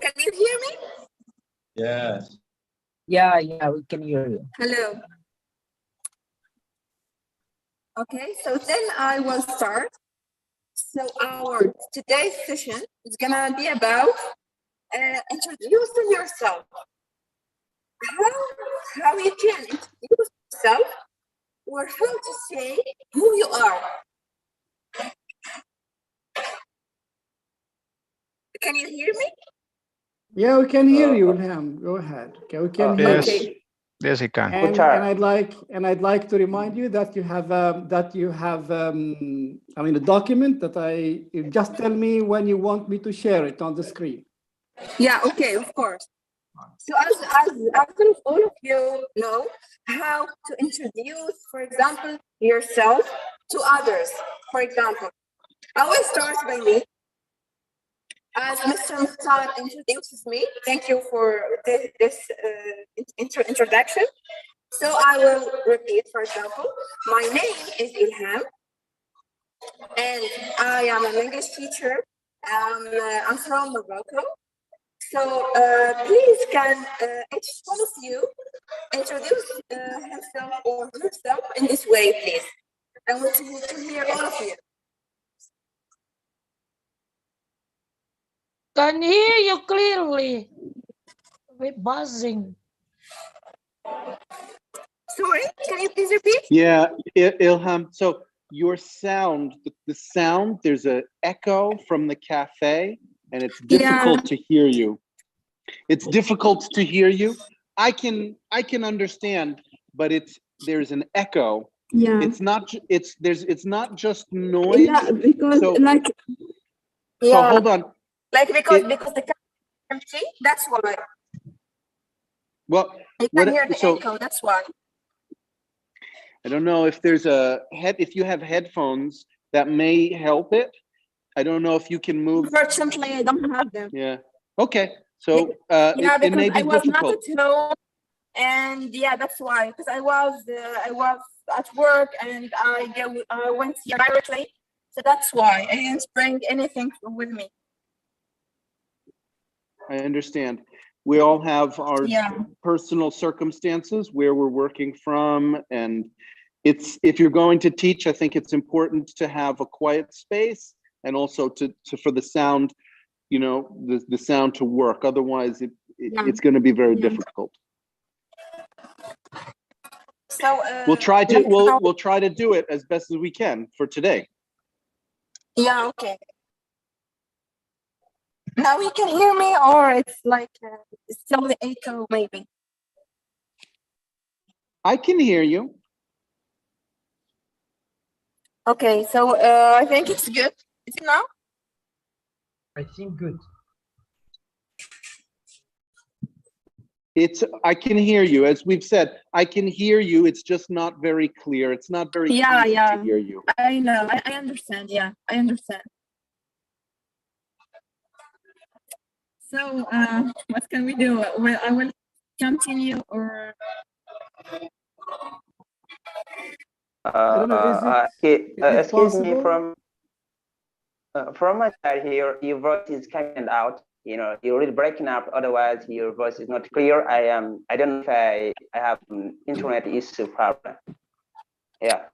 Can you hear me? Yes. Yeah, we can hear you. Hello. Okay, so then I will start. So our today's session is gonna be about introducing yourself. How you can introduce yourself, or how to say who you are. Can you hear me? Yeah, we can hear you, Ilham. Go ahead. Okay, we can hear Yes, you. yes, he can. And I'd like to remind you that you have I mean, a document that you just tell me when you want me to share it on the screen. Yeah, okay, of course. So as all of you know how to introduce, for example, yourself to others. For example, I will start by me. As Mr. Mukhtar introduces me, thank you for this introduction. So I will repeat, for example, my name is Ilham, and I am an English teacher. I'm from Morocco. So please can each one of you introduce himself or herself in this way, please. I want to hear all of you. Can hear you clearly. With buzzing. Sorry, can you please repeat? Yeah, Ilham. So your sound, the sound, there's an echo from the cafe, and it's difficult to hear you. It's difficult to hear you. I can understand, but there's an echo. Yeah. It's not just noise. Yeah, because so, yeah. So hold on. Like because the cafe is empty, that's why. Well, I can hear the echo, that's why. I don't know if there's if you have headphones that may help it. I don't know if you can move. Unfortunately, I don't have them. Yeah. Okay. So yeah, it may because be I was difficult. not at home, and yeah, that's why. Because I was at work, and I went here directly, so that's why I didn't bring anything with me. I understand. We all have our personal circumstances where we're working from, and if you're going to teach, I think it's important to have a quiet space and also for the sound, you know, the sound to work. Otherwise, it's going to be very difficult. So we'll try to do it as best as we can for today. Yeah. Okay. Now you can hear me, or it's like still the echo, maybe. I can hear you. Okay, so I think it's good. Is it now? I think good. I can hear you. As we've said, I can hear you. It's just not very clear. It's not very easy to hear you. I know. I understand. Yeah, I understand. So what can we do? Well, I will continue, or excuse me, from my side here, your voice is coming out. You know, you're really breaking up. Otherwise, your voice is not clear. I don't know if I have an internet issue problem. Yeah.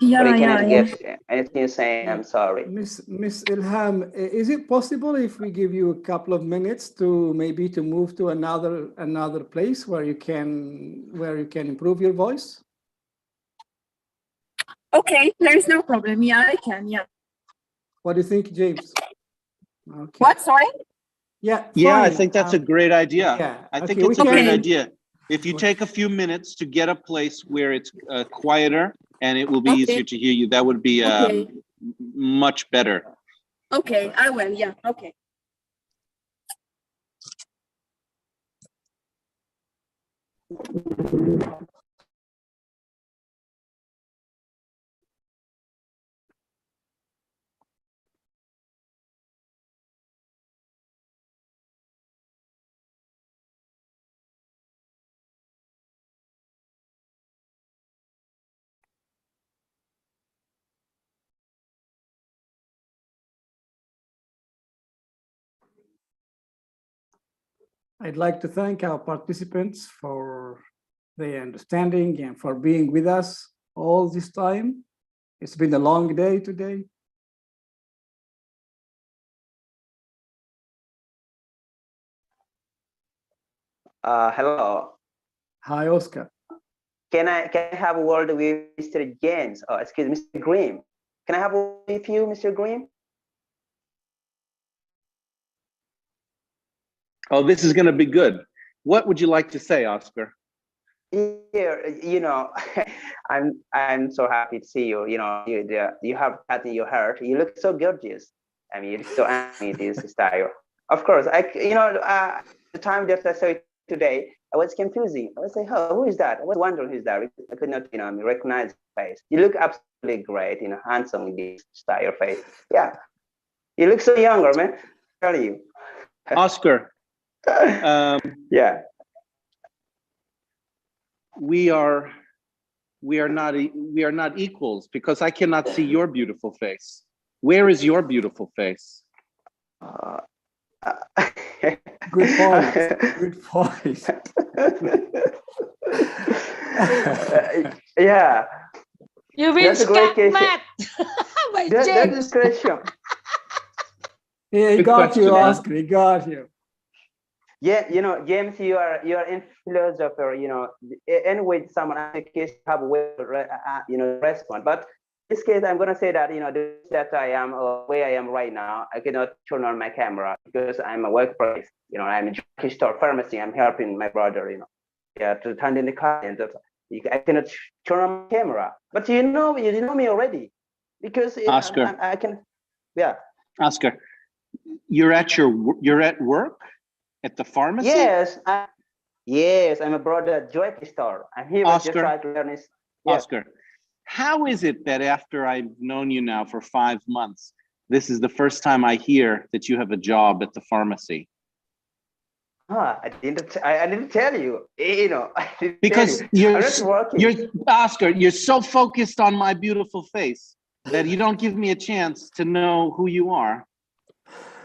Yeah, but I cannot get anything saying. I'm sorry. Miss Ilham, is it possible if we give you a couple of minutes to maybe move to another place where you can improve your voice? Okay, there is no problem. Yeah, I can. Yeah. What do you think, James? Okay. What? Sorry. Yeah. Yeah, I fine. think that's a great idea. Yeah. I think it's a great idea. If you take a few minutes to get a place where it's quieter and it will be easier to hear you, that would be much better. Okay, I will. Yeah. Okay. I'd like to thank our participants for their understanding and for being with us all this time. It's been a long day today. Hello. Hi, Oscar. Can I have a word with Mr. James? Oh, excuse me, Mr. Green. Can I have a word with you, Mr. Green? Oh, this is going to be good. What would you like to say, Oscar? Yeah, I'm so happy to see you. You have that in your heart. You look so gorgeous. I mean, you look so anime this style. Of course, the time that I saw it today, I was confusing. I was like, oh, who is that? I was wondering who is that. I could not, recognize his face. You look absolutely great, handsome with this style face. Yeah, you look so younger, man. I'm telling you. Oscar. Yeah. We are not equals because I cannot see your beautiful face. Where is your beautiful face? Good point. Good point. Yeah. You've been That's a great question. by That's James. a question. Yeah, he Good got question, you, huh? Oscar. He got you. Yeah, James, you are in philosopher. Anyway, someone asks you have a way to respond. But in this case, I'm gonna say that that I am where I am right now. I cannot turn on my camera because I'm a workplace. I'm a drug store pharmacy. I'm helping my brother. To turn in the car, and I cannot turn on my camera. But you know me already because Oscar. I can. Yeah. Oscar, you're at work at the pharmacy? Yes. I'm a brother at drug store. I'm here just Oscar. trying to learn this. Yeah. Oscar, how is it that after I've known you now for 5 months, this is the first time I hear that you have a job at the pharmacy? I didn't tell you. I didn't Because tell you. I'm not working. Oscar, you're so focused on my beautiful face that you don't give me a chance to know who you are.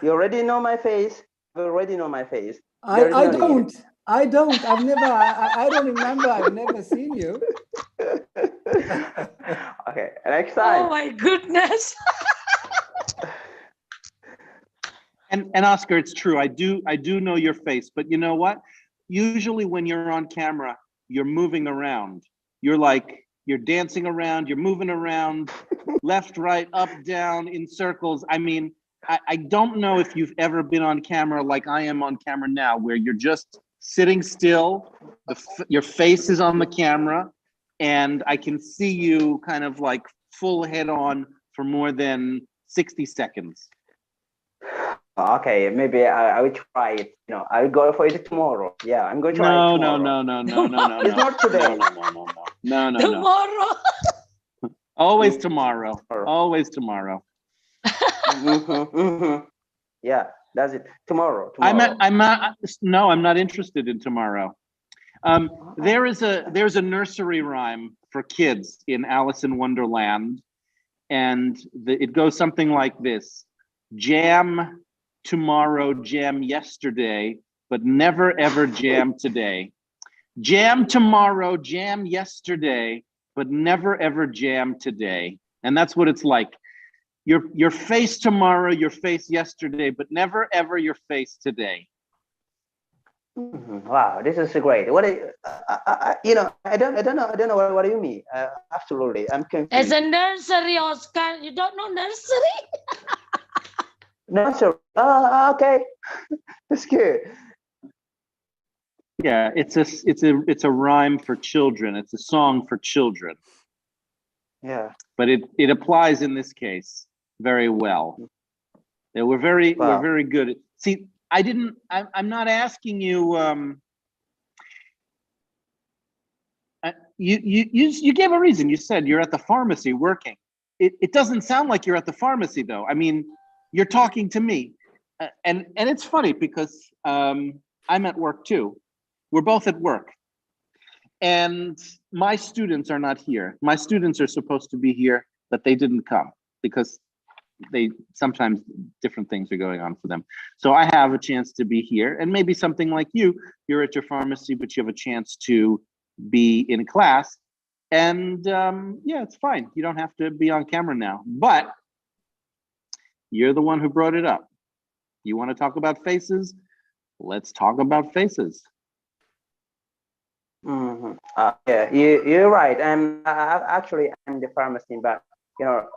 You already know my face. You already know my face. I don't. I don't. I've never. I don't remember. I've never seen you. Okay, next time. Oh my goodness. And Oscar, it's true. I do know your face, but you know what? Usually when you're on camera, you're moving around. You're dancing around, you're moving around, left, right, up, down, in circles. I mean, I don't know if you've ever been on camera like I am on camera now, where you're just sitting still, your face is on the camera, and I can see you kind of like full head on for more than 60 seconds. Okay, maybe I will try it. I'll go for it tomorrow. Yeah, I'm going to try it tomorrow. No. It's not today. No. Tomorrow. Always tomorrow. Always tomorrow. Yeah, that's it. Tomorrow. I'm not interested in tomorrow. There's a nursery rhyme for kids in Alice in Wonderland, and it goes something like this: jam tomorrow, jam yesterday, but never ever jam today. Jam tomorrow, jam yesterday, but never ever jam today. And that's what it's like. Your face tomorrow, your face yesterday, but never ever your face today. Wow, this is great. What I don't know what do you mean. Absolutely, I'm confused. As a nursery, Oscar, you don't know nursery? Nursery. Okay, that's good. Yeah, it's a rhyme for children. It's a song for children. Yeah. But it applies in this case very well. Yeah, we're very good. See, I'm not asking you. You gave a reason. You said you're at the pharmacy working. It doesn't sound like you're at the pharmacy though. I mean, you're talking to me, and it's funny because I'm at work too. We're both at work, and my students are not here. My students are supposed to be here, but they didn't come because sometimes different things are going on for them. So I have a chance to be here, and maybe something like you're at your pharmacy, but you have a chance to be in class. And yeah, it's fine. You don't have to be on camera now, but you're the one who brought it up. You want to talk about faces? Let's talk about faces. Yeah, you're right. I'm the pharmacy, but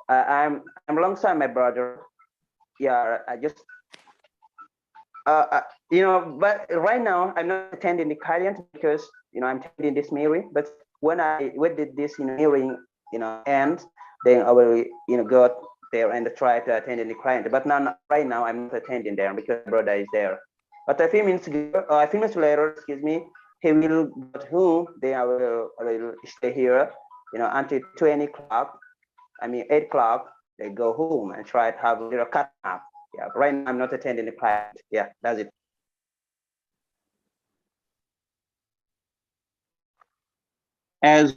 I'm alongside my brother. Yeah, I just but right now I'm not attending the client because I'm attending this hearing. But when did this hearing end, then I will go there and try to attend the client. But now right now I'm not attending there because brother is there. But a few minutes later, excuse me, he will go home. Then I will stay here, until 20 o'clock. I mean 8 o'clock. They go home and try to have a little cut up. Yeah, right now I'm not attending the client. Yeah, that's it. As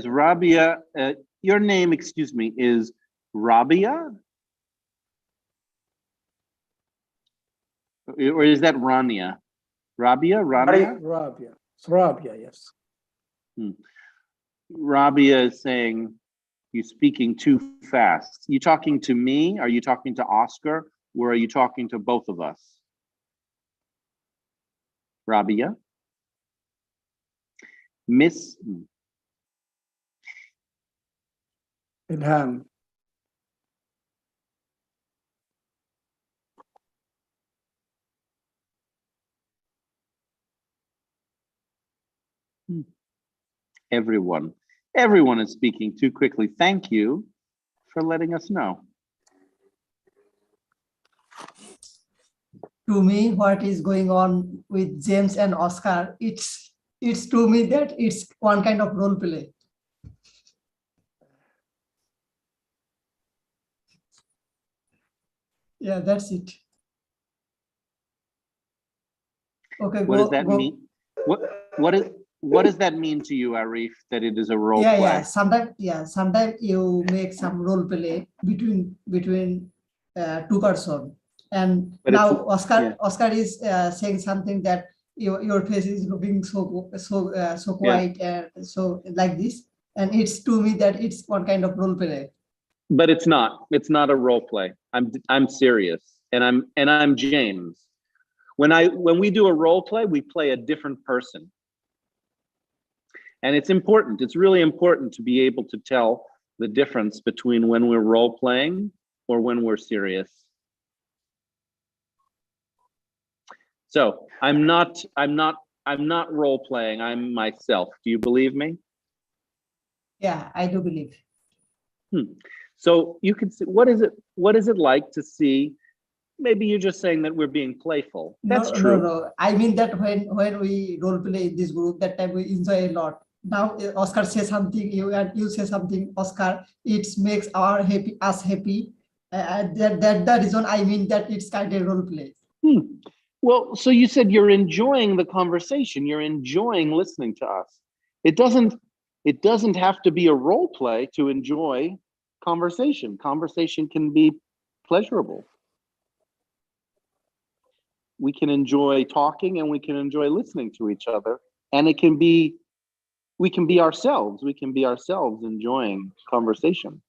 Rabia, your name, excuse me, is Rabia? Or is that Rania? Rabia? Rania? Rabia. It's Rabia, yes. Rabia is saying you're speaking too fast. You talking to me? Are you talking to Oscar? Or are you talking to both of us? Rabia? Miss Ilham. Everyone is speaking too quickly. Thank you for letting us know. To me, what is going on with James and Oscar, it's to me that it's one kind of role play. Yeah, that's it. Okay, What does that mean? What does that mean to you, Arif, that it is a role play? Sometimes you make some role play between two person, and but now Oscar is saying something that your face is looking so quiet and so like this, and it's to me that it's one kind of role play. But it's not a role play. I'm serious, and I'm James. When we do a role play, we play a different person. And it's important, it's really important to be able to tell the difference between when we're role playing or when we're serious. So I'm not role playing, I'm myself. Do you believe me? Yeah, I do believe. So you can see, what is it like to see, maybe you're just saying that we're being playful. That's true. No. I mean that when we role play in this group, that time we enjoy a lot. Now Oscar says something, you say something, Oscar, it makes us happy. That the reason I mean that it's kind of role play. Well, so you said you're enjoying the conversation, you're enjoying listening to us. It doesn't have to be a role play to enjoy conversation. Conversation can be pleasurable. We can enjoy talking and we can enjoy listening to each other, and we can be ourselves. We can be ourselves enjoying conversation.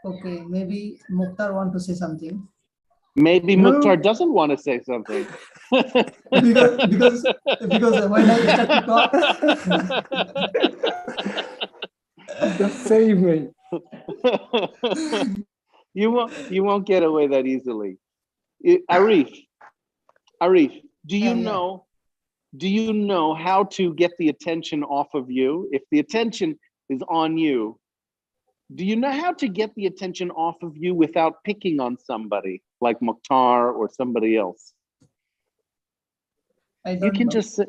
Okay, maybe Mukhtar want to say something. Maybe Mukhtar doesn't want to say something. because when I start to talk, just save me. You won't get away that easily. Arif, do you know how to get the attention off of you? If the attention is on you, do you know how to get the attention off of you without picking on somebody like Mukhtar or somebody else? You can just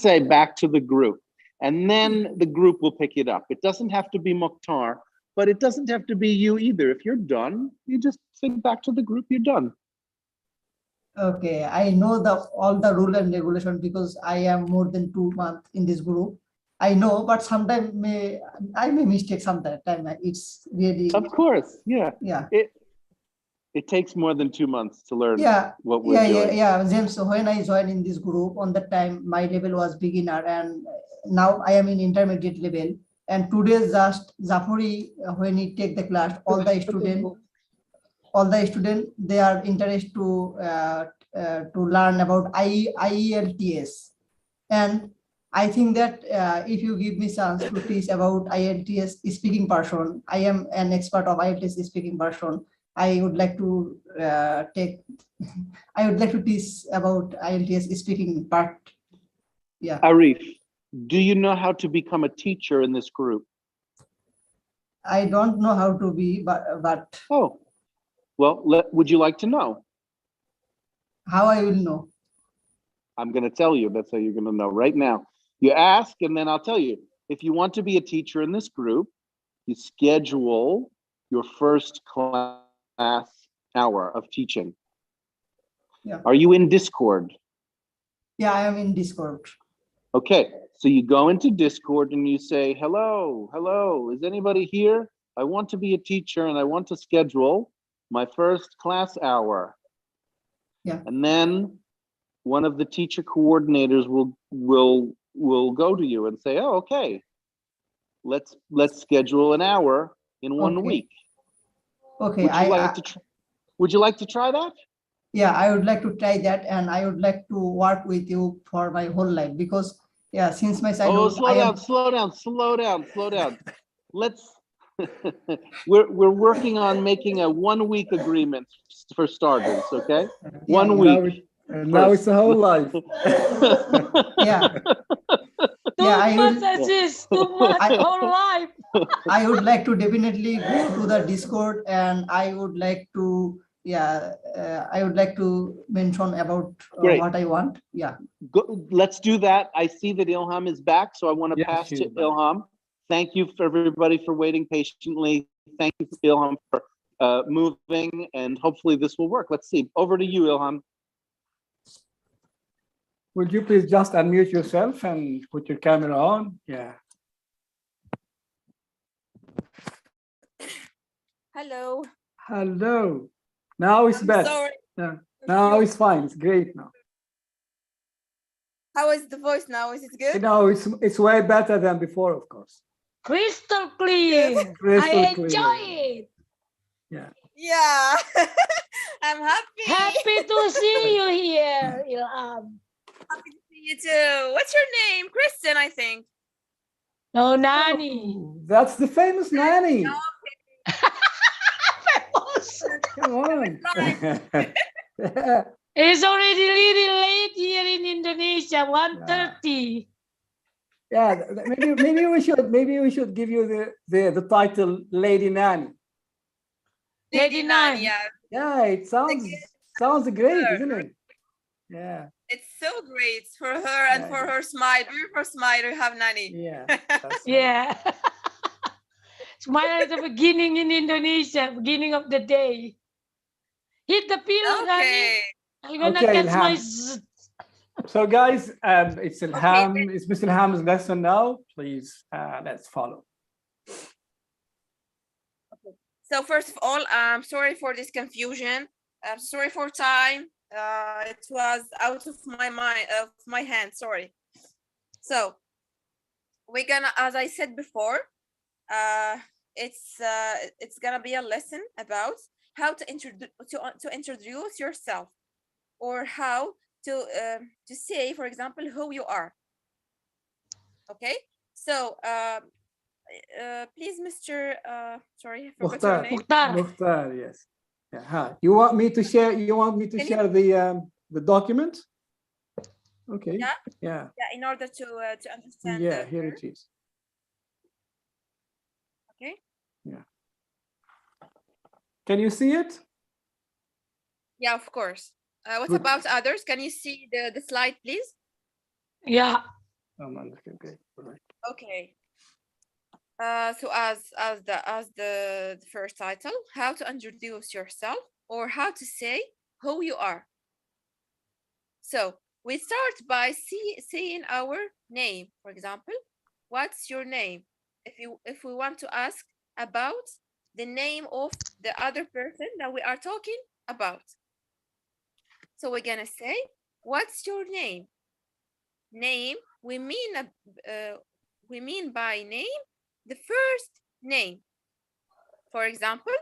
say back to the group, and then the group will pick it up. It doesn't have to be Mukhtar, but it doesn't have to be you either. If you're done, you just think back to the group, you're done. Okay, I know all the rule and regulation because I am more than 2 months in this group. I know, but sometimes I may mistake sometimes. It's really. Of course, yeah. It takes more than 2 months to learn what we're doing. Yeah. James, so when I joined in this group, on that time my level was beginner, and now I am in intermediate level. And today just Zafari, when he take the class, all the student they are interested to learn about IELTS, and I think that if you give me chance to teach about IELTS speaking person, I am an expert of IELTS speaking person. I would like to I would like to teach about IELTS speaking part. Yeah. Arif, do you know how to become a teacher in this group? I don't know how to be, but Oh, well, would you like to know? How I will know? I'm going to tell you. That's how you're going to know right now. You ask, and then I'll tell you. If you want to be a teacher in this group, you schedule your first class hour of teaching. Yeah. Are you in Discord? Yeah, I am in Discord. Okay, so you go into Discord and you say, hello, is anybody here? I want to be a teacher and I want to schedule my first class hour. Yeah. And then one of the teacher coordinators will go to you and say, oh, okay, let's schedule an hour in 1 week. Okay, would you like to try that? Yeah, I would like to try that, and I would like to work with you for my whole life, because yeah, since my childhood. Slow down. Let's we're working on making a 1 week agreement for starters, okay? 1 week. Now it's a whole life. Yeah. Too much whole life. I would like to definitely go to the Discord, and I would like to I would like to mention about what I want. Yeah. Let's do that. I see that Ilham is back, so I want to pass to Ilham. Thank you for everybody for waiting patiently. Thank you, Ilham, for moving, and hopefully this will work. Let's see. Over to you, Ilham. Would you please just unmute yourself and put your camera on? Yeah. Hello. Hello. Now it's better. Sorry. Yeah. Now it's fine. It's great now. How is the voice now? Is it good? You know, it's way better than before, of course. Crystal clear. Crystal I clear. enjoy it. Yeah. Yeah. I'm happy. Happy to see you here, Ilham. Happy to see you too. What's your name? Kristen, I think. No, Nani. That's the famous Nani. Come on. It's already really late here in Indonesia, 1:30. Yeah, maybe we should give you the title Lady Nani. Lady Nani, yeah. Yeah, it sounds great, isn't it? Yeah. It's so great for her and for her smile. Beautiful smile you have, Nani. Yeah. Yeah. Smile at the beginning in Indonesia, beginning of the day. Hit the pillow, Nani. I'm gonna catch my. So guys, it's Ilham. It's Mr. Ilham's lesson now. Please, let's follow. So first of all, I'm sorry for this confusion. I'm sorry for time. It was out of my mind, of my hand. Sorry. So we're gonna, as I said before, it's gonna be a lesson about how to introduce yourself, or how to say, for example, who you are. Okay. So please, Mr. Sorry, I forgot your name. Mukhtar, yes. Yeah. You want me to share? You want me to share the document? Okay. Yeah. Yeah. Yeah. In order to understand. Yeah. Here it is. Okay. Yeah. Can you see it? Yeah, of course. What about others? Can you see the slide, please? Yeah. Okay. So as the first title, how to introduce yourself, or how to say who you are. So we start by saying our name. For example, what's your name? If we want to ask about the name of the other person that we are talking about. So we're gonna say, what's your name? Name, we mean by name the first name. For example,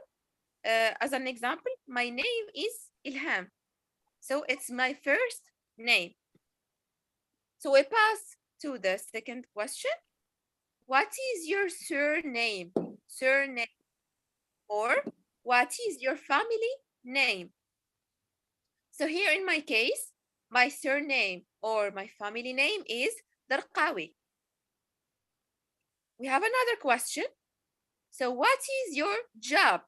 as an example, my name is Ilham. So it's my first name. So we pass to the second question. What is your surname? Surname. Or what is your family name? So here in my case, my surname or my family name is Darqawi. We have another question. So what is your job?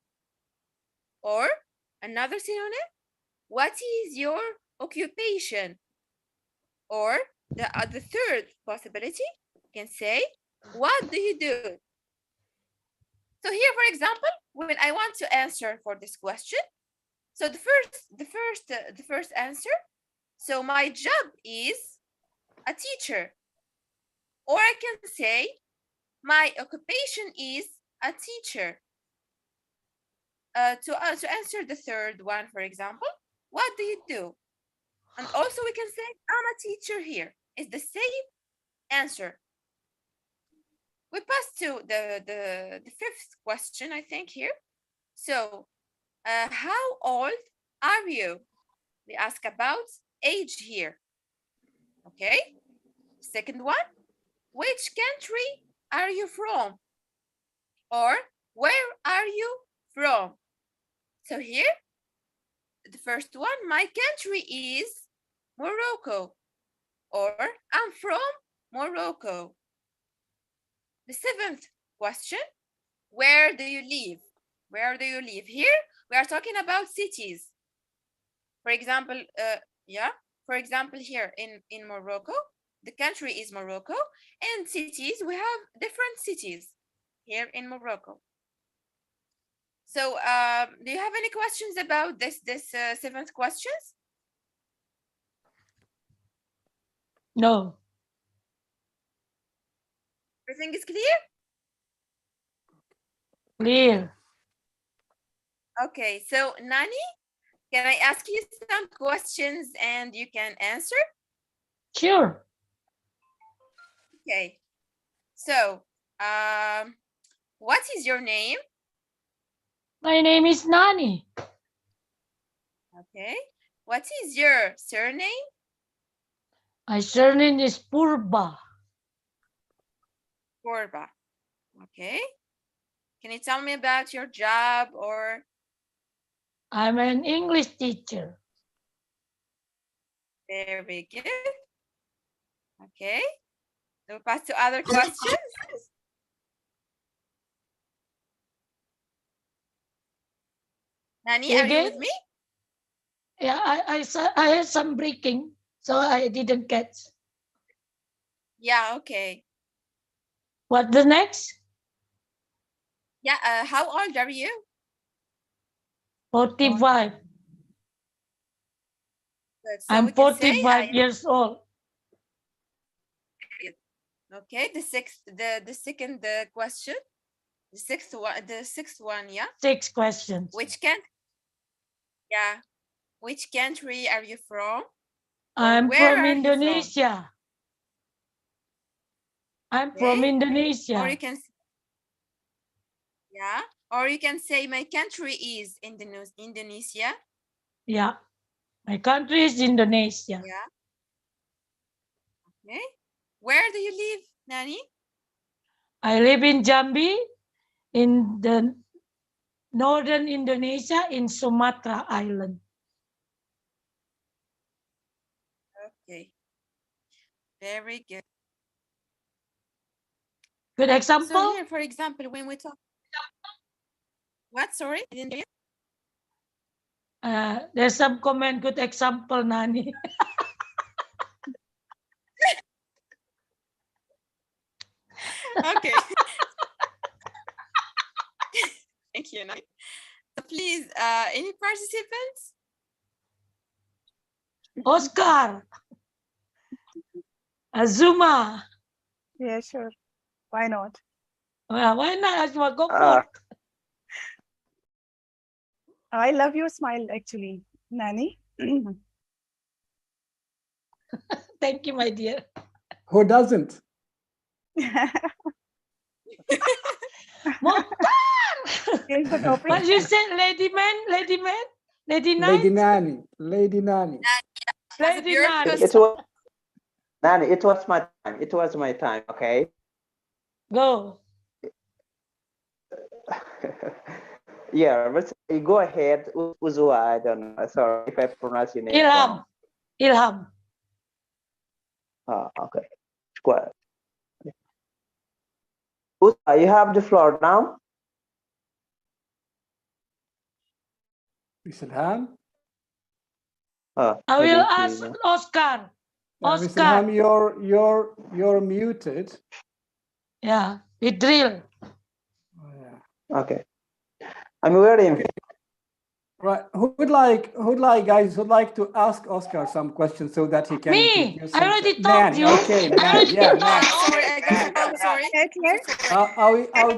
Or another synonym, what is your occupation? Or the third possibility can say, what do you do? So here, for example, when I want to answer for this question, so the first answer, so my job is a teacher. Or I can say, my occupation is a teacher. To answer the third one, for example, what do you do? And also we can say, I'm a teacher here. It's the same answer. We pass to the fifth question, I think, here. So, how old are you? We ask about age here. Okay. Second one, which country are you from? Or where are you from? So here, the first one, my country is Morocco. Or I'm from Morocco. The seventh question, where do you live? Where do you live? Here, we are talking about cities. For example, for example, here in Morocco, the country is Morocco, and cities, we have different cities here in Morocco. So do you have any questions about this seventh questions? No. Everything is clear? Clear. Okay, so Nani, can I ask you some questions and you can answer? Sure. Okay, so what is your name? My name is Nani. Okay, what is your surname? My surname is Purba. Purba. Okay, can you tell me about your job or? I'm an English teacher. Very good. Okay, we'll pass to other questions. Nani, are you with me? Yeah, I had some breaking, so I didn't catch. Yeah, okay. What the next? Yeah, how old are you? 45. Good. So I'm we can say 45 years old. Okay, the second question, the sixth one, yeah. 6 questions. Which country are you from? I'm where from are you from? Indonesia. I'm from Indonesia. Or you can, yeah, or you can say my country is Indonesia. Yeah, my country is Indonesia. Yeah. Okay. Where do you live, Nani? I live in Jambi, in the northern Indonesia, in Sumatra Island. Okay. Very good. Good example? So here, for example, when we talk. What? Sorry, I didn't hear. There's some comment, good example, Nani. Okay. Thank you, Nani. So please, any participants? Oscar. Azuma. Yeah, sure. Why not? Well, why not, Azuma? Go for it. I love your smile, actually, Nani. Thank you, my dear. Who doesn't? What you said, lady man, lady man, lady night? Lady Nani, Lady Nani. Lady Your Nani. It's what Nani, it was my time. It was my time. Okay. Go. Yeah, but you go ahead. Uzua, I don't know. Sorry if I pronounce your name wrong. Ilham. Oh, okay. Square. Uzua, you have the floor now. Mr. Ham? Oh, I will maybe ask you know. Oscar. Mr. Ham, you're muted. Yeah, it drill. Okay. I'm waiting. Right. Who'd like to ask Oscar some questions so that he can introduce I already himself? told Nan, you. okay, Nan, yeah, Nan. Sorry, I got the call. Sorry.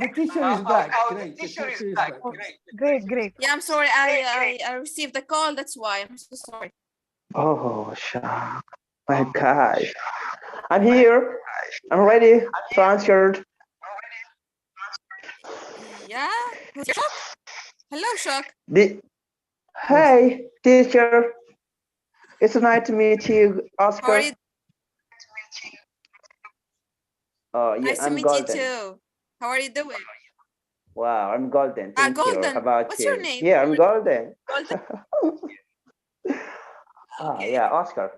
The teacher is back. Great. The teacher is back. Great. Yeah, I'm sorry. I received the call. That's why I'm so sorry. Oh, my God. I'm here. I'm ready to answer. Yeah. Who's Shock? Hello, Shock. Hey, teacher. It's nice to meet you, Oscar. How are you? Oh, yeah, Nice to I'm meet golden. you too. How are you doing? Wow, I'm golden. Thank you. Golden. How about What's you? your name? Yeah, I'm golden. Golden. Yeah, Oscar.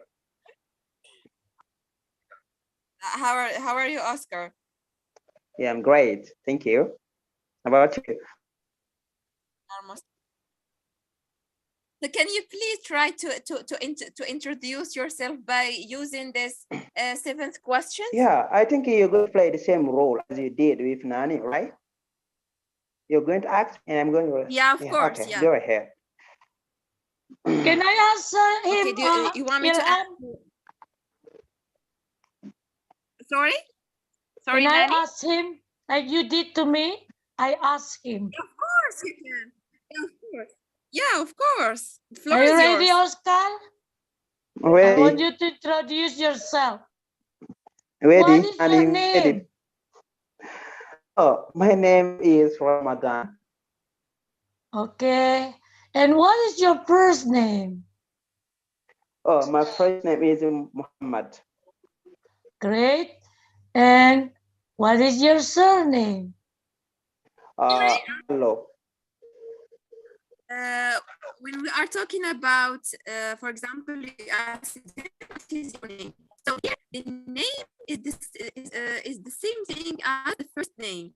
How are you, Oscar? Yeah, I'm great. Thank you. How about you? Almost. So can you please try to introduce yourself by using this seventh question? Yeah, I think you're going to play the same role as you did with Nani, right? You're going to act, and I'm going to. Yeah, of course. Okay, Yeah. go ahead. Can I ask him? Okay, you want me to ask? Sorry? Sorry, Can Nani? I ask him like you did to me? I ask him. Of course you can. Yeah, of course. Yeah, of course. The floor Are you is ready, yours. Oscar? Ready. I want you to introduce yourself. Ready. What is And your I'm name? ready. Oh, my name is Ramadan. Okay. And what is your first name? Oh, my first name is Muhammad. Great. And what is your surname? Hello. When we are talking about, for example, what is your name? So here, the name is the same thing as the first name.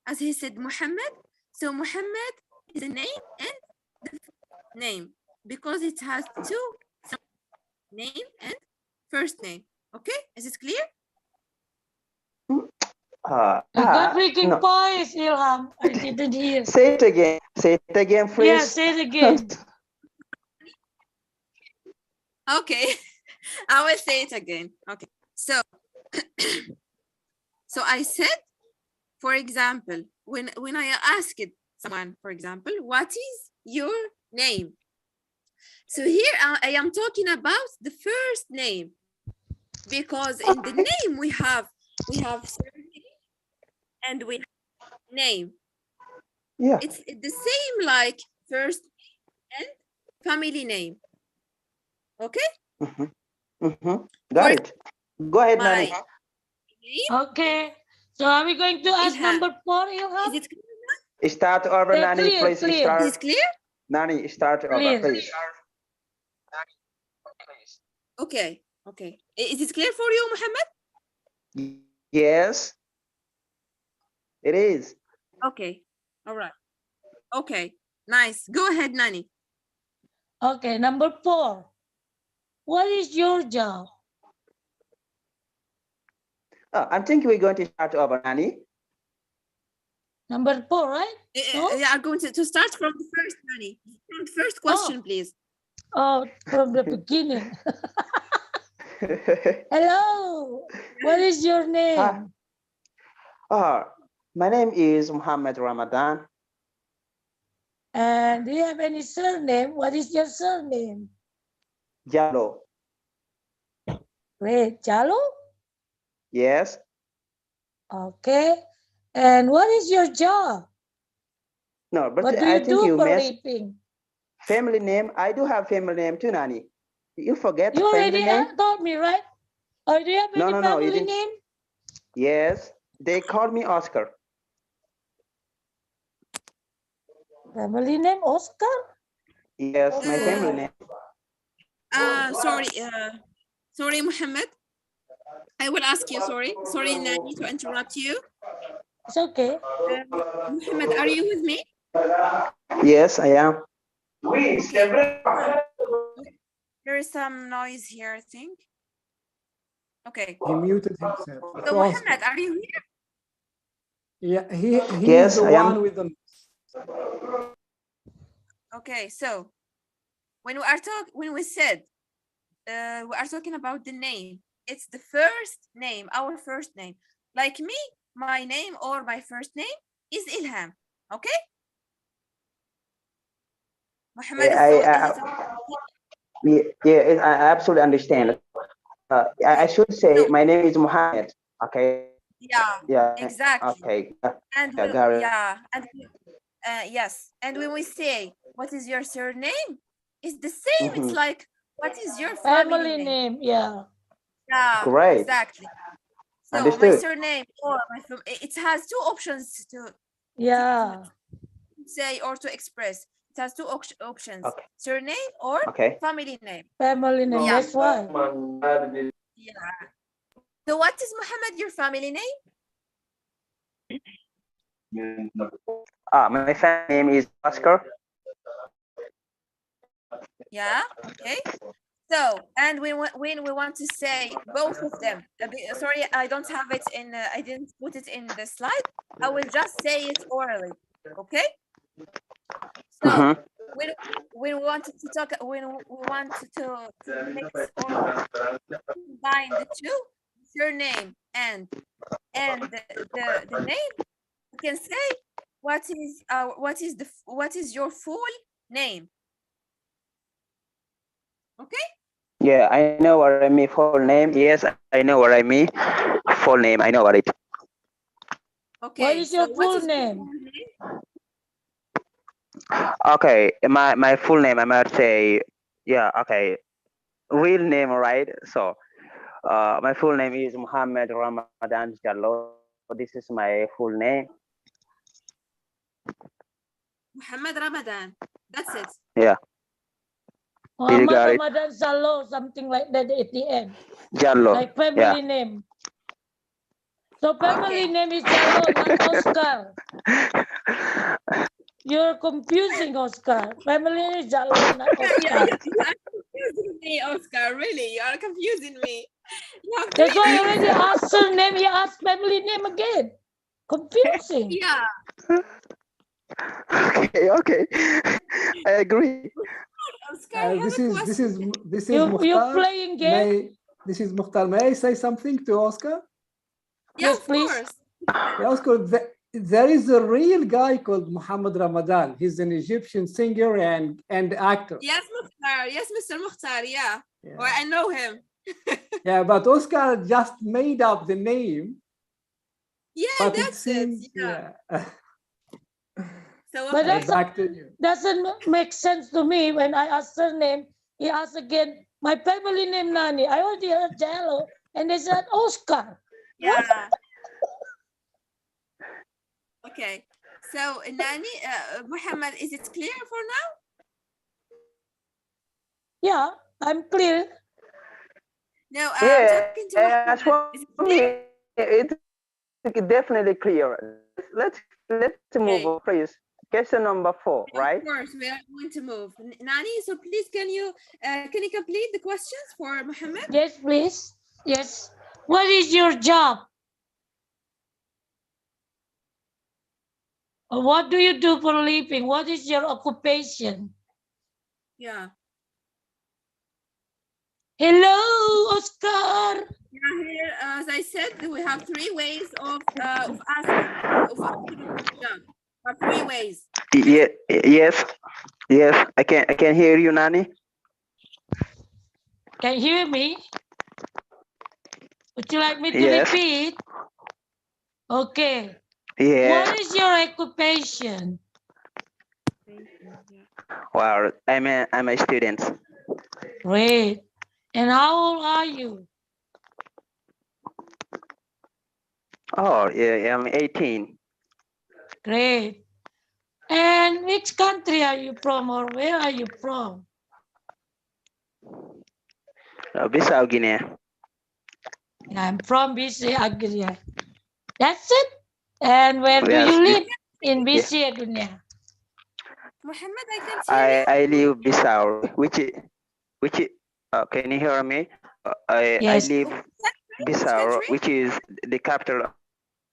As he said, Muhammad. So Muhammad is a name and the name because it has two name and first name. Okay, is it clear? I got breaking no. voice, Ilham. I didn't hear. Say it again. Say it again, please. Yeah, say it again. Okay, I will say it again. Okay, so so I said, for example, when I asked someone, for example, what is your name? So here I am talking about the first name because in the name we have surname and we have name. Yeah, it's the same like first and family name. Okay. Got it. Go ahead, Nani. Okay. So are we going to ask number 4, Ilham? Is it clear? Start over, Yeah, Nani. clear, Please clear. start. Is it clear? Nani, start over, Clear. please. Okay. Okay. Is it clear for you, Muhammad? Yes, it is. Okay. All right. Okay. Nice. Go ahead, Nani. Okay, number 4. What is your job? Oh, I'm thinking we're going to start over, Nani. Number 4, right? No? We are going to start from the first, Nani. From the first question, please. Oh, from the beginning. Hello. What is your name? My name is Muhammad Ramadan. And do you have any surname? What is your surname? Jallo. Wait, Jalo? Yes. Okay. And what is your job? No, but What do I you think do you for missed living? family name. I do have family name too, Nani. You forget You family already name? told me, right? Or do you have any No, family it didn't. name? Yes, they called me Oscar. Family name Oscar? Yes, my family name. Sorry, Muhammad. I will ask you. Sorry, Nani, to interrupt you. It's okay. Muhammad, are you with me? Yes, I am. There is some noise here, I think. Okay. He muted himself. So, Muhammad, are you here? Yeah, he Yes, is the I am. one with the. Okay, so when we said we are talking about the name, it's the first name, our first name. Like me, my name or my first name is Ilham. Okay? Muhammad I absolutely understand. I should say my name is Mohammed. Okay. Yeah, exactly. Okay. And yes, and when we say what is your surname, it's the same. It's like what is your family name? Yeah. Yeah, Great. exactly. So my Understood. surname or my it has two options to say or to express. It has two options: surname or family name. Family name. Yeah. That's why. Yeah. So what is Muhammad, your family name? My family name is Oscar. Yeah. Okay. So, and when we want to say both of them, sorry, I don't have it in. I didn't put it in the slide. I will just say it orally. Okay. So when we wanted to talk, when we want to mix or combine the two, surname and the name, we can say what is your full name. Okay. Yeah, I know what I mean. Full name. Yes, I know what I mean. Full name. I know what it. Okay. What is your full name? Okay, my full name. I might say, yeah. Okay, real name, right? So, my full name is Muhammad Ramadan Jallo. This is my full name. Muhammad Ramadan. That's it. Yeah. Muhammad Ramadan Jallo, something like that at the end. Jallo. Like family name. So family name is Jallo, not Oscar. You're confusing Oscar. Family name is Jallo, not Oscar. You're confusing me, Oscar. Really, you are confusing me. That's why I already asked surname. You asked family name again. Confusing. Yeah. Okay. I agree. This is You're Mukhtar. playing game? This is Mukhtar. May I say something to Oscar? Yes, please. Yeah, Oscar, there is a real guy called Muhammad Ramadan. He's an Egyptian singer and actor. Yes, Mukhtar. Yes, Mr. Mukhtar. Yeah. Or I know him. Yeah, but Oscar just made up the name. Yeah, but that's it. Yeah. So But doesn't make sense to me when I ask surname. He asks again, my family name Nani. I already heard Jallo, and they said Oscar. Yeah. Okay. So Nani, Muhammad, is it clear for now? Yeah, I'm clear. No, I'm talking to Muhammad. It's definitely clear. Let's move on, please. Question number 4, right? Of course, we are going to move. Nani, so please can you complete the questions for Muhammad? Yes, please. Yes. What is your job? What do you do for a living? What is your occupation? Yeah. Hello, Oscar. Yeah, here, as I said, we have 3 ways of asking the job. 3 ways. Yeah, yes. I can hear you, Nani. Can you hear me? Would you like me to repeat? Okay. Yeah. What is your occupation? Well, I'm a student. Great. And how old are you? Oh, yeah, I'm 18. Great. And which country are you from, or where are you from? Bissau Guinea. I'm from BC Guinea. That's it. And where do Yes, you live? In yeah. BC Guinea. Muhammad, I can't hear you. I live Bissau, can you hear me? I Yes. live Bissau, which is the capital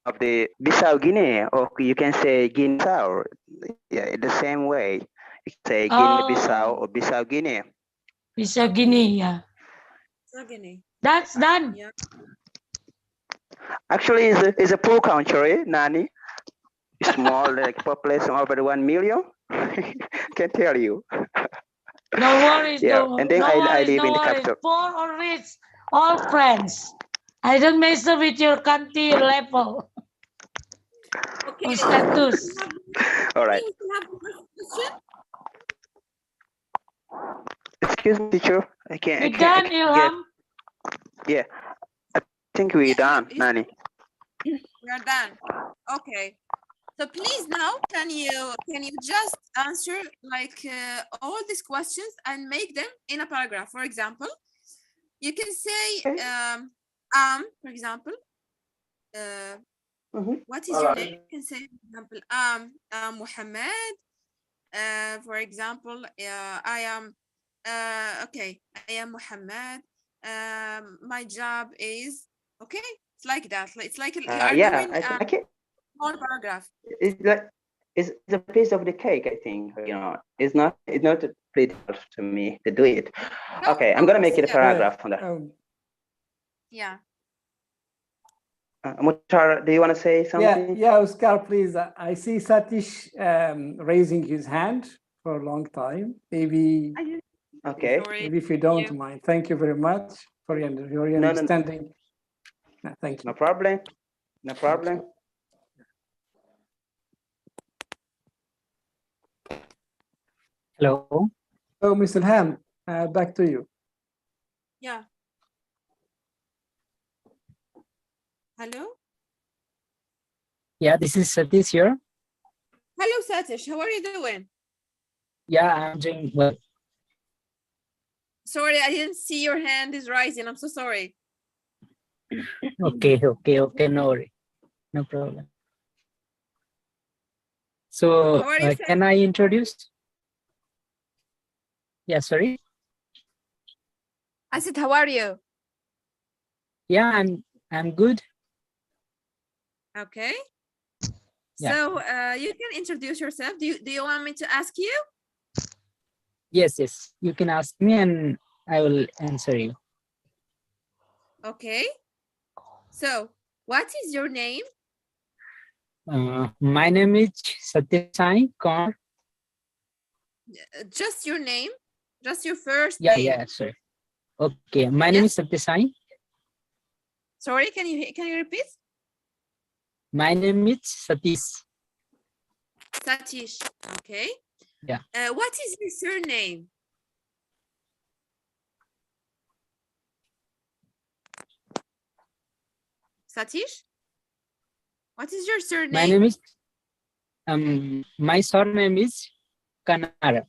of the Bissau Guinea, or you can say Guinea-Bissau. Yeah, the same way. You can say Guinea-Bissau or Bissau Guinea. Bissau Guinea, yeah. Guinea. That's done. Yeah. Actually, it's a poor country, Nani. Small, like population over 1 million. Can tell you. No worries, Yeah, no, and then no I worries, live no in the worries. capital. Poor or rich, all friends. I don't measure with your country level Okay. or status. All right. You have a question? Excuse me, teacher. I can't. We done, Ilham? Yeah, I think we're done, Nani. We are done. Okay. So please now, can you just answer like all these questions and make them in a paragraph? For example, you can say for example, what is your name? You can say, for example, Muhammad. For example, I am okay. I am Muhammad. My job is okay. It's like that. It's like you are Yeah, doing I can. one paragraph. It's like it's a piece of the cake. I think it's not pretty hard to me to do it. Okay, I'm gonna make it a paragraph on that. Yeah. Muhtar, do you want to say something? Yeah, Oscar, please. I see Satish raising his hand for a long time. Maybe. Okay. Maybe if you don't mind. Thank you very much for your understanding. No, thank you. No problem. No problem. Hello. So, Mr. Ham, back to you. Yeah. Hello. Yeah, this is Satish here. Hello, Satish. How are you doing? Yeah, I'm doing well. Sorry, I didn't see your hand is rising. I'm so sorry. Okay, no worry. No problem. So, How are you, can I introduce? Yeah, sorry. I said, how are you? Yeah, I'm good. Okay. Yeah. So you can introduce yourself. Do you want me to ask you? Yes. You can ask me and I will answer you. Okay. So what is your name? My name is Satyasai Kaur. Just your name? Just your first Yeah, name? yeah, sir. Okay, my name is Satyasai. Sorry, can you repeat? My name is Satish. Satish. Okay. Yeah. What is your surname? Satish? What is your surname? My name is my surname is Kanara.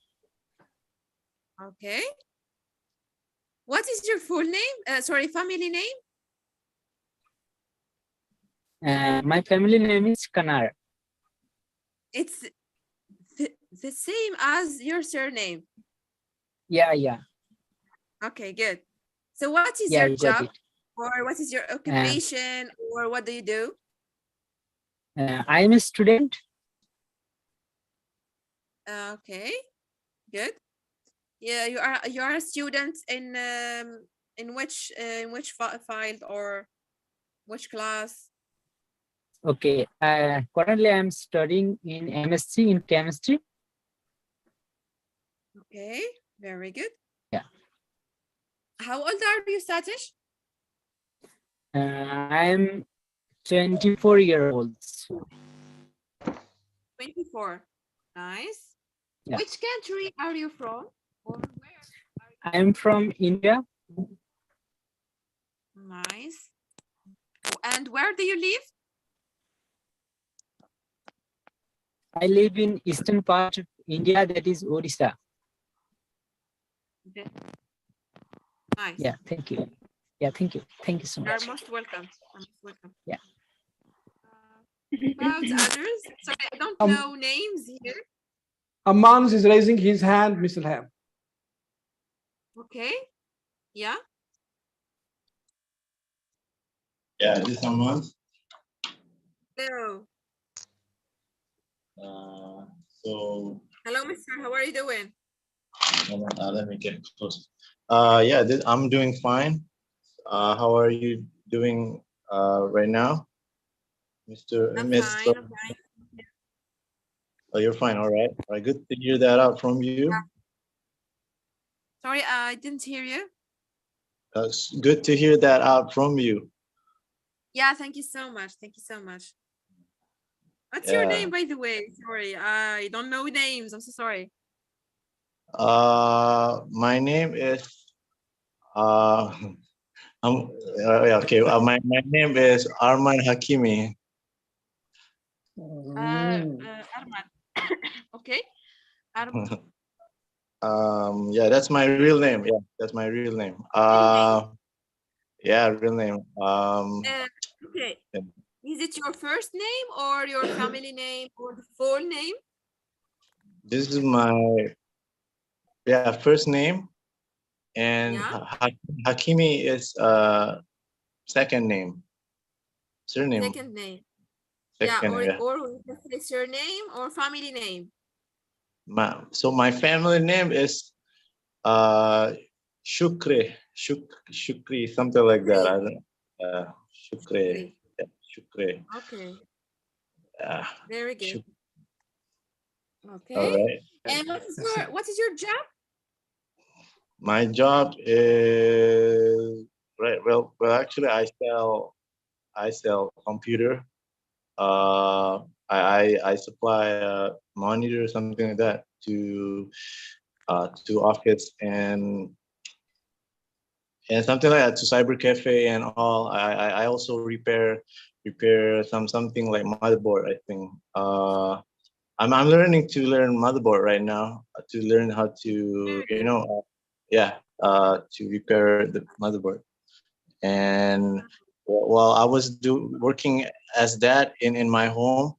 Okay. What is your full name? Sorry, family name? My family name is Kanara. It's the same as your surname. Yeah. Okay, good. So what is Yeah, your you got job? it. Or what is your occupation? Or what do you do? I am a student. Okay, good. Yeah, you are a student in which field or which class? Okay. Currently, I am studying in MSc in chemistry. Okay, very good. Yeah. How old are you, Satish? I am 24 years old. 24. Nice. Yeah. Which country are you from? Or where? I am from India. Nice. And where do you live? I live in eastern part of India, that is Odisha. Okay. Nice. Yeah, thank you. Yeah, thank you. Thank you so You're much. most welcome. You're most welcome. Yeah. About others? Sorry, I don't know names here. Ammans is raising his hand, Mr. Ham. Okay. Yeah. Yeah, this someone. Hello. So Hello, mister. How are you doing? let me get close. Yeah, I'm doing fine. How are you doing right now, Mr. I'm Miss? fine. I'm fine. Oh, you're fine. All right. All right. Good to hear that out from you. Sorry, I didn't hear you. It's good to hear that out from you. Yeah, thank you so much. Thank you so much. What's your Yeah. name, by the way? Sorry, I don't know names. I'm so sorry. My name is yeah, okay. My name is Arman Hakimi. Arman. Okay. Arman. Yeah, that's my real name. Yeah, that's my real name. Yeah, real name. Okay. Is it your first name or your family name or the full name? This is my first name, and Hakimi is second name, surname. Second name. Second, yeah. Or we can say surname or family name. So my family name is Shukri, Shukri, something like that. I don't know. Shukri. Yeah, Shukri. Okay. Yeah. Very good. Okay. All right. And what is your job? My job is well actually I sell computer. I supply a monitor or something like that to office and something like that, to cyber cafe and all. I also repair something like motherboard, I think. I'm learning to learn motherboard right now, to learn how to to repair the motherboard. And while I was working as that in my home,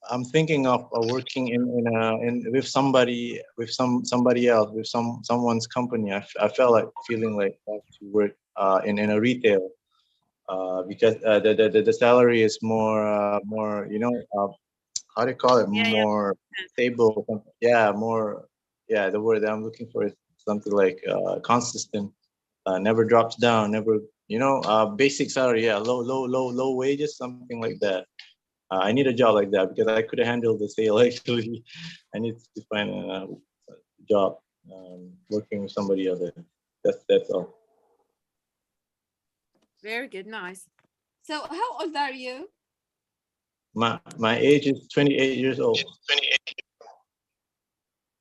I'm thinking of working in with somebody else, with someone's company. I felt like feeling like I have to work in a retail because the salary is more how do you call it, more stable. Yeah, more, yeah, the word that I'm looking for is something like consistent, never drops down, never, basic salary. Yeah, low wages, something like that. I need a job like that because I couldn't handle the sale. Actually, I need to find a job working with somebody else. That's all. Very good, nice. So how old are you? My age is 28 years old.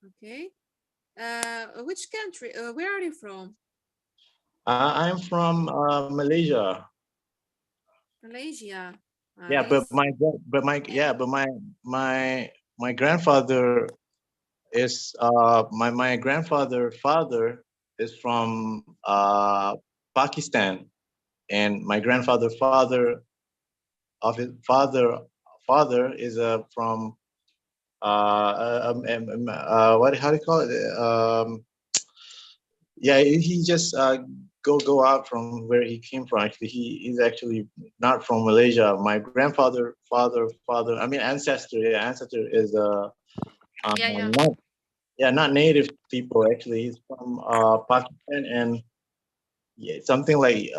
Okay. Which country? Where are you from? I'm from Malaysia. Malaysia. Yeah, but my grandfather is my grandfather father is from Pakistan, and my grandfather father of his father is from what, how do you call it? Yeah, he just go out from where he came from. Actually, he's actually not from Malaysia. My grandfather father, I mean ancestor. Yeah, ancestor is not native people. Actually, he's from Pakistan and something like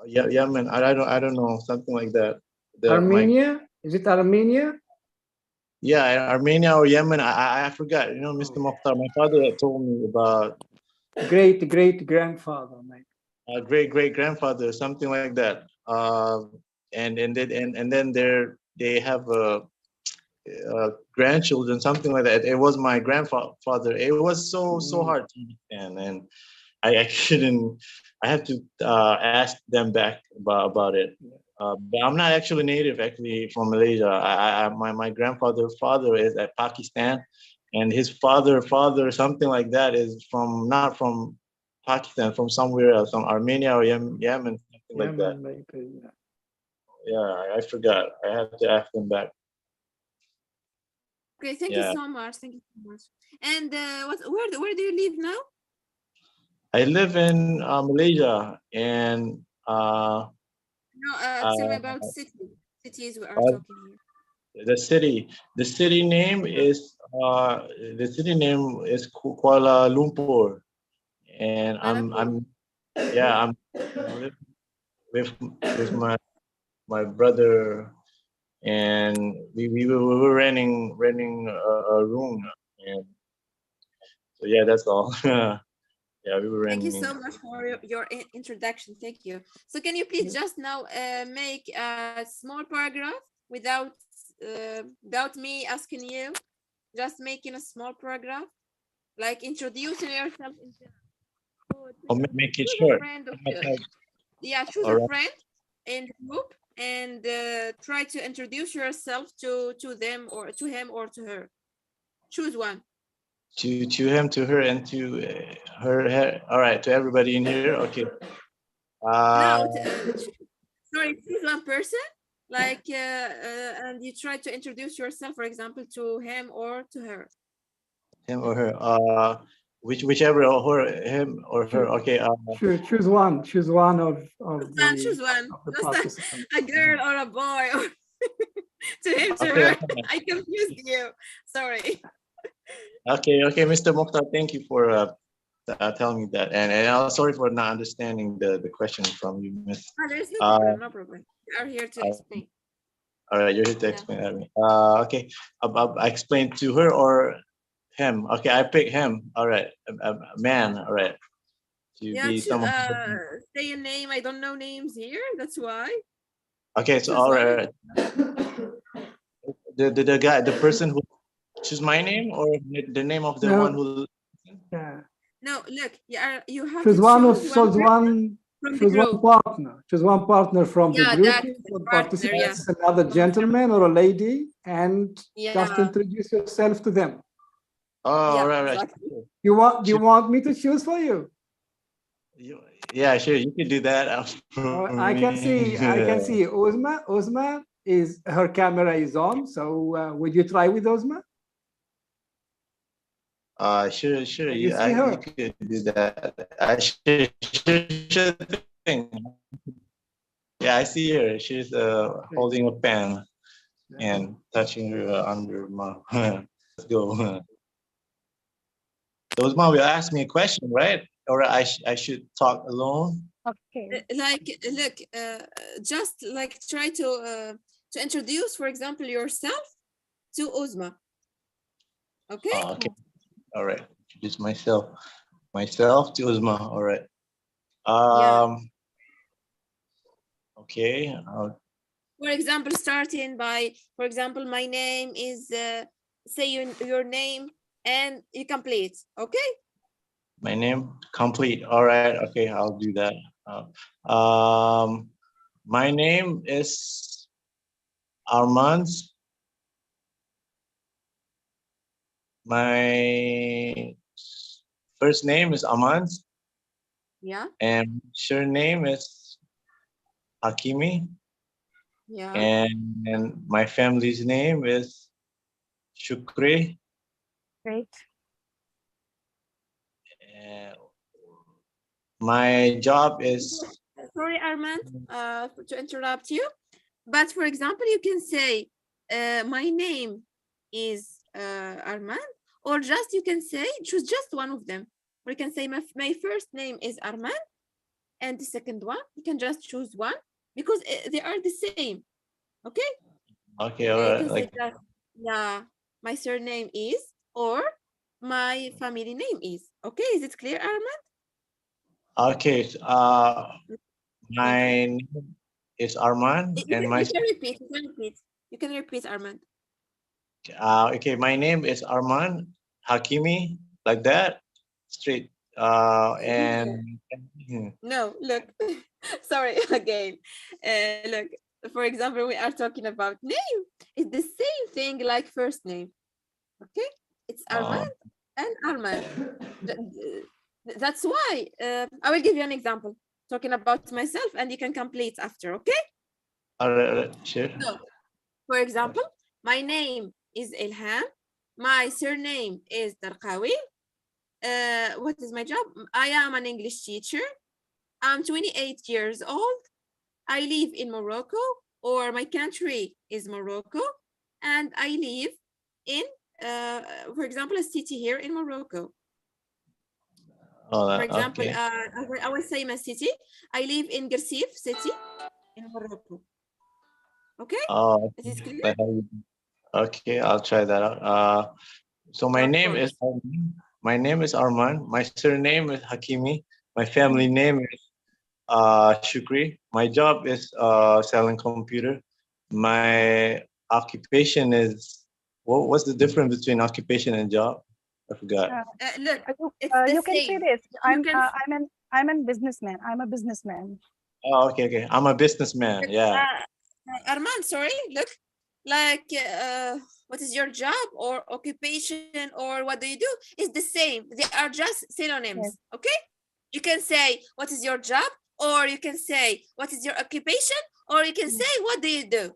Yemen. I don't know, something like that. Armenia? Is it Armenia? Yeah, Armenia or Yemen. I forgot. Mr. Mokhtar, my father had told me about great grandfather, mate. Great grandfather, something like that. And then they have grandchildren, something like that. It was my grandfather. It was so hard to understand, and I couldn't. I have to ask them back about it. But I'm not actually native, actually from Malaysia. My grandfather's father is at Pakistan, and his father, something like that, is from not from Pakistan, from somewhere else, from Armenia or Yemen, something like that. Maybe, yeah. Yeah, I forgot. I have to ask them back. Okay, thank you Yeah. so much. Thank you so much. And where do you live now? I live in Malaysia, and No, tell me about cities we are uh, talking here. the city name is Kuala Lumpur, and I'm living with my brother, and we were renting a room, and so yeah, that's all. Yeah, we were Thank you renting. so much for your introduction. Thank you. So can you please just now make a small paragraph without me asking you? Just making a small paragraph, like introducing yourself. Make it Choose a short. friend choose All a right. friend in the group and try to introduce yourself to them or to him or to her. Choose one. To him, to her, and to her. All right, to everybody in here. Okay. No, sorry, choose one person, like, and you try to introduce yourself, for example, to him or to her. Him or her. Whichever, or him or her. Okay. Choose one. Choose one of Choose one. the Just participants. a girl or a boy, or to him, to Okay, her. okay. I confused you. Sorry. Okay, Mr. Mokhtar, thank you for telling me that, and I'm sorry for not understanding the question from you, Miss. There's no problem. No problem. We are here to explain. All right, you're here to explain that to me. Okay, I explained to her or him. Okay, I pick him. All right, a man. All right, to be someone. Say a name. I don't know names here. That's why. Okay, so Choose all one. right. The guy, the person who choose my name or the name of the one who. Yeah. No, look, you have Choose to one who choose choose one. from the Choose one group. partner. Choose one partner from the Yeah, group. that One partner, yeah. participants, another gentleman or a lady, and just Yeah. introduce yourself to them. Oh, Yeah, right. exactly. You want? Do you want me to choose for you? Yeah, sure. You can do that. I can see. Uzma. Uzma is her camera is on. So would you try with Uzma? Sure. Can you see her? You could do that. Sure thing. Yeah, I see her. She's holding a pen and touching her under my. Let's go. So Uzma will ask me a question, right? Or I should talk alone. Okay. Like, look, just like try to introduce, for example, yourself to Uzma. Okay. Okay. All right. Introduce myself to Uzma. All right. Okay. For example, starting by, for example, my name is, say your name and you complete. Okay. My name complete. All right. Okay, I'll do that. My name is Armand. My first name is Armand. Yeah. And surname is Hakimi. Yeah. And my family's name is Shukri. Great. My job is. Sorry, Armand, to interrupt you. But for example, you can say, my name is Armand, or just you can say, choose just one of them. Or you can say, my first name is Armand, and the second one, you can just choose one because they are the same. Okay? Okay, all right. You can say that, yeah, my surname is, or my family name is. Okay, is it clear, Armand? Okay, my name is Armand, and my. You can repeat. You can repeat, Armand. Okay, my name is Armand Hakimi, like that, straight. And no, look, sorry again. Look, for example, we are talking about name. It's the same thing like first name. Okay, it's Armand and Armand. That's why I will give you an example talking about myself, and you can complete after. Okay. All right, sure. So, for example, my name is Ilham. My surname is Darqawi. What is my job? I am an English teacher. I'm 28 years old. I live in Morocco, or my country is Morocco, and I live in, for example, a city here in Morocco. For example, Okay. I will say my city. I live in Gersif city in Morocco. Okay? Oh, Is this clear? okay, I'll try that out. So my name is Arman. My surname is Hakimi. My family name is Shukri. My job is selling computer. My occupation is what's the difference between occupation and job? I forgot. Look, it's the you can say same. this. You can- I'm a businessman. I'm a businessman. Oh, okay. I'm a businessman. Yeah. Arman, sorry, look, like what is your job or occupation or what do you do? It's the same. They are just synonyms. Okay, you can say what is your job, or you can say what is your occupation, or you can say what do you do.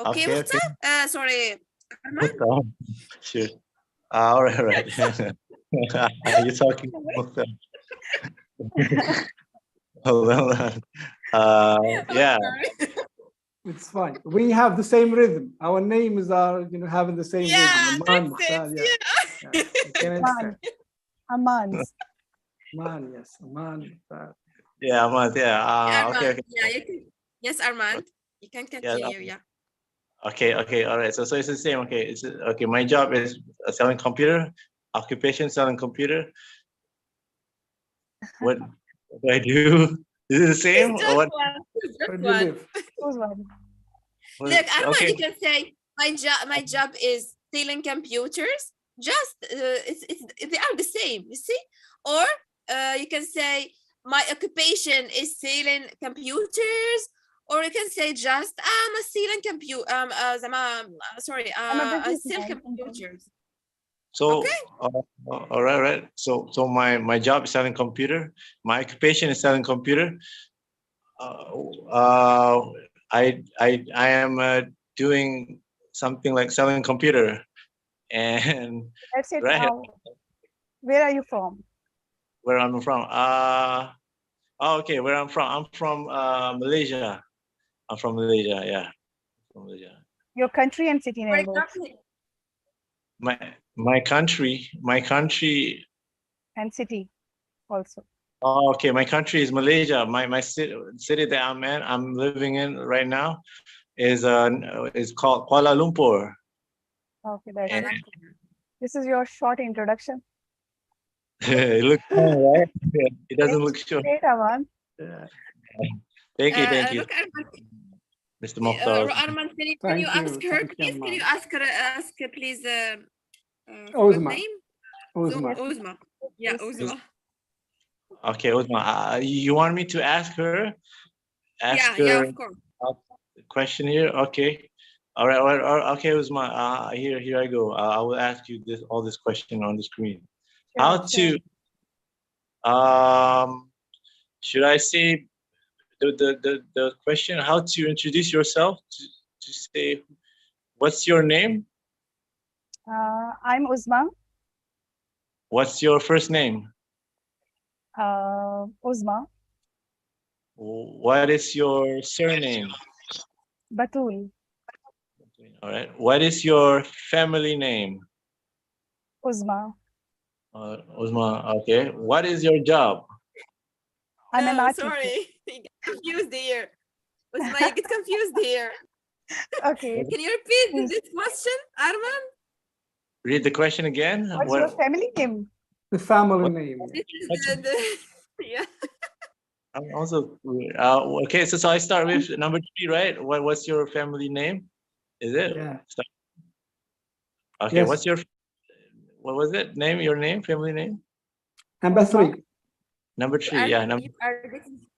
Okay, what's up? Sorry, Arman. Sure. All right. You're talking. Well, yeah. It's fine. We have the same rhythm. Our names are, having the same rhythm. Aman, Mukhtar, yeah. Aman. Aman. Aman, yes. Aman, Mukhtar. Yeah, Ahmad, yeah. Arman, Okay. yeah, you can. Yes, Armand, you can continue. Yeah. Okay, all right. So it's the same. Okay, it's okay. My job is selling computer. Occupation selling computer. What do I do? Is it the same or what? Look, Armand, Okay. you can say my job is selling computers. Just they are the same, you see? Or you can say my occupation is selling computers, or you can say just I'm a selling I sell computers. So all right. So my job is selling computer. My occupation is selling computer. I am doing something like selling computer, and That's it. right. Where are you from? Where I'm from? Okay. Where I'm from Malaysia. I'm from Malaysia. Yeah, from Malaysia. Your country and city name. My country. And city also. Oh, okay. My country is Malaysia. My city that I'm living in right now is called Kuala Lumpur. Okay, that's it. This is your short introduction. It looks fun, right? It doesn't look short. Great, Aman. Thank you. Mr. Mokhtar. Arman, can you ask her, please? Can you ask please Uzma. what name? Uzma. Uzma. Yeah, Uzma. Okay, Uzma. You want me to ask her? Yeah, of course. A question here. Okay. All right. Okay, Uzma. Here I go. I will ask you all this question on the screen. Sure. Should I say the question? How to introduce yourself? To say, what's your name? I'm Uzma. What's your first name? Uzma. What is your surname? Batul. All right. What is your family name? Uzma. Uzma. Okay. What is your job? I'm an artist. Sorry, you get confused here. Uzma, you get confused here. Okay. Can you repeat this question, Arman? Read the question again. What's your family name? The family name. This is yeah. I'm also okay. So I start with number 3, right? What's your family name? Is it? Yeah. Okay. Yes. What was it? Your name, family name? Number 3. Number 3. Yeah.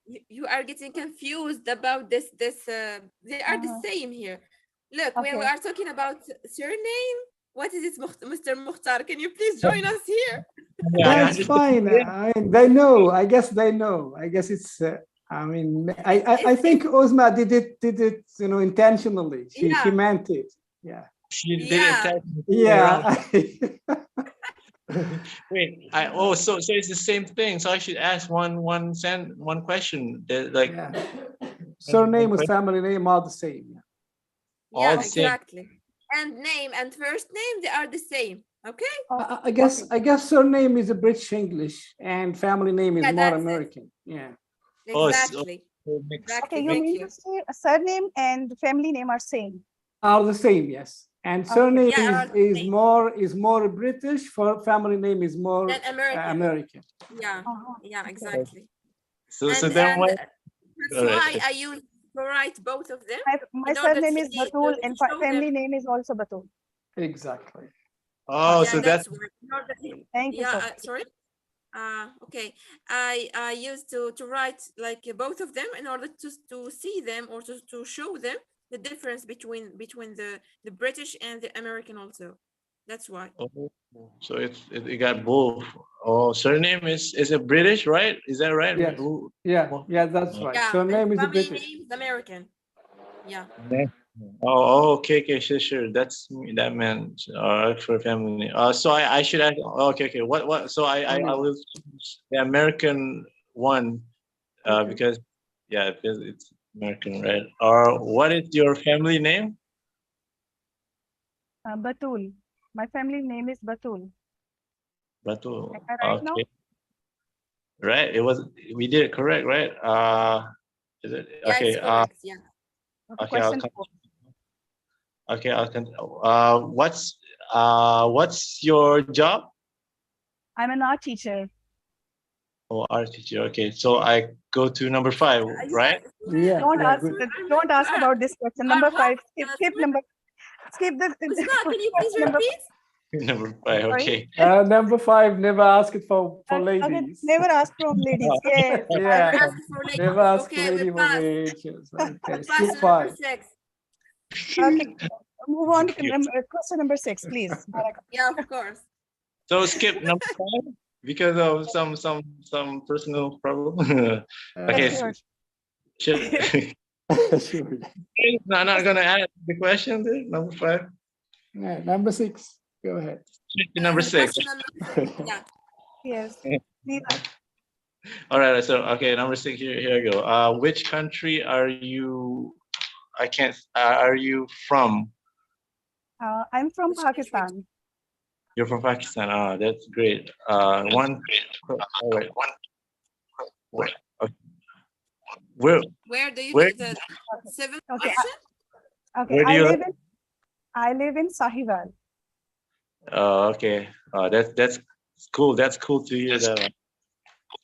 you are getting confused about this. They are the same here. Look, when we Okay. are talking about surname, what is it, Mr. Mukhtar? Can you please join us here? That's fine. I mean, they know. I guess they know. I guess it's. I mean, I think Uzma did it, you know, intentionally. She meant it. Yeah. She did it technically Yeah. Wait, so it's the same thing. So I should ask one question. Like Surname with family name are the same. Yeah, all the same. exactly. And name and first name, they are the same. Okay. I guess surname is a British English and family name is Yeah, more that's it. American. Yeah. Exactly. Okay, Exactly. you Thank mean you. to say a surname and family name are same? Are the same, yes. And surname Yeah, are the is more British. For family name is more Then American. American. Yeah. Yeah, exactly. So And, then and what? that's All right. why I use to write both of them. My in order surname to is see- Batul to and show family them- name is also Batul. Exactly. Oh, Yeah, so that's why. In order to- Thank you yeah, so much. sorry. Okay. I used to write like both of them in order to see them or to show them the difference between the British and the American also. That's why. so it got both. Oh, surname is a British, right? Is that right? Yes. Yeah, that's right. Yeah. Surname and is a family British. name is American. Yeah. Okay, sure. That meant for family name. So I should ask. Okay. What? So I will choose the American one because it's American, right? Or what is your family name? Batul. My family name is Batul. Batu. Am I right now? Okay. Right. We did it correct, right? Is it Yeah, okay? it's correct. Yeah. Okay, I'll Question come. 4. Okay, I'll come. What's your job? I'm an art teacher. Oh, art teacher. Okay, so I go to number 5, right? Yeah. Don't ask about this question. Number 5. Skip the Usman, can you please question number repeat? Number 5. Okay. Number 5. Never ask it for Okay, ladies. never ask from ladies. Yes. Yeah. Ask for ladies. Never ask Okay, lady we for pass. ages. Okay. Pass Skip to number 5. 6. Okay, move on to question number 6, please. Yeah, of course. So skip number 5 because of some personal problem. Okay. Sure. Sure. No, I'm not gonna add the question there. Number 5. Yeah, number 6. Go ahead. Number 6. Question number 6. Yeah. Yes. All right. So okay, number 6. Here I go. Which country are you? Are you from? I'm from Pakistan. You're from Pakistan. Oh, that's great. One. All right. Okay. Where do you Where- get the 7th Okay. question? Okay, Where do you I live in Sahiwal. Oh, okay. That's cool. That's cool to hear that.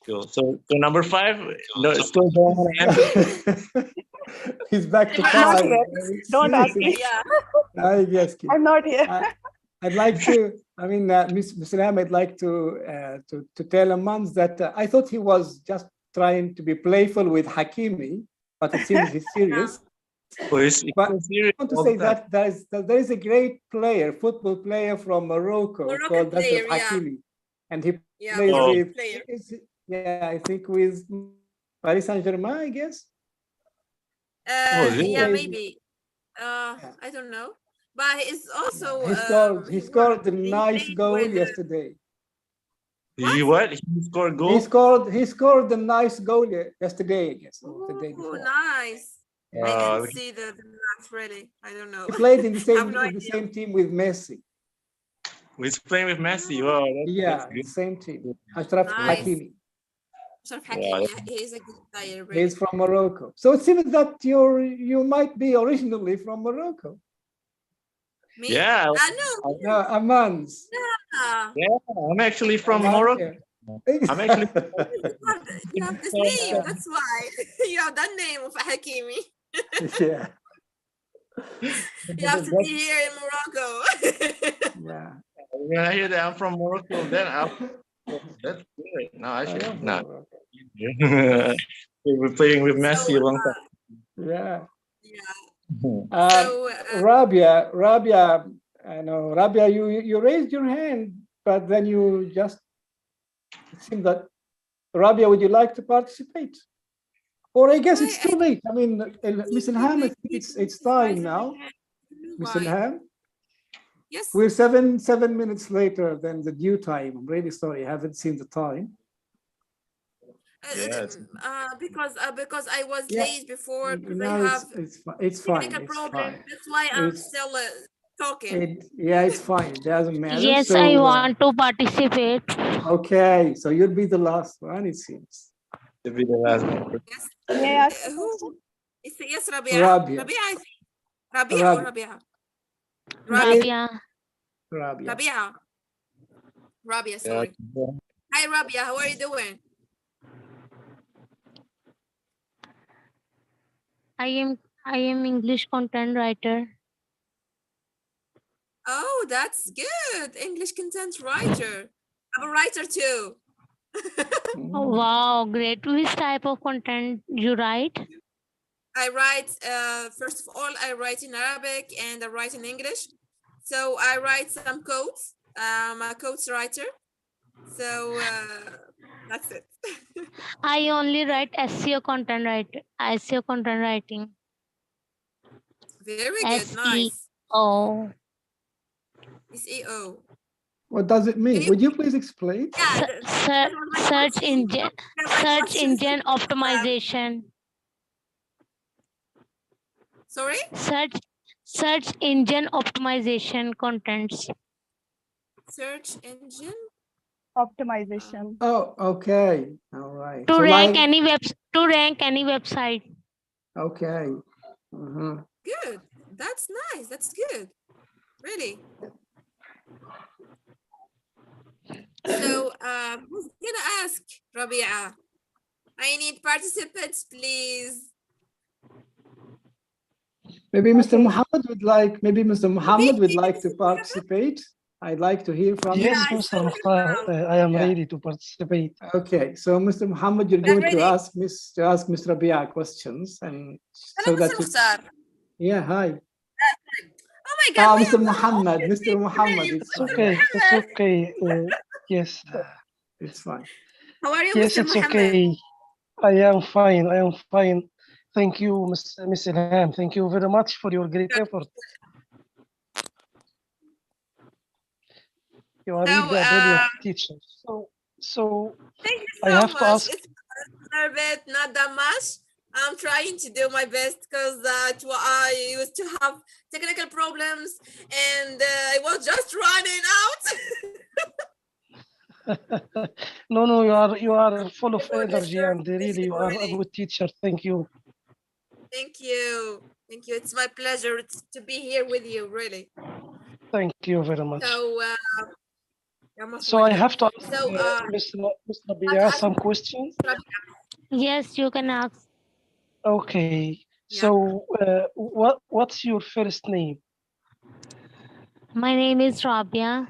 Cool. So number 5. No, still don't want to answer. He's back to Not 5. yet. Don't ask me. Yeah. I guess. I'm not here. I'd like to. I mean, Ms. Lam, I'd like to tell Amans that I thought he was just trying to be playful with Hakimi, but it seems he's serious. But I want to say that there is a great player, football player from Morocco called player, Ashraf Hakimi, and he Yeah, plays Moroccan with player. I think with Paris Saint-Germain, I guess. Yeah, Plays- maybe. I don't know. But it's also He scored a nice goal yesterday. He what? He scored goal. He scored a nice goal yesterday, I guess. Or the day Oh, before. nice. I didn't see the match really. I don't know. He played in the I have same no in the same team with Messi. He's playing with Messi. Wow, Yeah, that's good. same team. Ashraf Nice. Hakimi. Ashraf Yeah, Hakimi, that's- he's a good player. Really. He's from Morocco. So it seems that you might be originally from Morocco. Me? Yeah. No. No, Amans. Yeah. Yeah, I'm actually from Okay. Morocco. I'm actually. You have this name. That's why you have that name of Hakimi. Yeah. You have to be here in Morocco. Yeah. When I hear that I'm from Morocco, then that's good. No, I should not. We were playing with Messi a long time. Yeah. Yeah. So Rabia, I know, Rabia, you raised your hand, but then you just, it seemed that, Rabia, would you like to participate? Or I guess it's too late. I mean, Miss Ilham, I think it's time now. Miss Ilham? Yes. We're 7 minutes later than the due time. I'm really sorry, I haven't seen the time. Because I was Yeah. late before. They No, have it's fine. technical It's problem. fine. That's why I'm It's- still talking. Yeah, it's fine. It doesn't matter. Yes, So, I want to participate. Okay, so you'll be the last one, it seems. To be the last one. Yes. Who? Yes, Rabia. Rabia. Rabia, I think. Rabia or Rabia? Rabia. Rabia. Rabia, sorry. Hi, Rabia. How are you doing? I am English content writer. Oh, that's good. English content writer. I'm a writer too. Oh, wow, great. Which type of content you write? I write, first of all, I write in Arabic and I write in English. So I write some codes. I'm a codes writer. So that's it. I only write SEO content writing. Very good. Nice. SEO. SEO. What does it mean? Would you please explain? Search engine optimization. Sorry? Search engine optimization contents. Search engine Optimization. Oh, okay. All right. To So rank like, any website. okay. Mhm. Good. That's nice. That's good. Really. So who's gonna ask, Rabia? I need participants, please. Maybe Mr. Muhammad would like, to participate. I'd like to hear from Yes, you. Mr. Mukhtar, I am ready to participate. Okay, so Mr. Muhammad, you're going to ask Ms. Rabia questions, and so Hello, that Mr. Mukhtar. yeah, hi. Oh my God. Mr. Muhammad, Mr. Muhammad, it's okay. It's okay. Yes. It's fine. How are you, Yes, Mr. it's Muhammad? okay. I am fine. I am fine. Thank you, Miss Ilham. Thank you very much for your great effort. You are really a brilliant teacher. So thank you I so have much. to ask. It's a little bit, not that much. I'm trying to do my best because I used to have technical problems and I was just running out. No, you are full of energy and really you are a good teacher. Thank you. Thank you. Thank you. It's my pleasure to be here with you, really. Thank you very much. So, you're most So I welcome. have to ask So, Ms. Rabia some questions. Yes, you can ask. Okay. So what's your first name? My name is Rabia.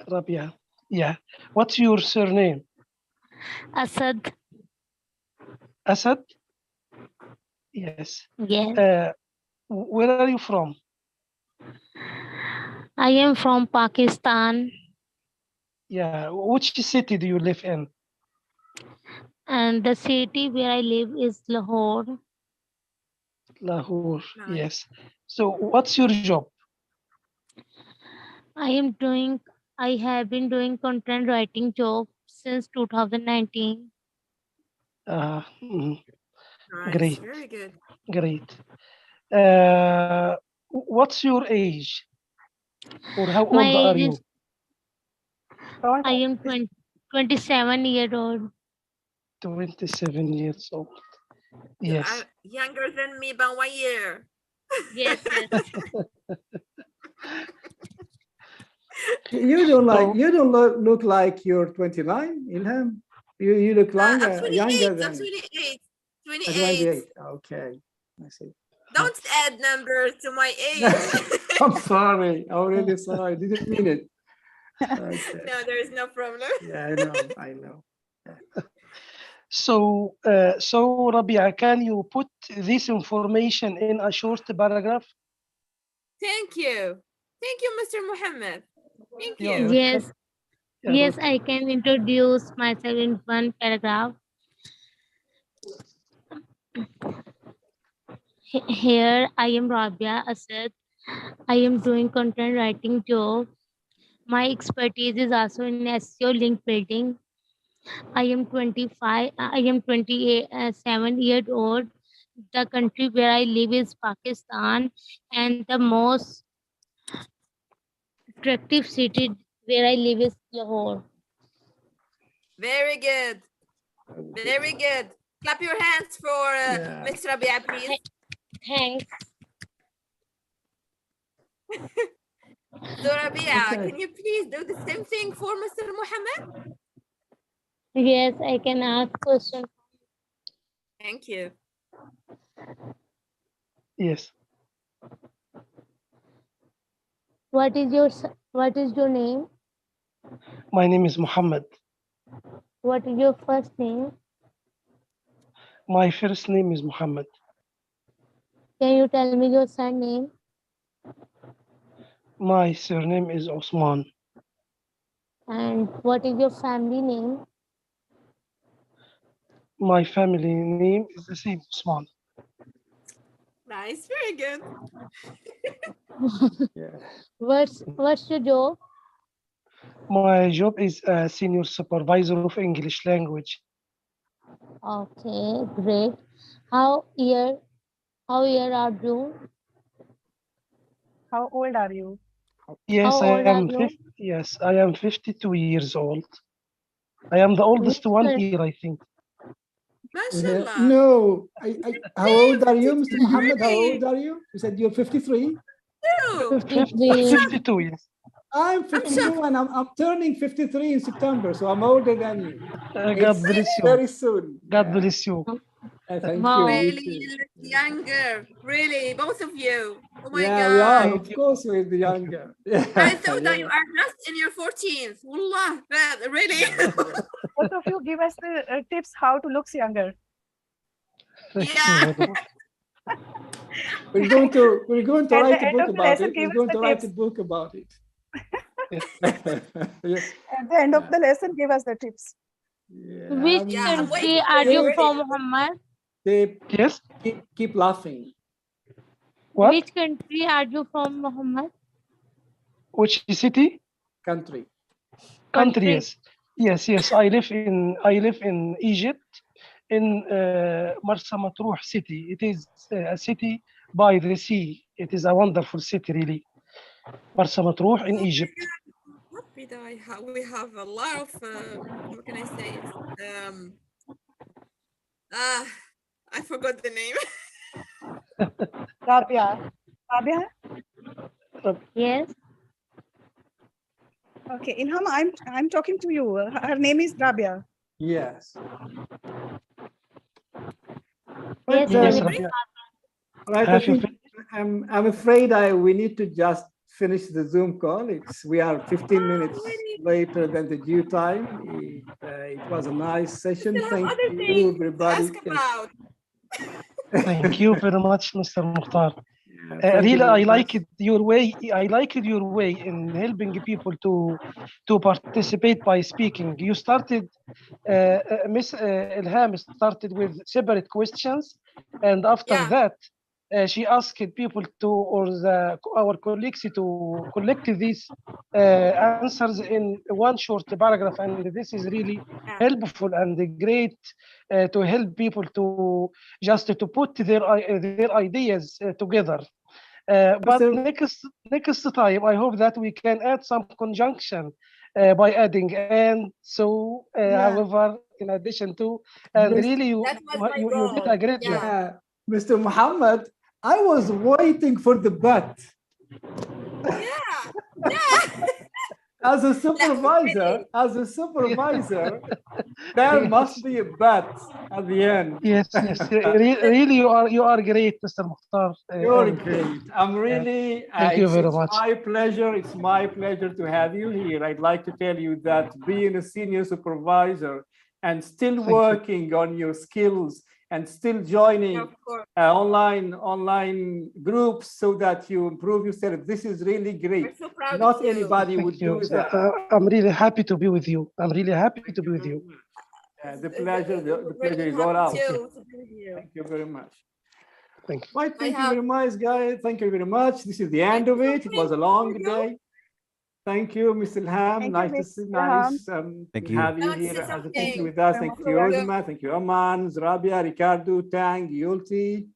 Rabia. Yeah. What's your surname? Asad. Asad? Yes. Yes. Where are you from? I am from Pakistan. Yeah. Which city do you live in? And the city where I live is Lahore. Lahore. Yes. So what's your job? I have been doing content writing job since 2019. Mhm. Nice. Great. Very good. Great. What's your age? Or how My old are age you? is, I am 27 years old. 27 years old. You Yes. are younger than me by 1 year. Yes, yes. You don't look like you're 29, Ilham. You look younger than 28. 28. Okay, I see. Don't add numbers to my age. I'm sorry. I'm really sorry. Didn't mean it. Okay. No, there is no problem. Yeah, I know. So, Rabia, can you put this information in a short paragraph? Thank you. Thank you, Mr. Muhammad. Thank You're you. Yes, You're yes, welcome. I can introduce myself in one paragraph. Here I am Rabia Asad. I am doing content writing job. My expertise is also in SEO link building. I am 27 years old. The country where I live is Pakistan, and the most attractive city where I live is Lahore. Very good. Very good. Clap your hands for Yeah. Ms. Rabia, please. Thanks. So Rabia, Okay. can you please do the same thing for Mr. Muhammad? Yes, I can ask question. Thank you. Yes. What is your name? My name is Muhammad. What is your first name? My first name is Muhammad. Can you tell me your surname? My surname is Osman. And what is your family name? My family name is the same, Osman. Nice, very good. Yeah. What's your job? My job is a senior supervisor of English language. Okay, great. How year are you? How old are you? Yes, How old are you? Yes, I am 52 years old. I am the oldest one Which here, I think. MashaAllah. No, how old are you, Mr. Muhammad? How Really? old are you? You said you're 53? You. 52, yes. I'm 52 and I'm turning 53 in September, so I'm older than you. God bless you. Very soon. God bless you. Thank Wow. you. Really, you look younger. Really, both of you. Oh my Yeah, we are. God. Of course, we're the younger. Yeah. I thought that you Yeah. are just in your 14th. Wallah, really. Both of you give us the tips how to look younger. Yeah. We're going to At write the a end book of the about lesson, it. give We're us going the to write a tips. book about it. Yes. At the end of the lesson, give us the tips. Which Yeah, I'm country waiting are for you it. from, Muhammad? Yes. Keep laughing. What? Which country are you from, Muhammad? Which city? Country. Country, yes. Yes. I live in Egypt, in Marsa Matruh city. It is a city by the sea. It is a wonderful city, really. Marsa Matruh in Egypt. We have a lot of, how can I say it? I forgot the name. Rabia. Rabia? Yes. Okay, Ilham, I'm talking to you. Her name is Rabia. Yes. Yes, Yes, Rabia. Rabia. Right. I think I'm afraid we need to just finish the Zoom call. We are 15 minutes later than the due time. It was a nice session. Thank you, everybody. About. Thank you very much, Mr. Mukhtar. Thank you Really, very I much. liked your way. I liked your way in helping people to participate by speaking. You started, Miss Ilham started with separate questions, and after that, she asked people our colleagues to collect these answers in one short paragraph, and this is really helpful and great to help people to just to put their ideas together. But next time, I hope that we can add some conjunction by adding and so. However, in addition to, and really, you did a great job. Yeah, Mr. Muhammad, I was waiting for the but. As a supervisor, there must be a but at the end. Yes. Really, you are great, Mr. Mukhtar. You're great. I'm really. Thank you very much. My pleasure. It's my pleasure to have you here. I'd like to tell you that being a senior supervisor and still Thank you. working on your skills and still joining Of course. online groups so that you improve yourself. This is really great. We're so proud Not of you. anybody Thank would you. do that. I'm really happy to be with you. I'm really happy to be with you. The pleasure, the We're pleasure really is all happy out. too to be with you. Thank you very much. Thank you. Right, thank you have- very much, guys. Thank you very much. This is the end of it. It was a long day. Thank you, Mr. Ilham. Thank you, Nice to Mr. see, Ilham. Thank to you. have I you want to here say as a something. teacher with us. Thank you, You're welcome. Uzma. Thank you, Aman, Rabia, Ricardo, Tang, Yulti.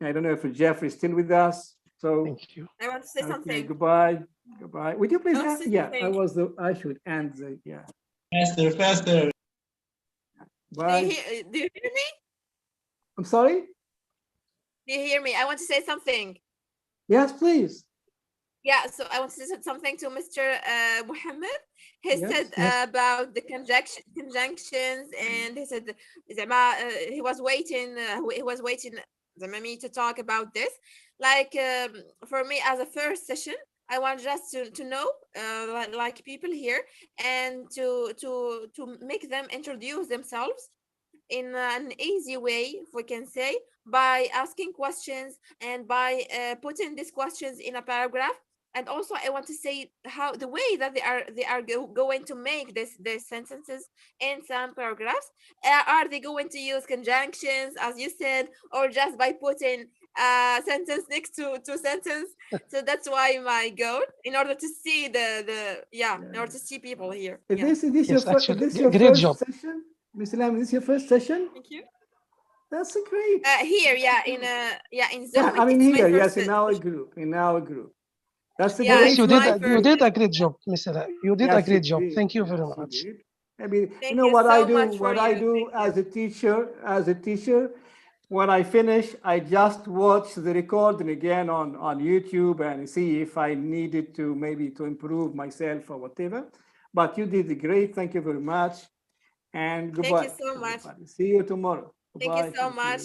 I don't know if Jeffrey is still with us. So Thank you. I want to say okay, something. goodbye. Goodbye. Would you please I want have, to say yeah, something. I should end the, yeah. Faster, faster. Bye. Do you hear me? I'm sorry? Do you hear me? I want to say something. Yes, please. Yeah, so I want to say something to Mr. Muhammad. He Yes, said yes. about the conjunctions, and he said he was waiting. He was waiting me to talk about this. Like for me, as a first session, I want just to know, like people here, and to make them introduce themselves in an easy way, if we can say, by asking questions and by putting these questions in a paragraph. And also, I want to say how the way that they are going to make these sentences in some paragraphs. Are they going to use conjunctions, as you said, or just by putting a sentence next to sentence? So that's why my goal, in order to see in order to see people here. Is Yeah. this Yes, your, actually, this your great first job. session? Ms. Ilham, is this your first session? Thank you. That's great. Here, in Zoom. Yeah, I mean it's my here, first yes, in our group. That's a Yeah, great Yes, you it's my did. You first did a great job, Mr. You did a Yes, you great job. did. Thank you very Yes, you much. did. I mean, you Thank know you what I so do, much for what I you. do as a teacher, when I finish, I just watch the recording again on YouTube and see if I needed to maybe to improve myself or whatever. But you did great. Thank you very much. And goodbye. Thank you so much. everybody. See you tomorrow. Thank you Goodbye. so much.